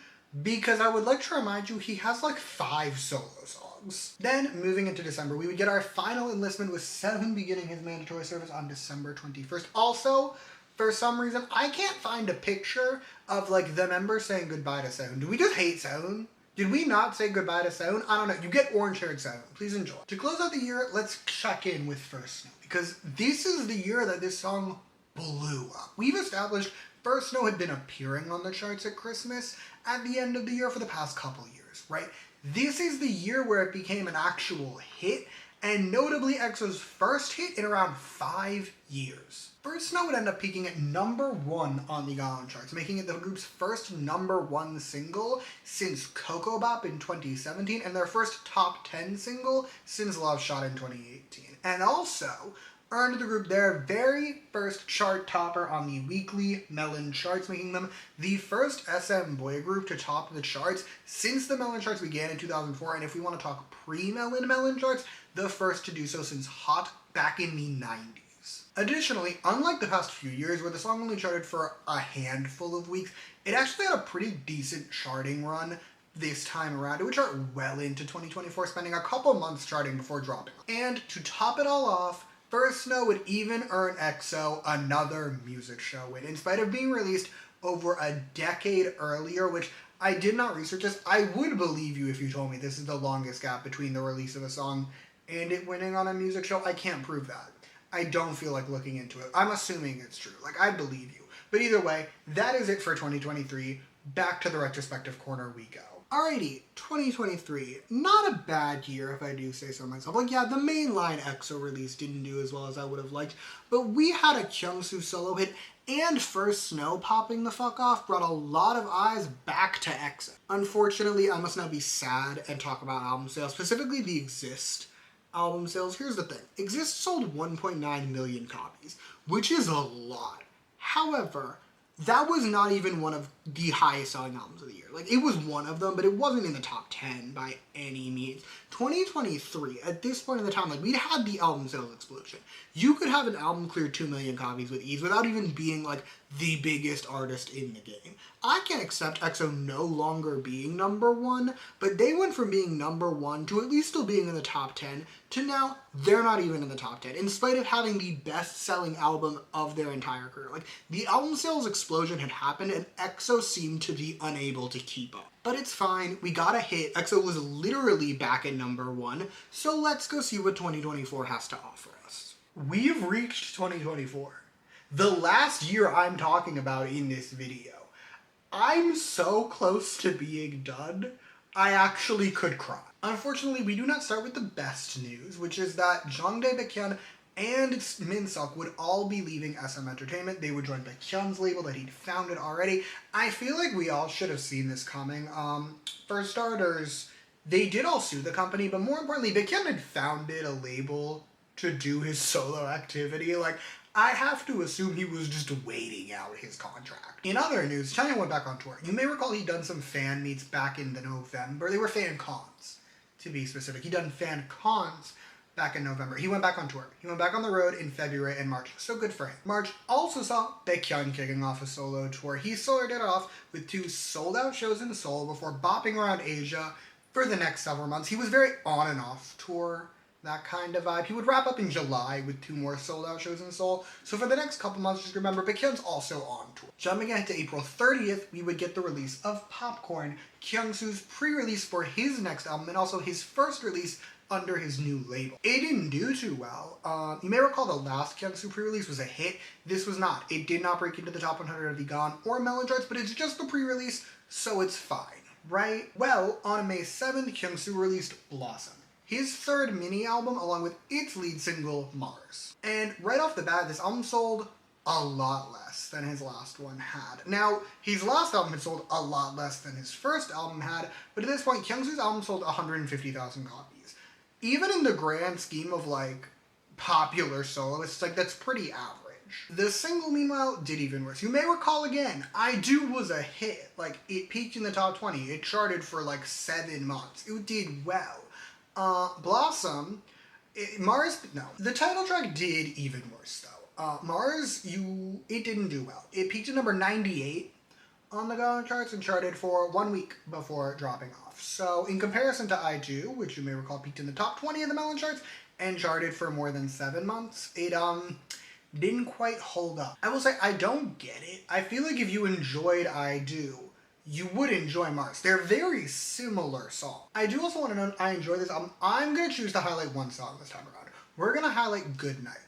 because I would like to remind you he has like 5 solo songs. Then, moving into December, we would get our final enlistment with Sehun beginning his mandatory service on December 21st. Also, for some reason, I can't find a picture of, like, the members saying goodbye to Sehun. Do we just hate Sehun? Did we not say goodbye to Sehun? I don't know. You get orange-haired Sehun. Please enjoy. To close out the year, let's check in with First Snow, because this is the year that this song blew up. We've established First Snow had been appearing on the charts at Christmas at the end of the year for the past couple years, right? This is the year where it became an actual hit, and notably EXO's first hit in around 5 years. First Snow would end up peaking at #1 on the Gaon charts, making it the group's first #1 single since Coco Bop in 2017, and their first top 10 single since Love Shot in 2018. And also earned the group their very first chart topper on the weekly Melon charts, making them the first SM boy group to top the charts since the Melon charts began in 2004, and if we want to talk pre-Melon Melon charts, the first to do so since Hot back in the 90s. Additionally, unlike the past few years where the song only charted for a handful of weeks, it actually had a pretty decent charting run this time around. It would chart well into 2024, spending a couple months charting before dropping. And to top it all off, First Snow would even earn EXO another music show win, in spite of being released over a decade earlier, which I did not research this. I would believe you if you told me this is the longest gap between the release of a song and it winning on a music show. I can't prove that. I don't feel like looking into it. I'm assuming it's true. Like, I believe you. But either way, that is it for 2023. Back to the retrospective corner we go. Alrighty, 2023. Not a bad year, if I do say so myself. Like, yeah, the mainline EXO release didn't do as well as I would have liked, but we had a Kyungsu solo hit, and First Snow popping the fuck off brought a lot of eyes back to EXO. Unfortunately, I must now be sad and talk about album sales, specifically the Exist album sales. Here's the thing. Exist sold 1.9 million copies, which is a lot. However, that was not even one of the highest selling albums of the year. Like, it was one of them, but it wasn't in the top 10 by any means. 2023, at this point in the time, like, we'd had the album sales explosion. You could have an album clear 2 million copies with ease without even being, like, the biggest artist in the game. I can accept EXO no longer being number one, but they went from being number one to at least still being in the top 10 to now they're not even in the top 10, in spite of having the best-selling album of their entire career. Like, the album sales explosion had happened, and EXO seemed to be unable to keep up. But it's fine, we got a hit, EXO was literally back at number one, so let's go see what 2024 has to offer us. We've reached 2024. The last year I'm talking about in this video. I'm so close to being done, I actually could cry. Unfortunately, we do not start with the best news, which is that Jongdae, Baekhyun, and Minseok would all be leaving SM Entertainment. They would join Baekhyun's label that he'd founded already. I feel like we all should have seen this coming. For starters, they did all sue the company, but more importantly, Baekhyun had founded a label to do his solo activity. Like, I have to assume he was just waiting out his contract. In other news, China went back on tour. You may recall he'd done some fan meets back in the November. They were fan cons, to be specific. He'd done fan cons back in November. He went back on tour. He went back on the road in February and March, so good for him. March also saw Baekhyun kicking off a solo tour. He started it off with 2 sold-out shows in Seoul before bopping around Asia for the next several months. He was very on and off tour, that kind of vibe. He would wrap up in July with 2 more sold-out shows in Seoul. So for the next couple months, just remember, Baekhyun's also on tour. Jumping ahead to April 30th, we would get the release of Popcorn, Kyungsu's pre-release for his next album, and also his first release under his new label. It didn't do too well. You may recall the last Kyungsu pre-release was a hit. This was not. It did not break into the top 100 of the GON or Melon charts, but it's just the pre-release, so it's fine, right? Well, on May 7th, Kyungsu released Blossom, his third mini-album, along with its lead single, Mars. And right off the bat, this album sold a lot less than his last one had. Now, his last album had sold a lot less than his first album had, but at this point, Kyungsu's album sold 150,000 copies. Even in the grand scheme of, like, popular soloists, like, that's pretty average. The single, meanwhile, did even worse. You may recall again, I Do was a hit. Like, it peaked in the top 20. It charted for, like, 7 months. It did well. Blossom, Mars, no. The title track did even worse, though. Mars, it didn't do well. It peaked at number 98 on the GON charts and charted for 1 week before dropping off. So in comparison to I Do, which you may recall peaked in the top 20 of the Melon charts and charted for more than 7 months, it didn't quite hold up. I will say, I don't get it. I feel like if you enjoyed I Do, you would enjoy Mars. They're very similar songs. I do also want to know, I enjoy this album. I'm going to choose to highlight one song this time around. We're going to highlight Good Night.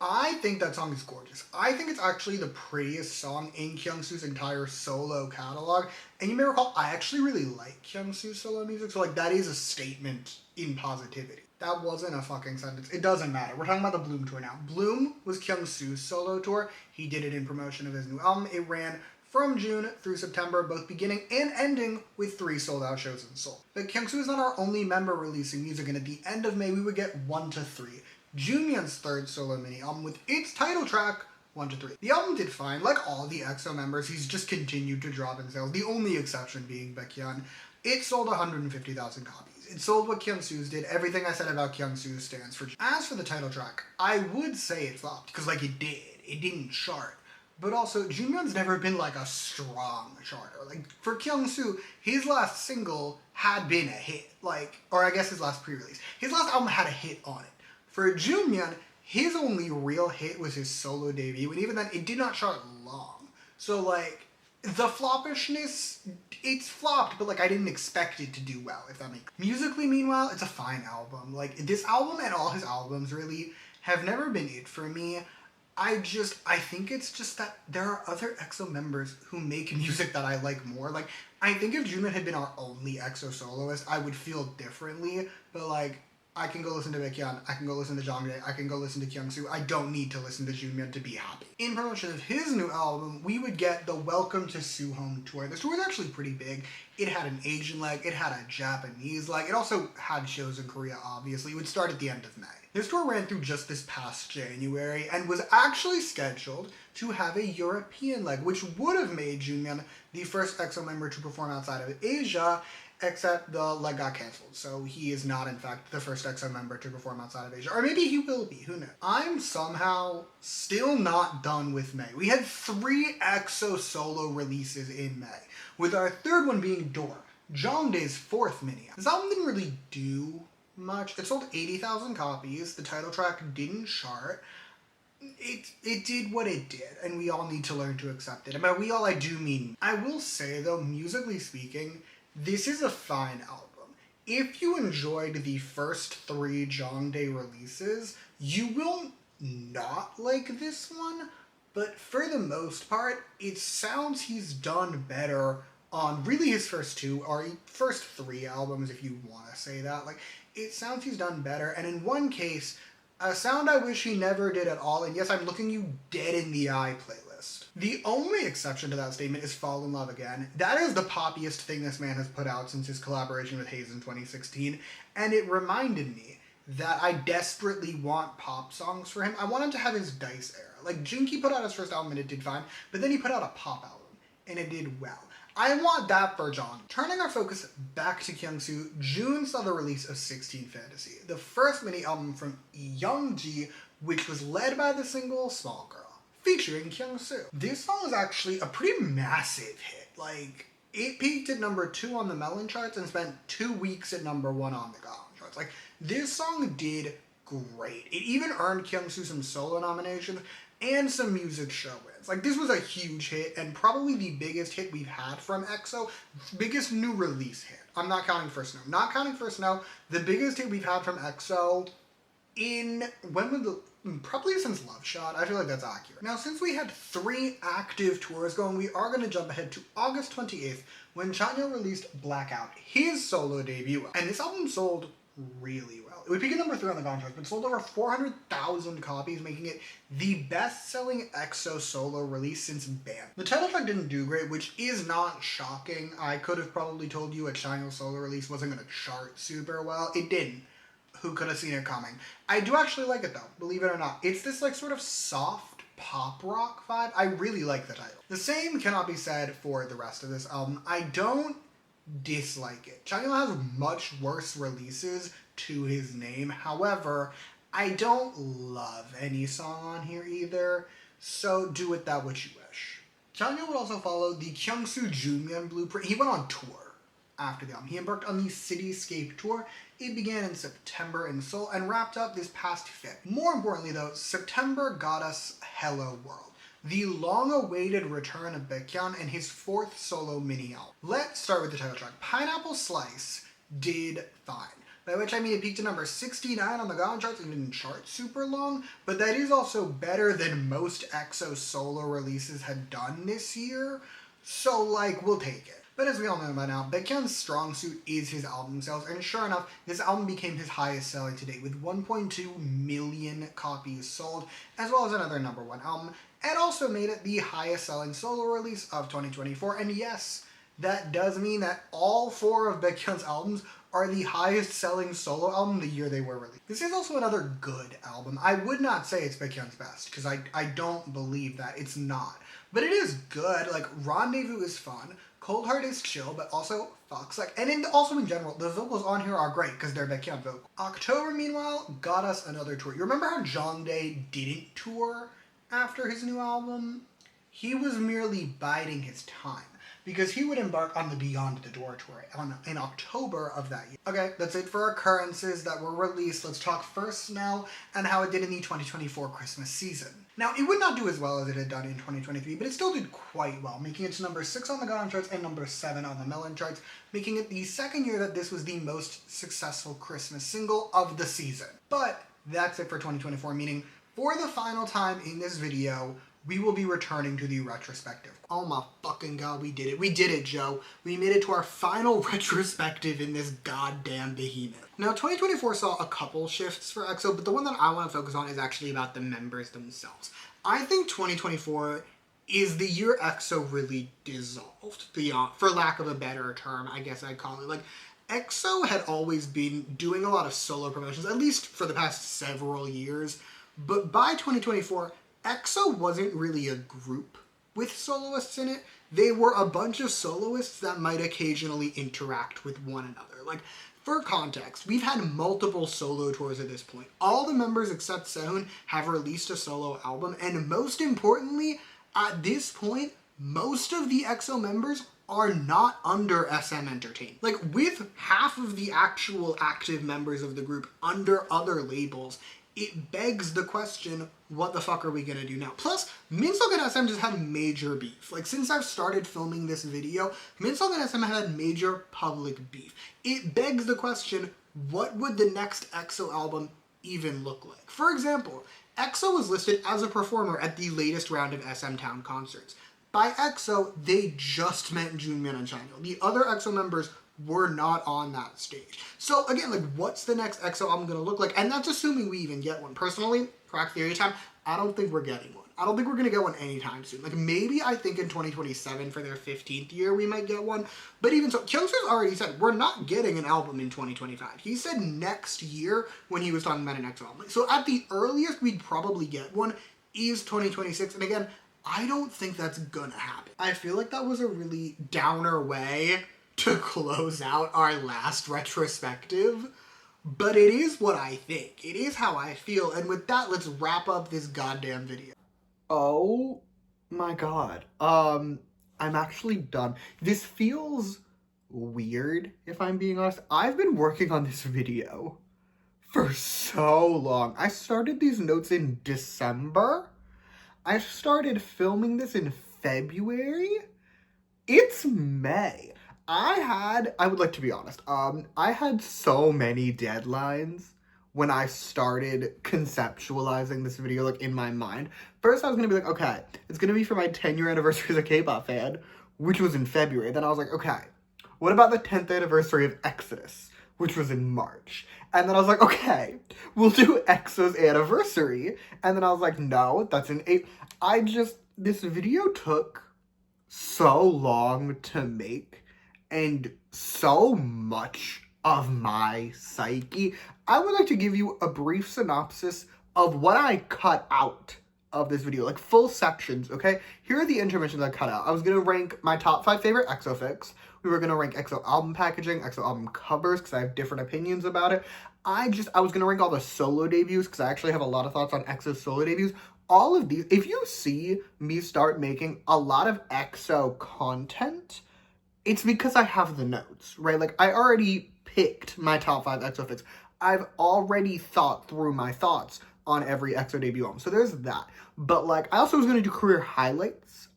I think that song is gorgeous. I think it's actually the prettiest song in Kyungsu's entire solo catalog. And you may recall, I actually really like Kyungsu's solo music, so like that is a statement in positivity. That wasn't a fucking sentence. It doesn't matter. We're talking about the Bloom tour now. Bloom was Kyungsu's solo tour. He did it in promotion of his new album. It ran from June through September, both beginning and ending with 3 sold-out shows in Seoul. But Kyungsu is not our only member releasing music, and at the end of May, we would get 1 to 3. Junmyeon's third solo mini-album with its title track, 1 to 3. The album did fine. Like all the EXO members, he's just continued to drop in sales, the only exception being Baekhyun. It sold 150,000 copies. It sold what Kyungsu's did. Everything I said about Kyungsu stands for. As for the title track, I would say it flopped, because like it did. It didn't chart. But also, Junmyeon's never been like a strong charter. Like, for Kyungsu, his last single had been a hit. Like, or I guess his last pre-release. His last album had a hit on it. For Junmyeon, his only real hit was his solo debut, and even then, it did not chart long. So, like, the floppishness, it's flopped, but, like, I didn't expect it to do well, if that makes sense. Musically, meanwhile, it's a fine album. Like, this album and all his albums, really, have never been it for me. I think it's just that there are other EXO members who make music that I like more. Like, I think if Junmyeon had been our only EXO soloist, I would feel differently, but, like, I can go listen to Baekhyun, I can go listen to Jongdae, I can go listen to Kyungsu. I don't need to listen to Junmyeon to be happy. In promotion of his new album, we would get the Welcome to Suhome tour. This tour was actually pretty big. It had an Asian leg, it had a Japanese leg, it also had shows in Korea, obviously. It would start at the end of May. This tour ran through just this past January and was actually scheduled to have a European leg, which would have made Junmyeon the first EXO member to perform outside of Asia, except the leg got cancelled. So he is not, in fact, the first EXO member to perform outside of Asia. Or maybe he will be, who knows. I'm somehow still not done with May. We had 3 EXO solo releases in May, with our third one being Door, Jongdae's 4th mini. This album didn't really do much. It sold 80,000 copies. The title track didn't chart. It did what it did, and we all need to learn to accept it. And by we all, I do mean, I will say though, musically speaking, this is a fine album. If you enjoyed the first 3 Jongdae releases, you will not like this one, but for the most part, it sounds he's done better on really his first 2, or first 3 albums, if you want to say that. Like, it sounds he's done better, and in one case, a sound I wish he never did at all, and yes, I'm looking you dead in the eye playlist. The only exception to that statement is Fall in Love Again. That is the poppiest thing this man has put out since his collaboration with Hayes in 2016, and it reminded me that I desperately want pop songs for him. I want him to have his Dice era. Like, Jinky put out his first album and it did fine, but then he put out a pop album, and it did well. I want that for John. Turning our focus back to Kyungsoo, June saw the release of 16 Fantasy, the first mini album from Youngji, which was led by the single Small Girl, featuring Kyungsoo. This song is actually a pretty massive hit. Like, it peaked at number 2 on the Melon charts and spent 2 weeks at number 1 on the Gaon charts. Like, this song did great. It even earned Kyungsoo some solo nominations and some music show wins. Like, this was a huge hit, and probably the biggest hit we've had from EXO, biggest new release hit. I'm not counting First Snow. Not counting First Snow, the biggest hit we've had from EXO in, probably since Love Shot. I feel like that's accurate. Now, since we had 3 active tours going, we are going to jump ahead to August 28th, when Chanyeol released Blackout, his solo debut. And this album sold really well. It would peak at number 3 on the Gaon charts, but sold over 400,000 copies, making it the best-selling EXO solo release since BAM. The title track didn't do great, which is not shocking. I could have probably told you a Chanyeol solo release wasn't going to chart super well. It didn't. Who could have seen it coming? I do actually like it though, believe it or not. It's this like sort of soft pop rock vibe. I really like the title. The same cannot be said for the rest of this album. I don't dislike it. Chanyeol has much worse releases to his name. However, I don't love any song on here either, so do with that what you wish. Chanyeol would also follow the Kyungsoo Junmyeon blueprint. He went on tour after the album. He embarked on the Cityscape tour. It began in September in Seoul and wrapped up this past Feb. More importantly though, September got us Hello World, the long-awaited return of Baekhyun and his 4th solo mini album. Let's start with the title track. Pineapple Slice did fine, by which I mean it peaked at number 69 on the Gaon charts and didn't chart super long, but that is also better than most EXO solo releases had done this year, so like, we'll take it. But as we all know by now, Baekhyun's strong suit is his album sales, and sure enough, this album became his highest selling to date, with 1.2 million copies sold, as well as another number 1 album, and also made it the highest selling solo release of 2024, and yes, that does mean that all 4 of Baekhyun's albums are the highest selling solo album the year they were released. This is also another good album. I would not say it's Baekhyun's best, because I don't believe that. It's not. But it is good. Like, Rendezvous is fun. Cold Heart is chill, but also fucks. Like, and also in general, the vocals on here are great because they're Baekhyun vocals. October, meanwhile, got us another tour. You remember how Jongdae didn't tour after his new album? He was merely biding his time, because he would embark on the Beyond the Door tour in October of that year. Okay, that's it for occurrences that were released. Let's talk First Snow and how it did in the 2024 Christmas season. Now, it would not do as well as it had done in 2023, but it still did quite well, making it to number 6 on the Gaon charts and number 7 on the Melon charts, making it the second year that this was the most successful Christmas single of the season. But that's it for 2024, meaning for the final time in this video, we will be returning to the retrospective. Oh my fucking god, we did it. We did it, Joe. We made it to our final retrospective in this goddamn behemoth. Now, 2024 saw a couple shifts for EXO, but the one that I want to focus on is actually about the members themselves. I think 2024 is the year EXO really dissolved, beyond, for lack of a better term, I guess I'd call it. Like, EXO had always been doing a lot of solo promotions, at least for the past several years, but by 2024, EXO wasn't really a group with soloists in it. They were a bunch of soloists that might occasionally interact with one another. Like, for context, we've had multiple solo tours at this point. All the members except Sehun have released a solo album, and most importantly, at this point, most of the EXO members are not under SM Entertainment. Like, with half of the actual active members of the group under other labels, it begs the question, what the fuck are we gonna do now? Plus, Minsuk and SM just had major beef. Like, since I've started filming this video, Minsuk and SM have had major public beef. It begs the question, what would the next EXO album even look like? For example, EXO was listed as a performer at the latest round of SM Town concerts. By EXO, they just meant Joonmin and Chanyeol. The other EXO members were not on that stage. So again, like, what's the next EXO album gonna look like? And that's assuming we even get one. Personally, crack theory time, I don't think we're getting one. I don't think we're gonna get one anytime soon. Like, maybe I think in 2027 for their 15th year we might get one. But even so, Kyungso's already said we're not getting an album in 2025. He said next year when he was talking about an EXO album. So at the earliest we'd probably get one is 2026. And again, I don't think that's gonna happen. I feel like that was a really downer way to close out our last retrospective, but it is what I think. It is how I feel, and with that, let's wrap up this goddamn video. Oh my god. I'm actually done. This feels weird, if I'm being honest. I've been working on this video for so long. I started these notes in December. I started filming this in February. It's May. I would like to be honest, I had so many deadlines when I started conceptualizing this video, like, in my mind. First, I was gonna be like, okay, it's gonna be for my 10-year anniversary as a K-pop fan, which was in February. Then I was like, okay, what about the 10th anniversary of Exodus, which was in March? And then I was like, okay, we'll do EXO's anniversary. And then I was like, no, that's in April. This video took so long to make, and so much of my psyche. I would like to give you a brief synopsis of what I cut out of this video, like full sections, okay? Here are the intermissions I cut out. I was gonna rank my top 5 favorite EXO fics. We were gonna rank EXO album packaging, EXO album covers, because I have different opinions about it. I was gonna rank all the solo debuts, because I actually have a lot of thoughts on EXO's solo debuts. All of these, if you see me start making a lot of EXO content, it's because I have the notes, right? Like, I already picked my top 5 EXO fics. I've already thought through my thoughts on every EXO debut album. So there's that. But, like, I also was going to do career highlights.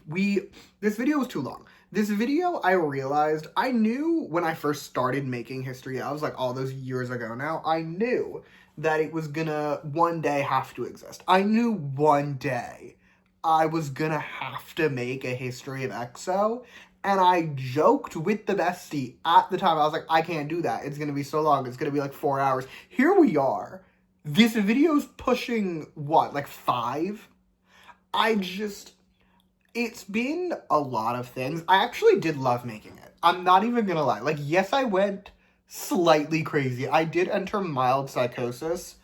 This video was too long. This video, I realized, I knew when I first started making history, I was like all those years ago now, I knew that it was gonna one day have to exist. I knew one day I was gonna have to make a history of EXO, and I joked with the bestie at the time. I was like, I can't do that. It's gonna be so long. It's gonna be like 4 hours. Here we are. This video's pushing, what, like 5? It's been a lot of things. I actually did love making it. I'm not even gonna lie. Like, yes, I went slightly crazy. I did enter mild psychosis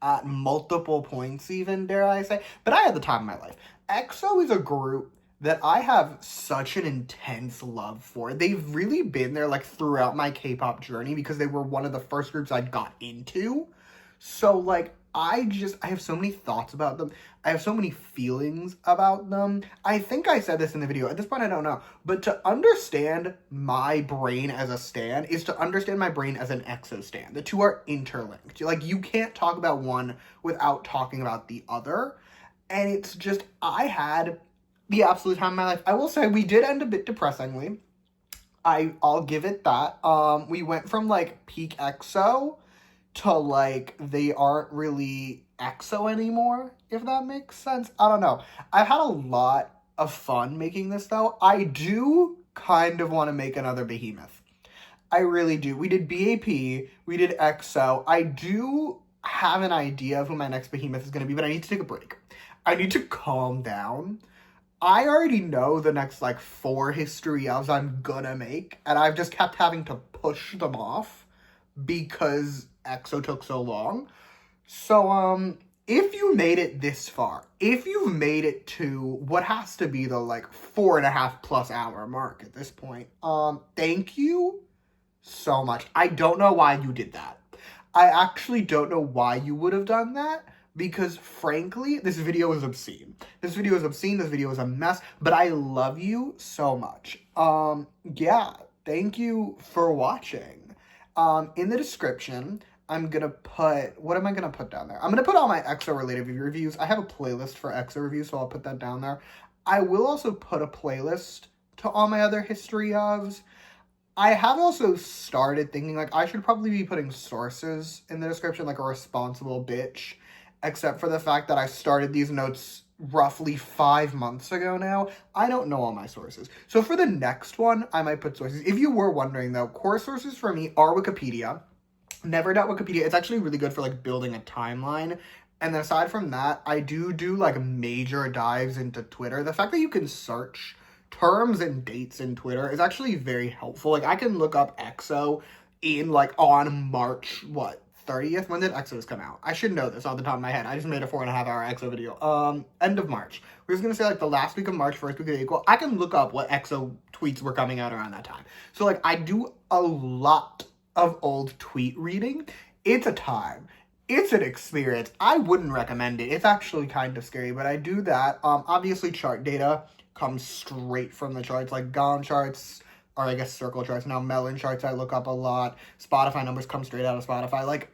at multiple points even, dare I say. But I had the time of my life. EXO is a group that I have such an intense love for. They've really been there, like, throughout my K-pop journey because they were one of the first groups I got into. So, like, I have so many thoughts about them. I have so many feelings about them. I think I said this in the video. At this point, I don't know. But to understand my brain as a stan is to understand my brain as an EXO stan. The two are interlinked. Like, you can't talk about one without talking about the other. And it's just, I had the absolute time of my life. I will say, we did end a bit depressingly. I'll give it that. We went from, like, peak EXO to, like, they aren't really EXO anymore, if that makes sense. I don't know. I've had a lot of fun making this, though. I do kind of want to make another Behemoth. I really do. We did BAP, we did EXO. I do have an idea of who my next Behemoth is going to be, but I need to take a break. I need to calm down. I already know the next, like, 4 history ofs I'm gonna make, and I've just kept having to push them off because EXO took so long. So, if you made it this far, if you've made it to what has to be the, like, 4.5+ hour mark at this point, thank you so much. I don't know why you did that. I actually don't know why you would have done that, because frankly, this video is obscene. This video is obscene, this video is a mess, but I love you so much. Yeah, thank you for watching. In the description, I'm gonna put, what am I gonna put down there? I'm gonna put all my EXO related reviews. I have a playlist for EXO reviews, so I'll put that down there. I will also put a playlist to all my other history ofs. I have also started thinking, like, I should probably be putting sources in the description, like a responsible bitch, except for the fact that I started these notes roughly 5 months ago now. I don't know all my sources. So for the next one, I might put sources. If you were wondering, though, core sources for me are Wikipedia. Never doubt Wikipedia. It's actually really good for, like, building a timeline. And then aside from that, I do, like, major dives into Twitter. The fact that you can search terms and dates in Twitter is actually very helpful. Like, I can look up EXO in, like, on March, 30th? When did EXOs come out? I should know this off the top of my head. I just made a 4.5 hour EXO video. End of March. We're just gonna say, like, the last week of March, first week of April. I can look up what EXO tweets were coming out around that time. So, like, I do a lot of old tweet reading. It's a time. It's an experience. I wouldn't recommend it. It's actually kind of scary, but I do that. Obviously, chart data comes straight from the charts, like Gann charts, or I guess circle charts. Now, Melon charts I look up a lot. Spotify numbers come straight out of Spotify. Like,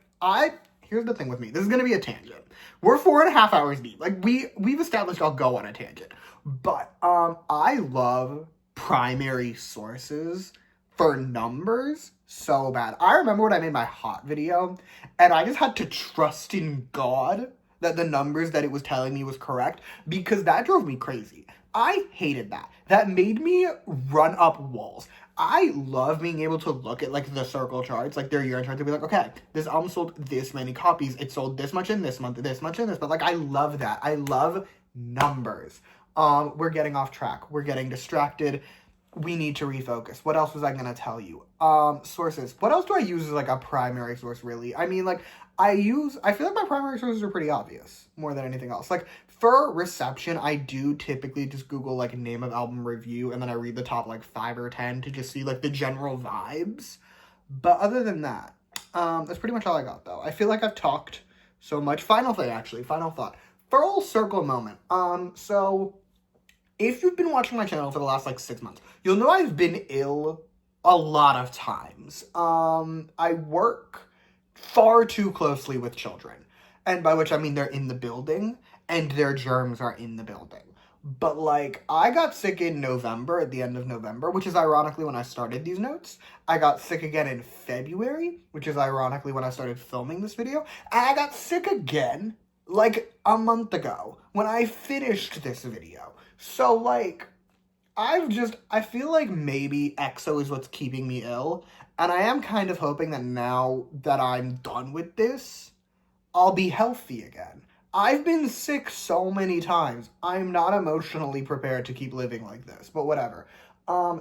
here's the thing with me. This is going to be a tangent. We're 4.5 hours deep. Like, we've established I'll go on a tangent. But, I love primary sources for numbers so bad. I remember when I made my hot video, and I just had to trust in God that the numbers that it was telling me was correct, because that drove me crazy. I hated that. That made me run up walls. I love being able to look at, like, the circle charts, like, their year-end charts, and be like, okay, this album sold this many copies. It sold this much in this month, this much in this. But, like, I love that. I love numbers. We're getting off track. We're getting distracted. We need to refocus. What else was I going to tell you? Sources. What else do I use as, like, a primary source, really? I mean, like, I feel like my primary sources are pretty obvious, more than anything else. Like, for reception, I do typically just Google, like, name of album review, and then I read the top, like, 5 or 10 to just see, like, the general vibes. But other than that, that's pretty much all I got, though. I feel like I've talked so much. Final thought. Full circle moment. So, if you've been watching my channel for the last, like, 6 months, you'll know I've been ill a lot of times. I work far too closely with children, and by which I mean they're in the building, and their germs are in the building. But, like, I got sick in November, at the end of November, which is ironically when I started these notes. I got sick again in February, which is ironically when I started filming this video. And I got sick again, like, a month ago, when I finished this video. So, like, I feel like maybe EXO is what's keeping me ill. And I am kind of hoping that now that I'm done with this, I'll be healthy again. I've been sick so many times. I'm not emotionally prepared to keep living like this, but whatever.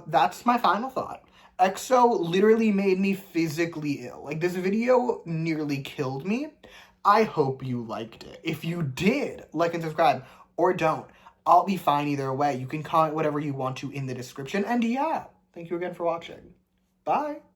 That's my final thought. EXO literally made me physically ill. Like, this video nearly killed me. I hope you liked it. If you did, like and subscribe, or don't. I'll be fine either way. You can comment whatever you want to in the description. And yeah, thank you again for watching. Bye.